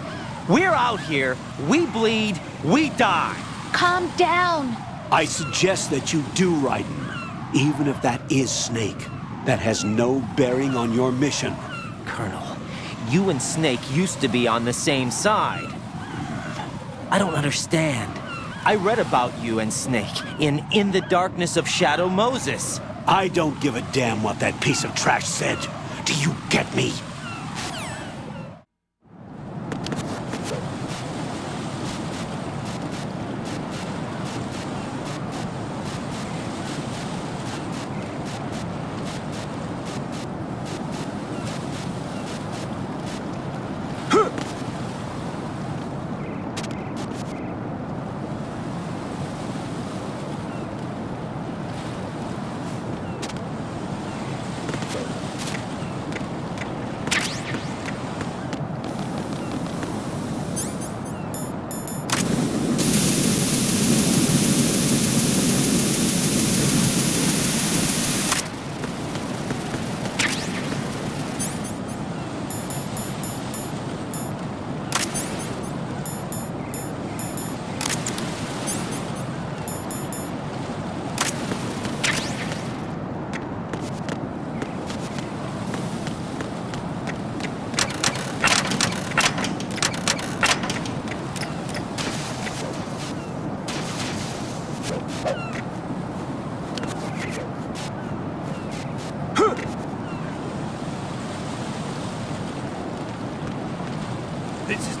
We're out here, we bleed, we die. Calm down. I suggest that you do, Raiden. Even if that is Snake, that has no bearing on your mission. Colonel, you and Snake used to be on the same side. I don't understand. I read about you and Snake in the Darkness of Shadow Moses. I don't give a damn what that piece of trash said. Do you get me?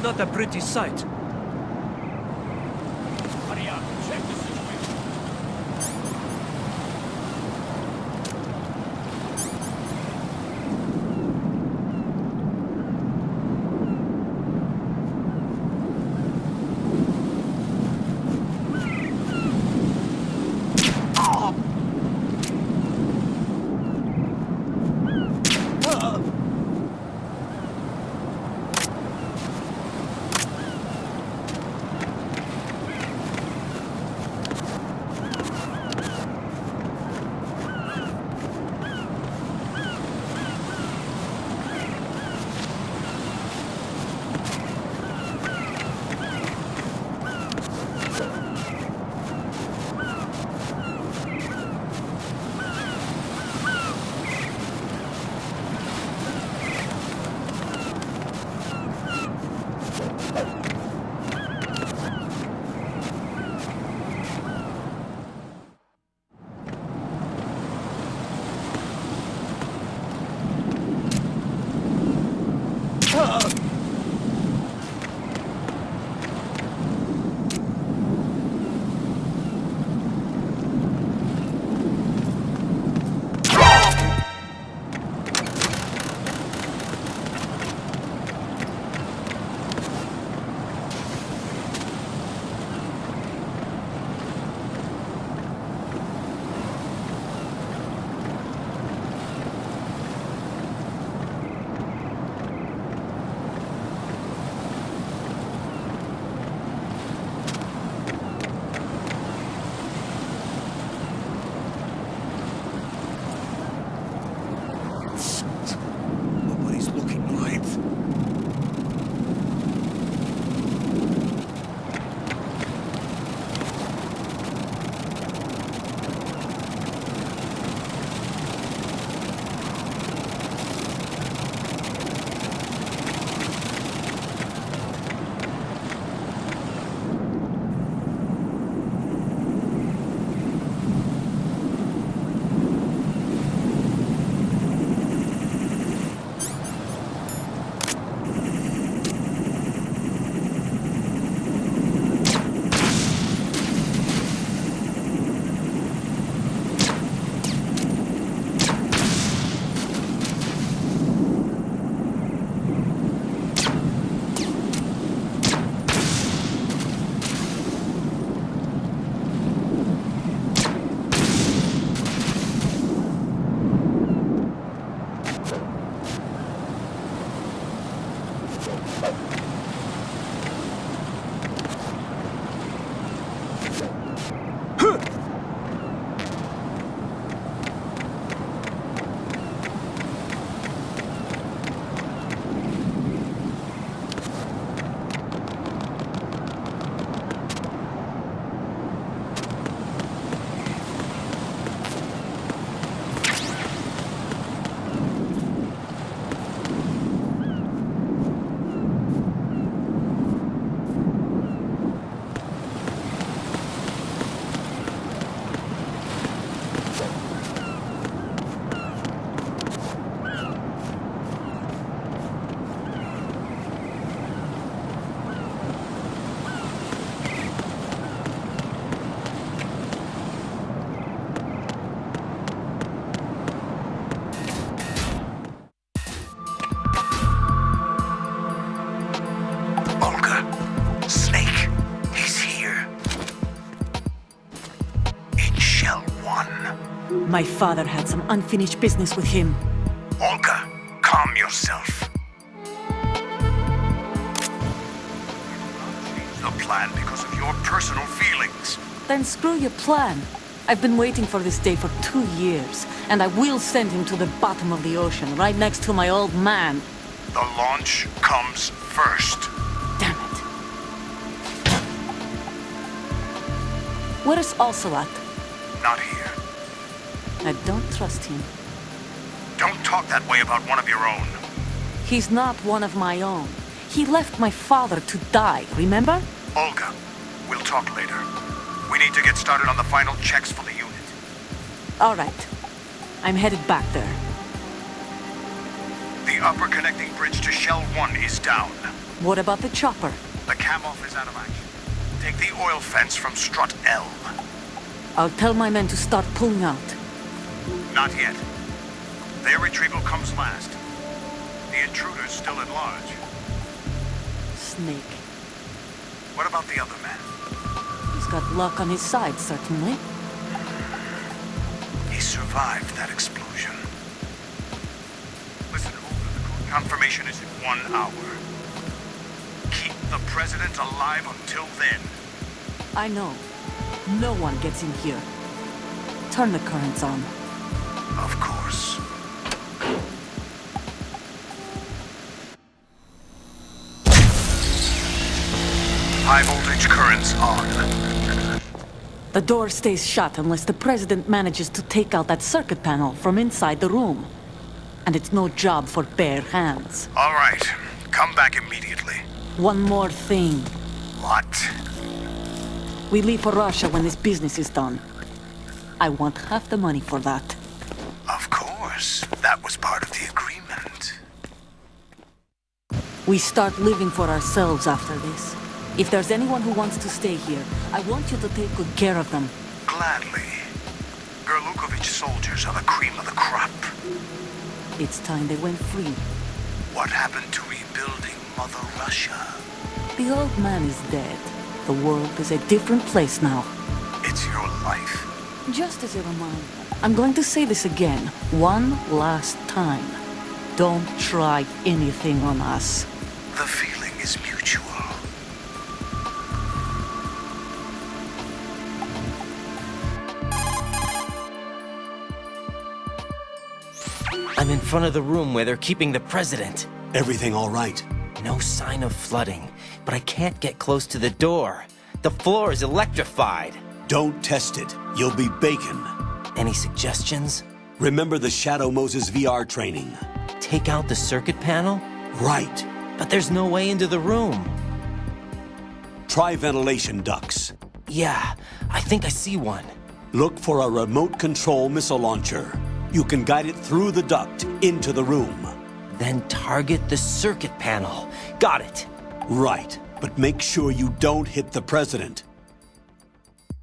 not a pretty sight. Hurry up, check the situation. My father had some unfinished business with him. Olga, calm yourself. Change the plan because of your personal feelings. Then screw your plan. I've been waiting for this day for 2 years, and I will send him to the bottom of the ocean, right next to my old man. The launch comes first. Damn it. Where is Ocelot? Not here. I don't trust him. Don't talk that way about one of your own. He's not one of my own. He left my father to die, remember? Olga, we'll talk later. We need to get started on the final checks for the unit. All right. I'm headed back there. The upper connecting bridge to Shell 1 is down. What about the chopper? The cam-off is out of action. Take the oil fence from strut L. I'll tell my men to start pulling out. Not yet. Their retrieval comes last. The intruder's still at large. Snake. What about the other man? He's got luck on his side, certainly. He survived that explosion. Listen, Olga, the code confirmation is in 1 hour. Keep the president alive until then. I know. No one gets in here. Turn the currents on. Of course. High voltage currents on. The door stays shut unless the president manages to take out that circuit panel from inside the room. And it's no job for bare hands. All right. Come back immediately. One more thing. What? We leave for Russia when this business is done. I want half the money for that. Of course. That was part of the agreement. We start living for ourselves after this. If there's anyone who wants to stay here, I want you to take good care of them. Gladly. Gurlukovich soldiers are the cream of the crop. It's time they went free. What happened to rebuilding Mother Russia? The old man is dead. The world is a different place now. It's your life. Just as a reminder, I'm going to say this again, one last time. Don't try anything on us. The feeling is mutual. I'm in front of the room where they're keeping the president. Everything all right? No sign of flooding, but I can't get close to the door. The floor is electrified. Don't test it. You'll be bacon. Any suggestions? Remember the Shadow Moses VR training. Take out the circuit panel? Right. But there's no way into the room. Try ventilation ducts. Yeah, I think I see one. Look for a remote control missile launcher. You can guide it through the duct into the room. Then target the circuit panel. Got it. Right, but make sure you don't hit the president.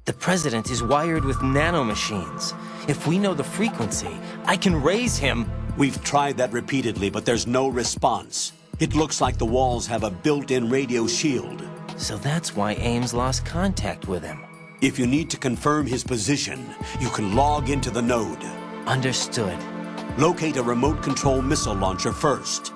The president is wired with nanomachines. If we know the frequency, I can raise him. We've tried that repeatedly, but there's no response. It looks like the walls have a built-in radio shield. So that's why Ames lost contact with him. If you need to confirm his position, you can log into the node. Understood. Locate a remote control missile launcher first.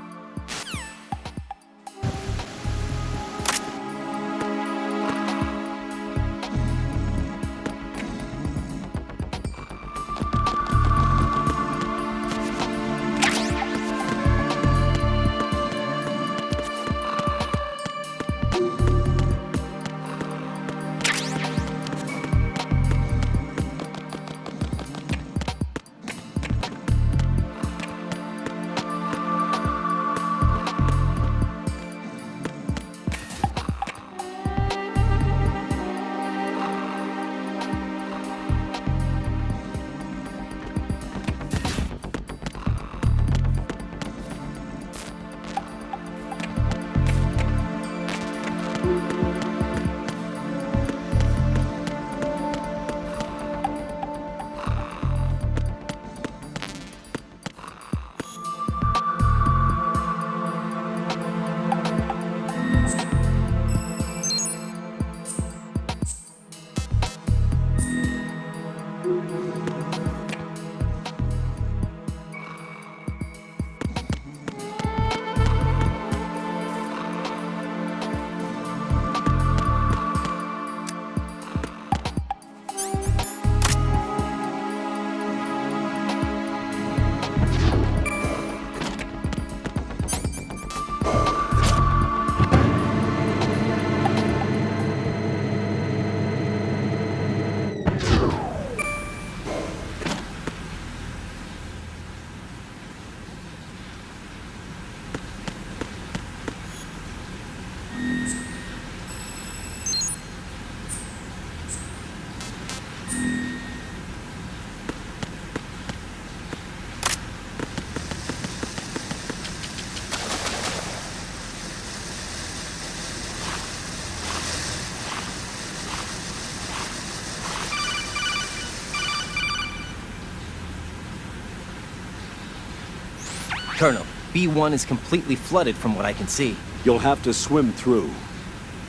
Colonel, B1 is completely flooded from what I can see. You'll have to swim through.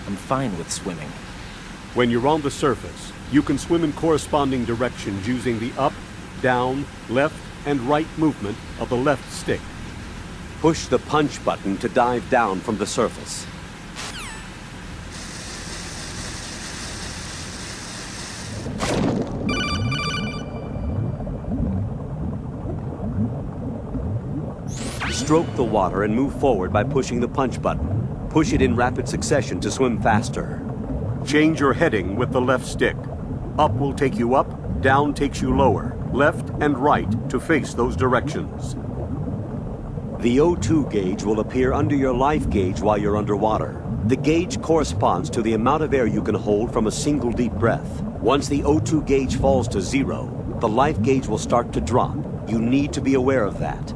I'm fine with swimming. When you're on the surface, you can swim in corresponding directions using the up, down, left, and right movement of the left stick. Push the punch button to dive down from the surface. Stroke the water and move forward by pushing the punch button. Push it in rapid succession to swim faster. Change your heading with the left stick. Up will take you up, down takes you lower, left and right to face those directions. The O2 gauge will appear under your life gauge while you're underwater. The gauge corresponds to the amount of air you can hold from a single deep breath. Once the O2 gauge falls to 0, the life gauge will start to drop. You need to be aware of that.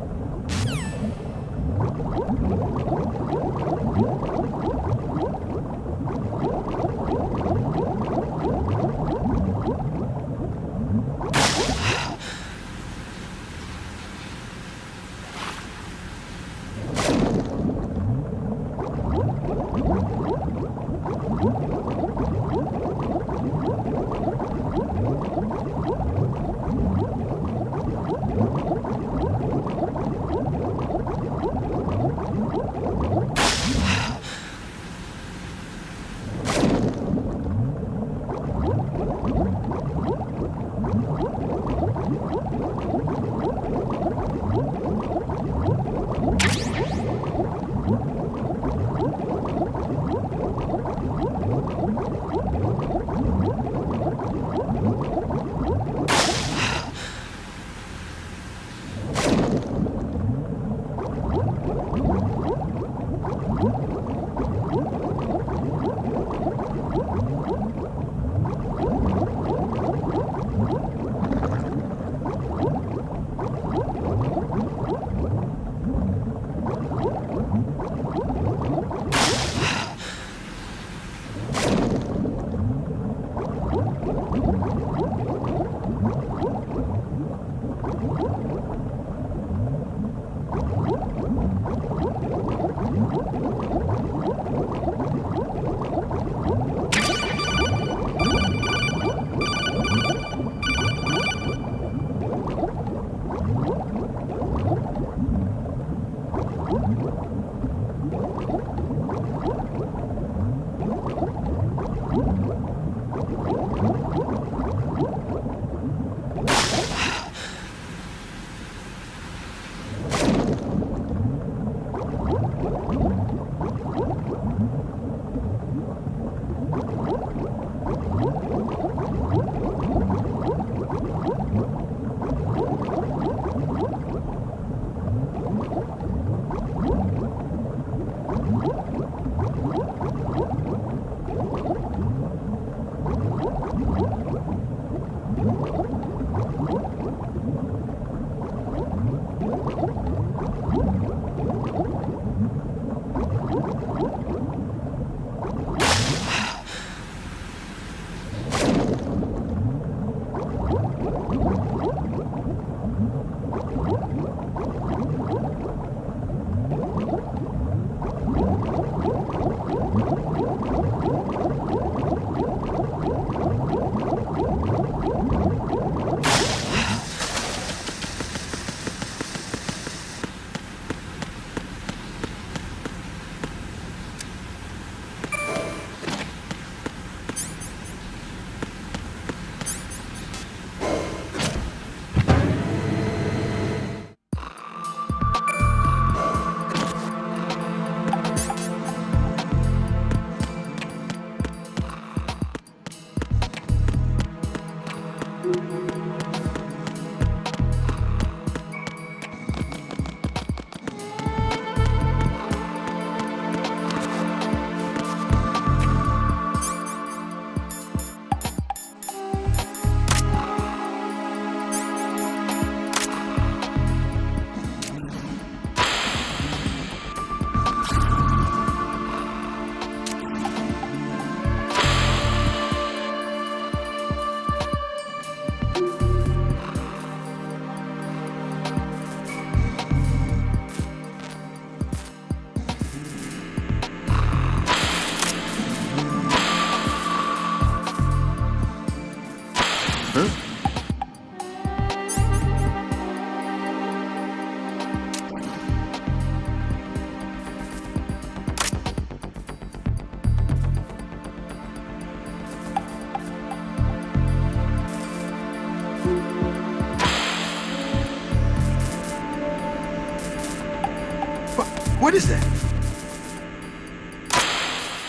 What is that?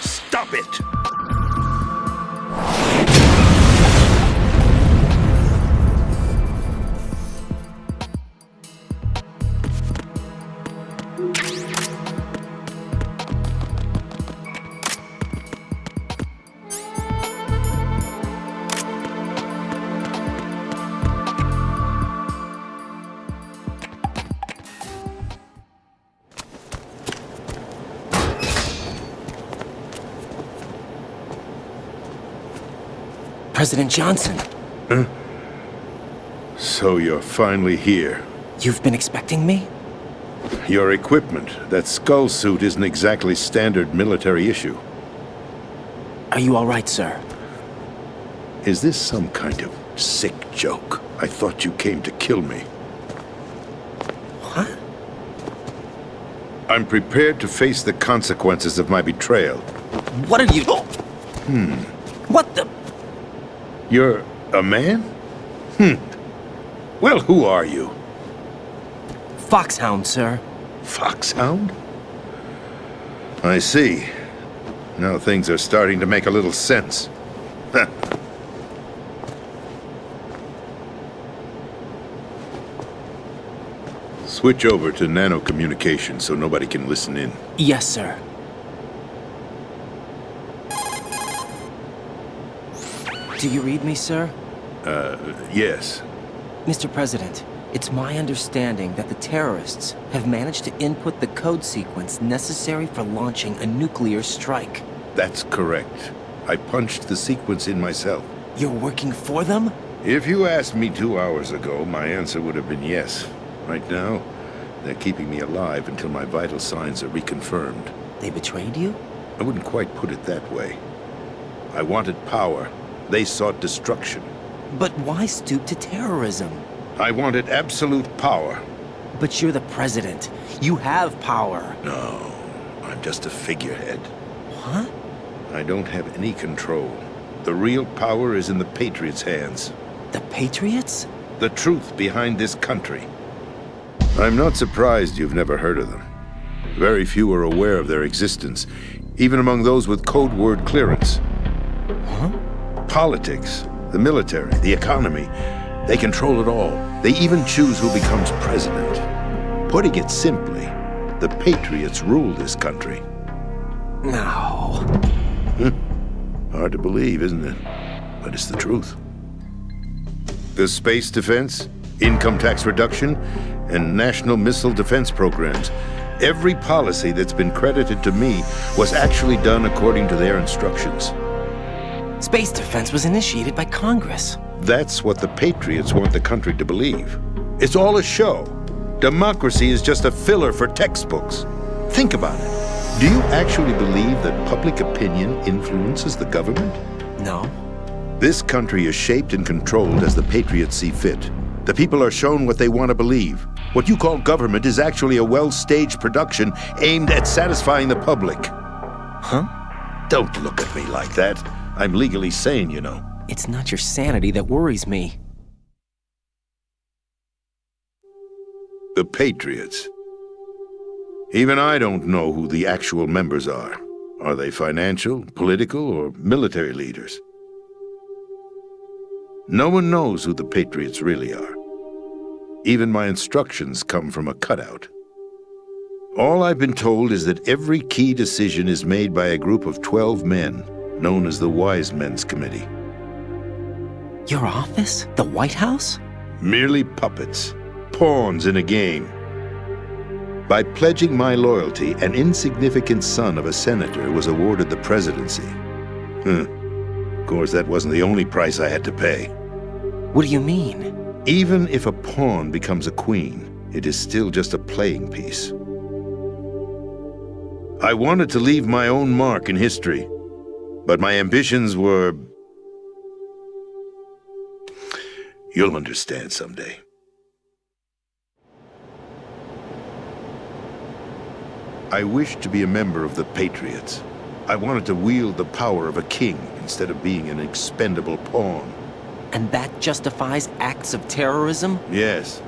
Stop it! President Johnson. Huh? So you're finally here. You've been expecting me? Your equipment, that skull suit isn't exactly standard military issue. Are you all right, sir? Is this some kind of sick joke? I thought you came to kill me. What? I'm prepared to face the consequences of my betrayal. What are you... What the... You're a man? Well, who are you? Foxhound, sir. Foxhound? I see. Now things are starting to make a little sense. Switch over to nano-communication so nobody can listen in. Yes, sir. Do you read me, sir? Yes. Mr. President, it's my understanding that the terrorists have managed to input the code sequence necessary for launching a nuclear strike. That's correct. I punched the sequence in myself. You're working for them? If you asked me 2 hours ago, my answer would have been yes. Right now, they're keeping me alive until my vital signs are reconfirmed. They betrayed you? I wouldn't quite put it that way. I wanted power. They sought destruction. But why stoop to terrorism? I wanted absolute power. But you're the president. You have power. No, I'm just a figurehead. What? I don't have any control. The real power is in the Patriots' hands. The Patriots? The truth behind this country. I'm not surprised you've never heard of them. Very few are aware of their existence, even among those with code word clearance. Huh? Politics, the military, the economy, they control it all. They even choose who becomes president. Putting it simply, the Patriots rule this country. No. Hard to believe, isn't it? But it's the truth. The space defense, income tax reduction, and national missile defense programs. Every policy that's been credited to me was actually done according to their instructions. Space defense was initiated by Congress. That's what the Patriots want the country to believe. It's all a show. Democracy is just a filler for textbooks. Think about it. Do you actually believe that public opinion influences the government? No. This country is shaped and controlled as the Patriots see fit. The people are shown what they want to believe. What you call government is actually a well-staged production aimed at satisfying the public. Huh? Don't look at me like that. I'm legally sane, you know. It's not your sanity that worries me. The Patriots. Even I don't know who the actual members are. Are they financial, political, or military leaders? No one knows who the Patriots really are. Even my instructions come from a cutout. All I've been told is that every key decision is made by a group of 12 men, known as the Wise Men's Committee. Your office? The White House? Merely puppets, pawns in a game. By pledging my loyalty, an insignificant son of a senator was awarded the presidency. Of course, that wasn't the only price I had to pay. What do you mean? Even if a pawn becomes a queen, it is still just a playing piece. I wanted to leave my own mark in history, but my ambitions were You'll understand someday. I wished to be a member of the Patriots. I wanted to wield the power of a king instead of being an expendable pawn. And that justifies acts of terrorism? Yes.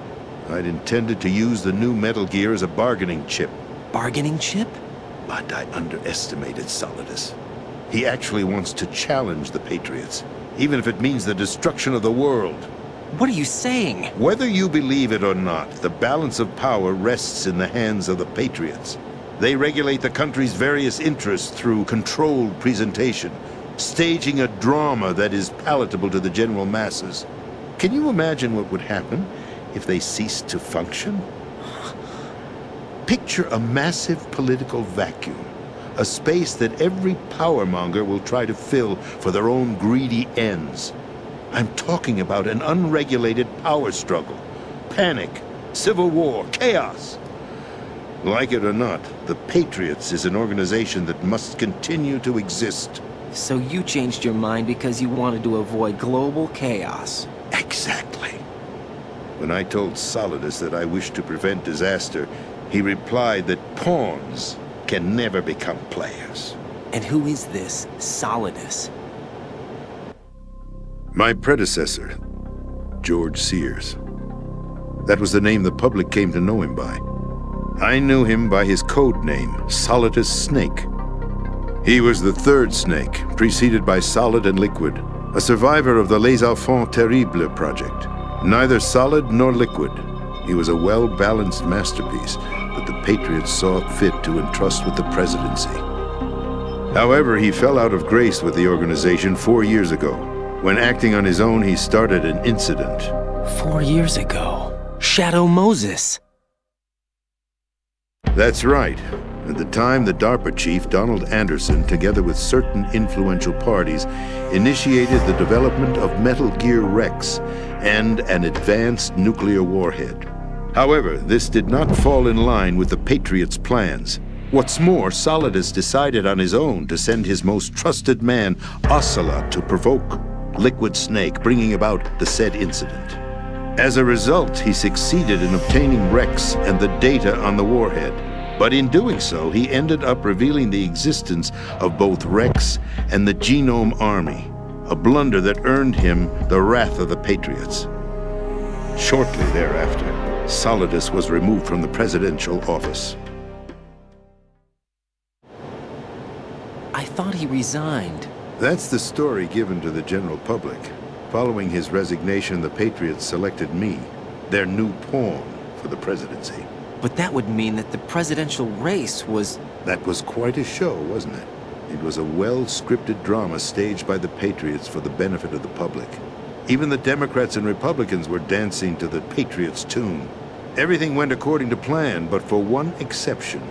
I'd intended to use the new Metal Gear as a bargaining chip. Bargaining chip? But I underestimated Solidus. He actually wants to challenge the Patriots, even if it means the destruction of the world. What are you saying? Whether you believe it or not, the balance of power rests in the hands of the Patriots. They regulate the country's various interests through controlled presentation, staging a drama that is palatable to the general masses. Can you imagine what would happen if they ceased to function? Picture a massive political vacuum, a space that every powermonger will try to fill for their own greedy ends. I'm talking about an unregulated power struggle, panic, civil war, chaos. Like it or not, the Patriots is an organization that must continue to exist. So you changed your mind because you wanted to avoid global chaos. Exactly. When I told Solidus that I wished to prevent disaster, he replied that pawns can never become players. And who is this Solidus? My predecessor, George Sears. That was the name the public came to know him by. I knew him by his code name, Solidus Snake. He was the third snake, preceded by Solid and Liquid, a survivor of the Les Enfants Terribles project. Neither solid nor liquid, he was a well-balanced masterpiece that the Patriots saw fit to entrust with the presidency. However, he fell out of grace with the organization 4 years ago. When acting on his own, he started an incident. 4 years ago? Shadow Moses! That's right. At the time, the DARPA chief, Donald Anderson, together with certain influential parties, initiated the development of Metal Gear Rex and an advanced nuclear warhead. However, this did not fall in line with the Patriots' plans. What's more, Solidus decided on his own to send his most trusted man, Ocelot, to provoke Liquid Snake, bringing about the said incident. As a result, he succeeded in obtaining Rex and the data on the warhead. But in doing so, he ended up revealing the existence of both Rex and the Genome Army, a blunder that earned him the wrath of the Patriots. Shortly thereafter, Solidus was removed from the presidential office. I thought he resigned. That's the story given to the general public. Following his resignation, the Patriots selected me, their new pawn, for the presidency. But that would mean that the presidential race was... That was quite a show, wasn't it? It was a well-scripted drama staged by the Patriots for the benefit of the public. Even the Democrats and Republicans were dancing to the Patriots' tune. Everything went according to plan, but for one exception.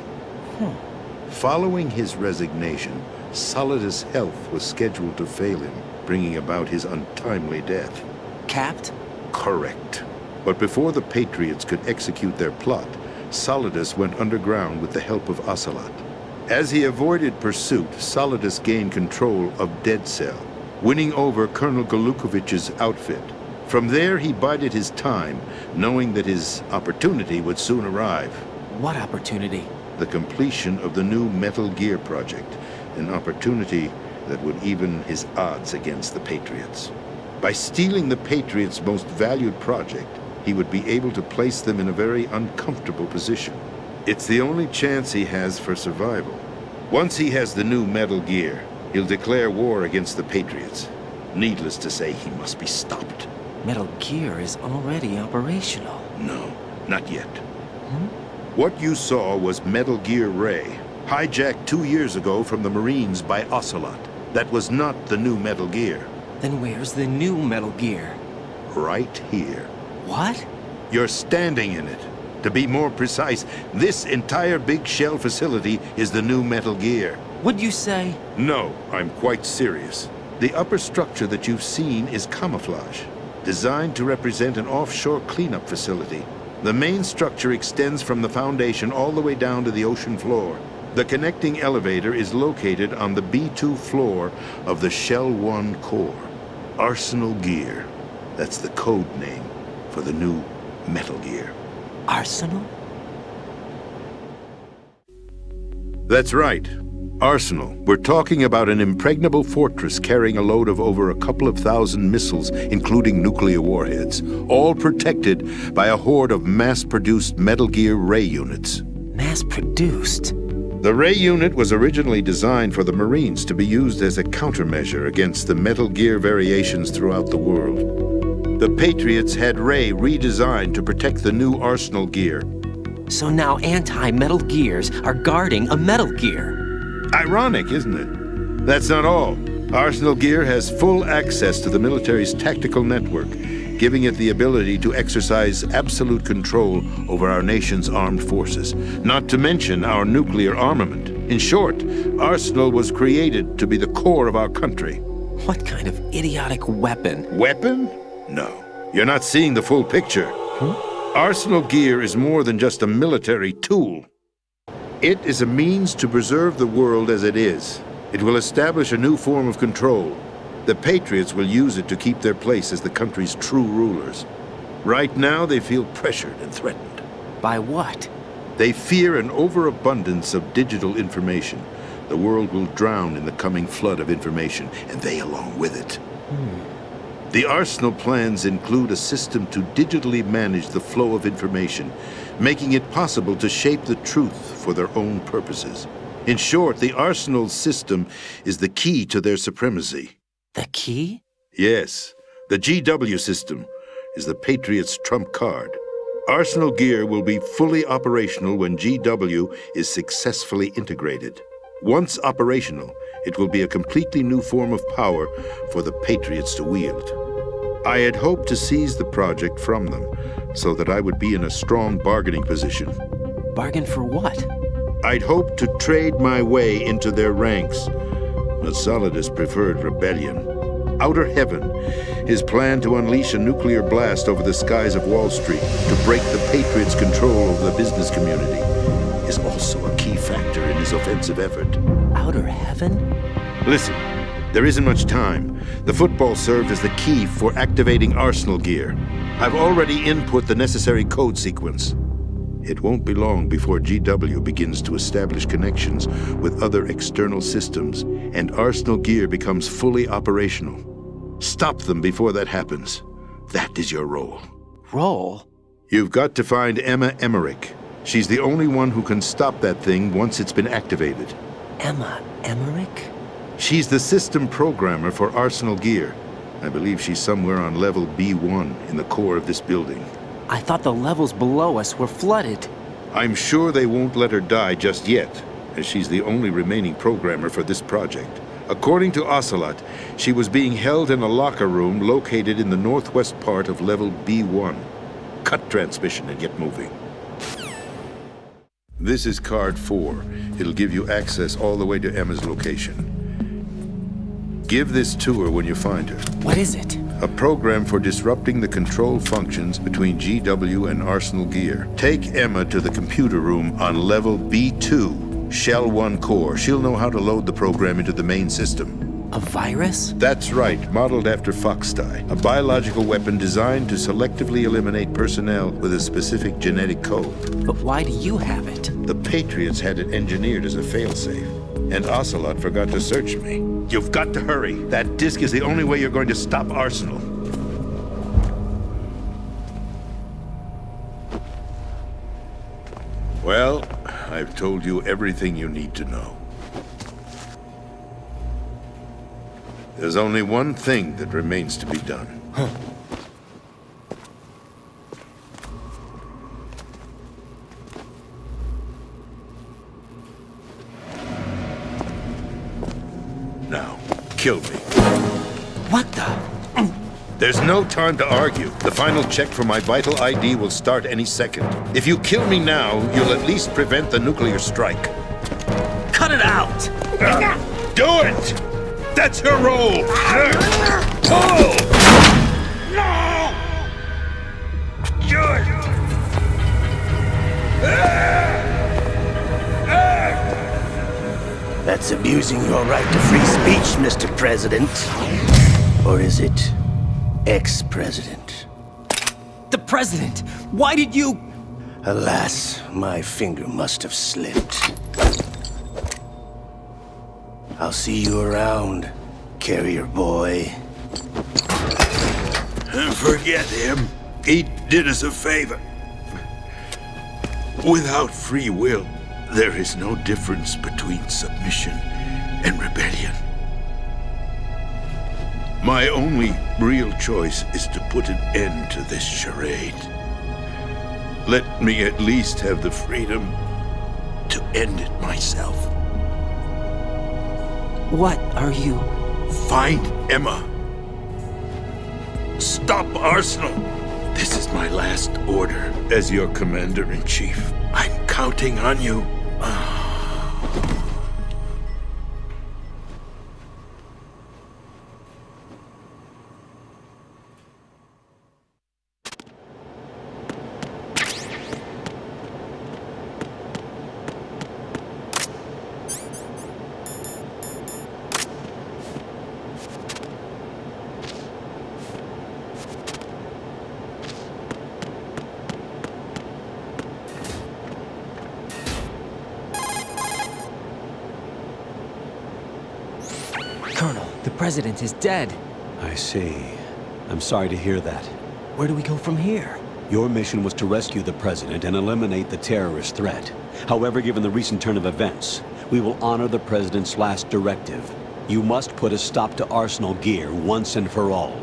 Following his resignation, Solidus' health was scheduled to fail him, bringing about his untimely death. Capped? Correct. But before the Patriots could execute their plot, Solidus went underground with the help of Ocelot. As he avoided pursuit, Solidus gained control of Dead Cell, winning over Colonel Gurlukovich's outfit. From there, he bided his time, knowing that his opportunity would soon arrive. What opportunity? The completion of the new Metal Gear project, an opportunity that would even his odds against the Patriots. By stealing the Patriots' most valued project, he would be able to place them in a very uncomfortable position. It's the only chance he has for survival. Once he has the new Metal Gear, he'll declare war against the Patriots. Needless to say, he must be stopped. Metal Gear is already operational. No, not yet. What you saw was Metal Gear Ray, hijacked 2 years ago from the Marines by Ocelot. That was not the new Metal Gear. Then where's the new Metal Gear? Right here. What? You're standing in it. To be more precise, this entire Big Shell facility is the new Metal Gear. What'd you say? No, I'm quite serious. The upper structure that you've seen is camouflage, designed to represent an offshore cleanup facility. The main structure extends from the foundation all the way down to the ocean floor. The connecting elevator is located on the B2 floor of the Shell 1 core. Arsenal gear. That's the code name for the new Metal Gear. Arsenal? That's right. Arsenal. We're talking about an impregnable fortress carrying a load of over a couple of thousand missiles, including nuclear warheads, all protected by a horde of mass-produced Metal Gear Ray units. Mass-produced? The Ray unit was originally designed for the Marines to be used as a countermeasure against the Metal Gear variations throughout the world. The Patriots had Ray redesigned to protect the new Arsenal gear. So now anti-Metal Gears are guarding a Metal Gear. Ironic, isn't it? That's not all. Arsenal Gear has full access to the military's tactical network, giving it the ability to exercise absolute control over our nation's armed forces, not to mention our nuclear armament. In short, Arsenal was created to be the core of our country. What kind of idiotic weapon? Weapon? No. You're not seeing the full picture. Arsenal Gear is more than just a military tool. It is a means to preserve the world as it is. It will establish a new form of control. The Patriots will use it to keep their place as the country's true rulers. Right now, they feel pressured and threatened. By what? They fear an overabundance of digital information. The world will drown in the coming flood of information, and they along with it. The Arsenal plans include a system to digitally manage the flow of information, making it possible to shape the truth for their own purposes. In short, the Arsenal system is the key to their supremacy. The key? Yes. The GW system is the Patriots' trump card. Arsenal Gear will be fully operational when GW is successfully integrated. Once operational, it will be a completely new form of power for the Patriots to wield. I had hoped to seize the project from them, so that I would be in a strong bargaining position. Bargain for what? I'd hoped to trade my way into their ranks, but Solidus preferred rebellion. Outer Heaven, his plan to unleash a nuclear blast over the skies of Wall Street to break the Patriots' control over the business community, is also a key factor in his offensive effort. Outer Heaven? Listen, there isn't much time. The football served as the key for activating Arsenal Gear. I've already input the necessary code sequence. It won't be long before GW begins to establish connections with other external systems, and Arsenal Gear becomes fully operational. Stop them before that happens. That is your role. Role? You've got to find Emma Emmerich. She's the only one who can stop that thing once it's been activated. Emma Emmerich? She's the system programmer for Arsenal Gear. I believe she's somewhere on level B1 in the core of this building. I thought the levels below us were flooded. I'm sure they won't let her die just yet, as she's the only remaining programmer for this project. According to Ocelot, she was being held in a locker room located in the northwest part of level B1. Cut transmission and get moving. This is card 4. It'll give you access all the way to Emma's location. Give this to her when you find her. What is it? A program for disrupting the control functions between GW and Arsenal Gear. Take Emma to the computer room on level B2, Shell 1 core. She'll know how to load the program into the main system. A virus? That's right, modeled after Foxdie. A biological weapon designed to selectively eliminate personnel with a specific genetic code. But why do you have it? The Patriots had it engineered as a failsafe. And Ocelot forgot to search me. You've got to hurry. That disk is the only way you're going to stop Arsenal. Well, I've told you everything you need to know. There's only one thing that remains to be done. Now, kill me. What the? There's no time to argue. The final check for my vital ID will start any second. If you kill me now, you'll at least prevent the nuclear strike. Cut it out! Do it! That's your role! Oh! No! Good! That's abusing your right to free speech, Mr. President. Or is it? ex-president. The president! Why did you... Alas, my finger must have slipped. I'll see you around, carrier boy. Forget him. He did us a favor. Without free will, there is no difference between submission and rebellion. My only real choice is to put an end to this charade. Let me at least have the freedom to end it myself. What are you... Find Emma. Stop Arsenal. This is my last order as your commander-in-chief. I'm counting on you. Colonel, the president is dead. I see. I'm sorry to hear that. Where do we go from here? Your mission was to rescue the president and eliminate the terrorist threat. However, given the recent turn of events, we will honor the president's last directive. You must put a stop to Arsenal gear once and for all.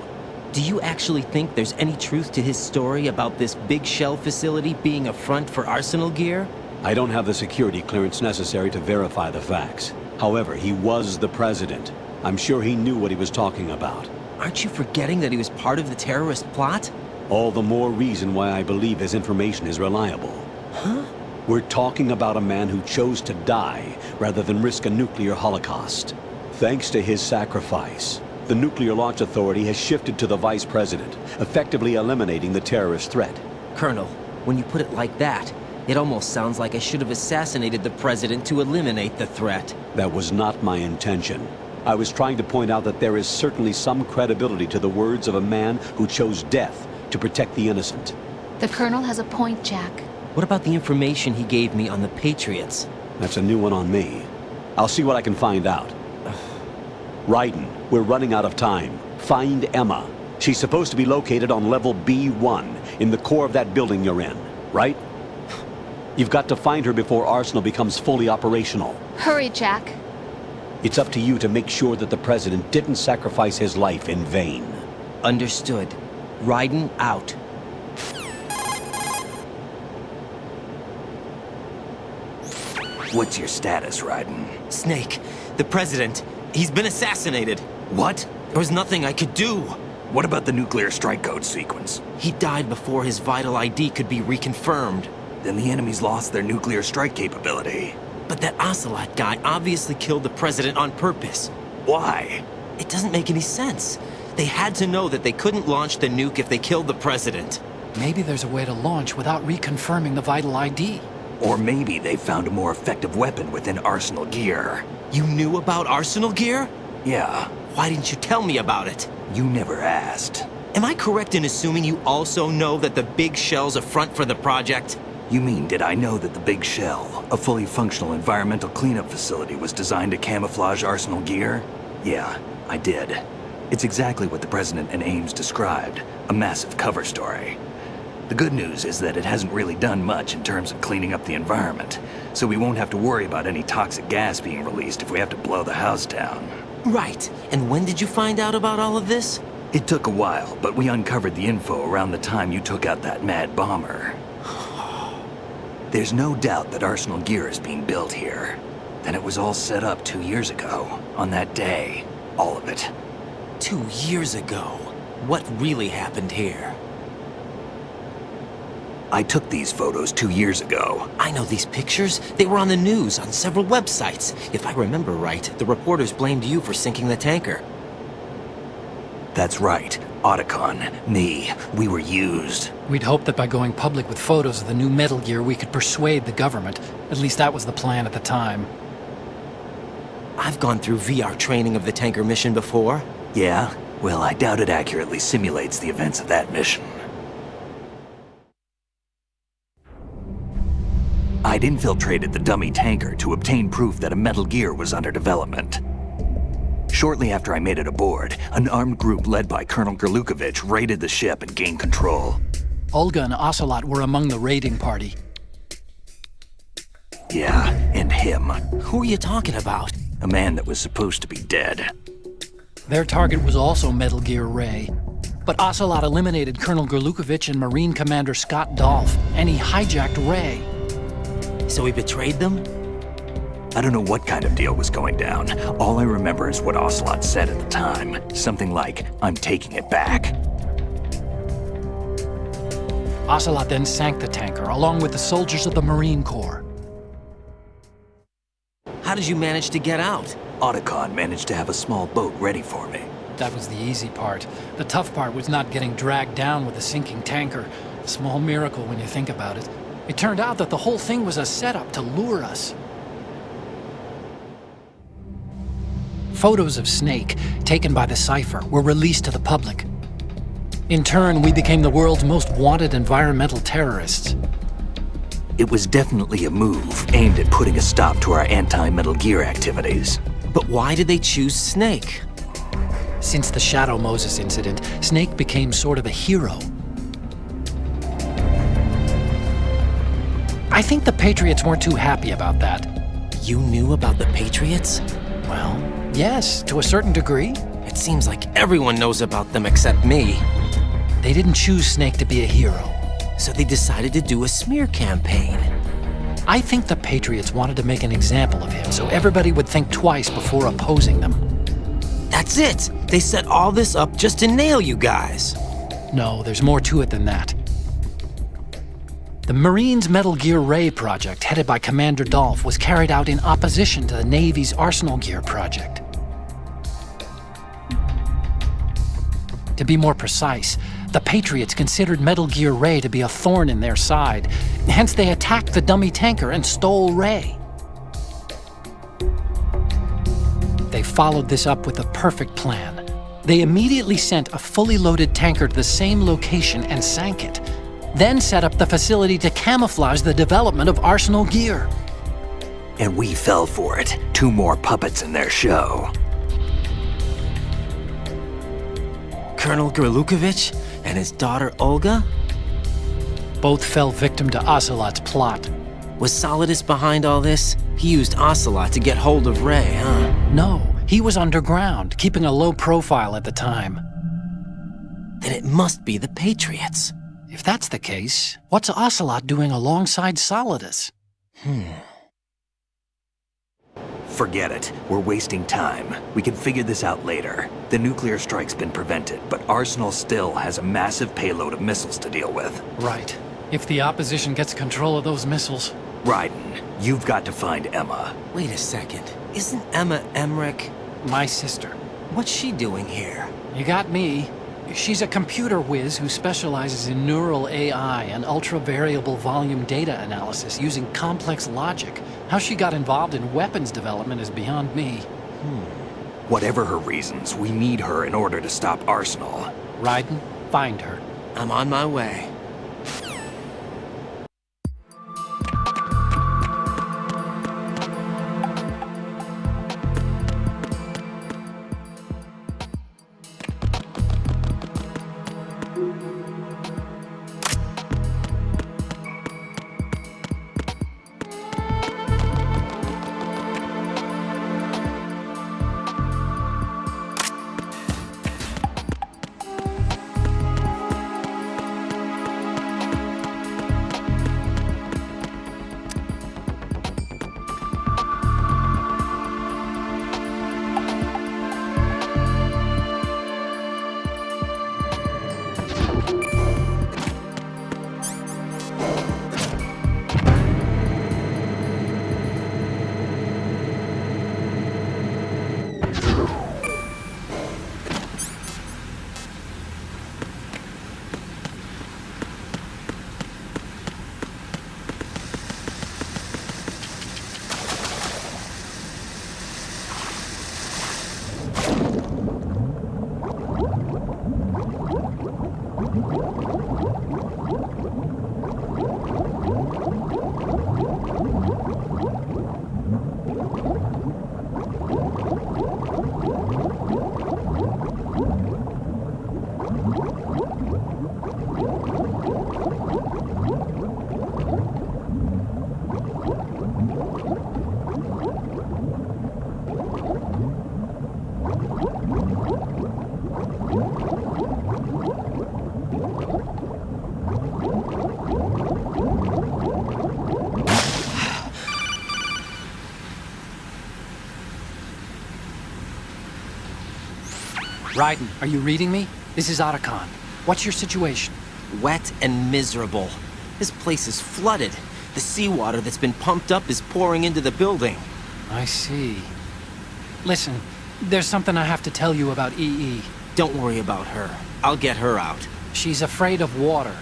Do you actually think there's any truth to his story about this Big Shell facility being a front for Arsenal gear? I don't have the security clearance necessary to verify the facts. However, he was the president. I'm sure he knew what he was talking about. Aren't you forgetting that he was part of the terrorist plot? All the more reason why I believe his information is reliable. Huh? We're talking about a man who chose to die rather than risk a nuclear holocaust. Thanks to his sacrifice, the Nuclear Launch Authority has shifted to the vice president, effectively eliminating the terrorist threat. Colonel, when you put it like that, it almost sounds like I should have assassinated the president to eliminate the threat. That was not my intention. I was trying to point out that there is certainly some credibility to the words of a man who chose death to protect the innocent. The Colonel has a point, Jack. What about the information he gave me on the Patriots? That's a new one on me. I'll see what I can find out. Raiden, we're running out of time. Find Emma. She's supposed to be located on level B1, in the core of that building you're in, right? You've got to find her before Arsenal becomes fully operational. Hurry, Jack. It's up to you to make sure that the president didn't sacrifice his life in vain. Understood. Raiden out. What's your status, Raiden? Snake, the president, he's been assassinated. What? There was nothing I could do. What about the nuclear strike code sequence? He died before his vital ID could be reconfirmed. Then the enemy's lost their nuclear strike capability. But that Ocelot guy obviously killed the president on purpose. Why? It doesn't make any sense. They had to know that they couldn't launch the nuke if they killed the president. Maybe there's a way to launch without reconfirming the vital ID. Or maybe they found a more effective weapon within Arsenal gear. You knew about Arsenal gear? Yeah. Why didn't you tell me about it? You never asked. Am I correct in assuming you also know that the Big Shell's a front for the project? You mean, did I know that the Big Shell, a fully functional environmental cleanup facility, was designed to camouflage Arsenal gear? Yeah, I did. It's exactly what the President and Ames described, a massive cover story. The good news is that it hasn't really done much in terms of cleaning up the environment, so we won't have to worry about any toxic gas being released if we have to blow the house down. Right. And when did you find out about all of this? It took a while, but we uncovered the info around the time you took out that mad bomber. There's no doubt that Arsenal gear is being built here. Then it was all set up 2 years ago, on that day. All of it. 2 years ago? What really happened here? I took these photos 2 years ago. I know these pictures. They were on the news, on several websites. If I remember right, the reporters blamed you for sinking the tanker. That's right. Otacon, me, we were used. We'd hoped that by going public with photos of the new Metal Gear, we could persuade the government. At least that was the plan at the time. I've gone through VR training of the tanker mission before. Yeah? Well, I doubt it accurately simulates the events of that mission. I'd infiltrated the dummy tanker to obtain proof that a Metal Gear was under development. Shortly after I made it aboard, an armed group led by Colonel Gurlukovich raided the ship and gained control. Olga and Ocelot were among the raiding party. Yeah, and him. Who are you talking about? A man that was supposed to be dead. Their target was also Metal Gear Ray. But Ocelot eliminated Colonel Gurlukovich and Marine Commander Scott Dolph, and he hijacked Ray. So he betrayed them? I don't know what kind of deal was going down. All I remember is what Ocelot said at the time. Something like, "I'm taking it back." Ocelot then sank the tanker, along with the soldiers of the Marine Corps. How did you manage to get out? Otacon managed to have a small boat ready for me. That was the easy part. The tough part was not getting dragged down with a sinking tanker. A small miracle when you think about it. It turned out that the whole thing was a setup to lure us. Photos of Snake, taken by the Cypher, were released to the public. In turn, we became the world's most wanted environmental terrorists. It was definitely a move aimed at putting a stop to our anti-Metal Gear activities. But why did they choose Snake? Since the Shadow Moses incident, Snake became sort of a hero. I think the Patriots weren't too happy about that. You knew about the Patriots? Well, yes, to a certain degree. It seems like everyone knows about them except me. They didn't choose Snake to be a hero. So they decided to do a smear campaign. I think the Patriots wanted to make an example of him so everybody would think twice before opposing them. That's it! They set all this up just to nail you guys. No, there's more to it than that. The Marines' Metal Gear Ray project, headed by Commander Dolph, was carried out in opposition to the Navy's Arsenal Gear project. To be more precise, the Patriots considered Metal Gear Ray to be a thorn in their side. Hence, they attacked the dummy tanker and stole Ray. They followed this up with a perfect plan. They immediately sent a fully loaded tanker to the same location and sank it. Then set up the facility to camouflage the development of Arsenal Gear. And we fell for it. 2 more puppets in their show. Colonel Gurlukovich and his daughter Olga? Both fell victim to Ocelot's plot. Was Solidus behind all this? He used Ocelot to get hold of Ray, huh? No, he was underground, keeping a low profile at the time. Then it must be the Patriots. If that's the case, what's Ocelot doing alongside Solidus? Forget it. We're wasting time. We can figure this out later. The nuclear strike's been prevented, but Arsenal still has a massive payload of missiles to deal with. Right. If the opposition gets control of those missiles... Raiden, you've got to find Emma. Wait a second. Isn't Emma Emmerich my sister? What's she doing here? You got me. She's a computer whiz who specializes in neural AI and ultra-variable volume data analysis using complex logic. How she got involved in weapons development is beyond me. Whatever her reasons, we need her in order to stop Arsenal. Raiden, find her. I'm on my way. Raiden, are you reading me? This is Otacon. What's your situation? Wet and miserable. This place is flooded. The seawater that's been pumped up is pouring into the building. I see. Listen, there's something I have to tell you about EE. Don't worry about her. I'll get her out. She's afraid of water.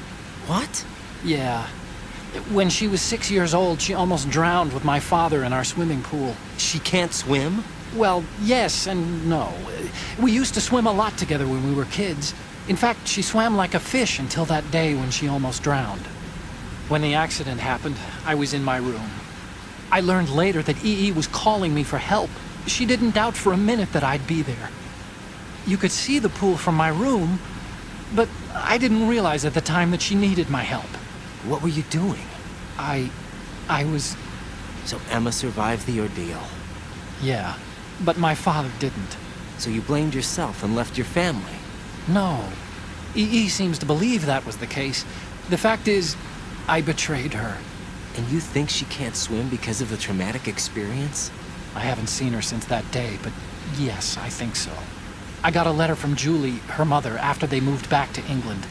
What? Yeah. When she was 6 years old, she almost drowned with my father in our swimming pool. She can't swim? Well, yes and no. We used to swim a lot together when we were kids. In fact, she swam like a fish until that day when she almost drowned. When the accident happened, I was in my room. I learned later that EE was calling me for help. She didn't doubt for a minute that I'd be there. You could see the pool from my room, but I didn't realize at the time that she needed my help. What were you doing? I was... So Emma survived the ordeal? Yeah, but my father didn't. So you blamed yourself and left your family? No. EE seems to believe that was the case. The fact is, I betrayed her. And you think she can't swim because of the traumatic experience? I haven't seen her since that day, but yes, I think so. I got a letter from Julie, her mother, after they moved back to England.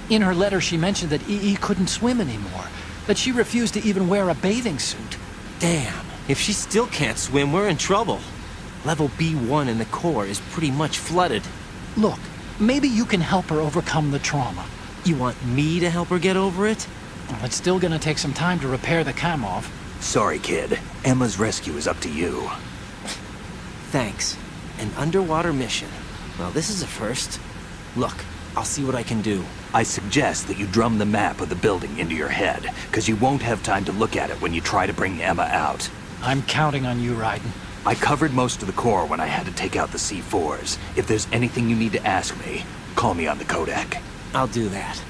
In her letter, she mentioned that EE couldn't swim anymore, that she refused to even wear a bathing suit. Damn, if she still can't swim, we're in trouble. Level B1 in the core is pretty much flooded. Look, maybe you can help her overcome the trauma. You want me to help her get over it? Well, it's still gonna take some time to repair the Kamov. Sorry, kid. Emma's rescue is up to you. Thanks. An underwater mission. Well, this is a first. Look, I'll see what I can do. I suggest that you drum the map of the building into your head, because you won't have time to look at it when you try to bring Emma out. I'm counting on you, Raiden. I covered most of the core when I had to take out the C4s. If there's anything you need to ask me, call me on the codec. I'll do that.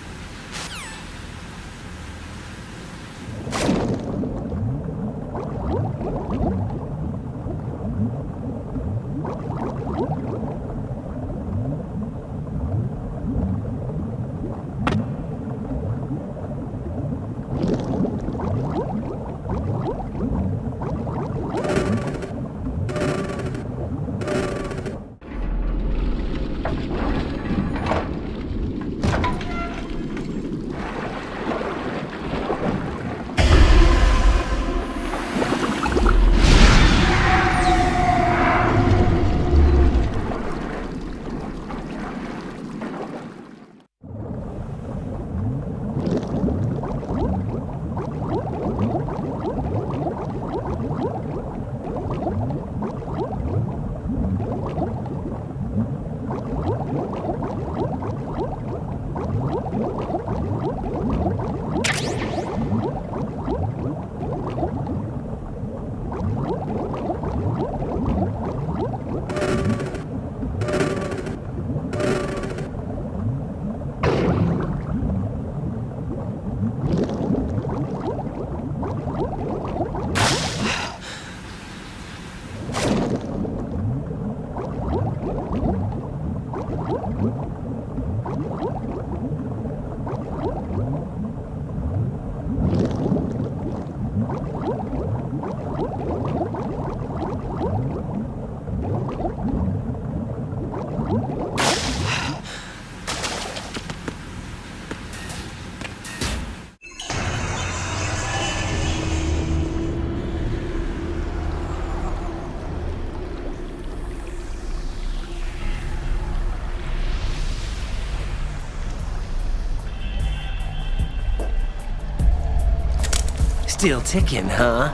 Still ticking, huh?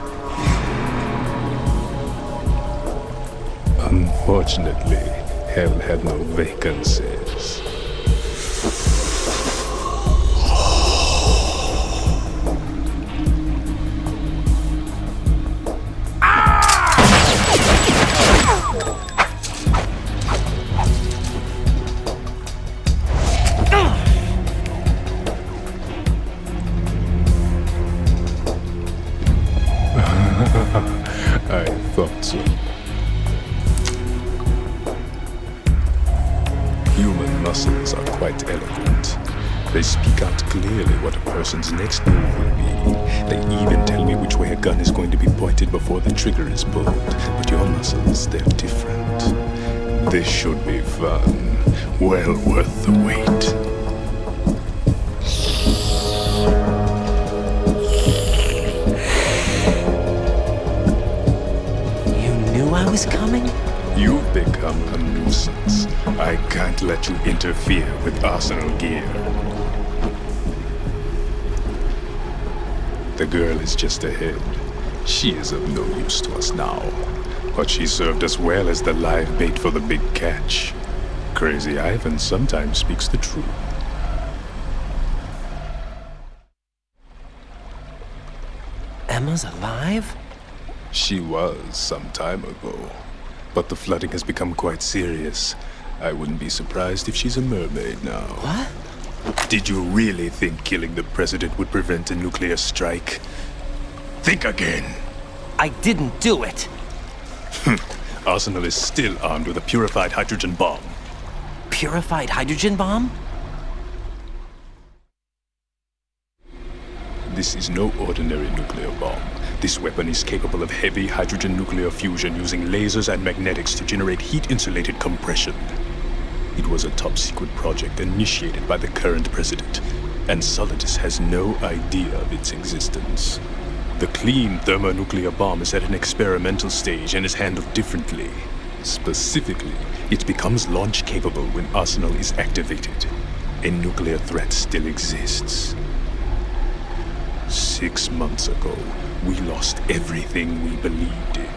Unfortunately, Hell had no vacancies. I thought so. Human muscles are quite eloquent. They speak out clearly what a person's next move will be. They even tell me which way a gun is going to be pointed before the trigger is pulled. But your muscles, they're different. This should be fun. Well worth the wait. You knew I was coming? You've become a nuisance. I can't let you interfere with arsenal gear. The girl is just ahead. She is of no use to us now. But she served us well as the live bait for the big catch. Crazy Ivan sometimes speaks the truth. Emma's alive? She was some time ago. But the flooding has become quite serious. I wouldn't be surprised if she's a mermaid now. What? Did you really think killing the president would prevent a nuclear strike? Think again. I didn't do it. Arsenal is still armed with a purified hydrogen bomb. Purified hydrogen bomb? This is no ordinary nuclear bomb. This weapon is capable of heavy hydrogen nuclear fusion using lasers and magnetics to generate heat-insulated compression. It was a top-secret project initiated by the current president, and Solidus has no idea of its existence. The clean thermonuclear bomb is at an experimental stage and is handled differently. Specifically, it becomes launch-capable when Arsenal is activated. A nuclear threat still exists. 6 months ago, we lost everything we believed in.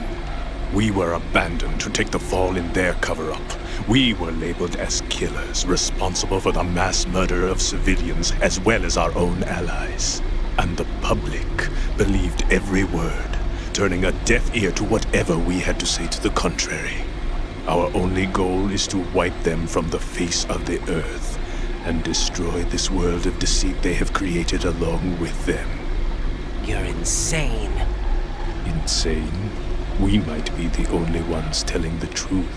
We were abandoned to take the fall in their cover-up. We were labeled as killers, responsible for the mass murder of civilians as well as our own allies. And the public believed every word, turning a deaf ear to whatever we had to say to the contrary. Our only goal is to wipe them from the face of the earth and destroy this world of deceit they have created along with them. You're insane. Insane? We might be the only ones telling the truth.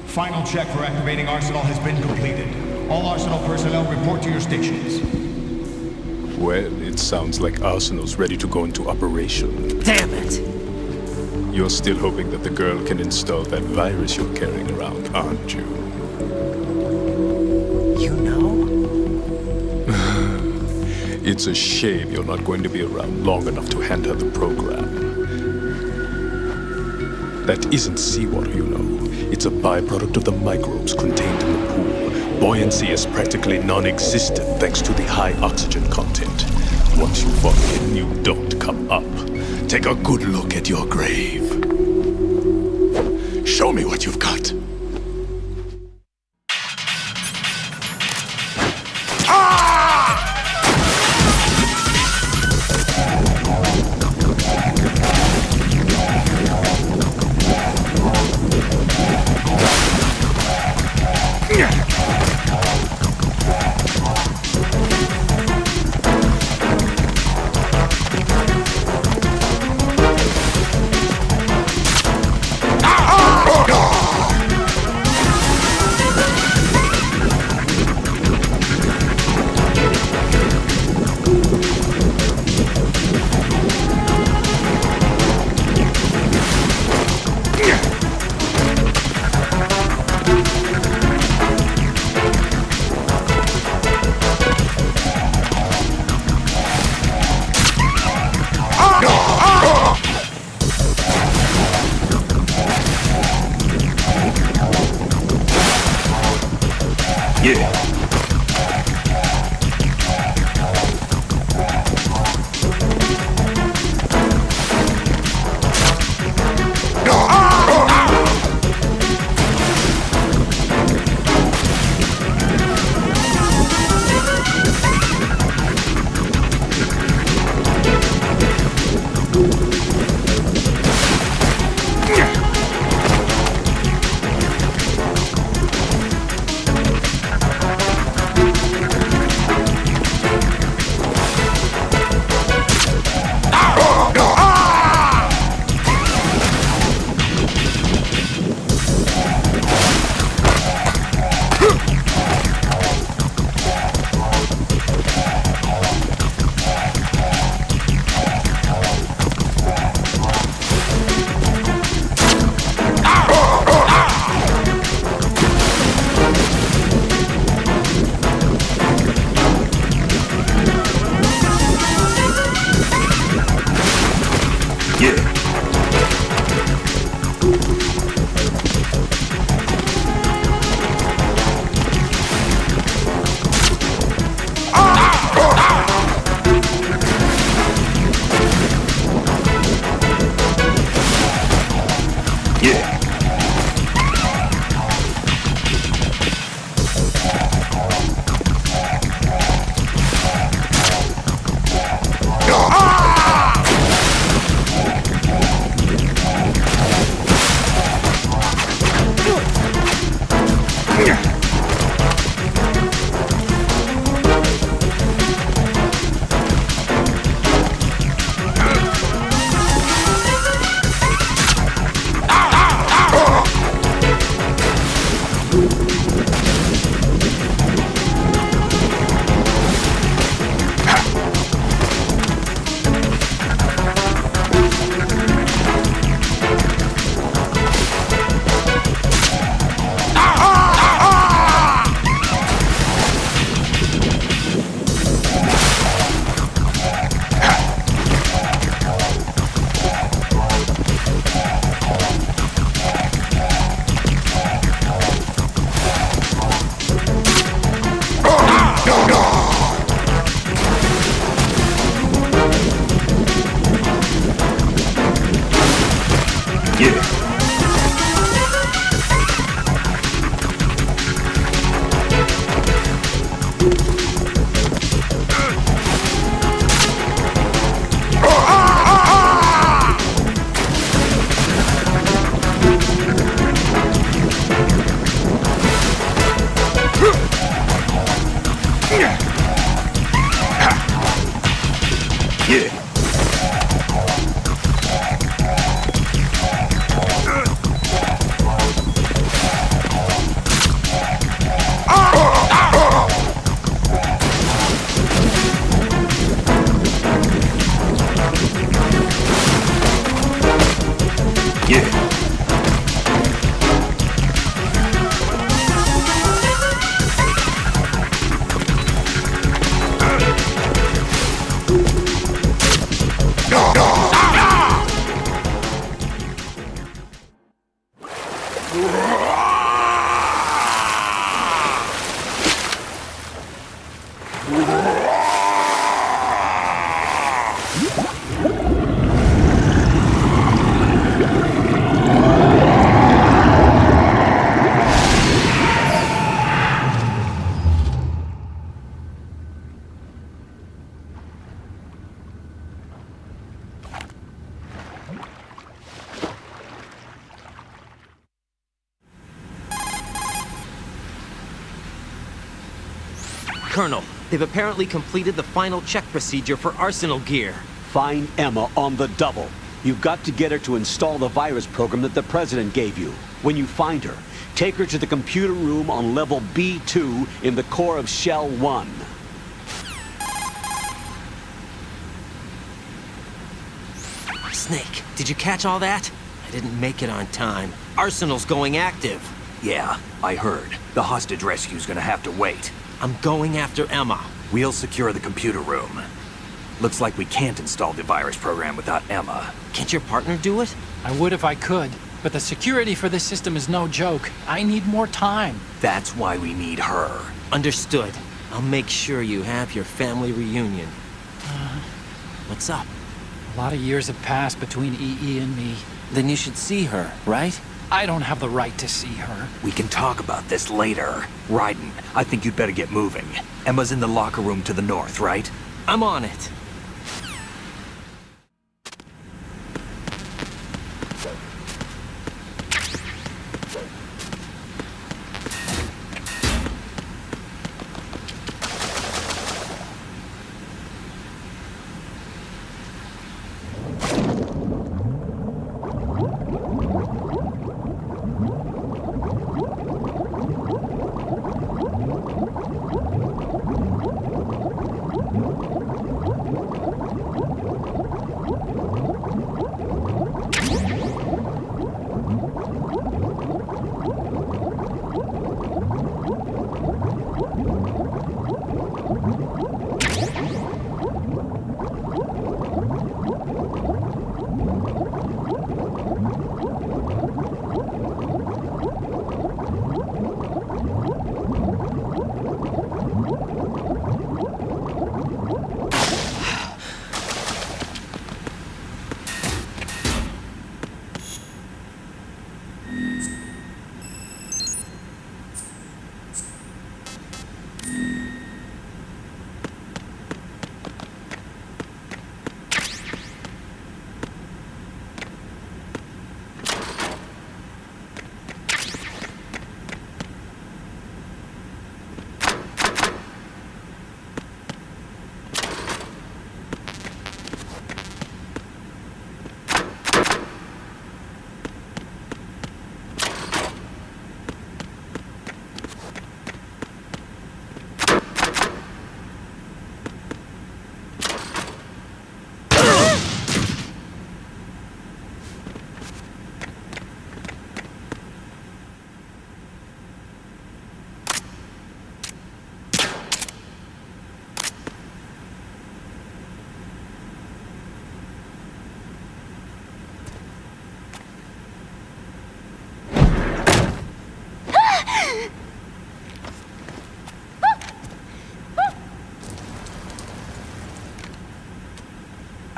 Final check for activating Arsenal has been completed. All Arsenal personnel report to your stations. Well, it sounds like Arsenal's ready to go into operation. Damn it! You're still hoping that the girl can install that virus you're carrying around, aren't you? You know? It's a shame you're not going to be around long enough to hand her the program. That isn't seawater, you know. It's a byproduct of the microbes contained in the pool. Buoyancy is practically non-existent thanks to the high oxygen content. Once you fall in, you don't come up. Take a good look at your grave. Show me what you've got. Colonel, they've apparently completed the final check procedure for arsenal gear. Find Emma on the double. You've got to get her to install the virus program that the President gave you. When you find her, take her to the computer room on level B2 in the core of Shell 1. Snake, did you catch all that? I didn't make it on time. Arsenal's going active. Yeah, I heard. The hostage rescue's gonna have to wait. I'm going after Emma. We'll secure the computer room. Looks like we can't install the virus program without Emma. Can't your partner do it? I would if I could, but the security for this system is no joke. I need more time. That's why we need her. Understood. I'll make sure you have your family reunion. What's up? A lot of years have passed between EE and me. Then you should see her, right? I don't have the right to see her. We can talk about this later. Raiden, I think you'd better get moving. Emma's in the locker room to the north, right? I'm on it.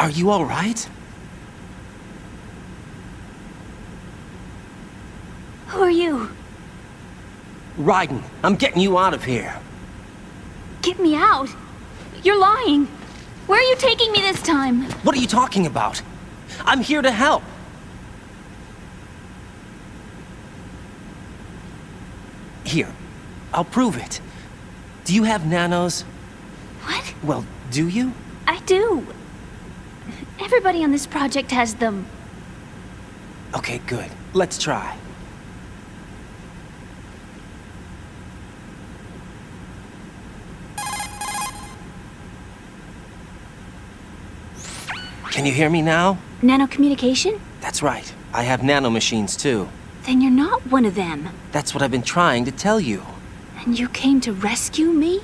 Are you all right? Who are you? Raiden, I'm getting you out of here. Get me out? You're lying. Where are you taking me this time? What are you talking about? I'm here to help. Here, I'll prove it. Do you have nanos? What? Well, do you? I do. Everybody on this project has them. Okay, good. Let's try. Can you hear me now? Nanocommunication? That's right. I have nanomachines too. Then you're not one of them. That's what I've been trying to tell you. And you came to rescue me?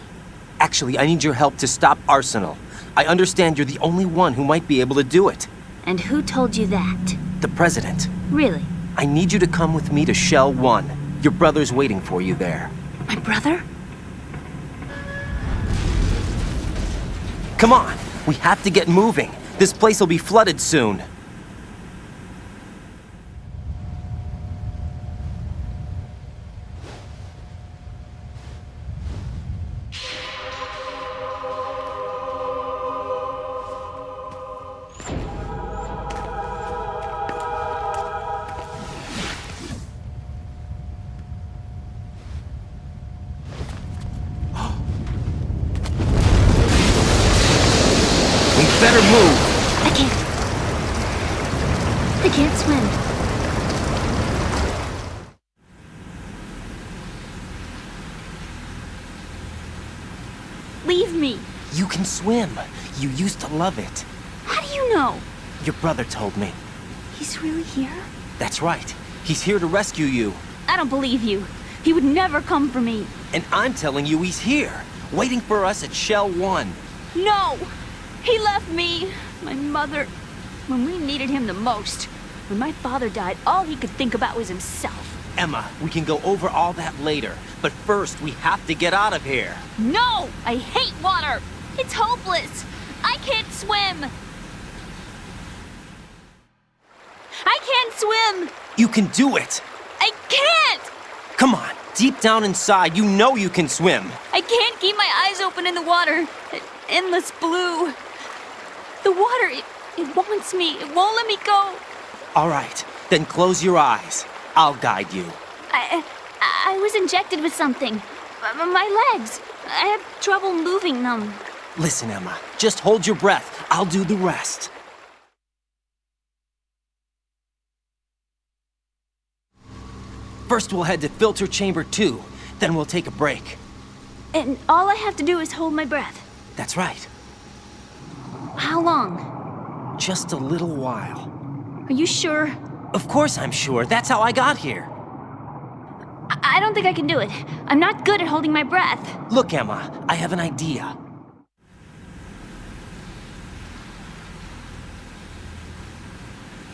Actually, I need your help to stop Arsenal. I understand you're the only one who might be able to do it. And who told you that? The President. Really? I need you to come with me to Shell 1. Your brother's waiting for you there. My brother? Come on! We have to get moving. This place will be flooded soon. Better move! I can't swim. Leave me. You can swim. You used to love it. How do you know? Your brother told me. He's really here? That's right. He's here to rescue you. I don't believe you. He would never come for me. And I'm telling you he's here, waiting for us at Shell 1. No! He left me, my mother, when we needed him the most. When my father died, all he could think about was himself. Emma, we can go over all that later. But first, we have to get out of here. No! I hate water! It's hopeless! I can't swim! I can't swim! You can do it! I can't! Come on, deep down inside, you know you can swim. I can't keep my eyes open in the water. Endless blue. The water, it wants me. It won't let me go. All right, then close your eyes. I'll guide you. I was injected with something. My legs. I have trouble moving them. Listen, Emma, just hold your breath. I'll do the rest. First, we'll head to filter chamber 2. Then we'll take a break. And all I have to do is hold my breath. That's right. How long? Just a little while. Are you sure? Of course I'm sure. That's how I got here. I don't think I can do it. I'm not good at holding my breath. Look, Emma, I have an idea.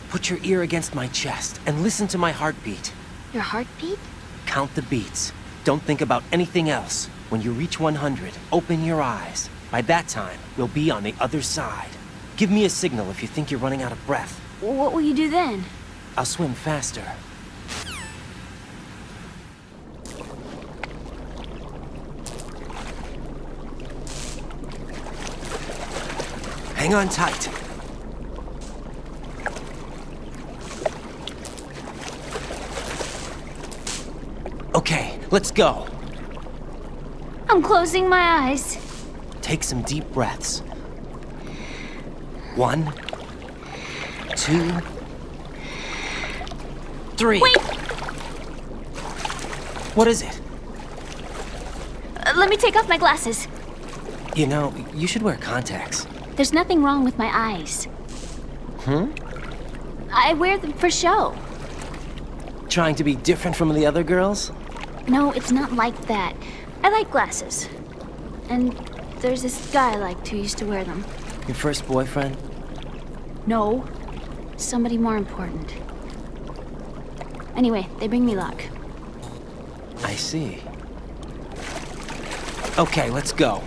Put your ear against my chest and listen to my heartbeat. Your heartbeat? Count the beats. Don't think about anything else. When you reach 100, open your eyes. By that time, we'll be on the other side. Give me a signal if you think you're running out of breath. What will you do then? I'll swim faster. Hang on tight. Okay, let's go. I'm closing my eyes. Take some deep breaths. 1, 2, 3. Wait! What is it? Let me take off my glasses. You know, you should wear contacts. There's nothing wrong with my eyes. I wear them for show. Trying to be different from the other girls? No, it's not like that. I like glasses. And there's this guy I liked who used to wear them. Your first boyfriend? No. Somebody more important. Anyway, they bring me luck. I see. Okay, let's go.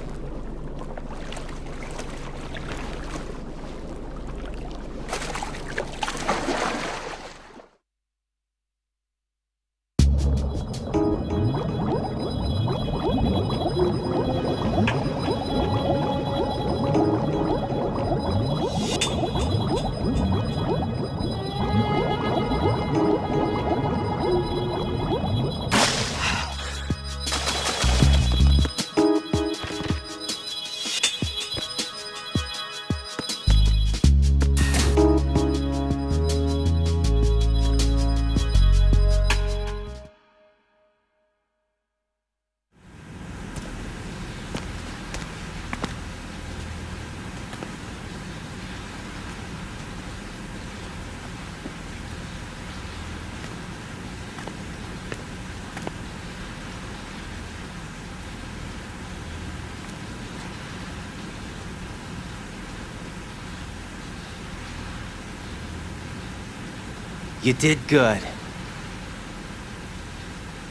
You did good.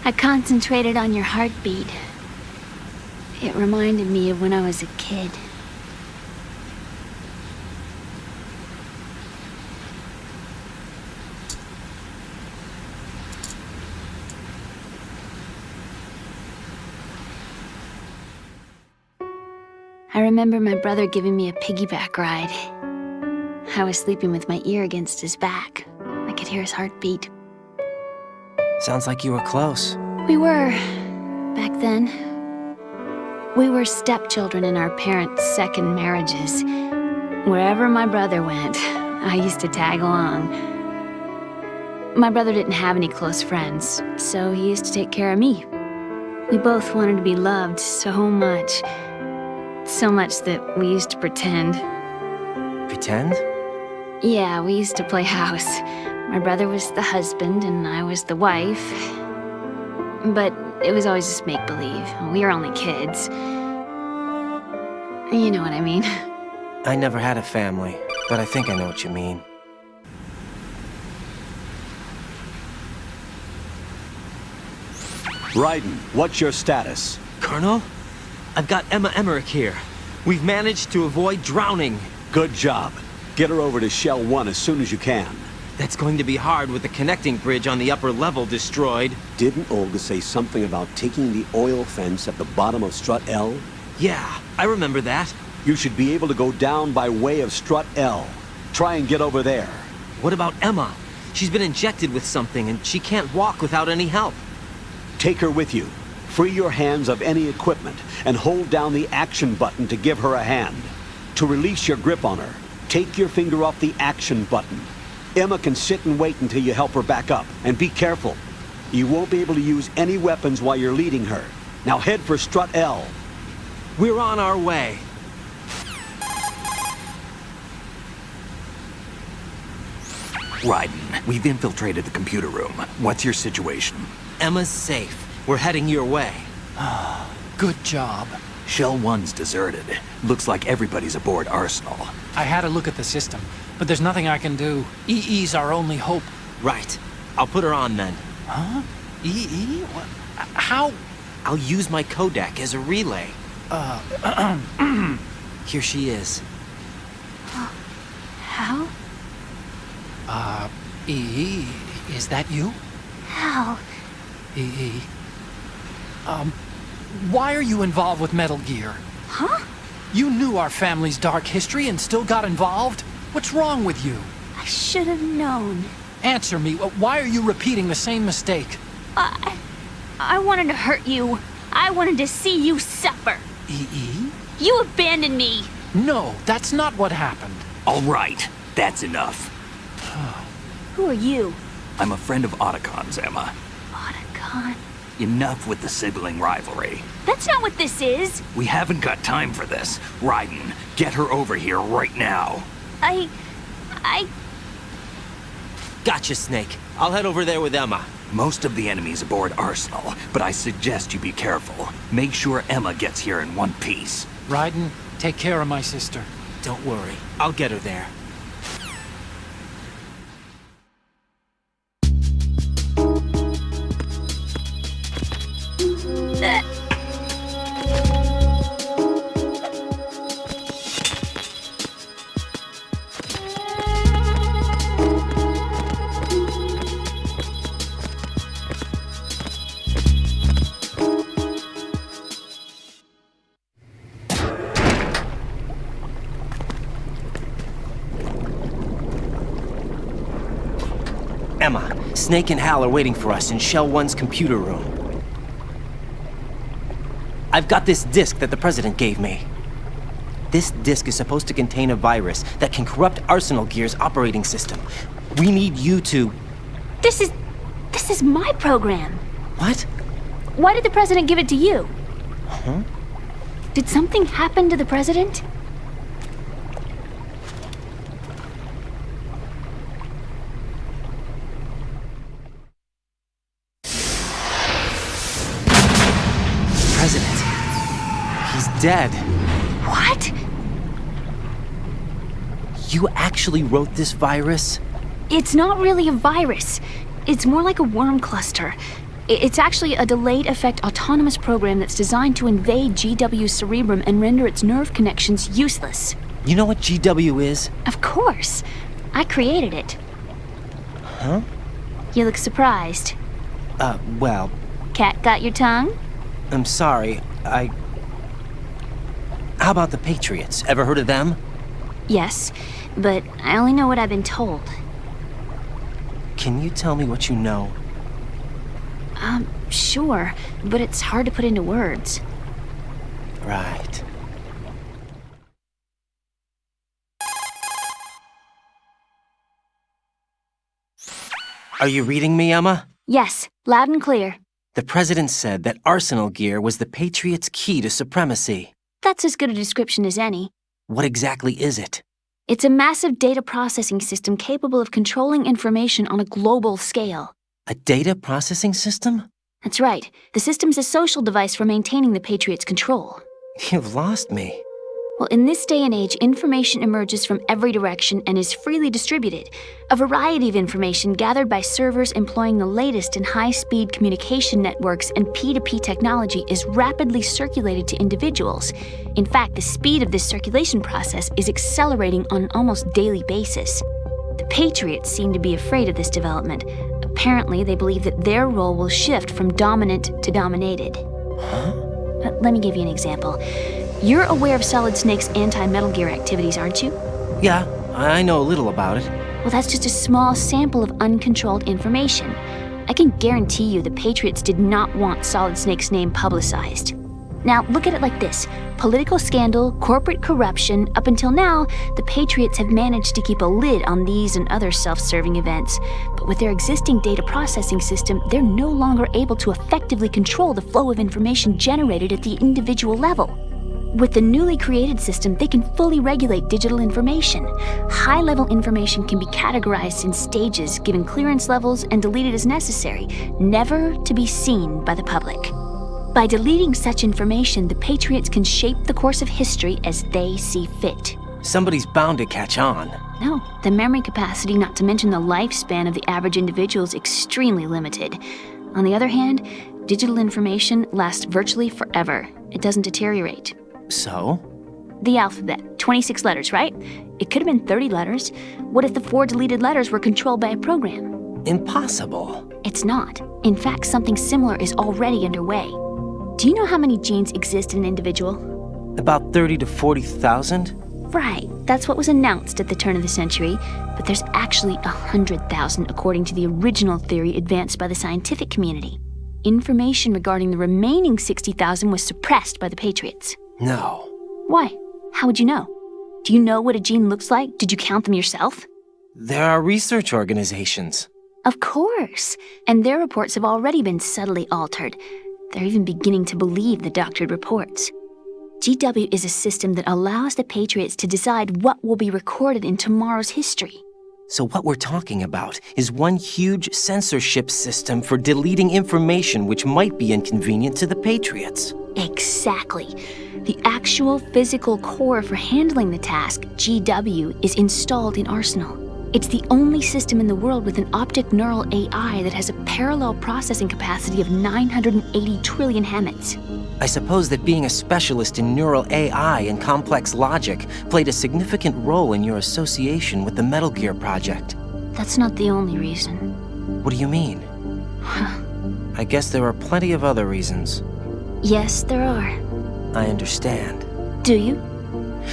I concentrated on your heartbeat. It reminded me of when I was a kid. I remember my brother giving me a piggyback ride. I was sleeping with my ear against his back. I could hear his heartbeat. Sounds like you were close. We were, back then. We were stepchildren in our parents' second marriages. Wherever my brother went, I used to tag along. My brother didn't have any close friends, so he used to take care of me. We both wanted to be loved so much. So much that we used to pretend. Pretend? Yeah, we used to play house. My brother was the husband and I was the wife. But it was always just make-believe. We were only kids. You know what I mean. I never had a family, but I think I know what you mean. Raiden, what's your status? Colonel? I've got Emma Emmerich here. We've managed to avoid drowning. Good job. Get her over to Shell 1 as soon as you can. That's going to be hard with the connecting bridge on the upper level destroyed. Didn't Olga say something about taking the oil fence at the bottom of Strut L? Yeah, I remember that. You should be able to go down by way of Strut L. Try and get over there. What about Emma? She's been injected with something and she can't walk without any help. Take her with you. Free your hands of any equipment and hold down the action button to give her a hand. To release your grip on her, take your finger off the action button. Emma can sit and wait until you help her back up. And be careful. You won't be able to use any weapons while you're leading her. Now head for Strut L. We're on our way. Raiden, we've infiltrated the computer room. What's your situation? Emma's safe. We're heading your way. Good job. Shell 1's deserted. Looks like everybody's aboard Arsenal. I had a look at the system, but there's nothing I can do. EE's our only hope. Right. I'll put her on then. Huh? EE? What? How? I'll use my codec as a relay. Here she is. How? EE, is that you? How? EE. Why are you involved with Metal Gear? Huh? You knew our family's dark history and still got involved? What's wrong with you? I should have known. Answer me. Why are you repeating the same mistake? I wanted to hurt you. I wanted to see you suffer. EE? You abandoned me. No, that's not what happened. All right, that's enough. Who are you? I'm a friend of Otacon's, Emma. Otacon? Enough with the sibling rivalry. That's not what this is. We haven't got time for this. Raiden, get her over here right now. I... Gotcha, Snake. I'll head over there with Emma. Most of the enemy's aboard Arsenal, but I suggest you be careful. Make sure Emma gets here in one piece. Raiden, take care of my sister. Don't worry. I'll get her there. Emma, Snake and Hal are waiting for us in Shell 1's computer room. I've got this disk that the President gave me. This disk is supposed to contain a virus that can corrupt Arsenal Gear's operating system. We need you to... This is my program. What? Why did the President give it to you? Huh? Did something happen to the President? President. He's dead. What? You actually wrote this virus? It's not really a virus. It's more like a worm cluster. It's actually a delayed effect autonomous program that's designed to invade GW's cerebrum and render its nerve connections useless. You know what GW is? Of course. I created it. Huh? You look surprised. Well... Cat got your tongue? I'm sorry, How about the Patriots? Ever heard of them? Yes, but I only know what I've been told. Can you tell me what you know? Sure, but it's hard to put into words. Right. Are you reading me, Emma? Yes, loud and clear. The President said that Arsenal gear was the Patriots' key to supremacy. That's as good a description as any. What exactly is it? It's a massive data processing system capable of controlling information on a global scale. A data processing system? That's right. The system's a social device for maintaining the Patriots' control. You've lost me. Well, in this day and age, information emerges from every direction and is freely distributed. A variety of information gathered by servers employing the latest in high-speed communication networks and P2P technology is rapidly circulated to individuals. In fact, the speed of this circulation process is accelerating on an almost daily basis. The Patriots seem to be afraid of this development. Apparently, they believe that their role will shift from dominant to dominated. Huh? Let me give you an example. You're aware of Solid Snake's anti-Metal Gear activities, aren't you? Yeah, I know a little about it. Well, that's just a small sample of uncontrolled information. I can guarantee you the Patriots did not want Solid Snake's name publicized. Now, look at it like this. Political scandal, corporate corruption, up until now, the Patriots have managed to keep a lid on these and other self-serving events. But with their existing data processing system, they're no longer able to effectively control the flow of information generated at the individual level. With the newly created system, they can fully regulate digital information. High-level information can be categorized in stages, given clearance levels, and deleted as necessary, never to be seen by the public. By deleting such information, the Patriots can shape the course of history as they see fit. Somebody's bound to catch on. No, the memory capacity, not to mention the lifespan of the average individual, is extremely limited. On the other hand, digital information lasts virtually forever. It doesn't deteriorate. So? The alphabet, 26 letters, right? It could have been 30 letters. What if the 4 deleted letters were controlled by a program? Impossible. It's not. In fact, something similar is already underway. Do you know how many genes exist in an individual? About 30 to 40,000? Right. That's what was announced at the turn of the century. But there's actually 100,000 according to the original theory advanced by the scientific community. Information regarding the remaining 60,000 was suppressed by the Patriots. No. Why? How would you know? Do you know what a gene looks like? Did you count them yourself? There are research organizations. Of course. And their reports have already been subtly altered. They're even beginning to believe the doctored reports. GW is a system that allows the Patriots to decide what will be recorded in tomorrow's history. So what we're talking about is one huge censorship system for deleting information which might be inconvenient to the Patriots. Exactly. The actual physical core for handling the task, GW, is installed in Arsenal. It's the only system in the world with an optic neural AI that has a parallel processing capacity of 980 trillion Hammets. I suppose that being a specialist in neural AI and complex logic played a significant role in your association with the Metal Gear project. That's not the only reason. What do you mean? I guess there are plenty of other reasons. Yes, there are. I understand. Do you?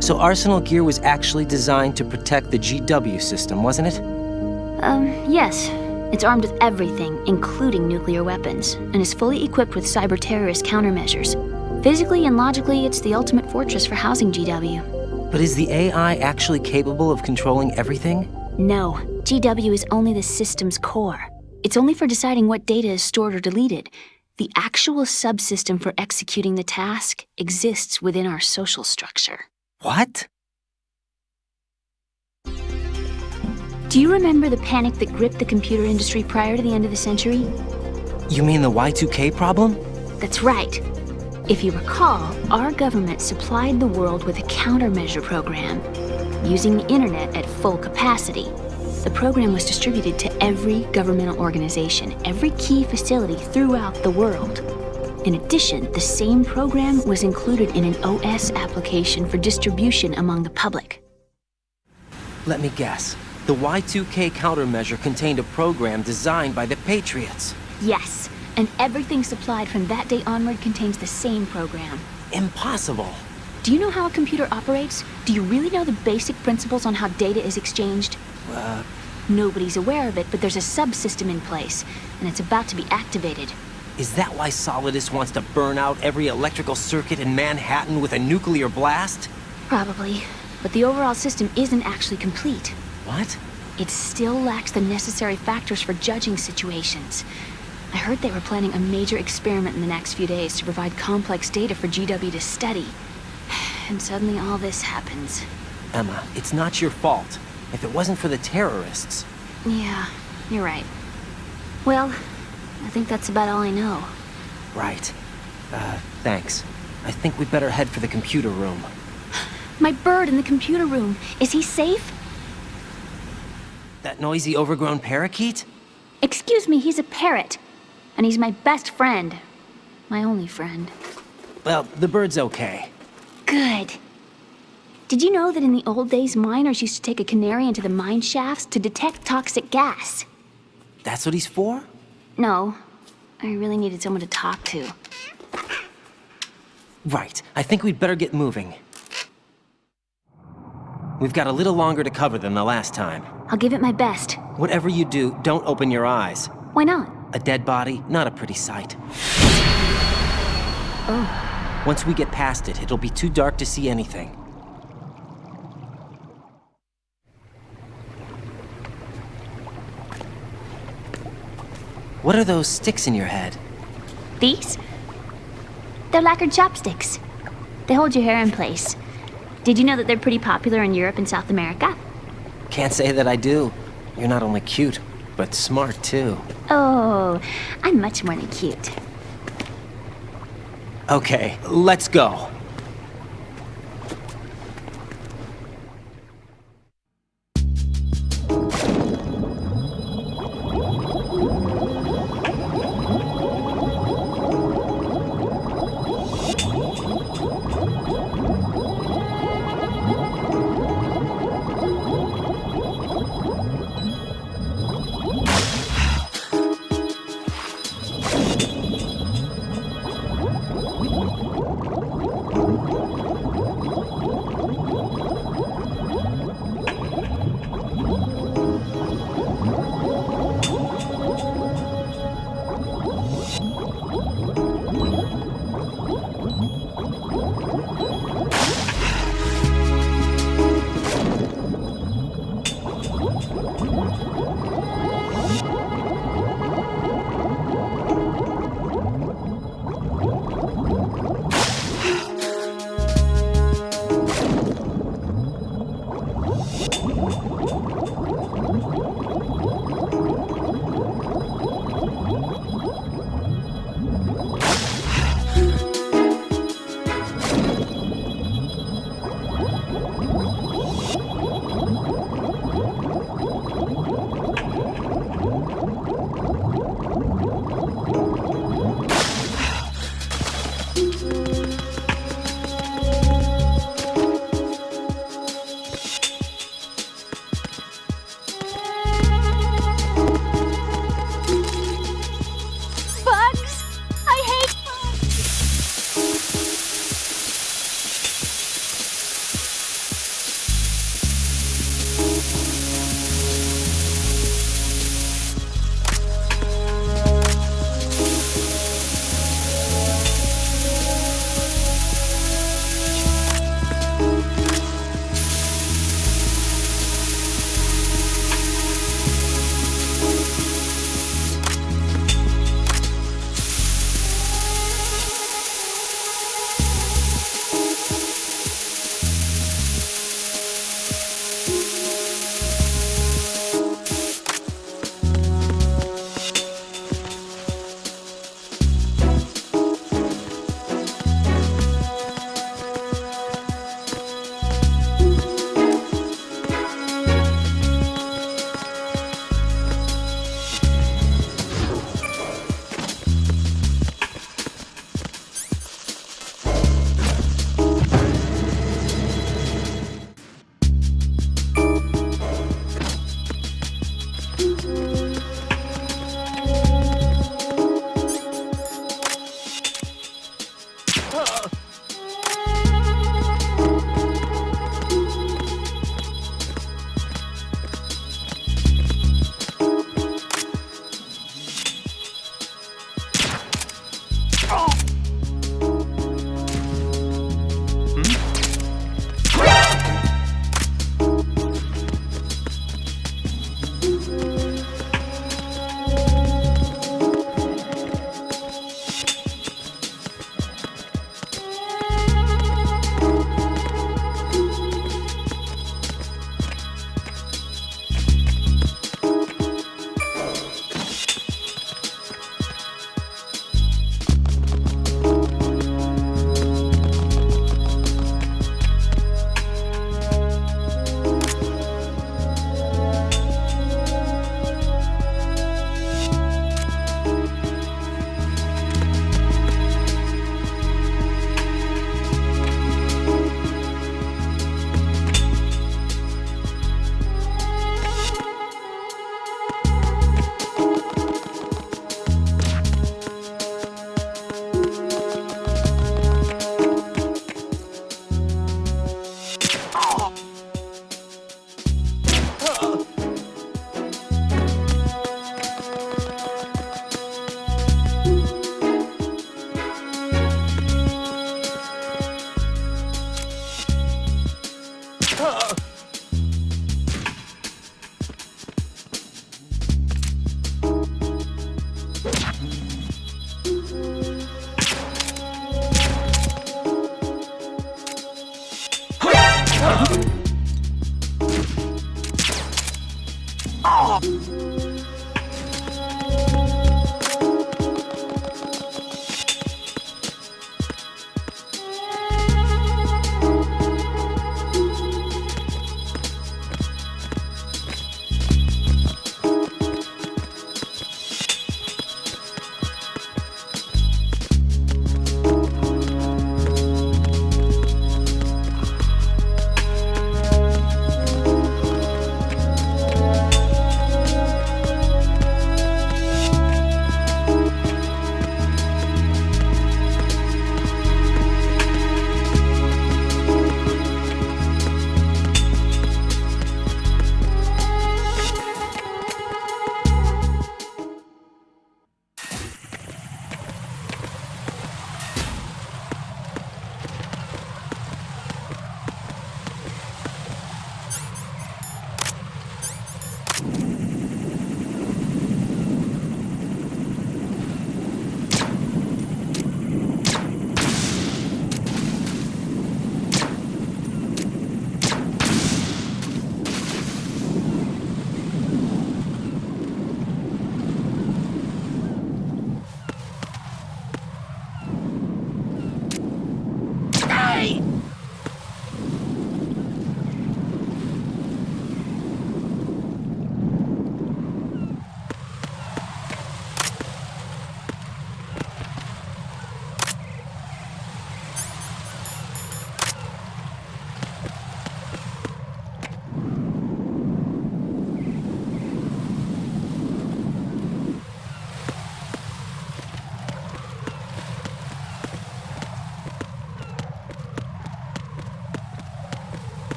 So Arsenal gear was actually designed to protect the GW system, wasn't it? Yes. It's armed with everything, including nuclear weapons, and is fully equipped with cyber-terrorist countermeasures. Physically and logically, it's the ultimate fortress for housing GW. But is the AI actually capable of controlling everything? No. GW is only the system's core. It's only for deciding what data is stored or deleted. The actual subsystem for executing the task exists within our social structure. What? Do you remember the panic that gripped the computer industry prior to the end of the century? You mean the Y2K problem? That's right. If you recall, our government supplied the world with a countermeasure program, using the internet at full capacity. The program was distributed to every governmental organization, every key facility throughout the world. In addition, the same program was included in an OS application for distribution among the public. Let me guess. The Y2K countermeasure contained a program designed by the Patriots. Yes, and everything supplied from that day onward contains the same program. Impossible. Do you know how a computer operates? Do you really know the basic principles on how data is exchanged? Nobody's aware of it, but there's a subsystem in place, and it's about to be activated. Is that why Solidus wants to burn out every electrical circuit in Manhattan with a nuclear blast? Probably, but the overall system isn't actually complete. What? It still lacks the necessary factors for judging situations. I heard they were planning a major experiment in the next few days to provide complex data for GW to study. And suddenly all this happens. Emma, it's not your fault. If it wasn't for the terrorists... Yeah, you're right. Well, I think that's about all I know. Right. Thanks. I think we'd better head for the computer room. My bird in the computer room. Is he safe? That noisy, overgrown parakeet? Excuse me, he's a parrot. And he's my best friend. My only friend. Well, the bird's okay. Good. Did you know that in the old days, miners used to take a canary into the mine shafts to detect toxic gas? That's what he's for? No. I really needed someone to talk to. Right. I think we'd better get moving. We've got a little longer to cover than the last time. I'll give it my best. Whatever you do, don't open your eyes. Why not? A dead body, not a pretty sight. Oh. Once we get past it, it'll be too dark to see anything. What are those sticks in your head? These? They're lacquered chopsticks. They hold your hair in place. Did you know that they're pretty popular in Europe and South America? Can't say that I do. You're not only cute, but smart too. Oh, I'm much more than cute. Okay, let's go.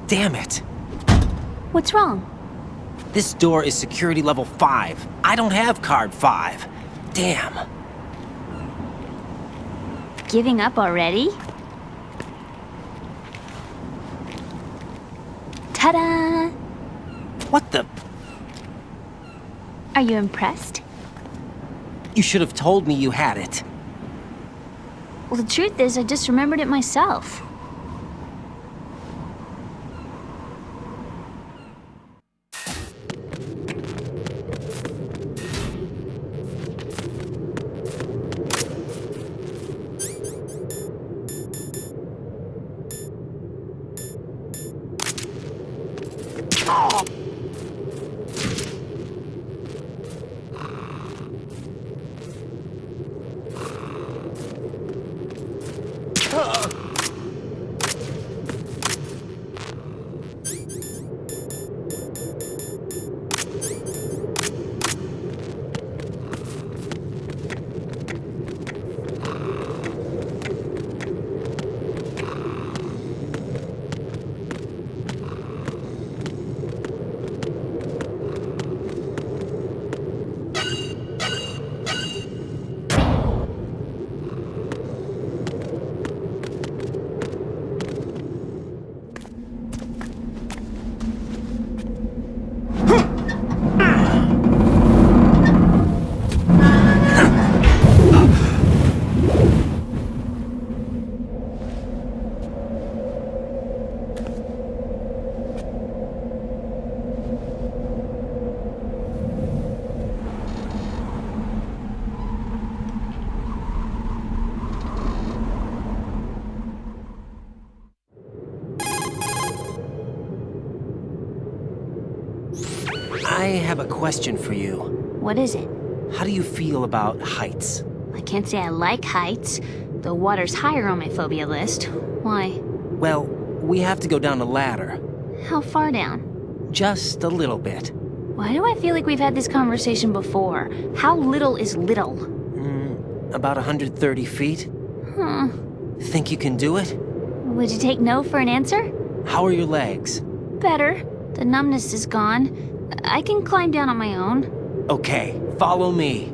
Damn it. What's wrong? This door is security level 5. I don't have card 5. Damn. Giving up already? Ta-da! What the? Are you impressed? You should have told me you had it. Well, the truth is, I just remembered it myself. I have a question for you. What is it? How do you feel about heights? I can't say I like heights. The water's higher on my phobia list. Why? Well, we have to go down a ladder. How far down? Just a little bit. Why do I feel like we've had this conversation before? How little is little? About 130 feet. Huh. Think you can do it? Would you take no for an answer? How are your legs? Better. The numbness is gone. I can climb down on my own. Okay, follow me.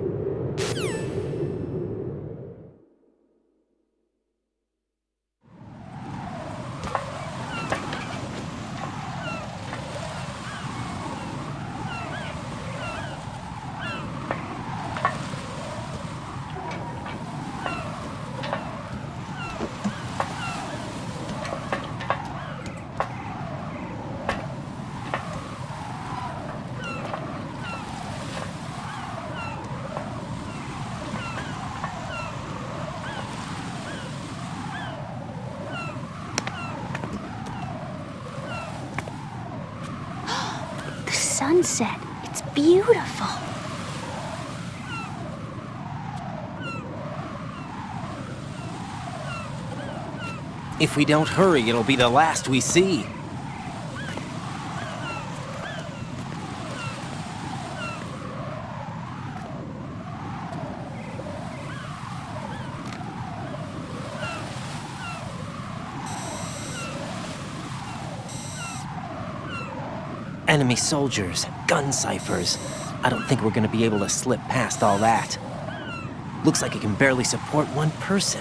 Sunset. It's beautiful. If we don't hurry, it'll be the last we see. Enemy soldiers, gun ciphers. I don't think we're gonna be able to slip past all that. Looks like it can barely support one person.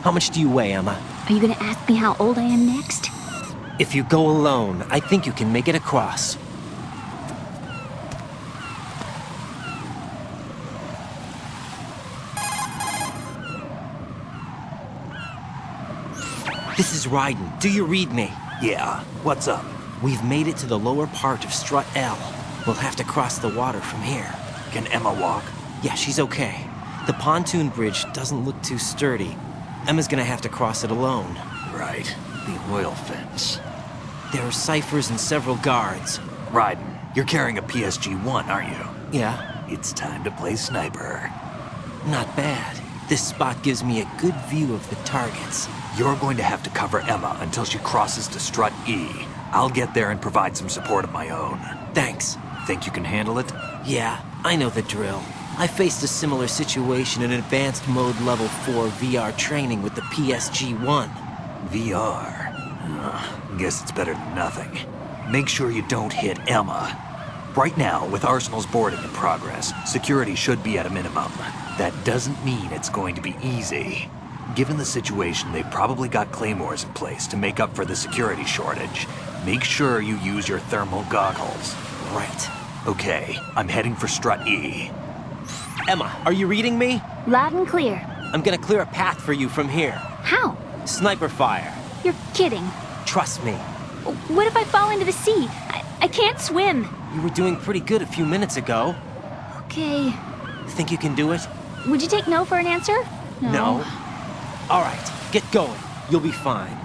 How much do you weigh, Emma? Are you gonna ask me how old I am next? If you go alone, I think you can make it across. This is Ryden. Do you read me? Yeah. What's up? We've made it to the lower part of Strut L. We'll have to cross the water from here. Can Emma walk? Yeah, she's okay. The pontoon bridge doesn't look too sturdy. Emma's gonna have to cross it alone. Right. The oil fence. There are ciphers and several guards. Ryden, you're carrying a PSG-1, aren't you? Yeah. It's time to play sniper. Not bad. This spot gives me a good view of the targets. You're going to have to cover Emma until she crosses to Strut E. I'll get there and provide some support of my own. Thanks. Think you can handle it? Yeah, I know the drill. I faced a similar situation in advanced mode level 4 VR training with the PSG-1. VR? Guess it's better than nothing. Make sure you don't hit Emma. Right now, with Arsenal's boarding in progress, security should be at a minimum. That doesn't mean it's going to be easy. Given the situation, they've probably got claymores in place to make up for the security shortage. Make sure you use your thermal goggles. Right. Okay, I'm heading for strut E. Emma, are you reading me? Loud and clear. I'm gonna clear a path for you from here. How? Sniper fire. You're kidding. Trust me. What if I fall into the sea? I can't swim. You were doing pretty good a few minutes ago. Okay. Think you can do it? Would you take no for an answer? No. All right, get going. You'll be fine.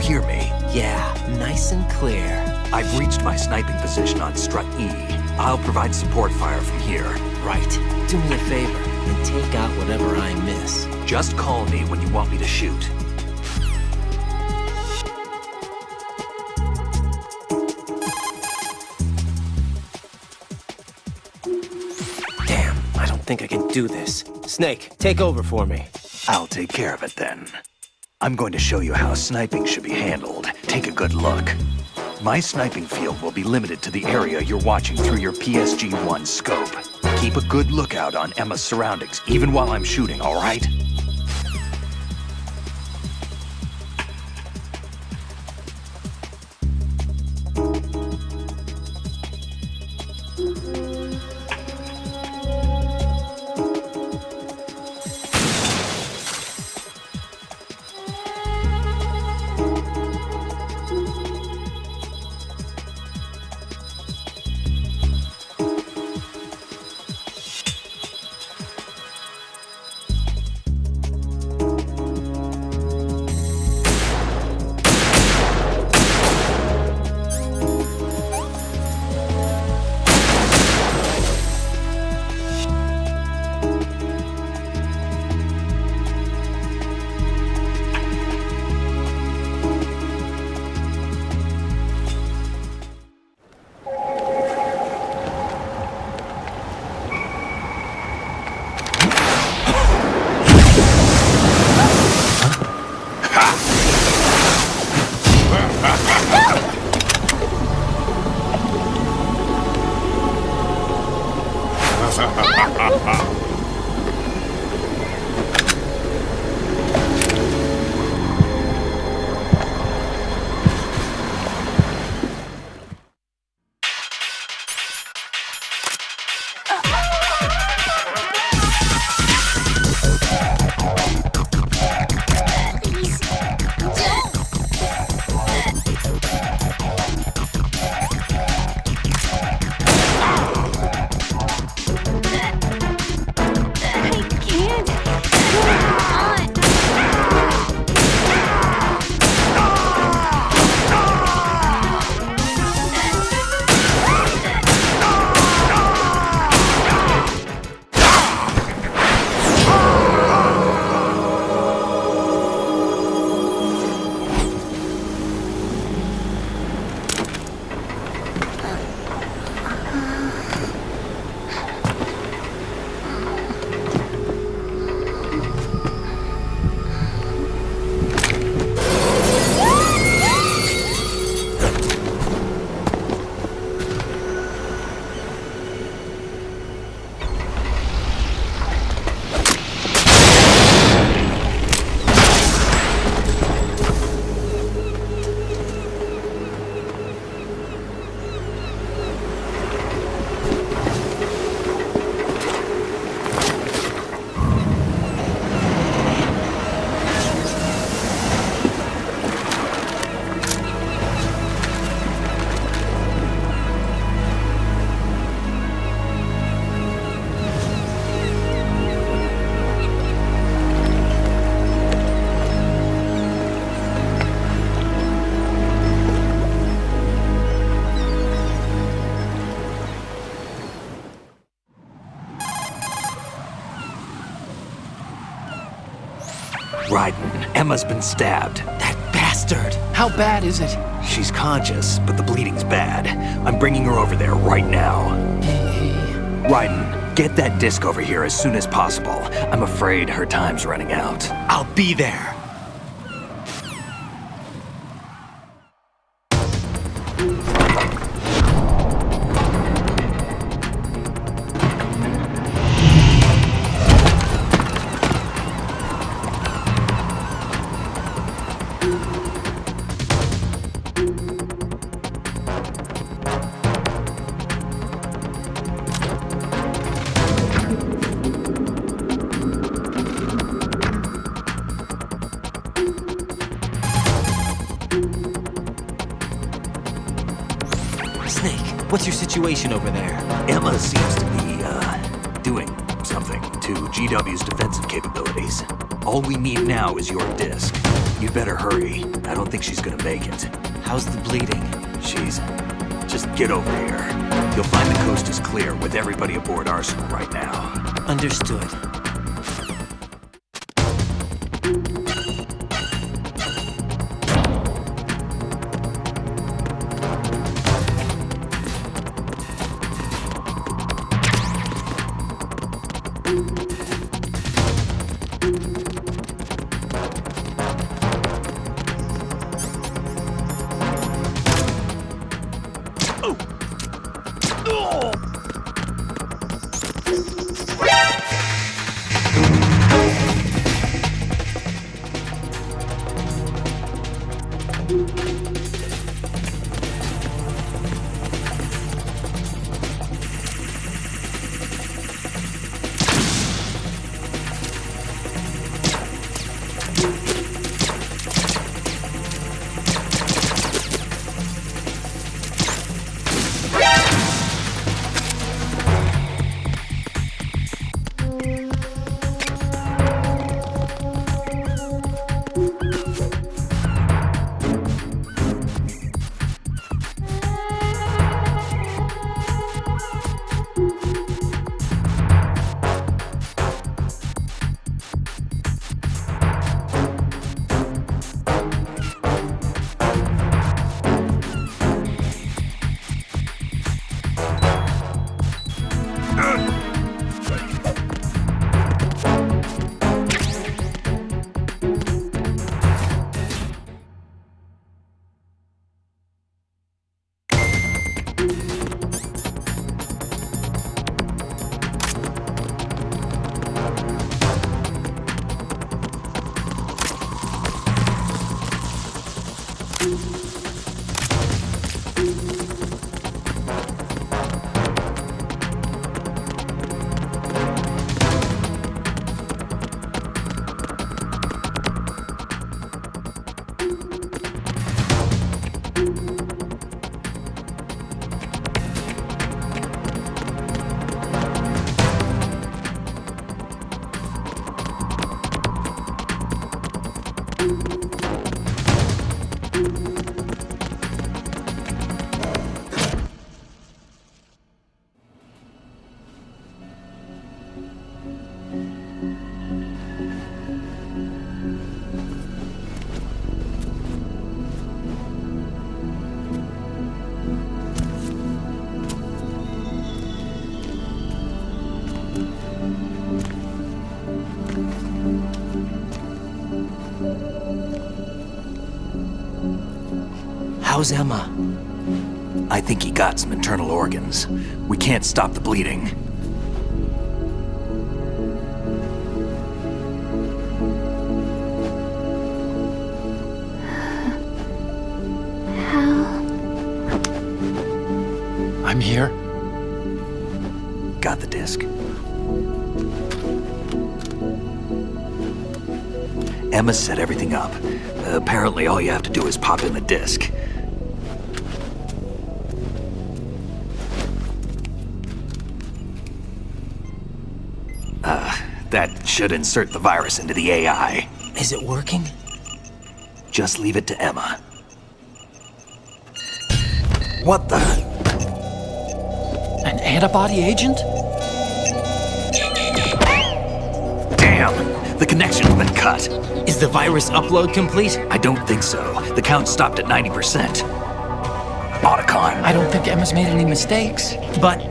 hear me? Yeah, nice and clear. I've reached my sniping position on strut E. I'll provide support fire from here. Right. Do me a favor and take out whatever I miss. Just call me when you want me to shoot. Damn, I don't think I can do this. Snake, take over for me. I'll take care of it then. I'm going to show you how sniping should be handled. Take a good look. My sniping field will be limited to the area you're watching through your PSG-1 scope. Keep a good lookout on Emma's surroundings, even while I'm shooting, all right? Raiden, Emma's been stabbed. That bastard! How bad is it? She's conscious, but the bleeding's bad. I'm bringing her over there right now. Raiden, get that disc over here as soon as possible. I'm afraid her time's running out. I'll be there. What's your situation over there? Emma seems to be, doing something to GW's defensive capabilities. All we need now is your disc. You'd better hurry. I don't think she's gonna make it. How's the bleeding? Just get over here. You'll find the coast is clear with everybody aboard Arsenal right now. Understood. How's Emma? I think he got some internal organs. We can't stop the bleeding. I'm here. Got the disc. Emma set everything up. Apparently all you have to do is pop in the disc. That should insert the virus into the AI. Is it working? Just leave it to Emma. What the? An antibody agent? Damn! The connection's been cut. Is the virus upload complete? I don't think so. The count stopped at 90%. Otacon. I don't think Emma's made any mistakes. But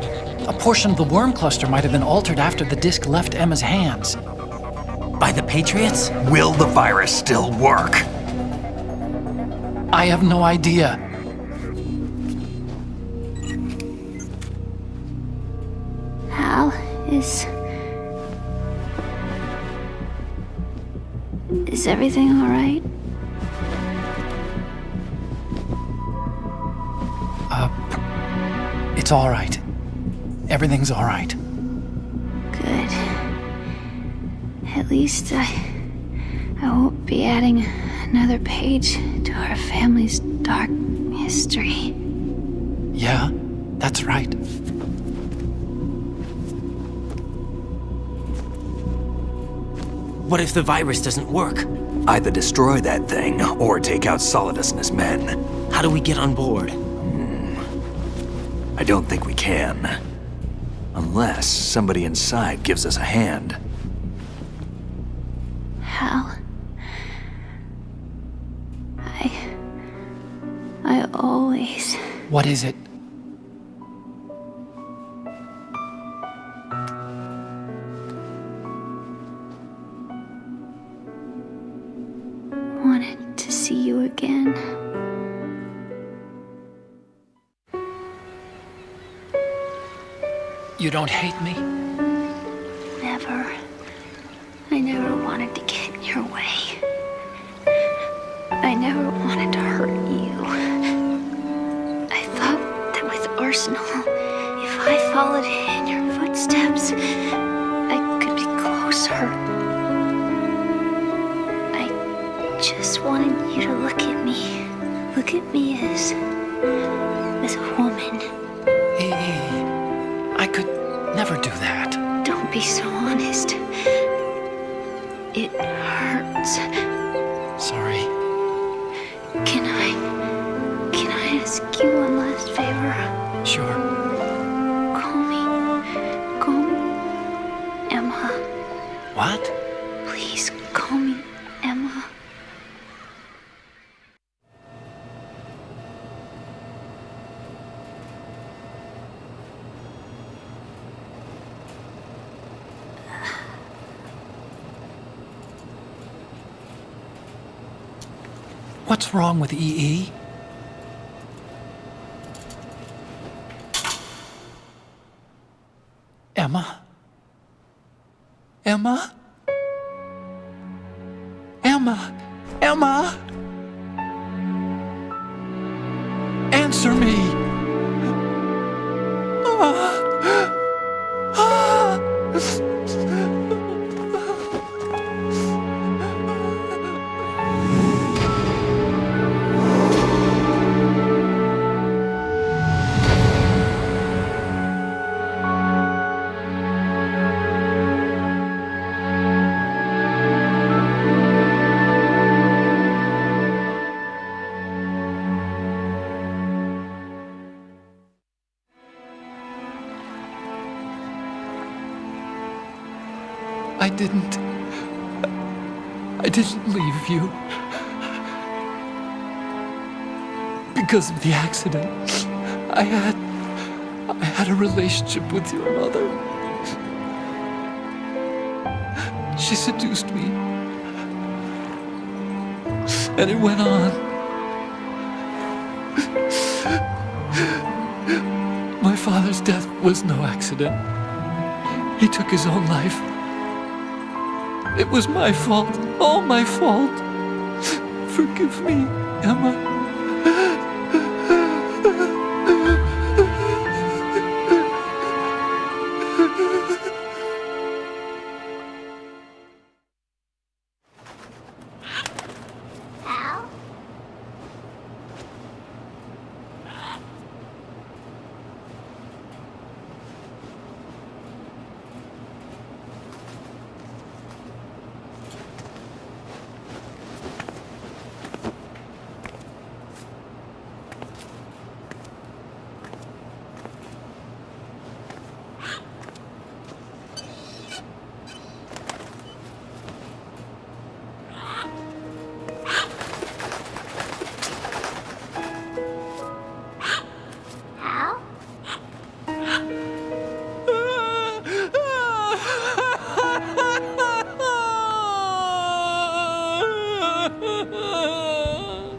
a portion of the worm cluster might have been altered after the disc left Emma's hands. By the Patriots? Will the virus still work? I have no idea. Hal, is everything all right? It's all right. Everything's all right. Good. At least I won't be adding another page to our family's dark history. Yeah, that's right. What if the virus doesn't work? Either destroy that thing, or take out Solidus and his men. How do we get on board? I don't think we can. Unless somebody inside gives us a hand. Hal. I always... What is it? wanted to see you again. You don't hate me? Never. I never wanted to get in your way. I never wanted to hurt you. I thought that with Arsenal, if I followed in your footsteps, I could be closer. I just wanted you to look at me. Look at me as a woman. I could never do that. Don't be so honest. It hurts. Sorry. Can I ask you one last favor? Sure. Call me Emma. What? Please call me Emma. What's wrong with EE? Emma? Emma? Emma? Emma? Answer me! I didn't leave you. Because of the accident, I had a relationship with your mother. She seduced me. And it went on. My father's death was no accident. He took his own life. It was my fault, all my fault. Forgive me, Emma.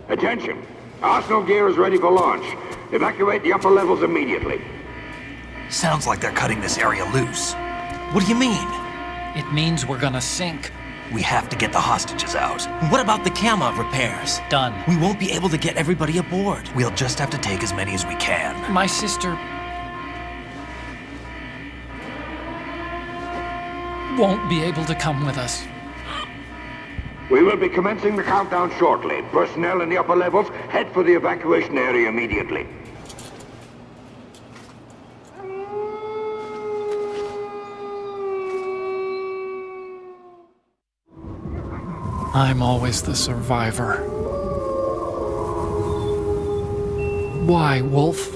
Attention! Arsenal gear is ready for launch. Evacuate the upper levels immediately. Sounds like they're cutting this area loose. What do you mean? It means we're gonna sink. We have to get the hostages out. What about the camo repairs? Done. We won't be able to get everybody aboard. We'll just have to take as many as we can. My sister won't be able to come with us. We will be commencing the countdown shortly. Personnel in the upper levels, head for the evacuation area immediately. I'm always the survivor. Why, Wolf?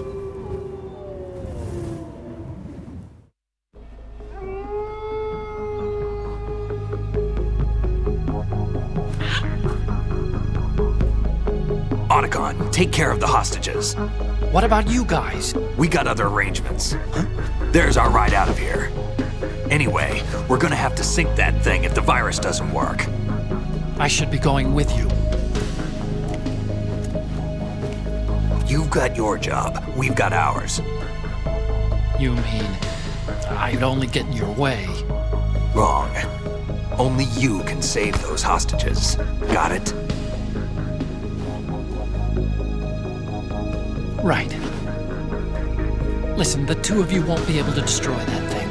Otacon, take care of the hostages. What about you guys? We got other arrangements. There's our ride out of here. Anyway, we're gonna have to sink that thing if the virus doesn't work. I should be going with you. You've got your job, we've got ours. You mean I'd only get in your way? Wrong. Only you can save those hostages. Got it? Right. Listen, the two of you won't be able to destroy that thing.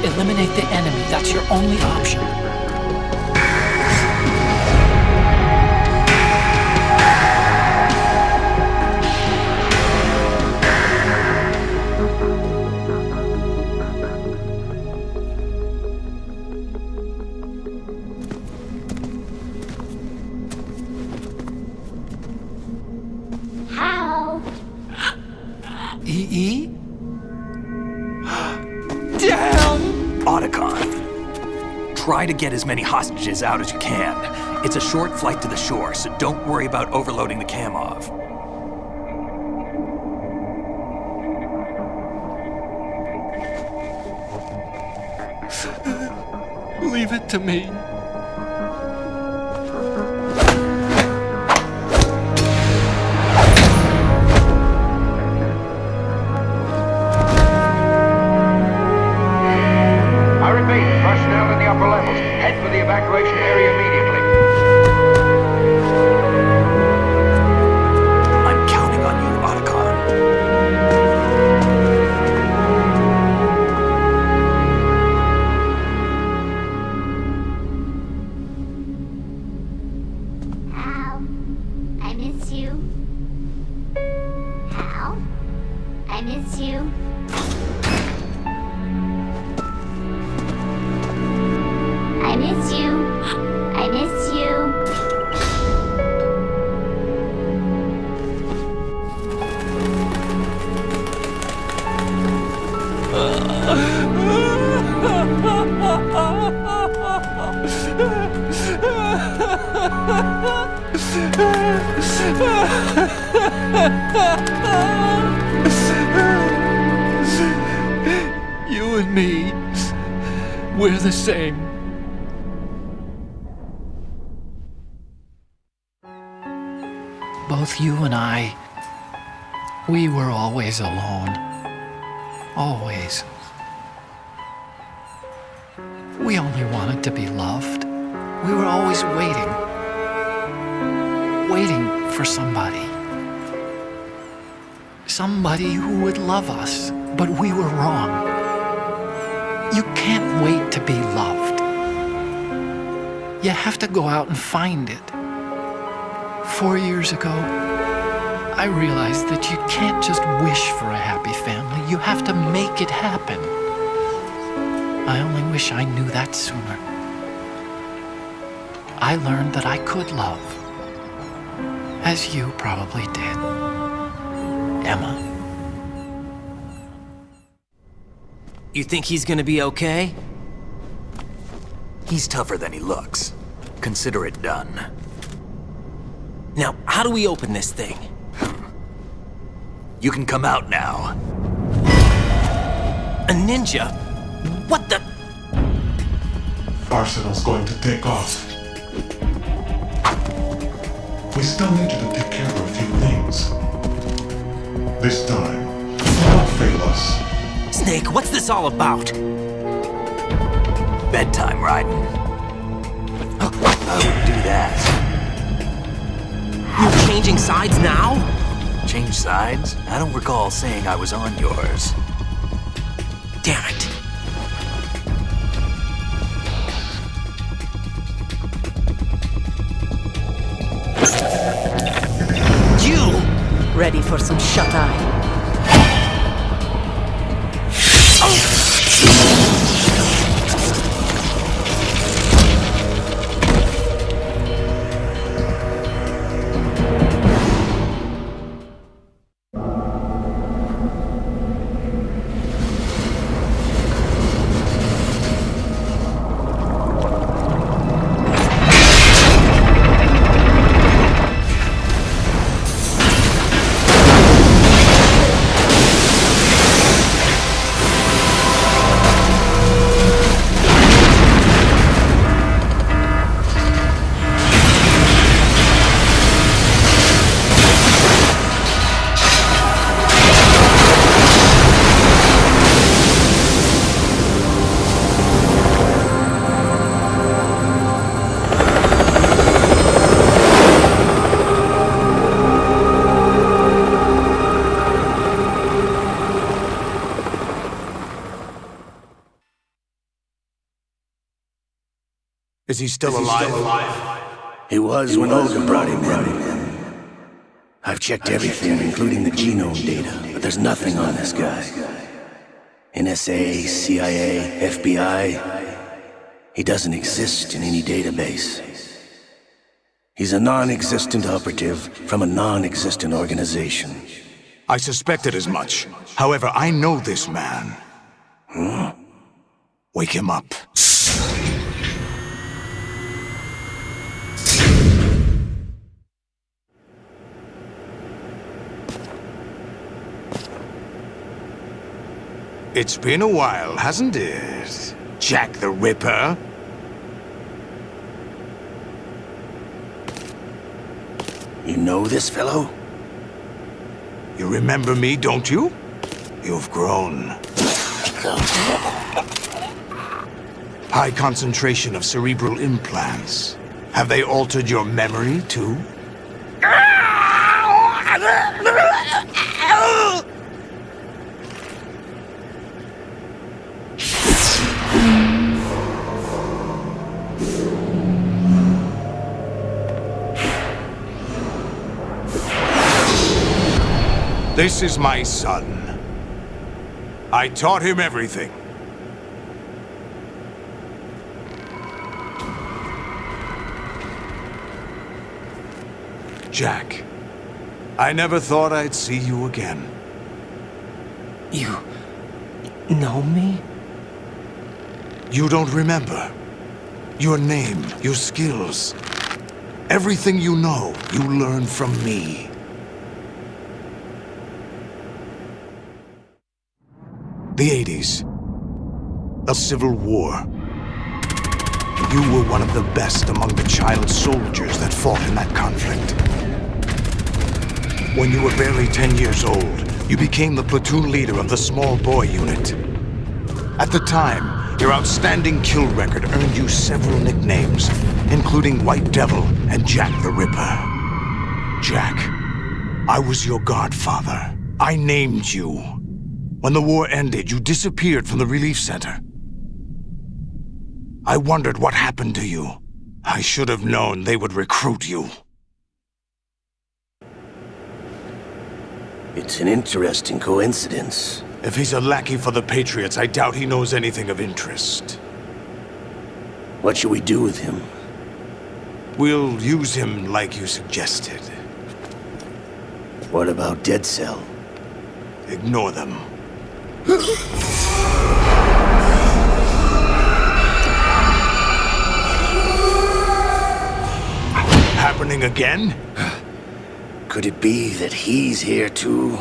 Eliminate the enemy, that's your only option. E? Damn! Otacon, try to get as many hostages out as you can. It's a short flight to the shore, so don't worry about overloading the cam off. Leave it to me. Personnel in the upper levels, head for the evacuation area immediately. I'm counting on you, Otacon. Hal, I miss you. Hal, I miss you. I miss you. I miss you. You and me, we're the same. Both you and I, we were always alone. Always. We only wanted to be loved. We were always waiting. Waiting for somebody. Somebody who would love us, but we were wrong. You can't wait to be loved. You have to go out and find it. 4 years ago, I realized that you can't just wish for a happy family. You have to make it happen. I only wish I knew that sooner. I learned that I could love, as you probably did, Emma. You think he's gonna be okay? He's tougher than he looks. Consider it done. Now, how do we open this thing? You can come out now. A ninja? What the? Arsenal's going to take off. We still need you to take care of a few things. This time, don't fail us. Snake, what's this all about? Bedtime riding. I wouldn't do that. You're changing sides now? Change sides? I don't recall saying I was on yours. Damn it. You! Ready for some shut-eye? Is he still alive? He was when Olga brought him in. I've checked everything, including the genome data, but there's nothing on this guy. NSA, CIA, FBI. He doesn't exist in any database. He's a non-existent operative from a non-existent organization. I suspected as much. However, I know this man. Wake him up. It's been a while, hasn't it? Jack the Ripper? You know this fellow? You remember me, don't you? You've grown. High concentration of cerebral implants. Have they altered your memory, too? This is my son. I taught him everything. Jack, I never thought I'd see you again. You know me? You don't remember. Your name, your skills. Everything you know, you learned from me. The 80s. A civil war. You were one of the best among the child soldiers that fought in that conflict. When you were barely 10 years old, you became the platoon leader of the small boy unit. At the time, your outstanding kill record earned you several nicknames, including White Devil and Jack the Ripper. Jack, I was your godfather. I named you. When the war ended, you disappeared from the relief center. I wondered what happened to you. I should have known they would recruit you. It's an interesting coincidence. If he's a lackey for the Patriots, I doubt he knows anything of interest. What should we do with him? We'll use him like you suggested. What about Dead Cell? Ignore them. Happening again? Could it be that he's here too?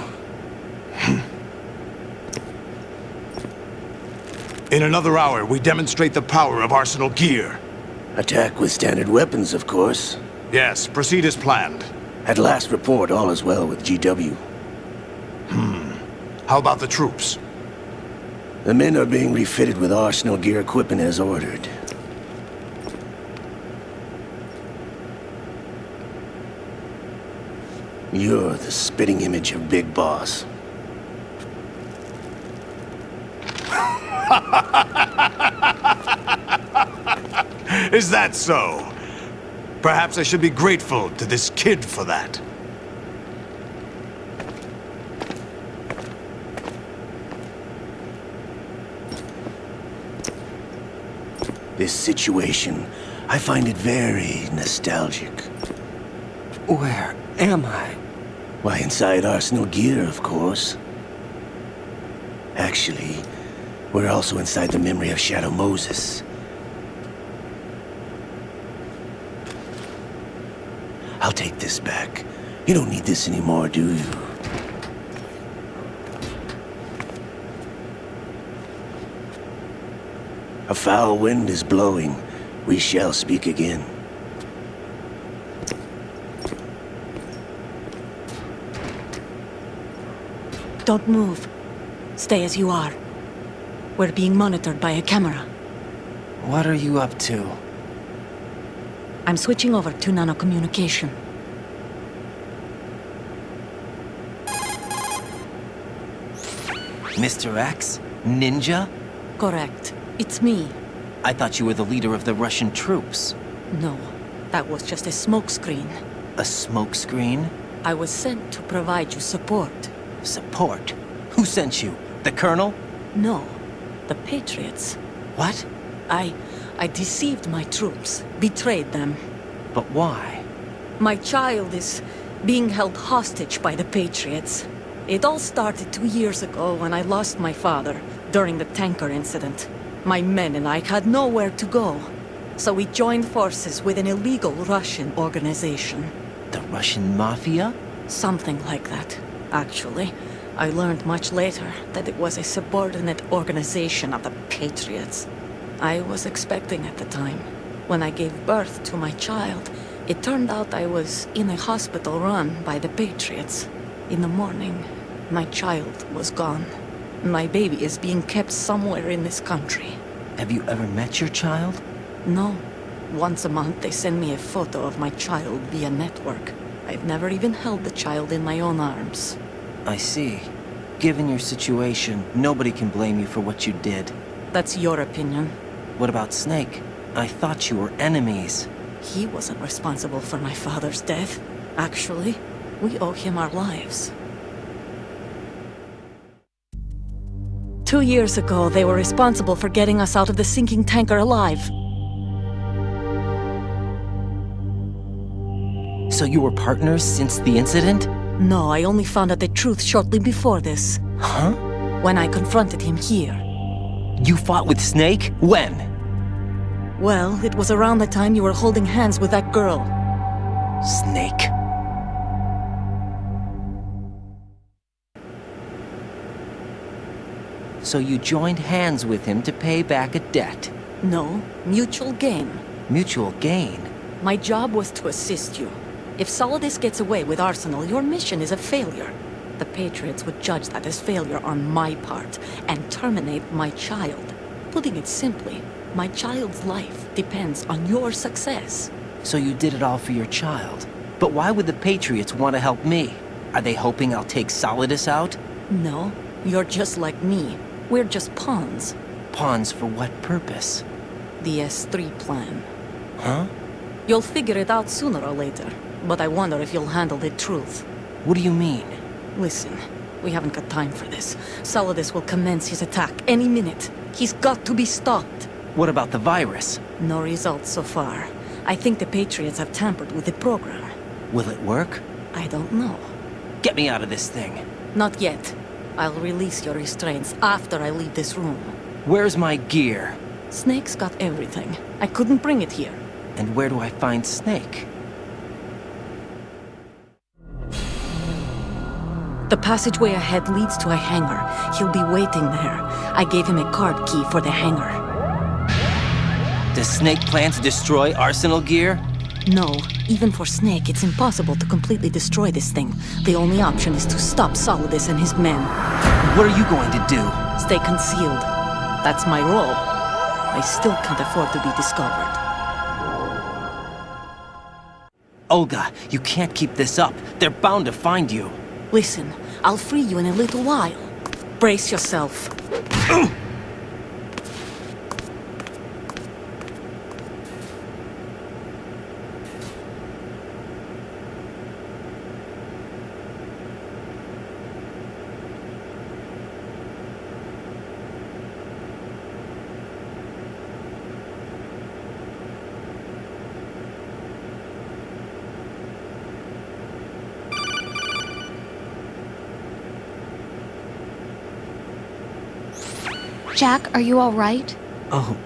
In another hour, we demonstrate the power of arsenal gear. Attack with standard weapons, of course. Yes, proceed as planned. At last report, all is well with GW. How about the troops? The men are being refitted with arsenal gear equipment as ordered. You're the spitting image of Big Boss. Is that so? Perhaps I should be grateful to this kid for that. This situation, I find it very nostalgic. Where am I? Why, inside arsenal gear, of course. Actually, we're also inside the memory of Shadow Moses. I'll take this back. You don't need this anymore, do you? A foul wind is blowing. We shall speak again. Don't move. Stay as you are. We're being monitored by a camera. What are you up to? I'm switching over to nanocommunication. Mr. X? Ninja? Correct. It's me. I thought you were the leader of the Russian troops. No, that was just a smokescreen. A smokescreen? I was sent to provide you support. Support? Who sent you? The Colonel? No, the Patriots. What? I deceived my troops, betrayed them. But why? My child is being held hostage by the Patriots. It all started 2 years ago when I lost my father during the Tanker incident. My men and I had nowhere to go, so we joined forces with an illegal Russian organization. The Russian Mafia? Something like that, actually. I learned much later that it was a subordinate organization of the Patriots. I was expecting at the time. When I gave birth to my child, it turned out I was in a hospital run by the Patriots. In the morning, my child was gone. My baby is being kept somewhere in this country. Have you ever met your child? No. Once a month they send me a photo of my child via network. I've never even held the child in my own arms. I see. Given your situation, nobody can blame you for what you did. That's your opinion. What about Snake? I thought you were enemies. He wasn't responsible for my father's death. Actually, we owe him our lives. 2 years ago, they were responsible for getting us out of the sinking tanker alive. So you were partners since the incident? No, I only found out the truth shortly before this. Huh? When I confronted him here. You fought with Snake? When? Well, it was around the time you were holding hands with that girl. Snake. So you joined hands with him to pay back a debt? No, mutual gain. Mutual gain? My job was to assist you. If Solidus gets away with Arsenal, your mission is a failure. The Patriots would judge that as failure on my part and terminate my child. Putting it simply, my child's life depends on your success. So you did it all for your child. But why would the Patriots want to help me? Are they hoping I'll take Solidus out? No, you're just like me. We're just pawns. Pawns for what purpose? The S3 plan. Huh? You'll figure it out sooner or later, but I wonder if you'll handle the truth. What do you mean? Listen, we haven't got time for this. Solidus will commence his attack any minute. He's got to be stopped. What about the virus? No results so far. I think the Patriots have tampered with the program. Will it work? I don't know. Get me out of this thing. Not yet. I'll release your restraints after I leave this room. Where's my gear? Snake's got everything. I couldn't bring it here. And where do I find Snake? The passageway ahead leads to a hangar. He'll be waiting there. I gave him a card key for the hangar. Does Snake plan to destroy Arsenal gear? No. Even for Snake, it's impossible to completely destroy this thing. The only option is to stop Solidus and his men. What are you going to do? Stay concealed. That's my role. I still can't afford to be discovered. Olga, you can't keep this up. They're bound to find you. Listen, I'll free you in a little while. Brace yourself. Jack, are you all right? Oh,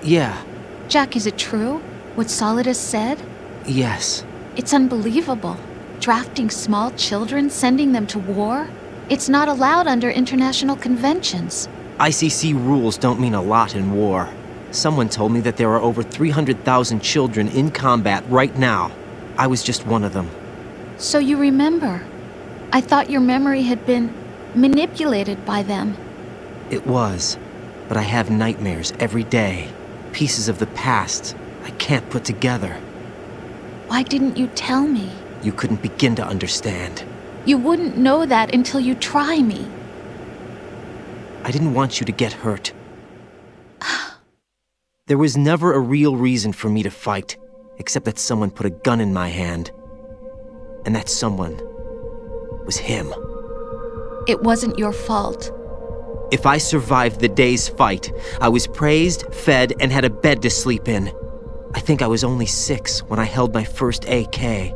yeah. Jack, is it true? What Solidus said? Yes. It's unbelievable. Drafting small children, sending them to war? It's not allowed under international conventions. ICC rules don't mean a lot in war. Someone told me that there are over 300,000 children in combat right now. I was just one of them. So you remember? I thought your memory had been manipulated by them. It was, but I have nightmares every day. Pieces of the past I can't put together. Why didn't you tell me? You couldn't begin to understand. You wouldn't know that until you try me. I didn't want you to get hurt. There was never a real reason for me to fight, except that someone put a gun in my hand. And that someone was him. It wasn't your fault. If I survived the day's fight, I was praised, fed, and had a bed to sleep in. I think I was only 6 when I held my first AK.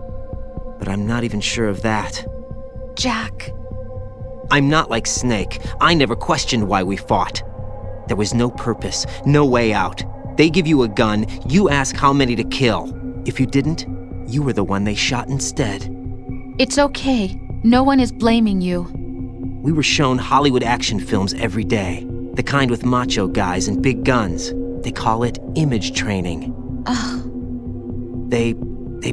But I'm not even sure of that. Jack. I'm not like Snake. I never questioned why we fought. There was no purpose, no way out. They give you a gun, you ask how many to kill. If you didn't, you were the one they shot instead. It's okay. No one is blaming you. We were shown Hollywood action films every day. The kind with macho guys and big guns. They call it image training. They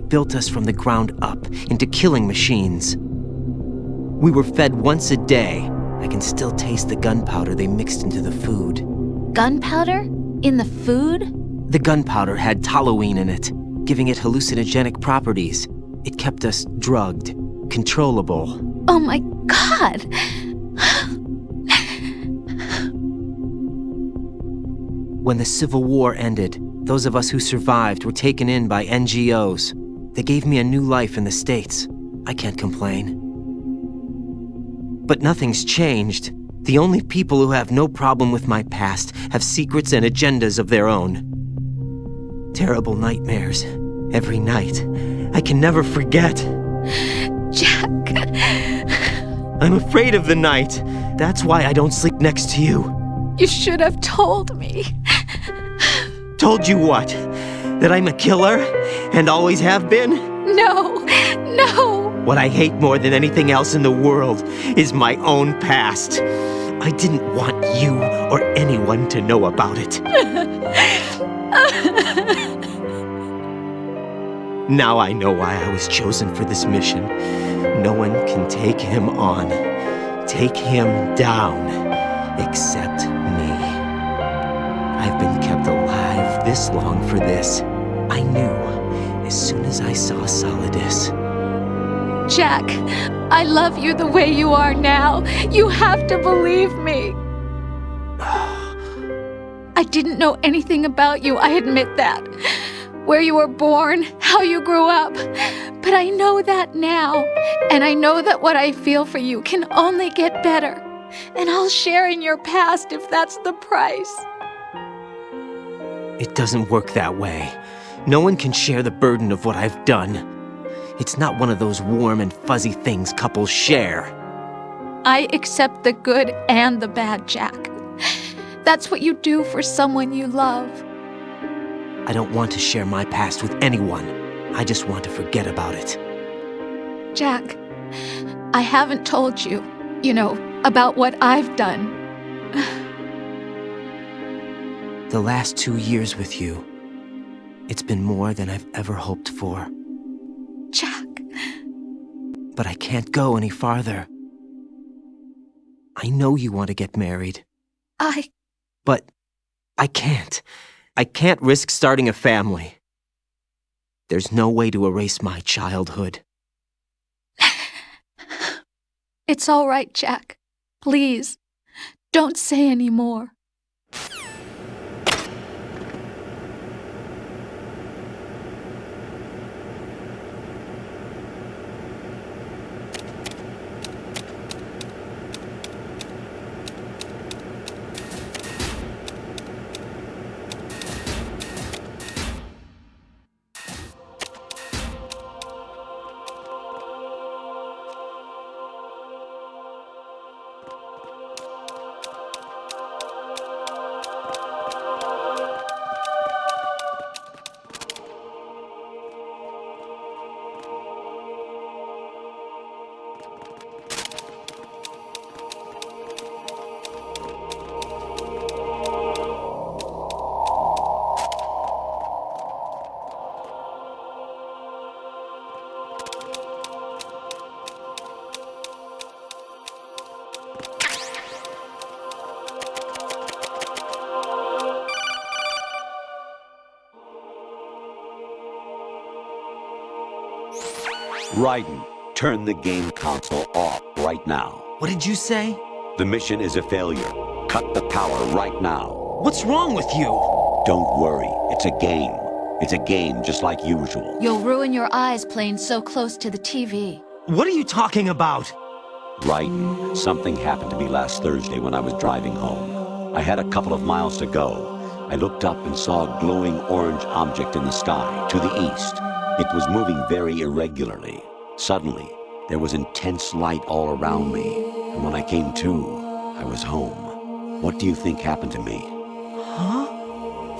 built us from the ground up into killing machines. We were fed once a day. I can still taste the gunpowder they mixed into the food. Gunpowder? In the food? The gunpowder had toluene in it, giving it hallucinogenic properties. It kept us drugged, controllable. Oh my God! When the Civil War ended, those of us who survived were taken in by NGOs. They gave me a new life in the States. I can't complain. But nothing's changed. The only people who have no problem with my past have secrets and agendas of their own. Terrible nightmares. Every night. I can never forget. Jack. I'm afraid of the night. That's why I don't sleep next to you. You should have told me. Told you what? That I'm a killer? And always have been? No. What I hate more than anything else in the world is my own past. I didn't want you or anyone to know about it. Now I know why I was chosen for this mission. No one can take him on, take him down, except me. I've been kept alive this long for this. I knew as soon as I saw Solidus. Jack, I love you the way you are now. You have to believe me. I didn't know anything about you, I admit that. Where you were born, how you grew up. But I know that now. And I know that what I feel for you can only get better. And I'll share in your past if that's the price. It doesn't work that way. No one can share the burden of what I've done. It's not one of those warm and fuzzy things couples share. I accept the good and the bad, Jack. That's what you do for someone you love. I don't want to share my past with anyone. I just want to forget about it. Jack, I haven't told you, about what I've done. The last 2 years with you, it's been more than I've ever hoped for. Jack. But I can't go any farther. I know you want to get married. But I can't. I can't risk starting a family. There's no way to erase my childhood. It's all right, Jack. Please, don't say any more. Raiden, turn the game console off right now. What did you say? The mission is a failure. Cut the power right now. What's wrong with you? Don't worry, it's a game. It's a game just like usual. You'll ruin your eyes playing so close to the TV. What are you talking about? Right. Something happened to me last Thursday when I was driving home. I had a couple of miles to go. I looked up and saw a glowing orange object in the sky, to the east. It was moving very irregularly. Suddenly, there was intense light all around me, and when I came to, I was home. What do you think happened to me? Huh?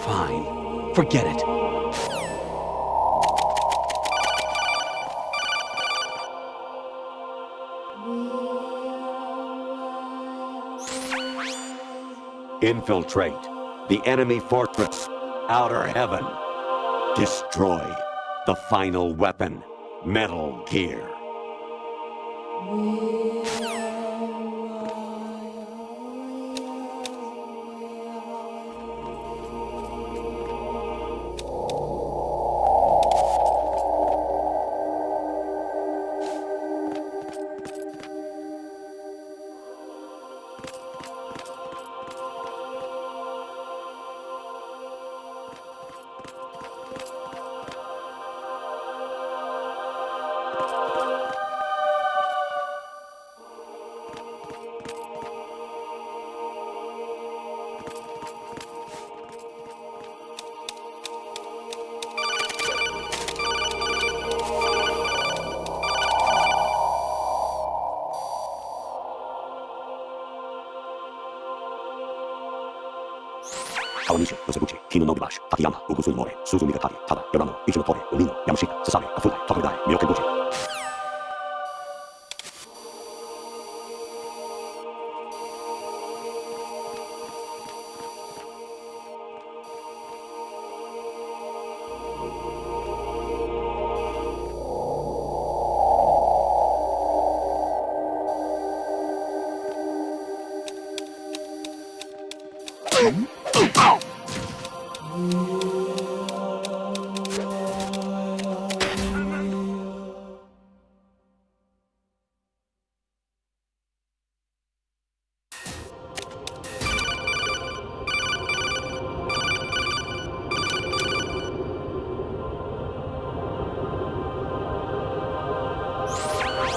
Fine. Forget it. Infiltrate the enemy fortress, Outer Heaven. Destroy the final weapon, Metal Gear. Hranilnicze, Yosebuchi, Kino Nobibash, Takiyama, Ugusun More, Suzumi Gatari, Tada, Yorano, Ichimotore, Umino, Yamashita, Sasame, Afuna, Tokudai, Miyokenbuchi.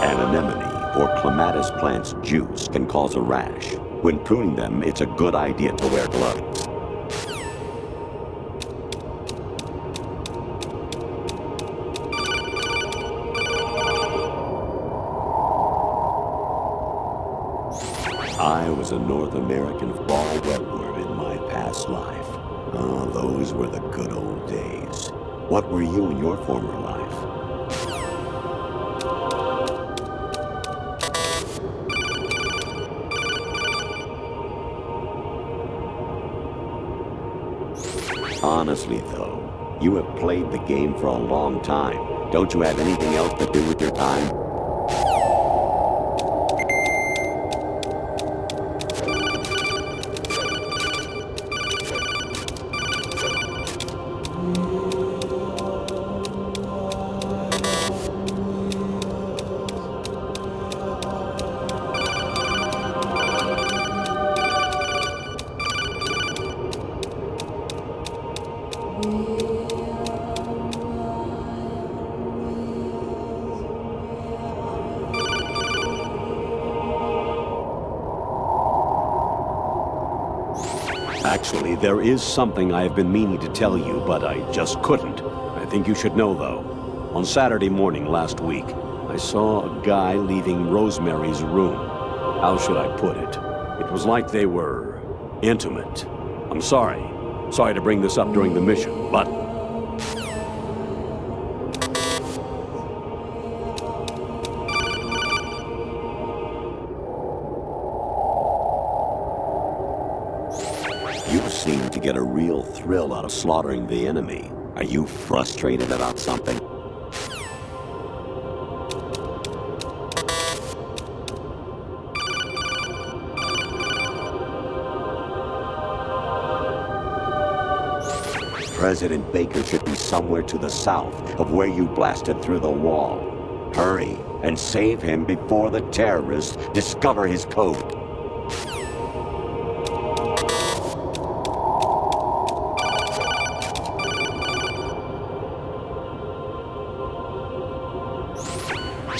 An anemone or clematis plant's juice can cause a rash. When pruning them, it's a good idea to wear gloves. I was a North American fall webworm in my past life. Oh, those were the good old days. What were you in your former life? Honestly, though, you have played the game for a long time. Don't you have anything else to do with your time? Actually, there is something I have been meaning to tell you, but I just couldn't. I think you should know, though. On Saturday morning last week, I saw a guy leaving Rosemary's room. How should I put it? It was like they were intimate. I'm sorry. Sorry to bring this up during the mission, but... You seem to get a real thrill out of slaughtering the enemy. Are you frustrated about something? President Baker should be somewhere to the south of where you blasted through the wall. Hurry and save him before the terrorists discover his code.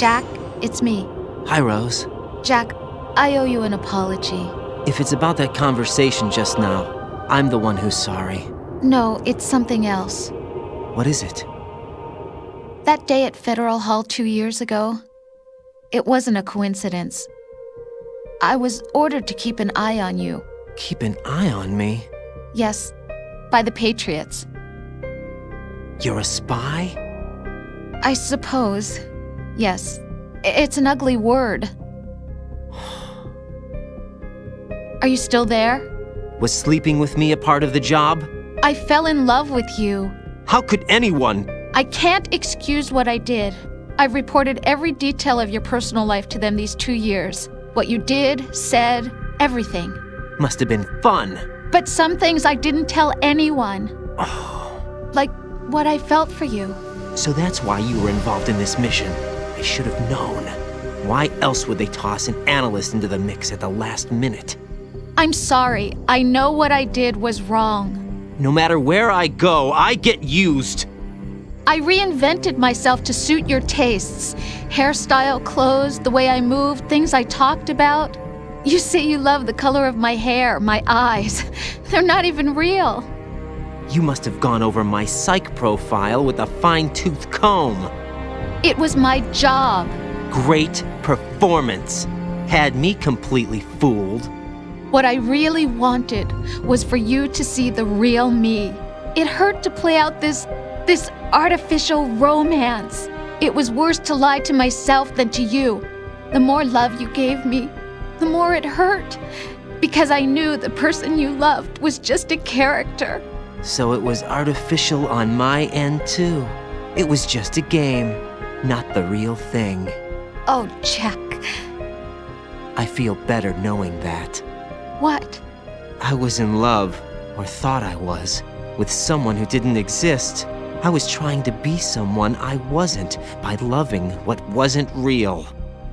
Jack, it's me. Hi, Rose. Jack, I owe you an apology. If it's about that conversation just now, I'm the one who's sorry. No, it's something else. What is it? That day at Federal Hall 2 years ago, it wasn't a coincidence. I was ordered to keep an eye on you. Keep an eye on me? Yes, by the Patriots. You're a spy? I suppose. Yes. It's an ugly word. Are you still there? Was sleeping with me a part of the job? I fell in love with you. How could anyone? I can't excuse what I did. I've reported every detail of your personal life to them these 2 years. What you did, said, everything. Must have been fun. But some things I didn't tell anyone. Like what I felt for you. So that's why you were involved in this mission. I should have known. Why else would they toss an analyst into the mix at the last minute? I'm sorry. I know what I did was wrong. No matter where I go, I get used. I reinvented myself to suit your tastes. Hairstyle, clothes, the way I moved, things I talked about. You say you love the color of my hair, my eyes. They're not even real. You must have gone over my psych profile with a fine-tooth comb. It was my job. Great performance. Had me completely fooled. What I really wanted was for you to see the real me. It hurt to play out this artificial romance. It was worse to lie to myself than to you. The more love you gave me, the more it hurt. Because I knew the person you loved was just a character. So it was artificial on my end too. It was just a game, not the real thing. Oh, Jack. I feel better knowing that. What? I was in love, or thought I was, with someone who didn't exist. I was trying to be someone I wasn't by loving what wasn't real.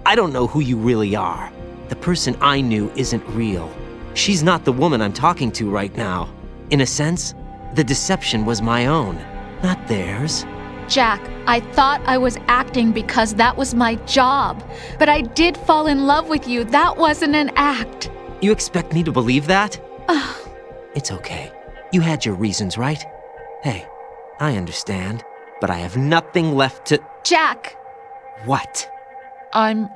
I don't know who you really are. The person I knew isn't real. She's not the woman I'm talking to right now. In a sense, the deception was my own, not theirs. Jack, I thought I was acting because that was my job. But I did fall in love with you. That wasn't an act. You expect me to believe that? It's okay. You had your reasons, right? Hey, I understand, but I have nothing left to— Jack! What? I'm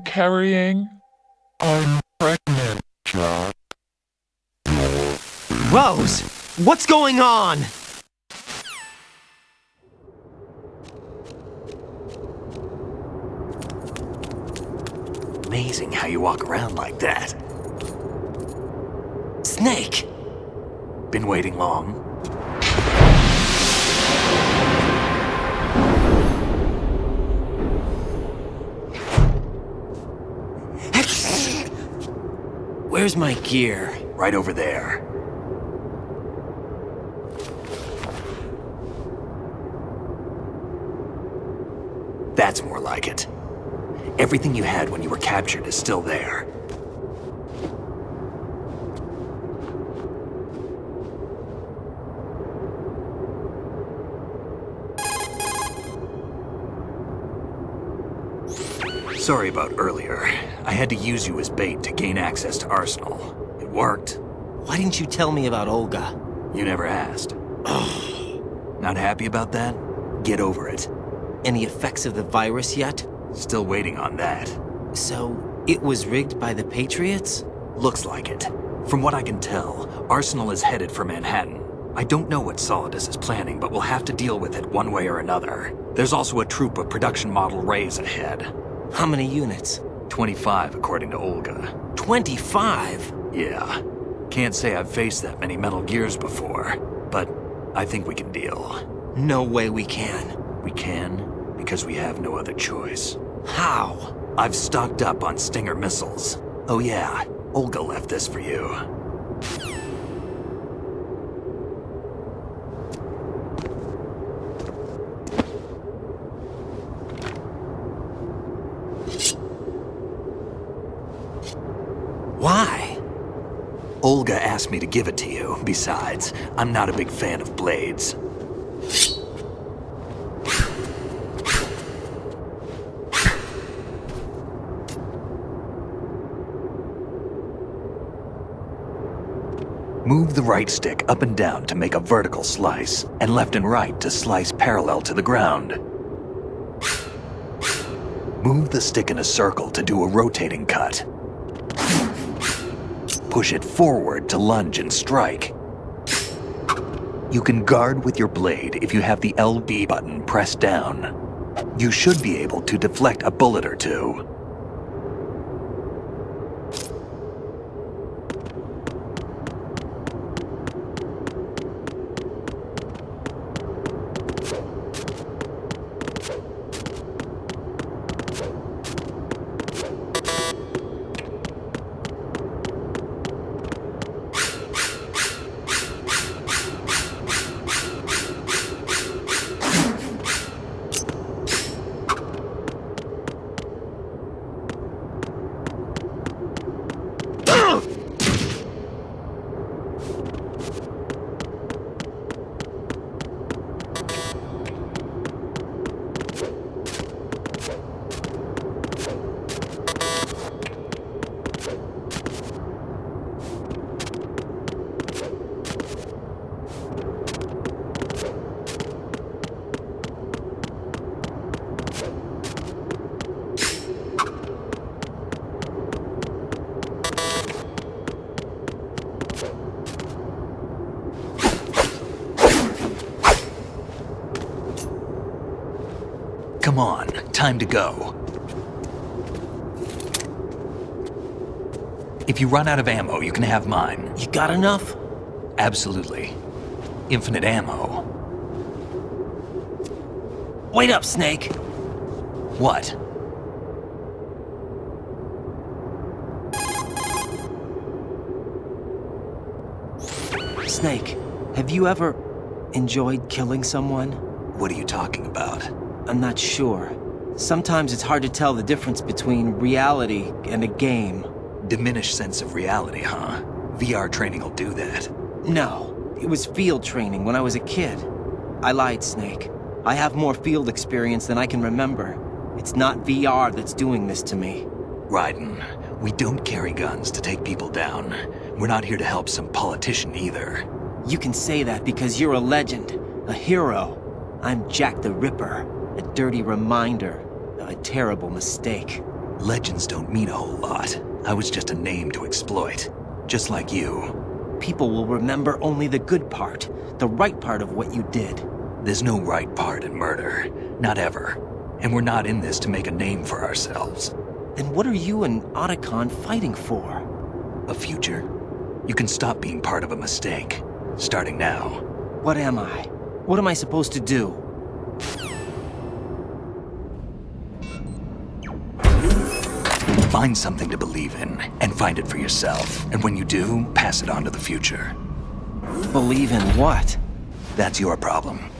carrying. I'm pregnant, Jack. Rose! What's going on? Amazing how you walk around like that. Snake! Been waiting long? Where's my gear? Right over there. That's more like it. Everything you had when you were captured is still there. Sorry about earlier. I had to use you as bait to gain access to Arsenal. It worked. Why didn't you tell me about Olga? You never asked. Not happy about that? Get over it. Any effects of the virus yet? Still waiting on that. So, it was rigged by the Patriots? Looks like it. From what I can tell, Arsenal is headed for Manhattan. I don't know what Solidus is planning, but we'll have to deal with it one way or another. There's also a troop of production model Rays ahead. How many units? 25, according to Olga. 25? Yeah. Can't say I've faced that many Metal Gears before, but I think we can deal. No way we can. We can, because we have no other choice. How? I've stocked up on Stinger missiles. Oh yeah, Olga left this for you. Why? Olga asked me to give it to you. Besides, I'm not a big fan of blades. Move the right stick up and down to make a vertical slice, and left and right to slice parallel to the ground. Move the stick in a circle to do a rotating cut. Push it forward to lunge and strike. You can guard with your blade if you have the LB button pressed down. You should be able to deflect a bullet or two. Come on, time to go. If you run out of ammo, you can have mine. You got enough? Absolutely. Infinite ammo. Wait up, Snake. What? Snake, have you ever enjoyed killing someone? What are you talking about? I'm not sure. Sometimes it's hard to tell the difference between reality and a game. Diminished sense of reality, huh? VR training will do that. No, it was field training when I was a kid. I lied, Snake. I have more field experience than I can remember. It's not VR that's doing this to me. Raiden, we don't carry guns to take people down. We're not here to help some politician either. You can say that because you're a legend, a hero. I'm Jack the Ripper, a dirty reminder of a terrible mistake. Legends don't mean a whole lot. I was just a name to exploit, just like you. People will remember only the good part, the right part of what you did. There's no right part in murder, not ever. And we're not in this to make a name for ourselves. Then what are you and Otacon fighting for? A future? You can stop being part of a mistake, starting now. What am I? What am I supposed to do? Find something to believe in, and find it for yourself. And when you do, pass it on to the future. Believe in what? That's your problem.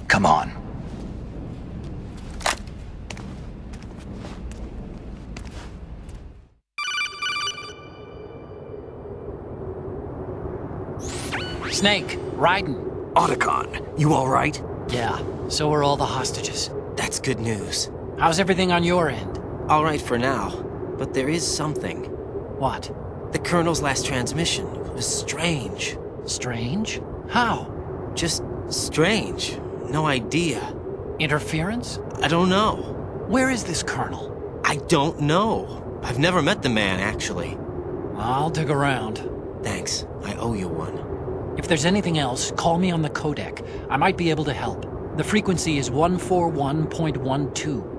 Come on. Snake, Raiden. Otacon, you all right? Yeah, so are all the hostages. That's good news. How's everything on your end? All right for now, but there is something. What? The Colonel's last transmission was strange. Strange? How? Just strange. No idea. Interference? I don't know. Where is this Colonel? I don't know. I've never met the man, actually. I'll dig around. Thanks. I owe you one. If there's anything else, call me on the codec. I might be able to help. The frequency is 141.12.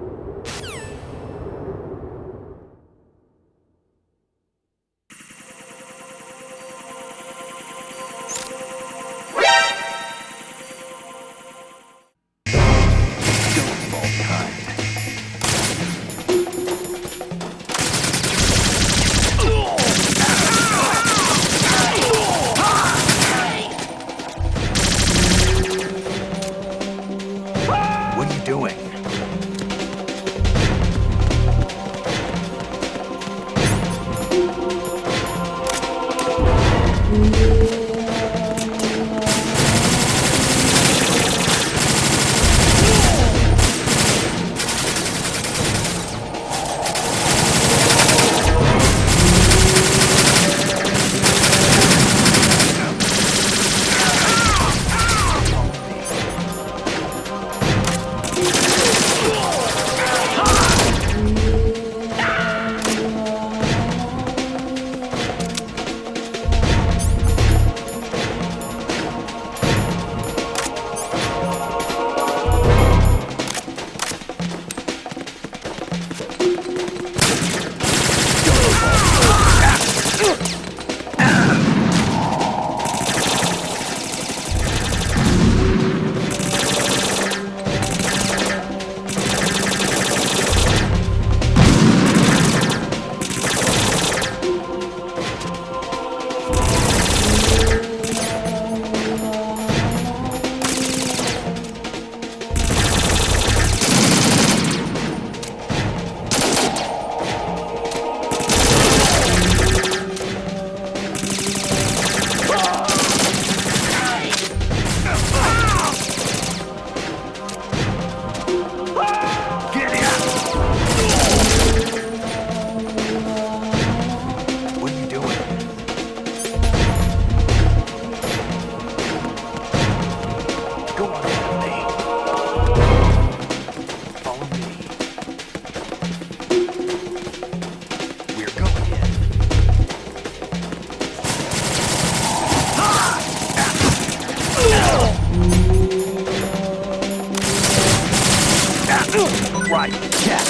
Right, check.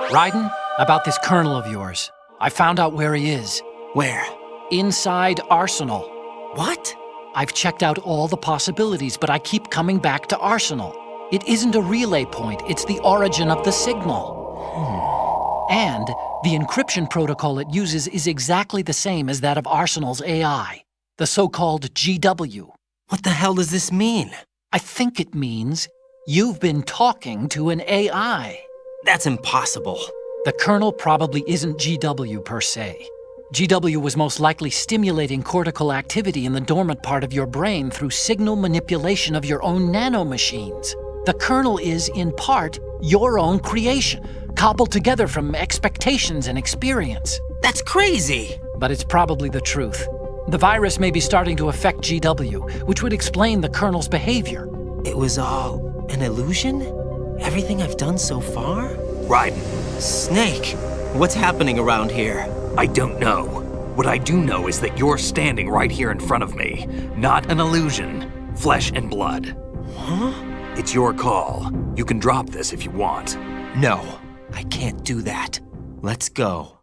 Raiden, about this colonel of yours. I found out where he is. Where? Inside Arsenal. What? I've checked out all the possibilities, but I keep coming back to Arsenal. It isn't a relay point, it's the origin of the signal. And the encryption protocol it uses is exactly the same as that of Arsenal's AI, the so-called GW. What the hell does this mean? I think it means you've been talking to an AI. That's impossible. The kernel probably isn't GW per se. GW was most likely stimulating cortical activity in the dormant part of your brain through signal manipulation of your own nanomachines. The kernel is, in part, your own creation, cobbled together from expectations and experience. That's crazy! But it's probably the truth. The virus may be starting to affect GW, which would explain the kernel's behavior. It was all an illusion? Everything I've done so far? Raiden. Snake, what's happening around here? I don't know. What I do know is that you're standing right here in front of me. Not an illusion. Flesh and blood. Huh? It's your call. You can drop this if you want. No, I can't do that. Let's go.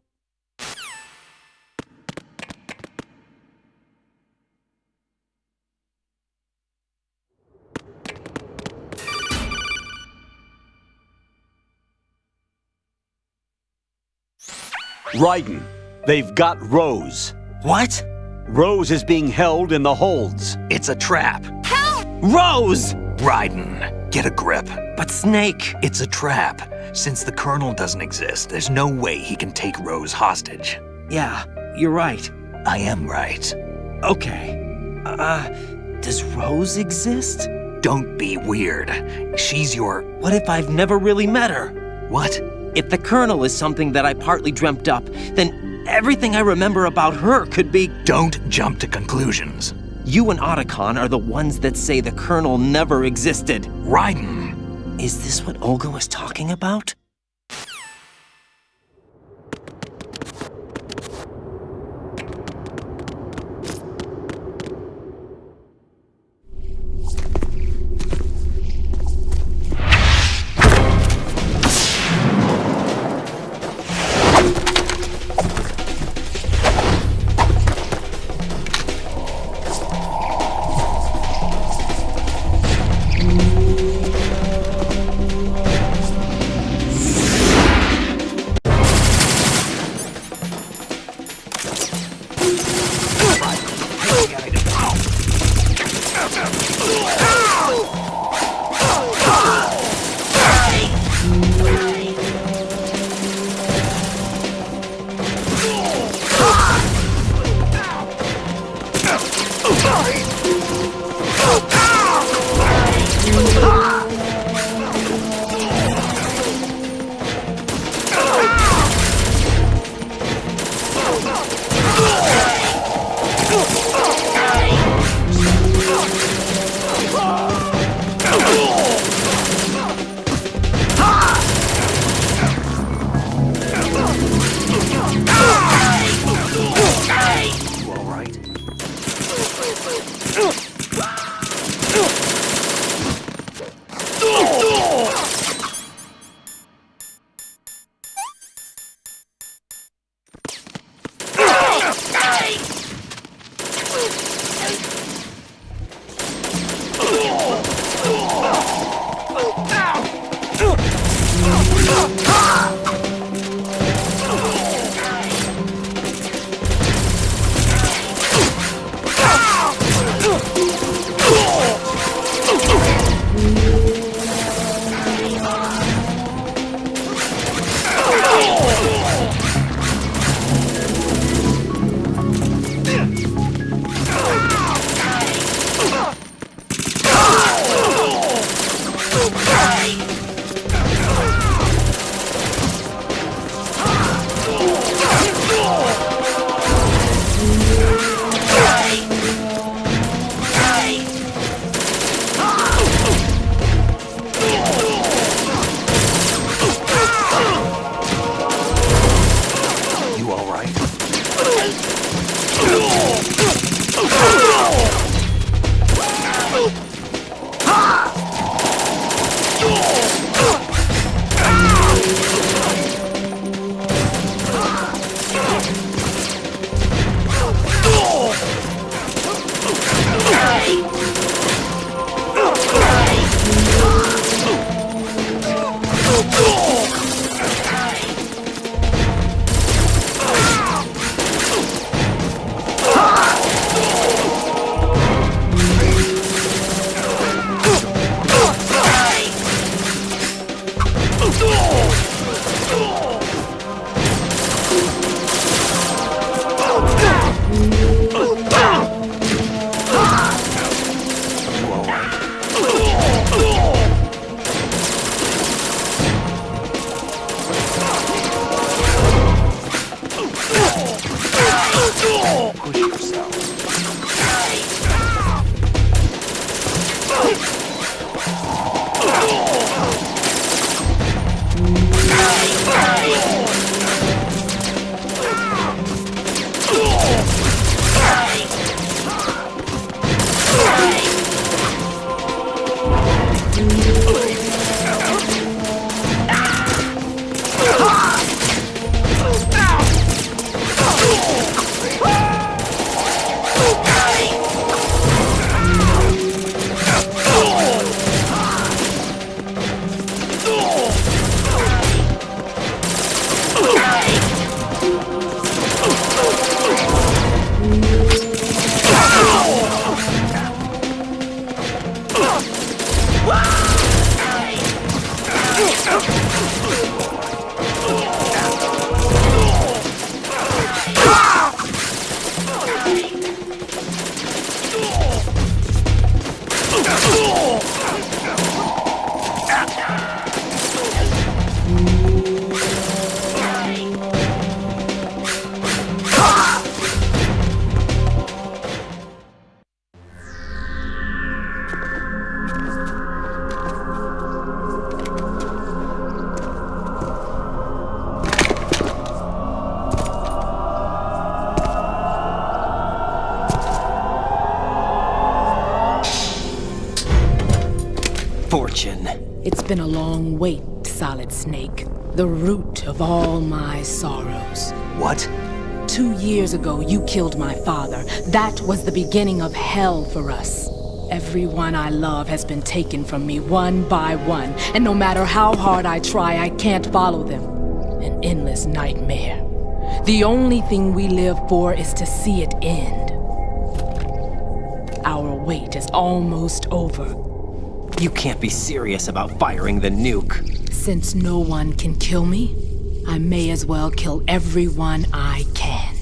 Raiden, they've got Rose. What? Rose is being held in the holds. It's a trap. Help! Rose! Raiden, get a grip. But Snake... It's a trap. Since the Colonel doesn't exist, there's no way he can take Rose hostage. Yeah, you're right. I am right. Okay. Does Rose exist? Don't be weird. She's your... What if I've never really met her? What? If the Colonel is something that I partly dreamt up, then everything I remember about her could be... Don't jump to conclusions. You and Otacon are the ones that say the Colonel never existed. Raiden! Is this what Olga was talking about? Push yourself. It's been a long wait, Solid Snake. The root of all my sorrows. What? 2 years ago, you killed my father. That was the beginning of hell for us. Everyone I love has been taken from me one by one, and no matter how hard I try, I can't follow them. An endless nightmare. The only thing we live for is to see it end. Our wait is almost over. You can't be serious about firing the nuke. Since no one can kill me, I may as well kill everyone I can.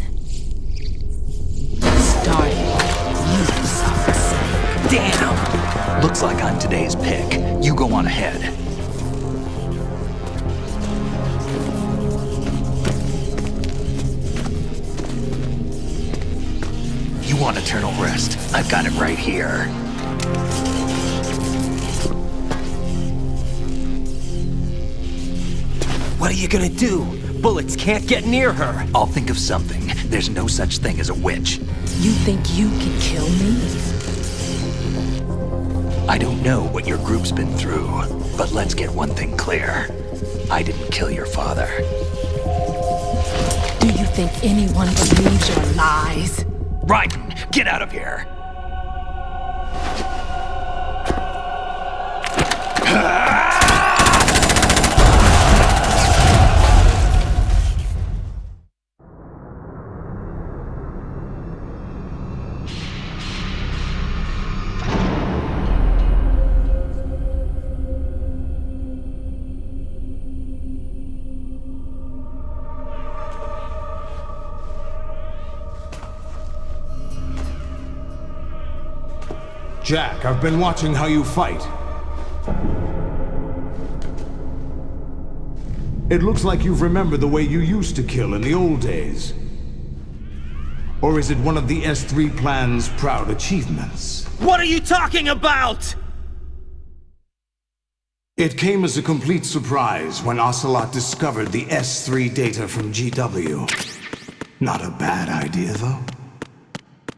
Starting with you, Solid Snake. Damn! Looks like I'm today's pick. You go on ahead. You want eternal rest? I've got it right here. What are you gonna do? Bullets can't get near her. I'll think of something. There's no such thing as a witch. You think you can kill me? I don't know what your group's been through, but let's get one thing clear. I didn't kill your father. Do you think anyone believes your lies? Raiden, get out of here! Jack, I've been watching how you fight. It looks like you've remembered the way you used to kill in the old days. Or is it one of the S3 plan's proud achievements? What are you talking about? It came as a complete surprise when Ocelot discovered the S3 data from GW. Not a bad idea, though.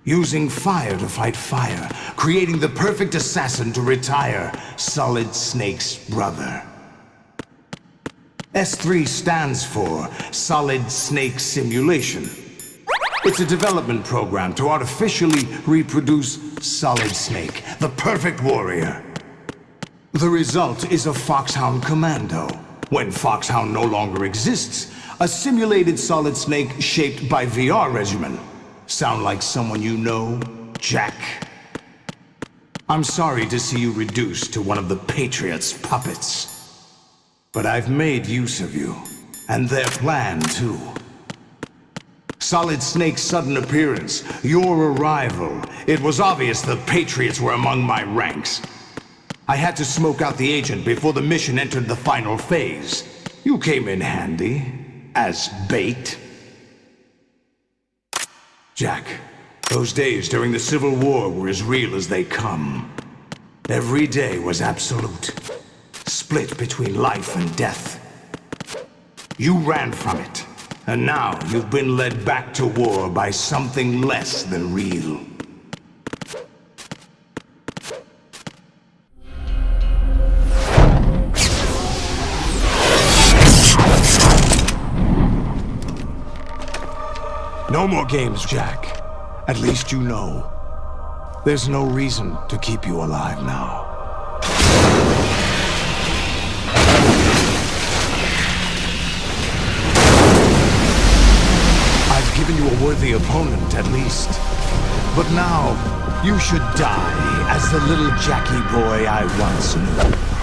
Using fire to fight fire, creating the perfect assassin to retire Solid Snake's brother. S3 stands for Solid Snake Simulation. It's a development program to artificially reproduce Solid Snake, the perfect warrior. The result is a Foxhound Commando. When Foxhound no longer exists, a simulated Solid Snake shaped by VR regimen. Sound like someone you know, Jack? I'm sorry to see you reduced to one of the Patriots' puppets. But I've made use of you, and their plan too. Solid Snake's sudden appearance, your arrival, it was obvious the Patriots were among my ranks. I had to smoke out the agent before the mission entered the final phase. You came in handy, as bait. Jack, those days during the Civil War were as real as they come. Every day was absolute, split between life and death. You ran from it, and now you've been led back to war by something less than real. No more games, Jack. At least you know. There's no reason to keep you alive now. I've given you a worthy opponent, at least. But now, you should die as the little Jackie boy I once knew.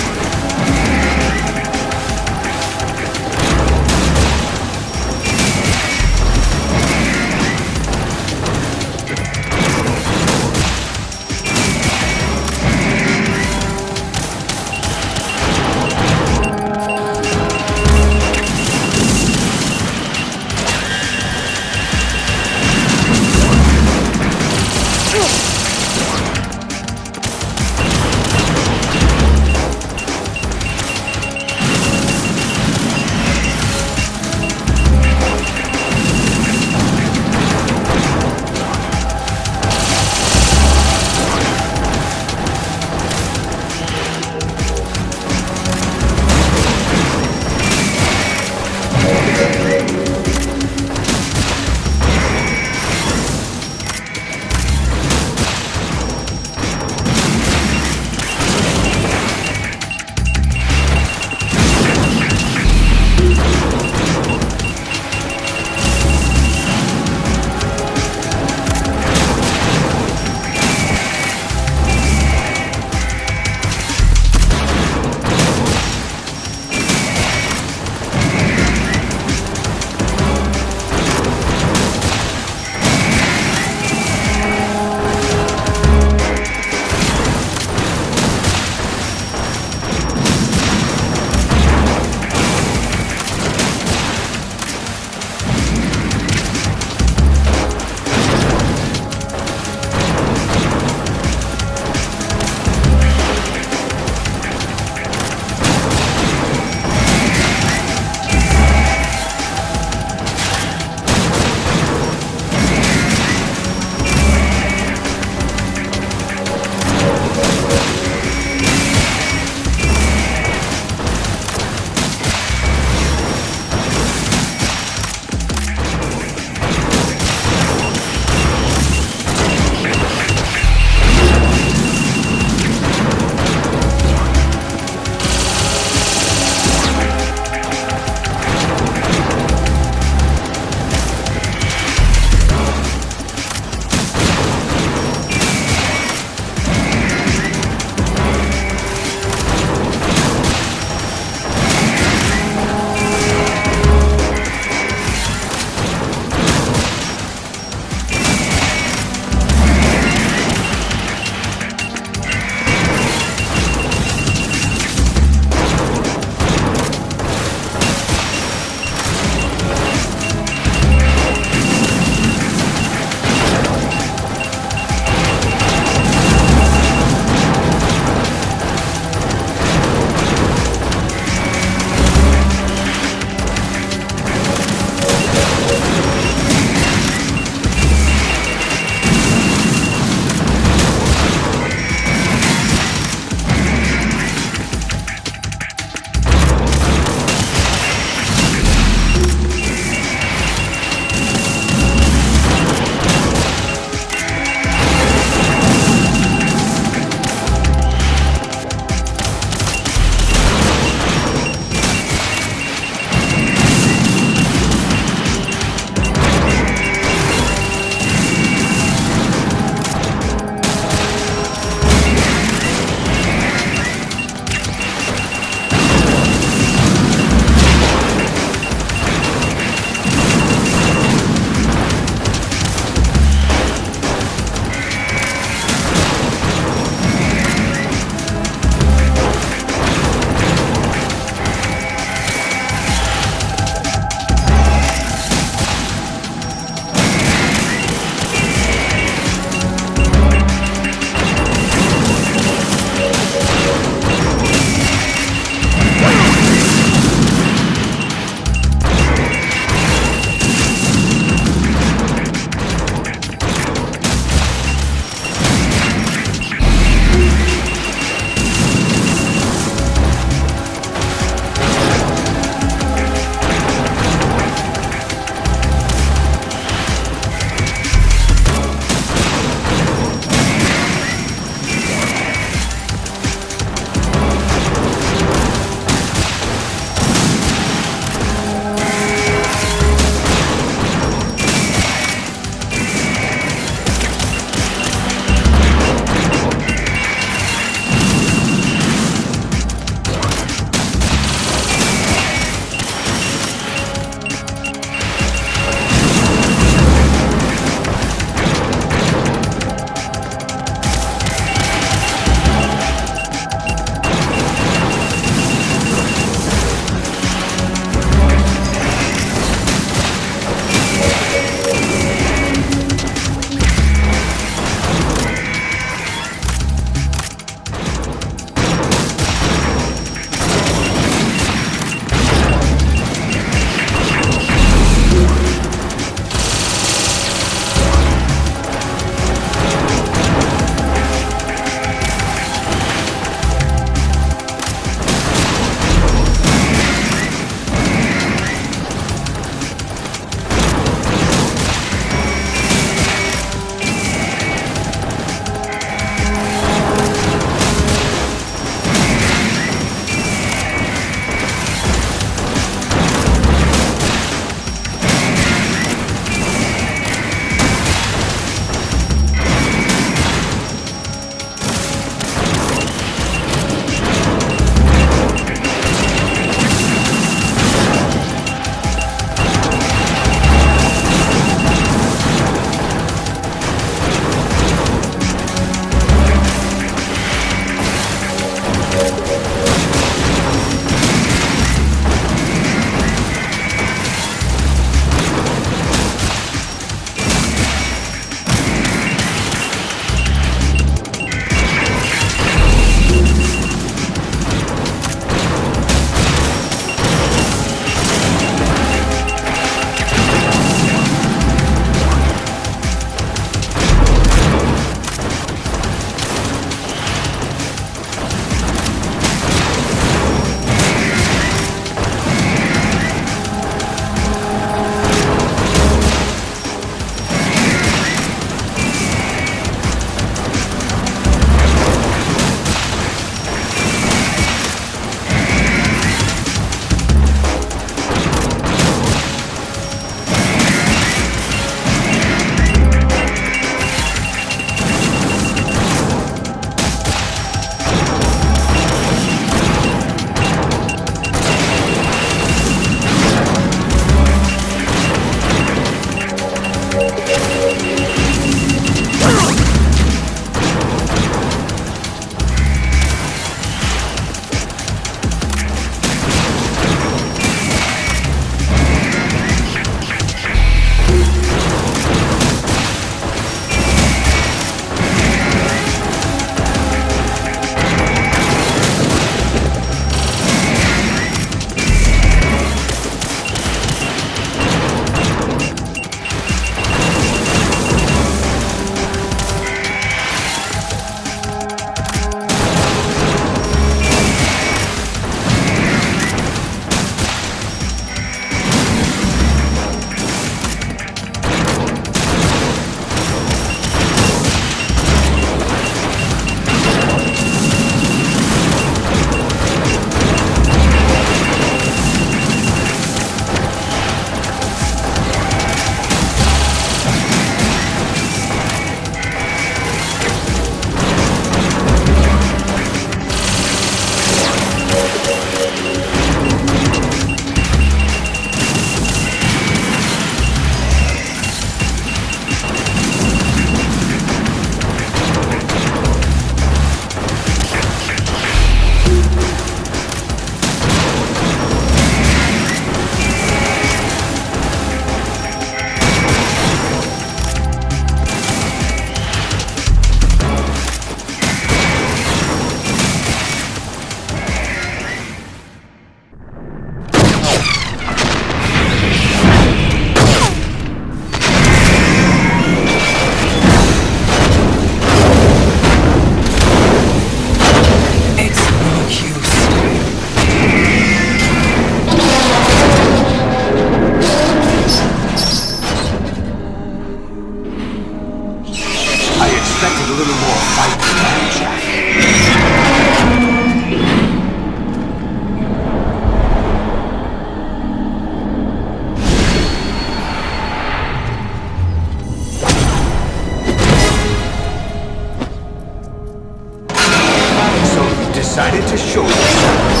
show yourselves.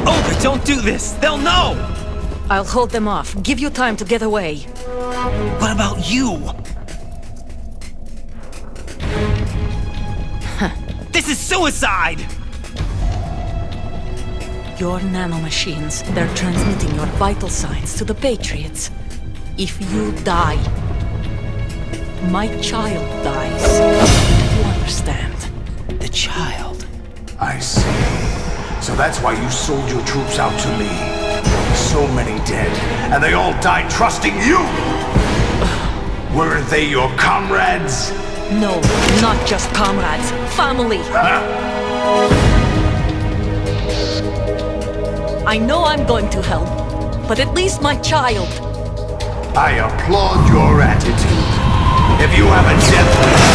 Olga, don't do this! They'll know! I'll hold them off. Give you time to get away. What about you? This is suicide! Your nanomachines, they're transmitting your vital signs to the Patriots. If you die, my child dies. You understand? The child. I see. So that's why you sold your troops out to me. So many dead, and they all died trusting you! Weren't they your comrades? No, not just comrades. Family! I know I'm going to hell, but at least my child. I applaud your attitude. If you have a death wish,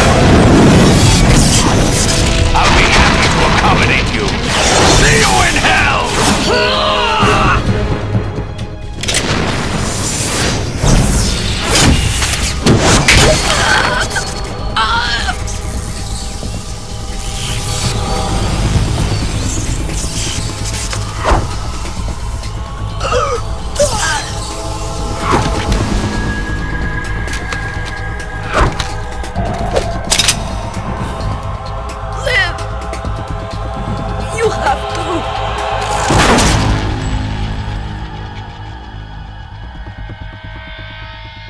I'll be happy to accommodate you. See you in hell!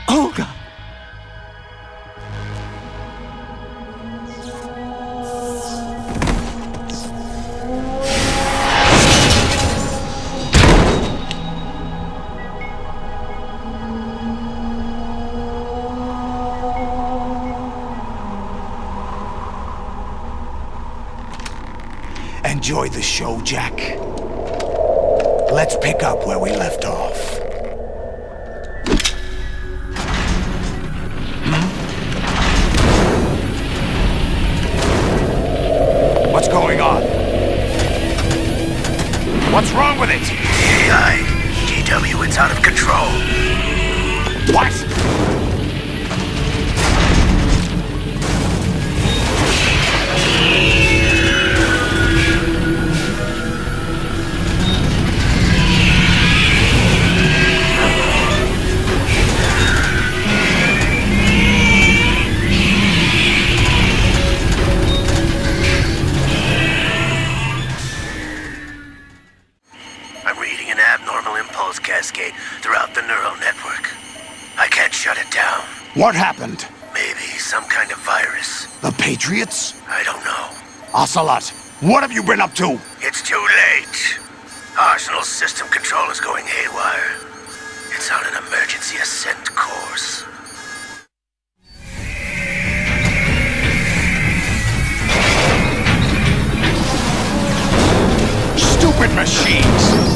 Olga! Enjoy the show, Jack. Let's pick up where we left off. What's going on? What's wrong with it? AI. GW, it's out of control. What? Cascade throughout the neural network. I can't shut it down. What happened? Maybe some kind of virus. The Patriots? I don't know. Ocelot, what have you been up to? It's too late. Arsenal's system control is going haywire. It's on an emergency ascent course. Stupid machines!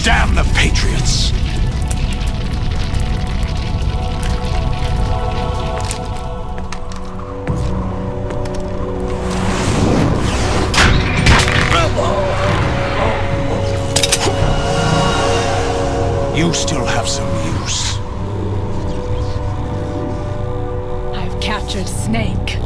Damn the Patriots! You still have some use. I've captured Snake.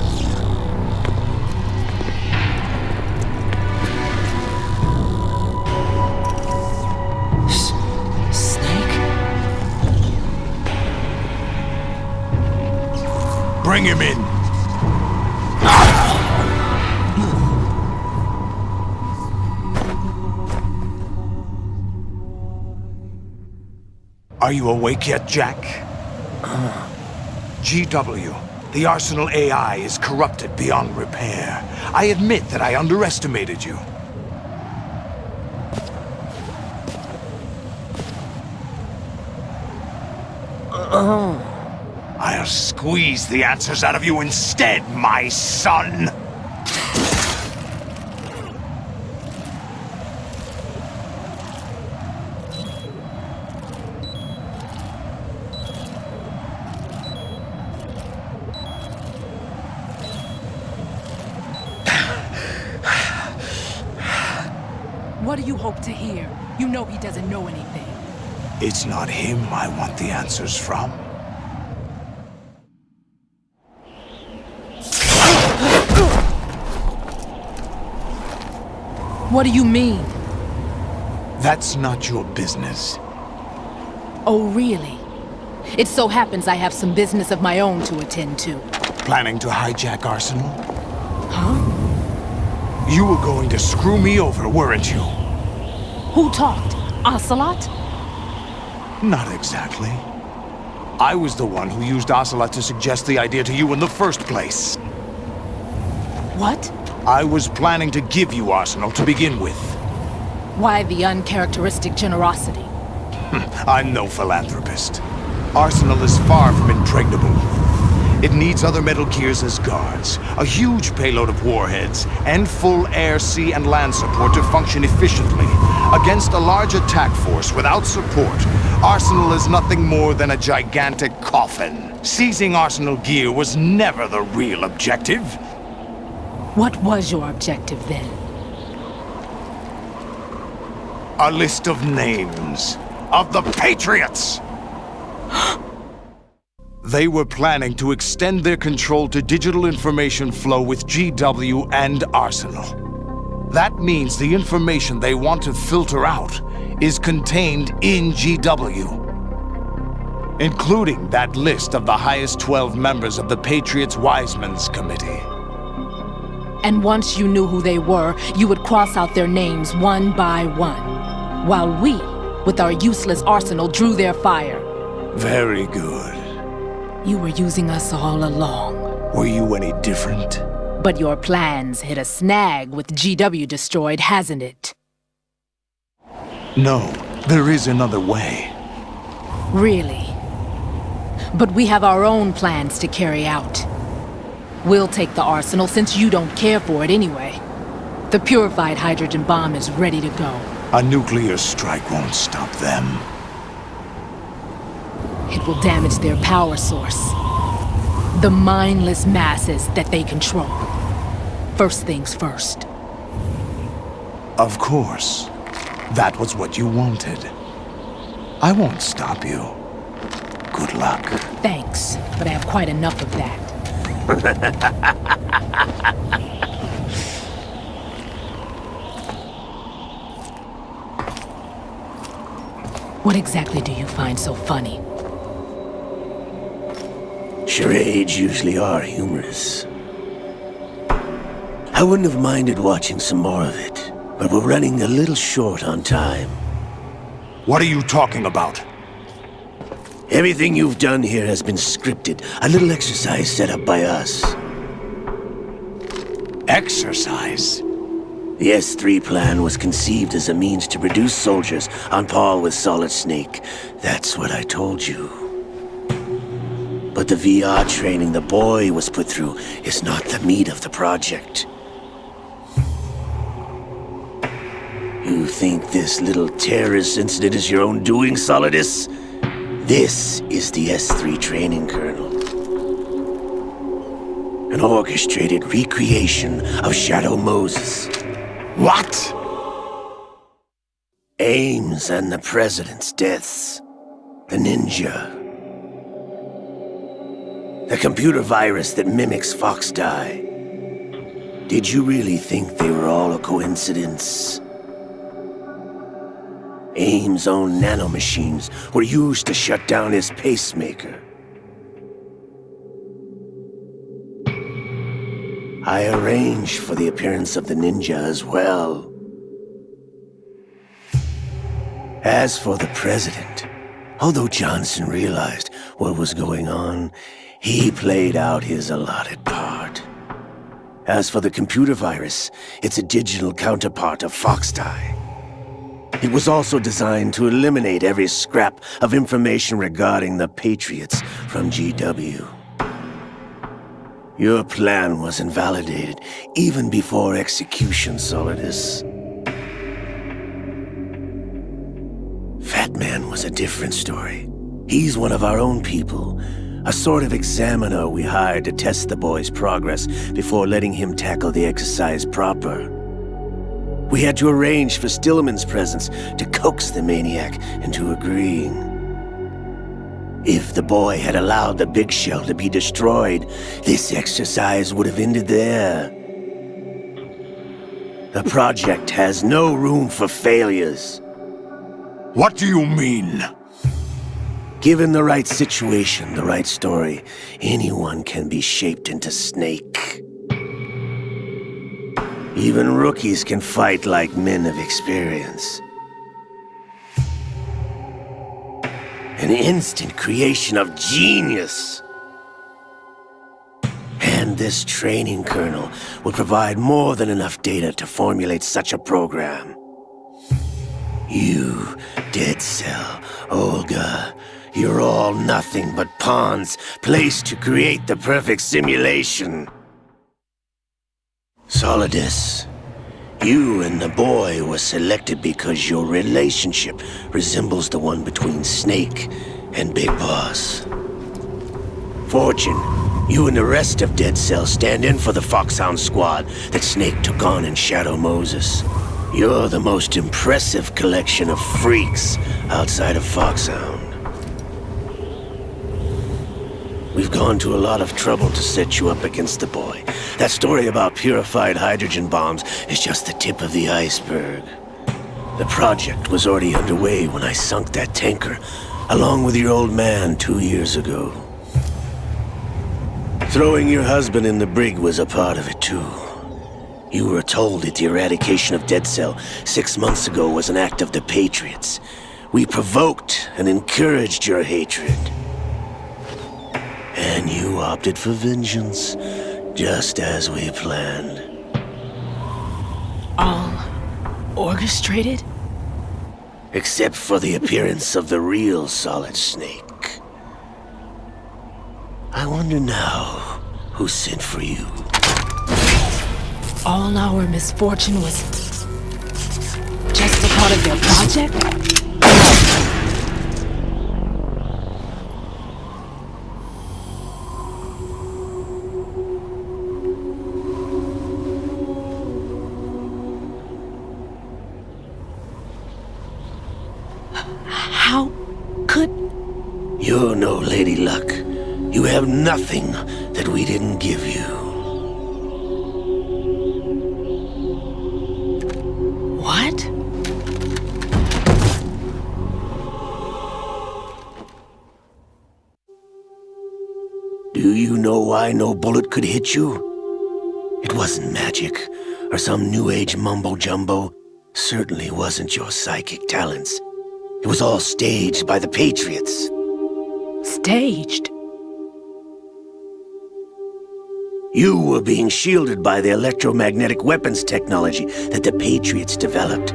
Bring him in. Are you awake yet, Jack? GW, The Arsenal AI is corrupted beyond repair. I admit that I underestimated you. I'll squeeze the answers out of you instead, my son! What do you hope to hear? You know he doesn't know anything. It's not him I want the answers from. What do you mean? That's not your business. Oh, really? It so happens I have some business of my own to attend to. Planning to hijack Arsenal? Huh? You were going to screw me over, weren't you? Who talked? Ocelot? Not exactly. I was the one who used Ocelot to suggest the idea to you in the first place. What? I was planning to give you Arsenal to begin with. Why the uncharacteristic generosity? I'm no philanthropist. Arsenal is far from impregnable. It needs other Metal Gears as guards, a huge payload of warheads, and full air, sea, and land support to function efficiently. Against a large attack force without support, Arsenal is nothing more than a gigantic coffin. Seizing Arsenal gear was never the real objective. What was your objective then? A list of names of the Patriots! They were planning to extend their control to digital information flow with GW and Arsenal. That means the information they want to filter out is contained in GW, including that list of the highest 12 members of the Patriots Wiseman's Committee. And once you knew who they were, you would cross out their names one by one, while we, with our useless arsenal, drew their fire. Very good. You were using us all along. Were you any different? But your plans hit a snag with GW destroyed, hasn't it? No, there is another way. Really? But we have our own plans to carry out. We'll take the arsenal since you don't care for it anyway. The purified hydrogen bomb is ready to go. A nuclear strike won't stop them. It will damage their power source. The mindless masses that they control. First things first. Of course. That was what you wanted. I won't stop you. Good luck. Thanks, but I have quite enough of that. What exactly do you find so funny? Charades usually are humorous. I wouldn't have minded watching some more of it, but we're running a little short on time. What are you talking about? Everything you've done here has been scripted. A little exercise set up by us. Exercise? The S3 plan was conceived as a means to produce soldiers on par with Solid Snake. That's what I told you. But the VR training the boy was put through is not the meat of the project. You think this little terrorist incident is your own doing, Solidus? This is the S3 training kernel. An orchestrated recreation of Shadow Moses. What? Ames and the President's deaths. The ninja. The computer virus that mimics Fox Die. Did you really think they were all a coincidence? Ames' own nanomachines were used to shut down his pacemaker. I arranged for the appearance of the ninja as well. As for the President, although Johnson realized what was going on, He played out his allotted part. As for the computer virus, it's a digital counterpart of Foxdie. It was also designed to eliminate every scrap of information regarding the Patriots from GW. Your plan was invalidated even before execution, Solidus. Fat Man was a different story. He's one of our own people, a sort of examiner we hired to test the boy's progress before letting him tackle the exercise proper. We had to arrange for Stillman's presence to coax the maniac into agreeing. If the boy had allowed the Big Shell to be destroyed, this exercise would have ended there. The project has no room for failures. What do you mean? Given the right situation, the right story, anyone can be shaped into Snake. Even rookies can fight like men of experience. An instant creation of genius. And this training kernel would provide more than enough data to formulate such a program. You, Dead Cell, Olga, you're all nothing but pawns placed to create the perfect simulation. Solidus, you and the boy were selected because your relationship resembles the one between Snake and Big Boss. Fortune, you and the rest of Dead Cell stand in for the Foxhound squad that Snake took on in Shadow Moses. You're the most impressive collection of freaks outside of Foxhound. We've gone to a lot of trouble to set you up against the boy. That story about purified hydrogen bombs is just the tip of the iceberg. The project was already underway when I sunk that tanker, along with your old man 2 years ago. Throwing your husband in the brig was a part of it too. You were told that the eradication of Dead Cell 6 months ago was an act of the Patriots. We provoked and encouraged your hatred. And you opted for vengeance, just as we planned. All orchestrated? Except for the appearance of the real Solid Snake. I wonder now who sent for you. All our misfortune was just a part of their project? How could... You're no Lady Luck. You have nothing that we didn't give you. What? Do you know why no bullet could hit you? It wasn't magic, or some new age mumbo-jumbo. Certainly wasn't your psychic talents. It was all staged by the Patriots. Staged? You were being shielded by the electromagnetic weapons technology that the Patriots developed.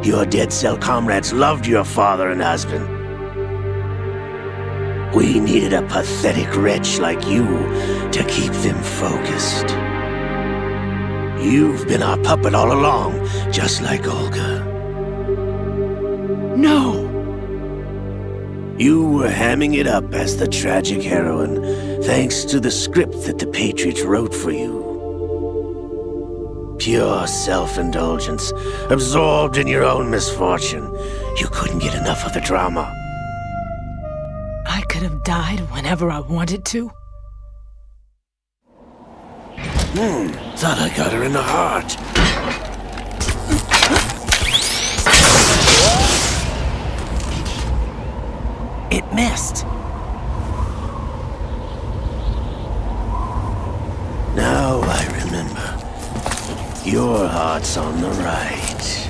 Your Dead Cell comrades loved your father and husband. We needed a pathetic wretch like you to keep them focused. You've been our puppet all along, just like Olga. No! You were hamming it up as the tragic heroine, thanks to the script that the Patriots wrote for you. Pure self-indulgence, absorbed in your own misfortune. You couldn't get enough of the drama. I could have died whenever I wanted to. Thought I got her in the heart. It missed. Now I remember. Your heart's on the right.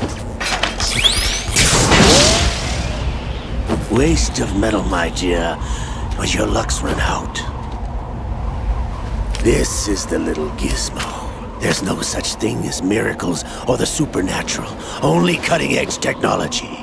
Waste of metal, my dear, but your luck's run out. This is the little gizmo. There's no such thing as miracles or the supernatural, only cutting-edge technology.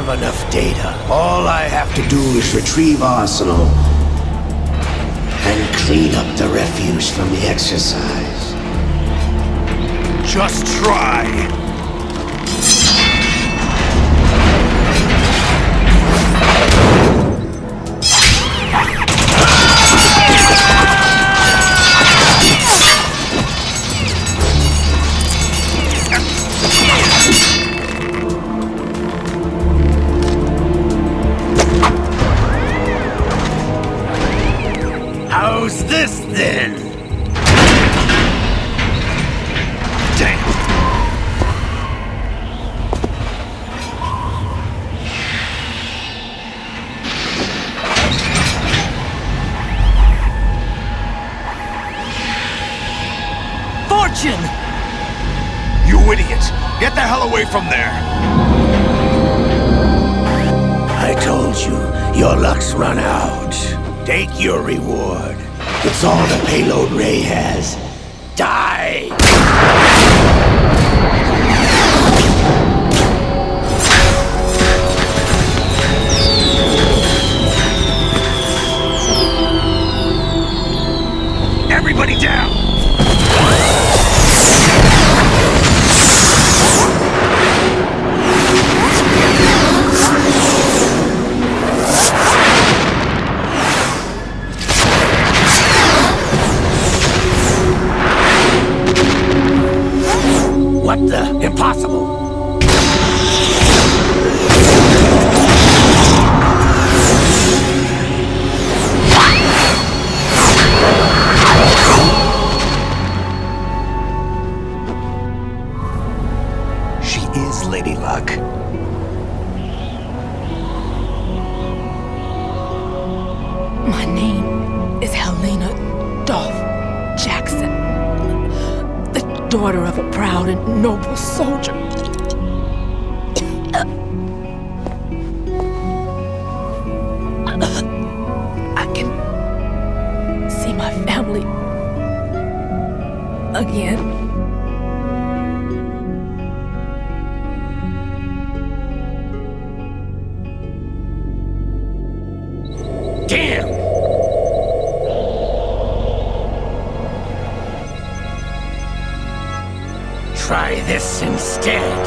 Enough data. All I have to do is retrieve Arsenal and clean up the refuse from the exercise. Just try. How's this then? Damn. Fortune! You idiot! Get the hell away from there! I told you, your luck's run out. Take your reward. It's all the payload Ray has. Die! Everybody down! What the? Impossible! She is Lady Luck. My name is Helena Dolph Jackson, the daughter of a proud and noble soldier. I can see my family again. Damn! Try this instead.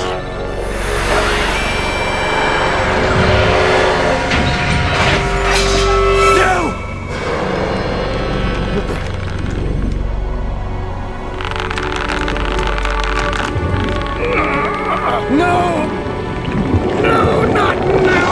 No! No, not now!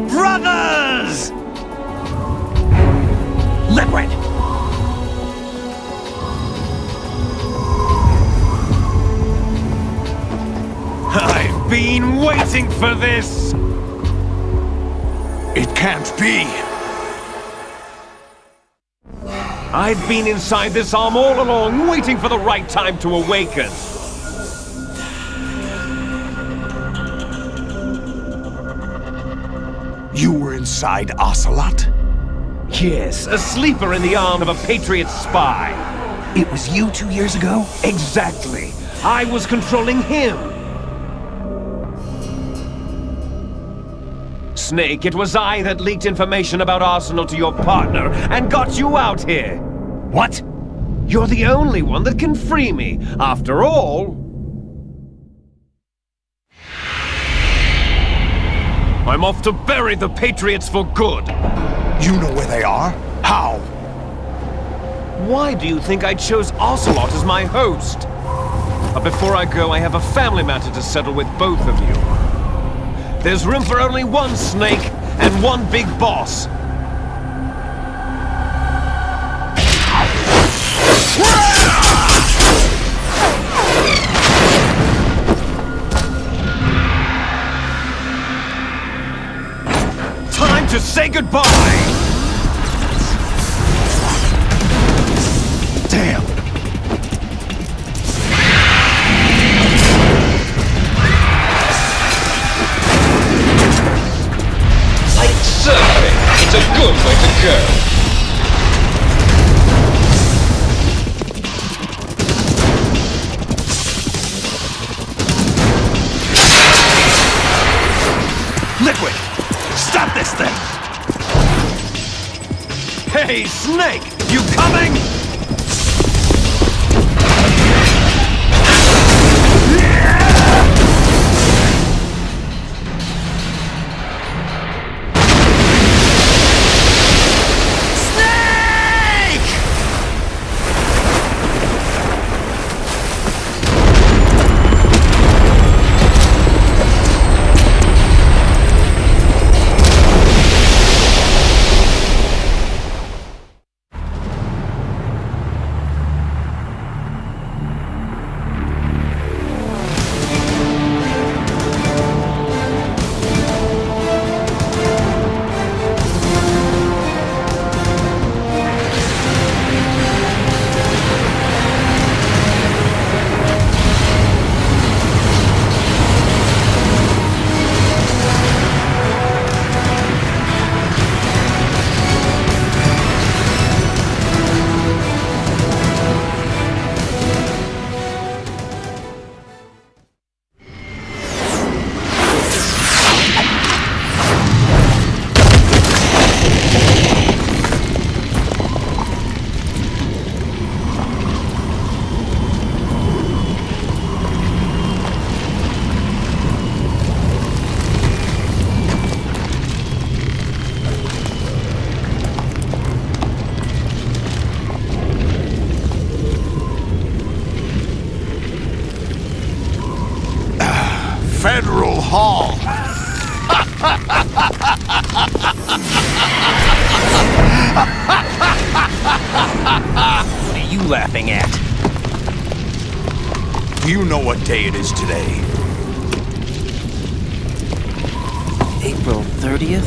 Brothers! Liquid! I've been waiting for this! It can't be! I've been inside this arm all along, waiting for the right time to awaken. You were inside Ocelot? Yes, a sleeper in the arm of a Patriot spy. It was you 2 years ago? Exactly. I was controlling him. Snake, it was I that leaked information about Arsenal to your partner and got you out here. What? You're the only one that can free me. After all... I'm off to bury the Patriots for good. You know where they are? How? Why do you think I chose Ocelot as my host? But before I go, I have a family matter to settle with both of you. There's room for only one Snake and one Big Boss. Time to say goodbye! Damn! Like surfing, it's a good way to go. Liquid! Stop this thing! Hey, Snake! You coming? Federal Hall. What are you laughing at? Do you know what day it is today? April 30th?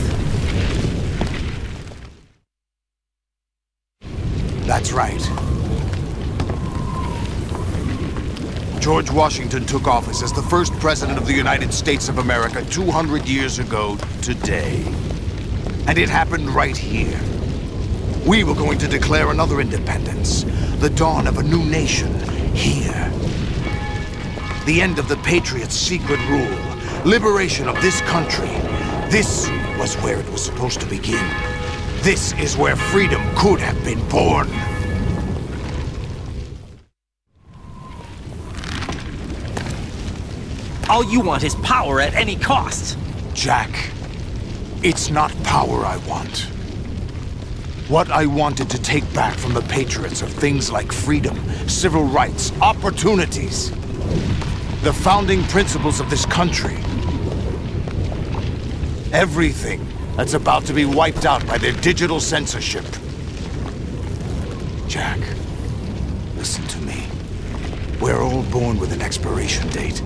That's right. George Washington took office as the first president of the United States of America 200 years ago today. And it happened right here. We were going to declare another independence, the dawn of a new nation, here. The end of the Patriots' secret rule, liberation of this country. This was where it was supposed to begin. This is where freedom could have been born. All you want is power at any cost. Jack, it's not power I want. What I wanted to take back from the Patriots are things like freedom, civil rights, opportunities. The founding principles of this country. Everything that's about to be wiped out by their digital censorship. Jack, listen to me. We're all born with an expiration date.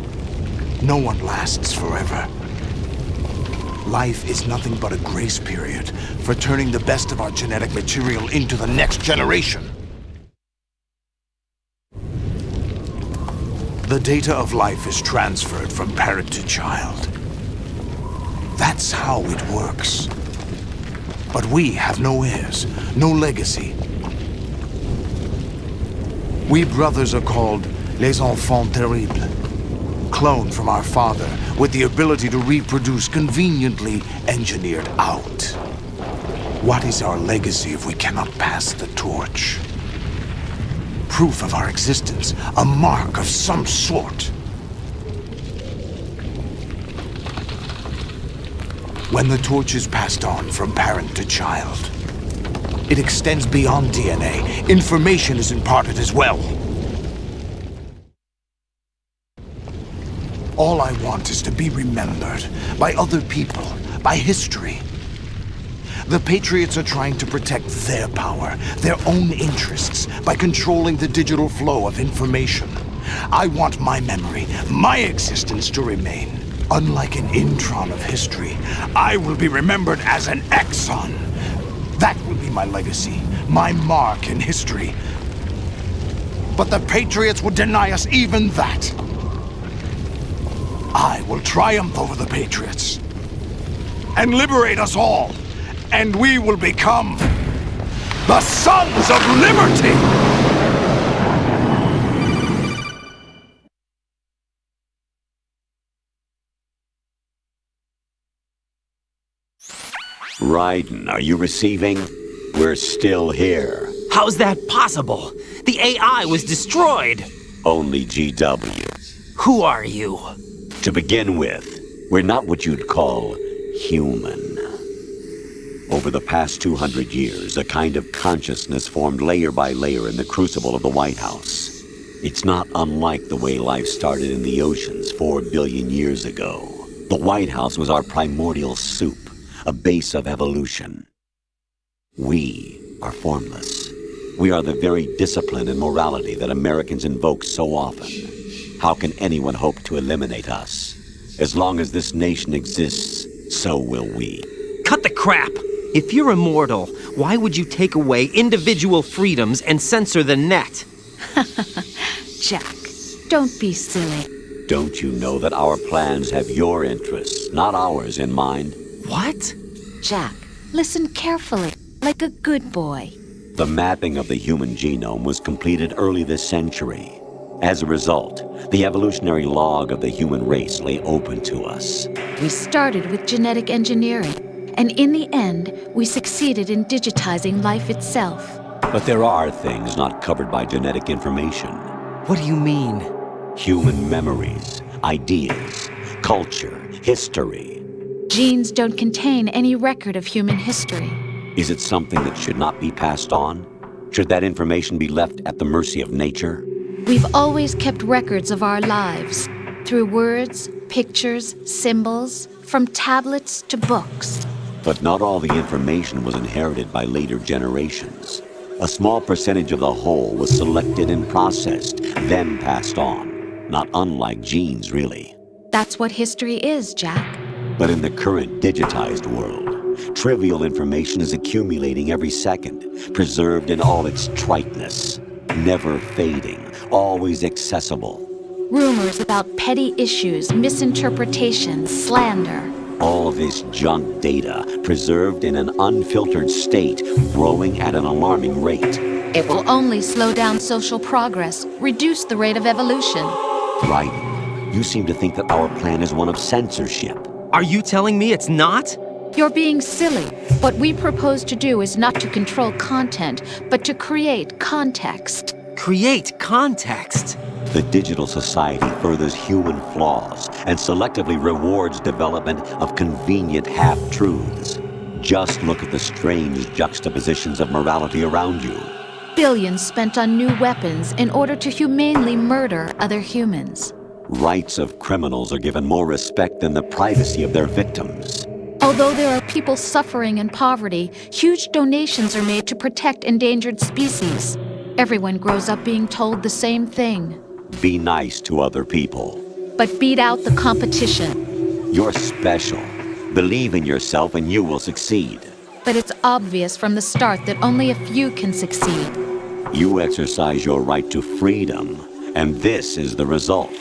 No one lasts forever. Life is nothing but a grace period for turning the best of our genetic material into the next generation. The data of life is transferred from parent to child. That's how it works. But we have no heirs, no legacy. We brothers are called les enfants terribles, cloned from our father with the ability to reproduce conveniently engineered out. What is our legacy if we cannot pass the torch? Proof of our existence, a mark of some sort. When the torch is passed on from parent to child, it extends beyond DNA. Information is imparted as well. All I want is to be remembered by other people, by history. The Patriots are trying to protect their power, their own interests, by controlling the digital flow of information. I want my memory, my existence to remain. Unlike an intron of history, I will be remembered as an exon. That will be my legacy, my mark in history. But the Patriots would deny us even that. I will triumph over the Patriots and liberate us all, and we will become the Sons of Liberty! Raiden, are you receiving? We're still here. How's that possible? The AI was destroyed. Only GW. Who are you? To begin with, we're not what you'd call human. Over the past 200 years, a kind of consciousness formed layer by layer in the crucible of the White House. It's not unlike the way life started in the oceans 4 billion years ago. The White House was our primordial soup, a base of evolution. We are formless. We are the very discipline and morality that Americans invoke so often. How can anyone hope to eliminate us? As long as this nation exists, so will we. Cut the crap! If you're immortal, why would you take away individual freedoms and censor the net? Jack, don't be silly. Don't you know that our plans have your interests, not ours, in mind? What? Jack, listen carefully, like a good boy. The mapping of the human genome was completed early this century. As a result, the evolutionary log of the human race lay open to us. We started with genetic engineering, and in the end, we succeeded in digitizing life itself. But there are things not covered by genetic information. What do you mean? Human memories, ideas, culture, history. Genes don't contain any record of human history. Is it something that should not be passed on? Should that information be left at the mercy of nature? We've always kept records of our lives, through words, pictures, symbols, from tablets to books. But not all the information was inherited by later generations. A small percentage of the whole was selected and processed, then passed on. Not unlike genes, really. That's what history is, Jack. But in the current digitized world, trivial information is accumulating every second, preserved in all its triteness, never fading, always accessible. Rumors about petty issues, misinterpretations, slander. All this junk data, preserved in an unfiltered state, growing at an alarming rate. It will only slow down social progress, reduce the rate of evolution. Right. You seem to think that our plan is one of censorship. Are you telling me it's not? You're being silly. What we propose to do is not to control content, but to create context. Create context? The digital society furthers human flaws and selectively rewards development of convenient half-truths. Just look at the strange juxtapositions of morality around you. Billions spent on new weapons in order to humanely murder other humans. Rights of criminals are given more respect than the privacy of their victims. Although there are people suffering in poverty, huge donations are made to protect endangered species. Everyone grows up being told the same thing. Be nice to other people. But beat out the competition. You're special. Believe in yourself and you will succeed. But it's obvious from the start that only a few can succeed. You exercise your right to freedom, and this is the result.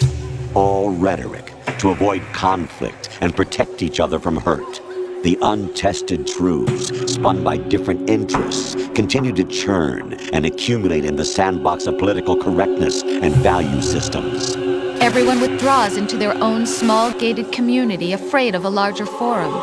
All rhetoric to avoid conflict and protect each other from hurt. The untested truths, spun by different interests, continue to churn and accumulate in the sandbox of political correctness and value systems. Everyone withdraws into their own small gated community, afraid of a larger forum.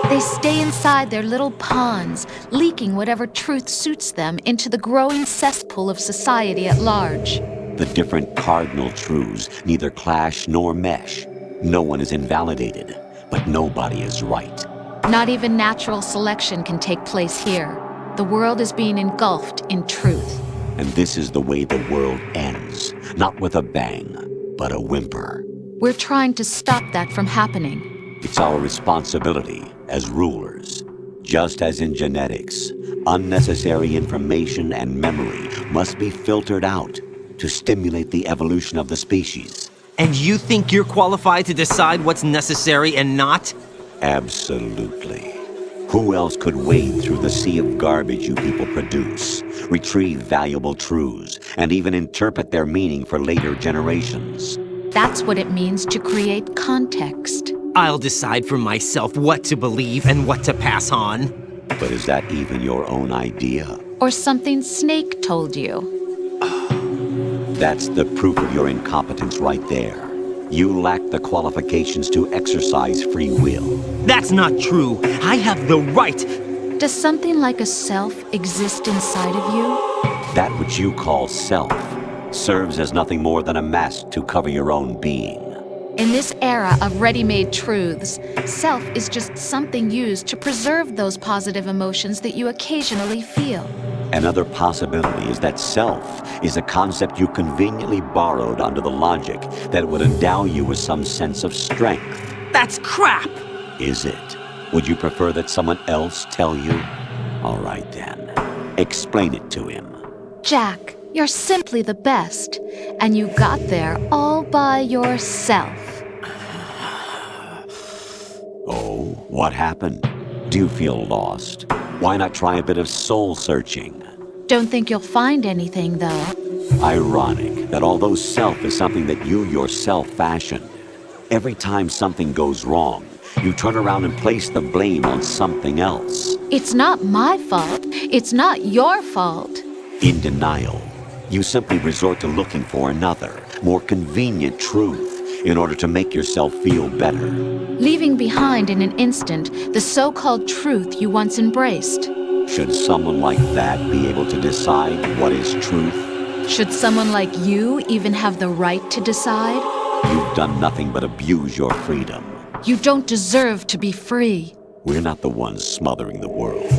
They stay inside their little ponds, leaking whatever truth suits them into the growing cesspool of society at large. The different cardinal truths neither clash nor mesh. No one is invalidated, but nobody is right. Not even natural selection can take place here. The world is being engulfed in truth. And this is the way the world ends. Not with a bang, but a whimper. We're trying to stop that from happening. It's our responsibility as rulers. Just as in genetics, unnecessary information and memory must be filtered out to stimulate the evolution of the species. And you think you're qualified to decide what's necessary and not? Absolutely. Who else could wade through the sea of garbage you people produce, retrieve valuable truths, and even interpret their meaning for later generations? That's what it means to create context. I'll decide for myself what to believe and what to pass on. But is that even your own idea? Or something Snake told you? That's the proof of your incompetence right there. You lack the qualifications to exercise free will. That's not true. I have the right. Does something like a self exist inside of you? That which you call self serves as nothing more than a mask to cover your own being. In this era of ready-made truths, self is just something used to preserve those positive emotions that you occasionally feel. Another possibility is that self is a concept you conveniently borrowed under the logic that it would endow you with some sense of strength. That's crap! Is it? Would you prefer that someone else tell you? All right then. Explain it to him. Jack, you're simply the best. And you got there all by yourself. Oh, what happened? Do you feel lost? Why not try a bit of soul searching? Don't think you'll find anything, though. Ironic that although self is something that you yourself fashioned, every time something goes wrong, you turn around and place the blame on something else. It's not my fault. It's not your fault. In denial, you simply resort to looking for another, more convenient truth in order to make yourself feel better. Leaving behind in an instant the so-called truth you once embraced. Should someone like that be able to decide what is truth? Should someone like you even have the right to decide? You've done nothing but abuse your freedom. You don't deserve to be free. We're not the ones smothering the world.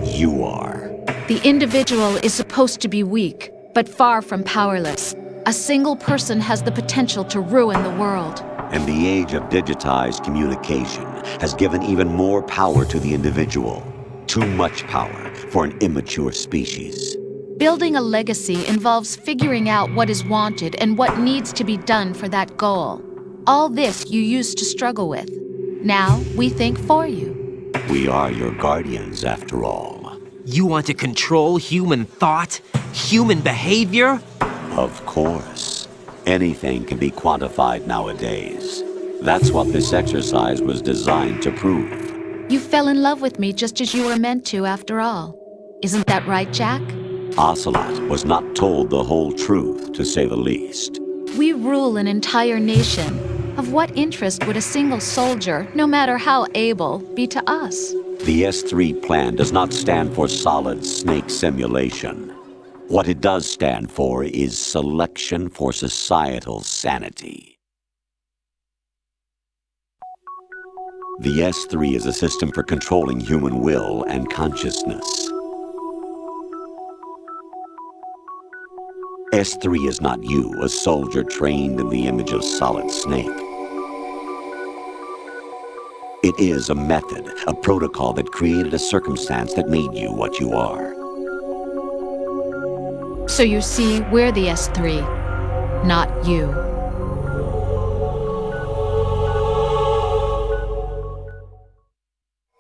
You are. The individual is supposed to be weak, but far from powerless. A single person has the potential to ruin the world. And the age of digitized communication has given even more power to the individual. Too much power for an immature species. Building a legacy involves figuring out what is wanted and what needs to be done for that goal. All this you used to struggle with. Now we think for you. We are your guardians, after all. You want to control human thought? Human behavior? Of course. Anything can be quantified nowadays. That's what this exercise was designed to prove. You fell in love with me just as you were meant to, after all. Isn't that right, Jack? Ocelot was not told the whole truth, to say the least. We rule an entire nation. Of what interest would a single soldier, no matter how able, be to us? The S3 plan does not stand for solid snake simulation. What it does stand for is selection for societal sanity. The S3 is a system for controlling human will and consciousness. S3 is not you, a soldier trained in the image of solid snake. It is a method, a protocol that created a circumstance that made you what you are. So you see, we're the S3, not you.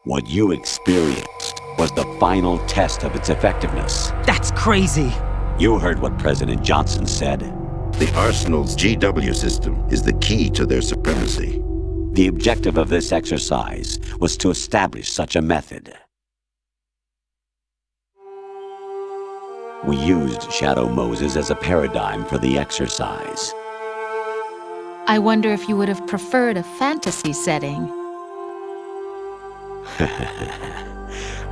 What you experienced was the final test of its effectiveness. That's crazy. You heard what President Johnson said. The Arsenal's GW system is the key to their supremacy. The objective of this exercise was to establish such a method. We used Shadow Moses as a paradigm for the exercise. I wonder if you would have preferred a fantasy setting.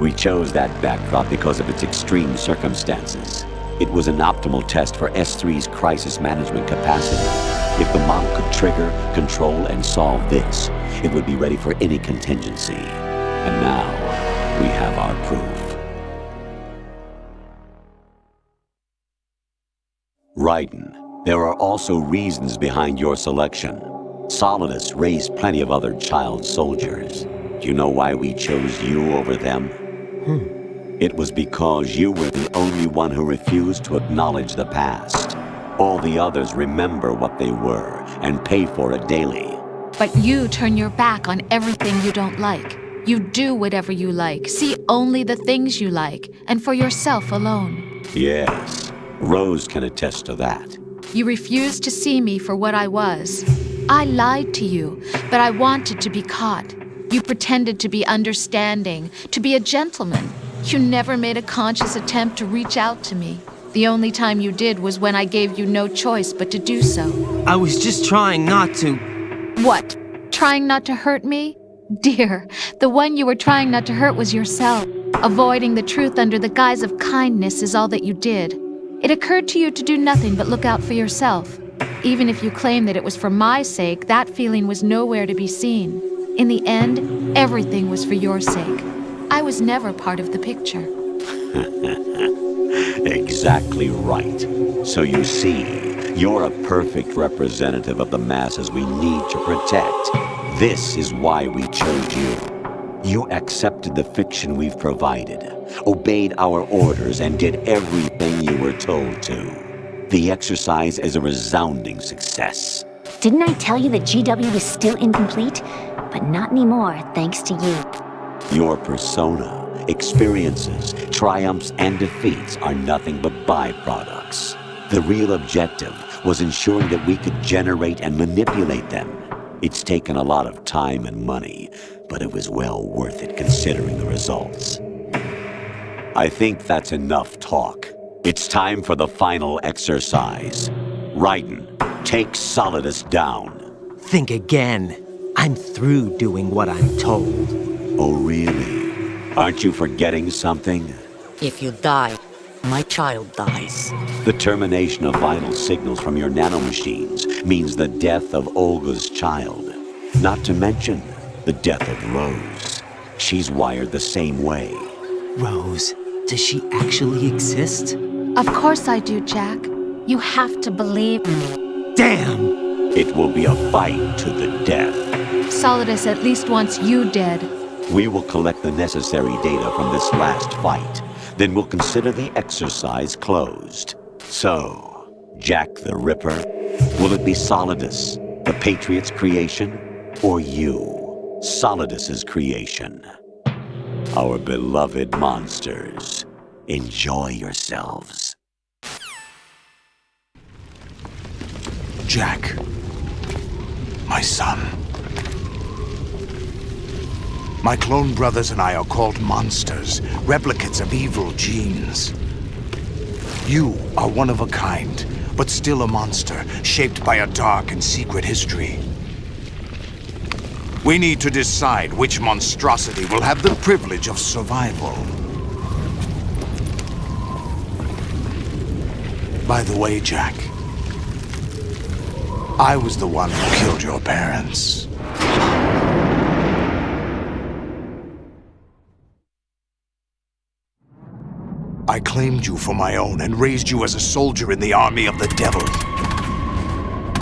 We chose that backdrop because of its extreme circumstances. It was an optimal test for S3's crisis management capacity. If the model could trigger, control, and solve this, it would be ready for any contingency. And now, we have our proof. Raiden, there are also reasons behind your selection. Solidus raised plenty of other child soldiers. Do you know why we chose you over them? It was because you were the only one who refused to acknowledge the past. All the others remember what they were and pay for it daily. But you turn your back on everything you don't like. You do whatever you like, see only the things you like, and for yourself alone. Yes, Rose can attest to that. You refused to see me for what I was. I lied to you, but I wanted to be caught. You pretended to be understanding, to be a gentleman. You never made a conscious attempt to reach out to me. The only time you did was when I gave you no choice but to do so. I was just trying not to... What? Trying not to hurt me? Dear, the one you were trying not to hurt was yourself. Avoiding the truth under the guise of kindness is all that you did. It occurred to you to do nothing but look out for yourself. Even if you claim that it was for my sake, that feeling was nowhere to be seen. In the end, everything was for your sake. I was never part of the picture. Exactly right. So you see, you're a perfect representative of the masses we need to protect. This is why we chose you. You accepted the fiction we've provided, obeyed our orders, and did everything you were told to. The exercise is a resounding success. Didn't I tell you that GW was still incomplete? But not anymore, thanks to you. Your persona, experiences, triumphs, and defeats are nothing but byproducts. The real objective was ensuring that we could generate and manipulate them. It's taken a lot of time and money, but it was well worth it considering the results. I think that's enough talk. It's time for the final exercise. Raiden, take Solidus down. Think again. I'm through doing what I'm told. Oh, really? Aren't you forgetting something? If you die, my child dies. The termination of vital signals from your nanomachines means the death of Olga's child. Not to mention the death of Rose. She's wired the same way. Rose, does she actually exist? Of course I do, Jack. You have to believe me. Damn! It will be a fight to the death. Solidus at least wants you dead. We will collect the necessary data from this last fight. Then we'll consider the exercise closed. So, Jack the Ripper, will it be Solidus, the Patriot's creation, or you, Solidus's creation? Our beloved monsters, enjoy yourselves. Jack, my son. My clone brothers and I are called monsters, replicates of evil genes. You are one of a kind, but still a monster, shaped by a dark and secret history. We need to decide which monstrosity will have the privilege of survival. By the way, Jack, I was the one who killed your parents. I claimed you for my own and raised you as a soldier in the army of the devil.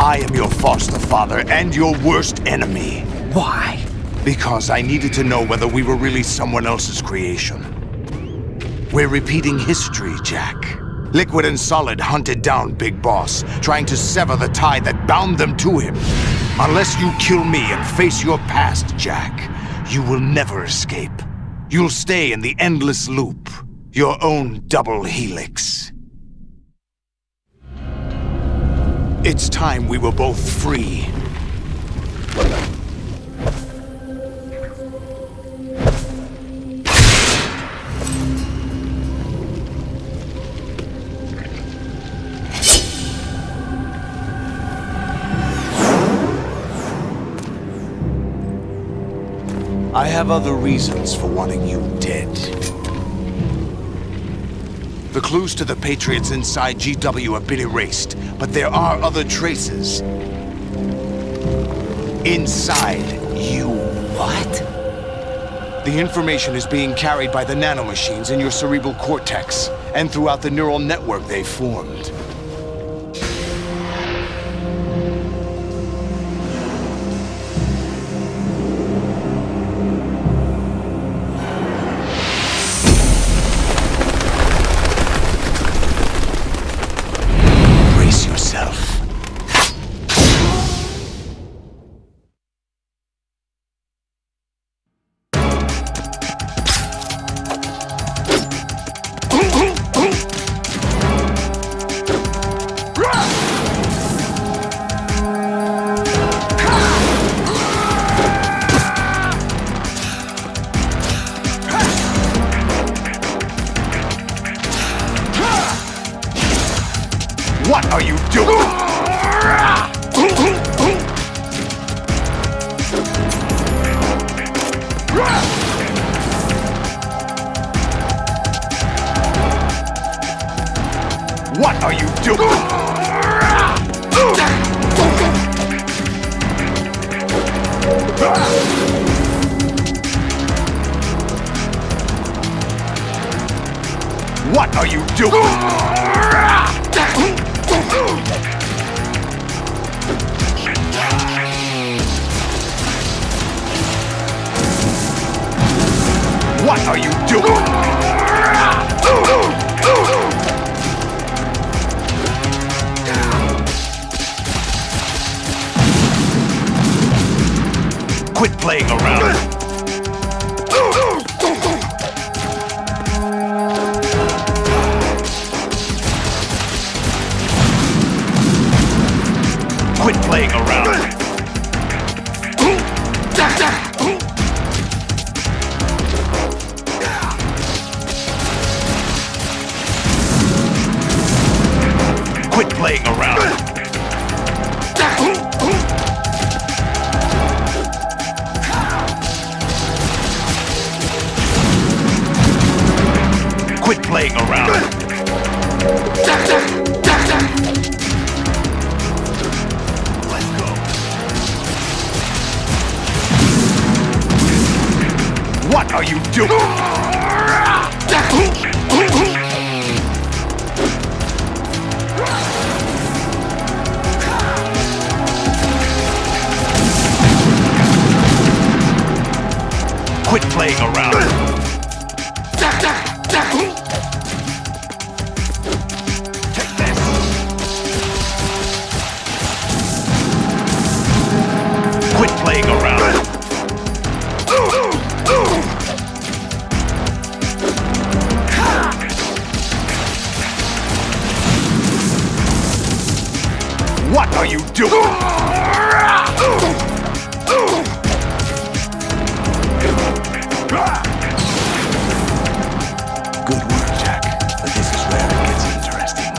I am your foster father and your worst enemy. Why? Because I needed to know whether we were really someone else's creation. We're repeating history, Jack. Liquid and Solid hunted down Big Boss, trying to sever the tie that bound them to him. Unless you kill me and face your past, Jack, you will never escape. You'll stay in the endless loop. Your own double helix. It's time we were both free. I have other reasons for wanting you dead. The clues to the Patriots inside GW have been erased, but there are other traces. Inside you. What? The information is being carried by the nanomachines in your cerebral cortex, and throughout the neural network they've formed. Brace yourself. What are you doing? What are you doing? What are you doing? What are you doing? Quit playing around. Quit playing around. Quit playing around. Quit playing around. Let's go. What are you doing? Quit playing around. Take this. Quit playing around. What are you doing? Good work, Jack. But this is where it gets interesting.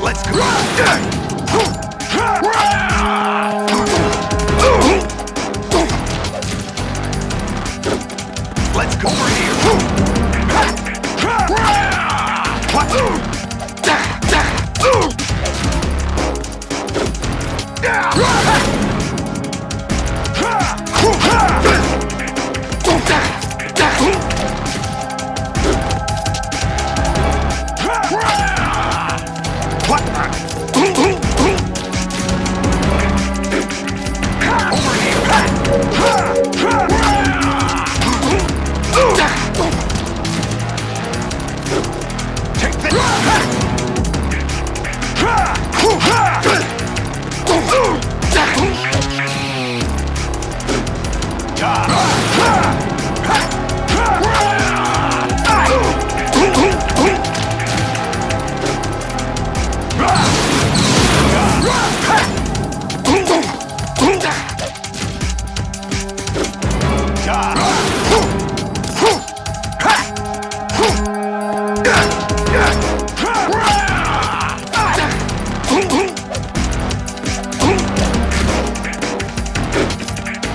Let's go. Let's go over here. What?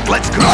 Let's go!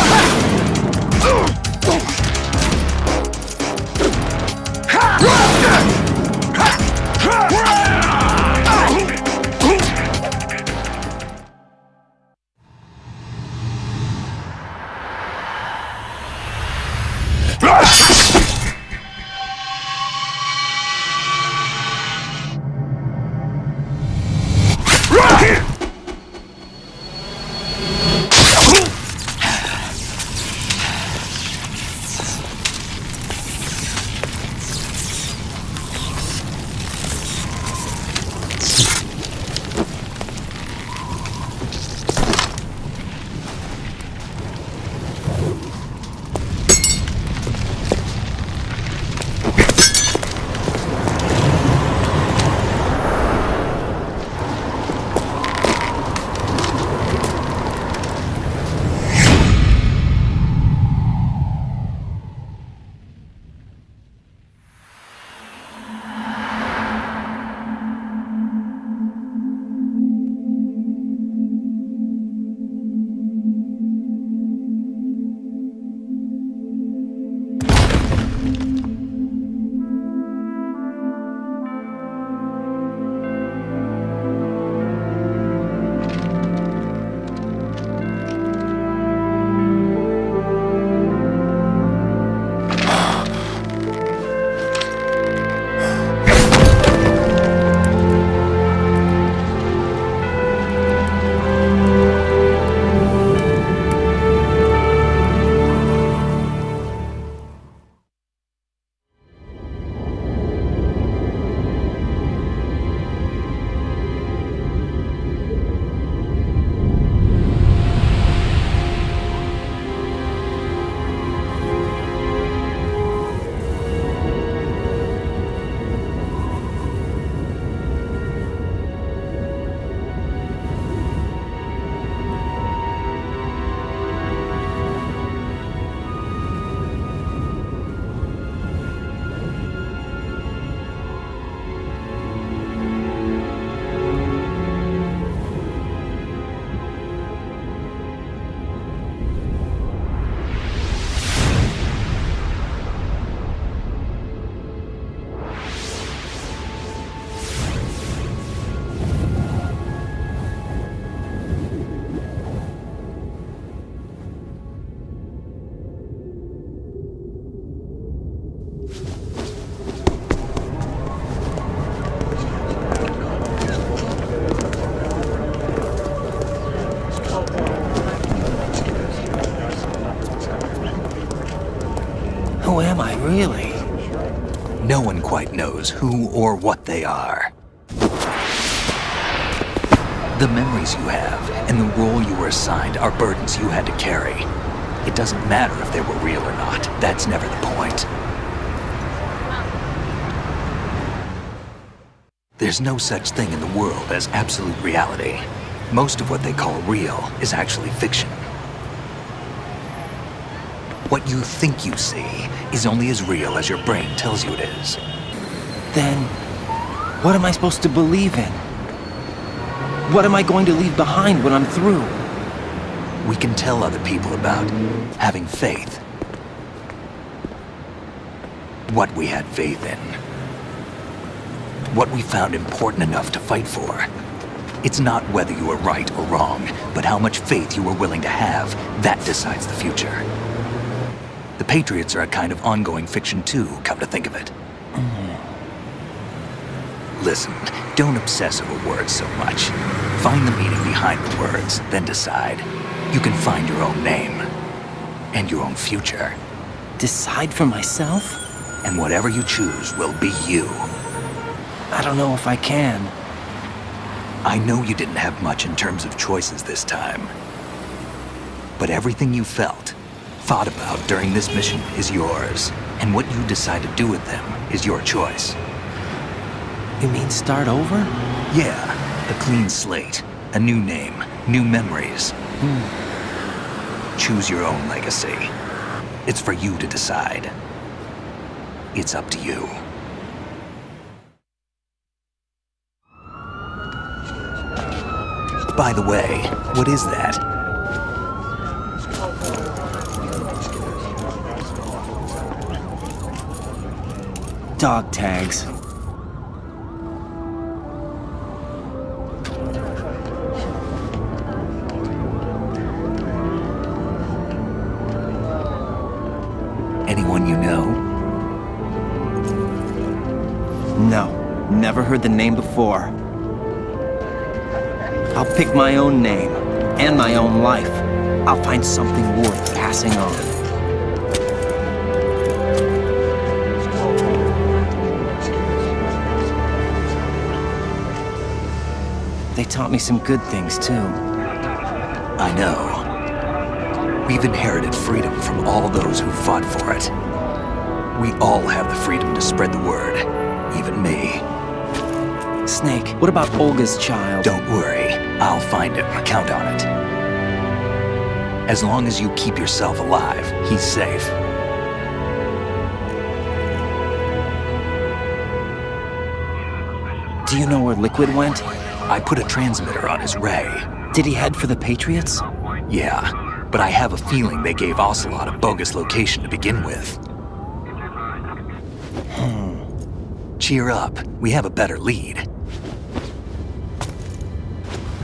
Who am I, really? No one quite knows who or what they are. The memories you have and the role you were assigned are burdens you had to carry. It doesn't matter if they were real or not. That's never the point. There's no such thing in the world as absolute reality. Most of what they call real is actually fiction. What you think you see is only as real as your brain tells you it is. Then, what am I supposed to believe in? What am I going to leave behind when I'm through? We can tell other people about having faith. What we had faith in. What we found important enough to fight for. It's not whether you were right or wrong, but how much faith you were willing to have. That decides the future. The Patriots are a kind of ongoing fiction too, come to think of it. Listen, don't obsess over words so much. Find the meaning behind the words, then decide. You can find your own name. And your own future. Decide for myself? And whatever you choose will be you. I don't know if I can. I know you didn't have much in terms of choices this time. But everything you felt, thought about during this mission is yours. And what you decide to do with them is your choice. You mean start over? Yeah, a clean slate. A new name, new memories. Choose your own legacy. It's for you to decide. It's up to you. By the way, what is that? Dog tags. Anyone you know? No, never heard the name before. I'll pick my own name, and my own life. I'll find something worth passing on. They taught me some good things, too. I know. We've inherited freedom from all those who fought for it. We all have the freedom to spread the word, even me. Snake, what about Olga's child? Don't worry, I'll find him. Count on it. As long as you keep yourself alive, he's safe. Do you know where Liquid went? I put a transmitter on his ray. Did he head for the Patriots? Yeah, but I have a feeling they gave Ocelot a bogus location to begin with. Cheer up, we have a better lead.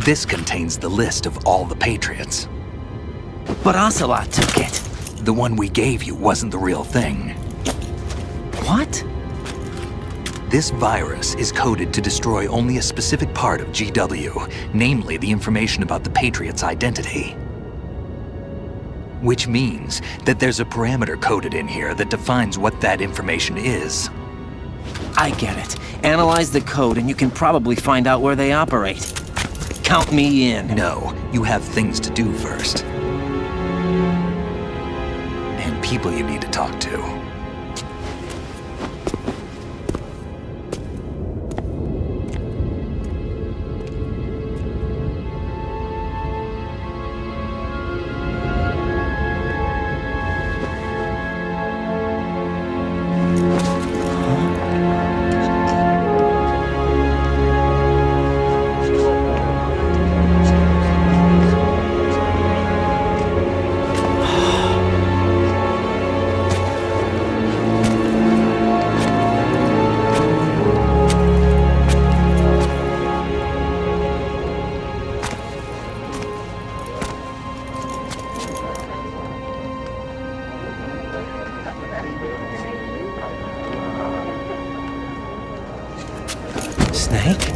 This contains the list of all the Patriots. But Ocelot took it. The one we gave you wasn't the real thing. What? This virus is coded to destroy only a specific part of GW, namely the information about the Patriot's identity. Which means that there's a parameter coded in here that defines what that information is. I get it. Analyze the code and you can probably find out where they operate. Count me in. No, you have things to do first. And people you need to talk to. Snake?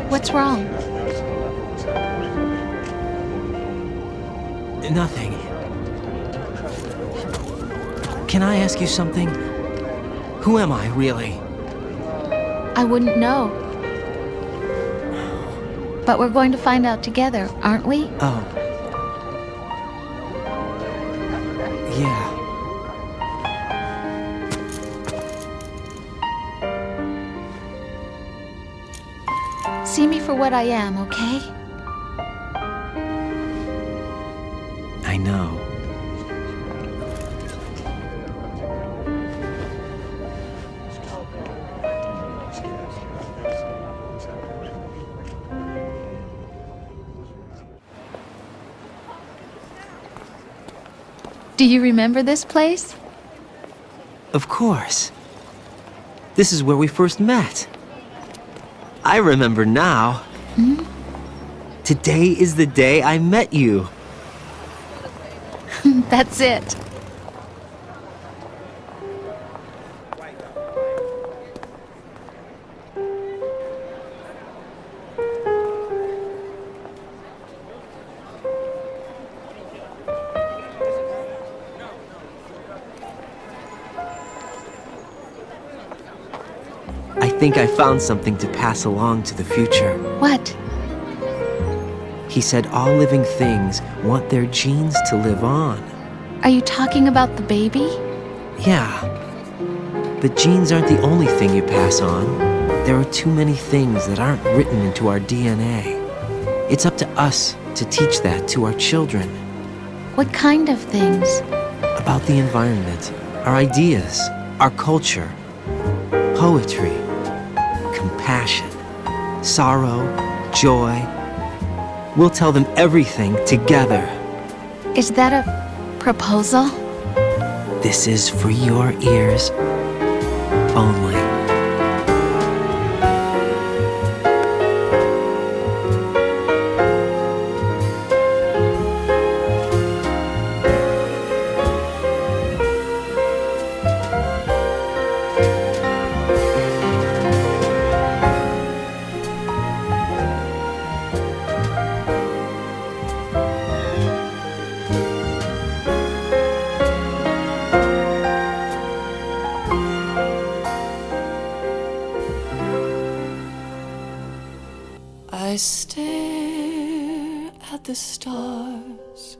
What's wrong? Nothing. Can I ask you something? Who am I, really? I wouldn't know. But we're going to find out together, aren't we? Oh. Yeah. See me for what I am, okay? I know. Do you remember this place? Of course. This is where we first met. I remember now. Hmm? Today is the day I met you. That's it. I think I found something to pass along to the future. What? He said all living things want their genes to live on. Are you talking about the baby? Yeah. But genes aren't the only thing you pass on. There are too many things that aren't written into our DNA. It's up to us to teach that to our children. What kind of things? About the environment, our ideas, our culture, poetry, compassion, sorrow, joy. We'll tell them everything together. Is that a proposal? This is for your ears only. I stare at the stars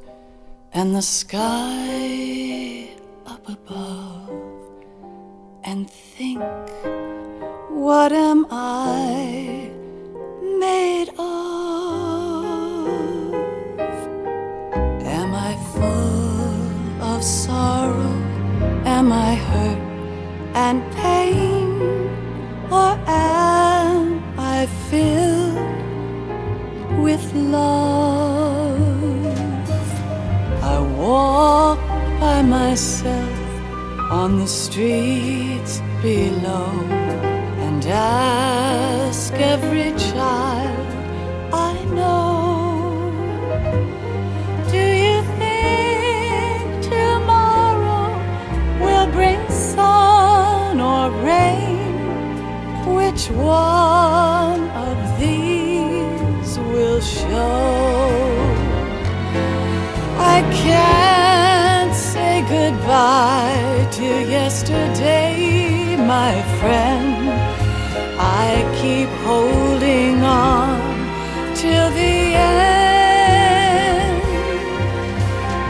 and the sky up above and think, what am I made of? Am I full of sorrow? Am I hurt and pain? Or am I filled with love? I walk by myself on the streets below and ask every child I know, do you think tomorrow will bring sun or rain? Which one of these will show? I can't say goodbye to yesterday, my friend. I keep holding on till the end.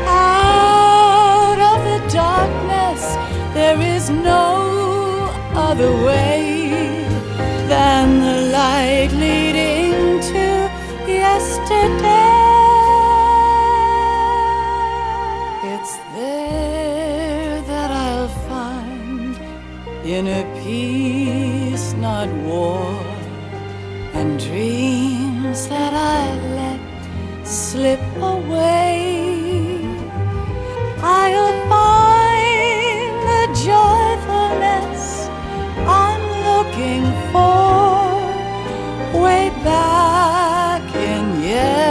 Out of the darkness, there is no other way than the light leading to yesterday. It's there that I'll find inner peace, not war, and dreams that I let slip away. I'll find the joyfulness I'm looking for way back in yesterday.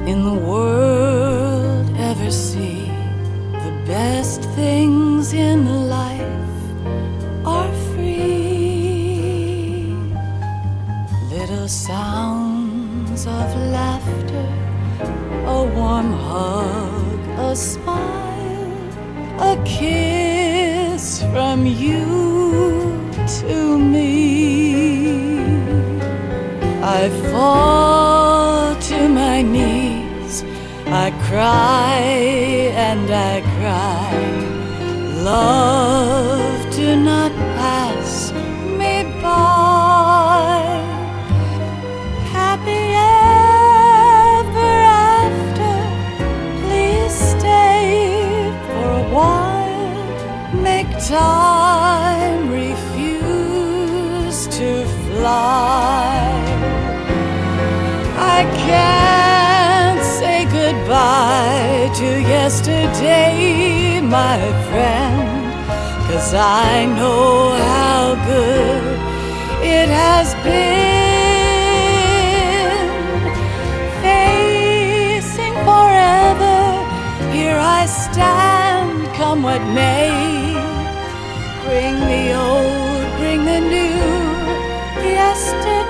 In the world ever see the best things in life are free. Little sounds of laughter, a warm hug, a smile, a kiss from you to me. I fall to my knees, I cry and I cry. Love, do not pass me by. Happy ever after, please stay for a while. fly. I can't say goodbye to yesterday, my friend, 'cause I know how good it has been. Facing forever, here I stand, come what may. Bring the old, bring the new, yesterday.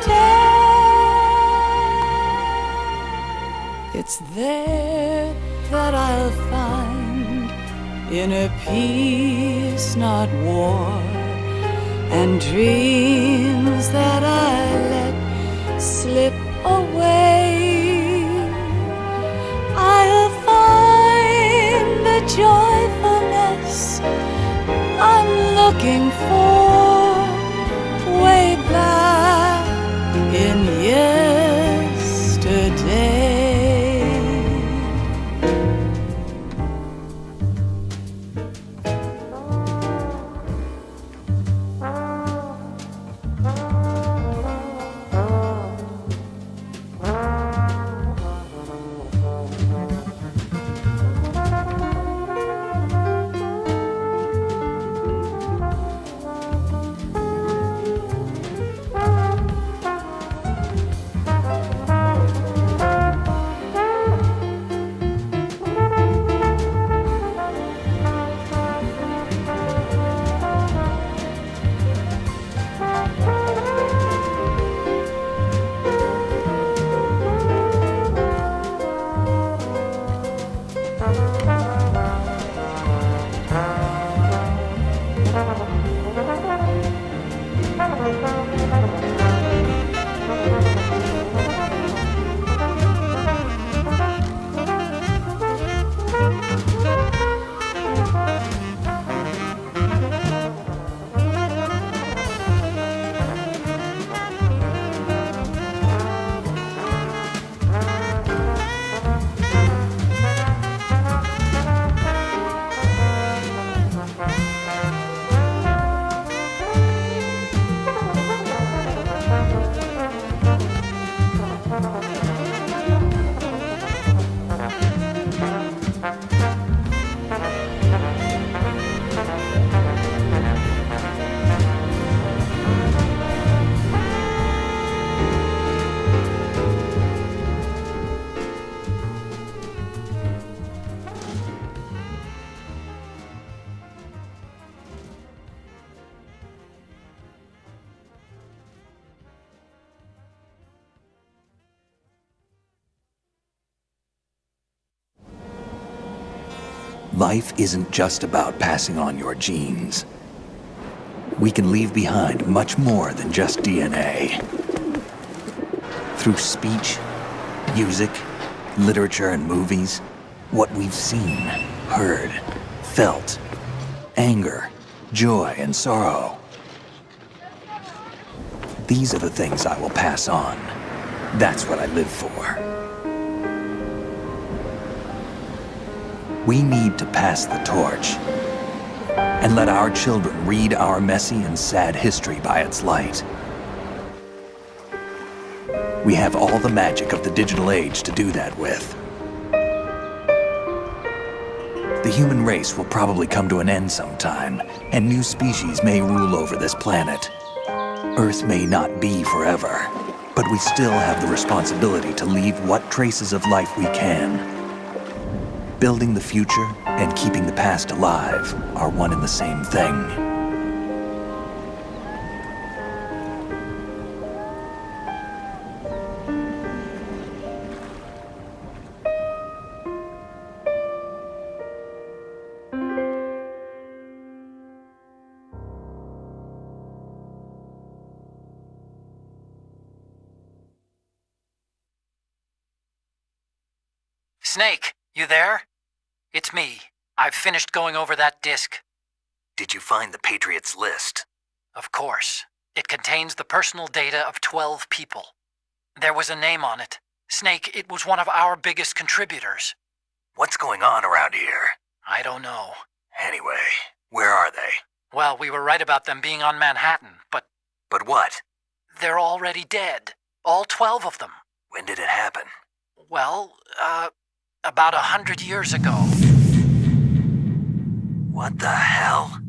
It's there that I'll find inner peace, not war, and dreams that I let slip away. I'll find the joyfulness I'm looking for way back in yesterday. Life isn't just about passing on your genes. We can leave behind much more than just DNA. Through speech, music, literature, and movies, what we've seen, heard, felt, anger, joy, and sorrow. These are the things I will pass on. That's what I live for. We need to pass the torch and let our children read our messy and sad history by its light. We have all the magic of the digital age to do that with. The human race will probably come to an end sometime, and new species may rule over this planet. Earth may not be forever, but we still have the responsibility to leave what traces of life we can. Building the future and keeping the past alive are one and the same thing. Snake, you there? It's me. I've finished going over that disk. Did you find the Patriots list? Of course. It contains the personal data of 12 people. There was a name on it. Snake, it was one of our biggest contributors. What's going on around here? I don't know. Anyway, where are they? Well, we were right about them being on Manhattan, but... But what? They're already dead. All 12 of them. When did it happen? Well, about 100 years ago. What the hell?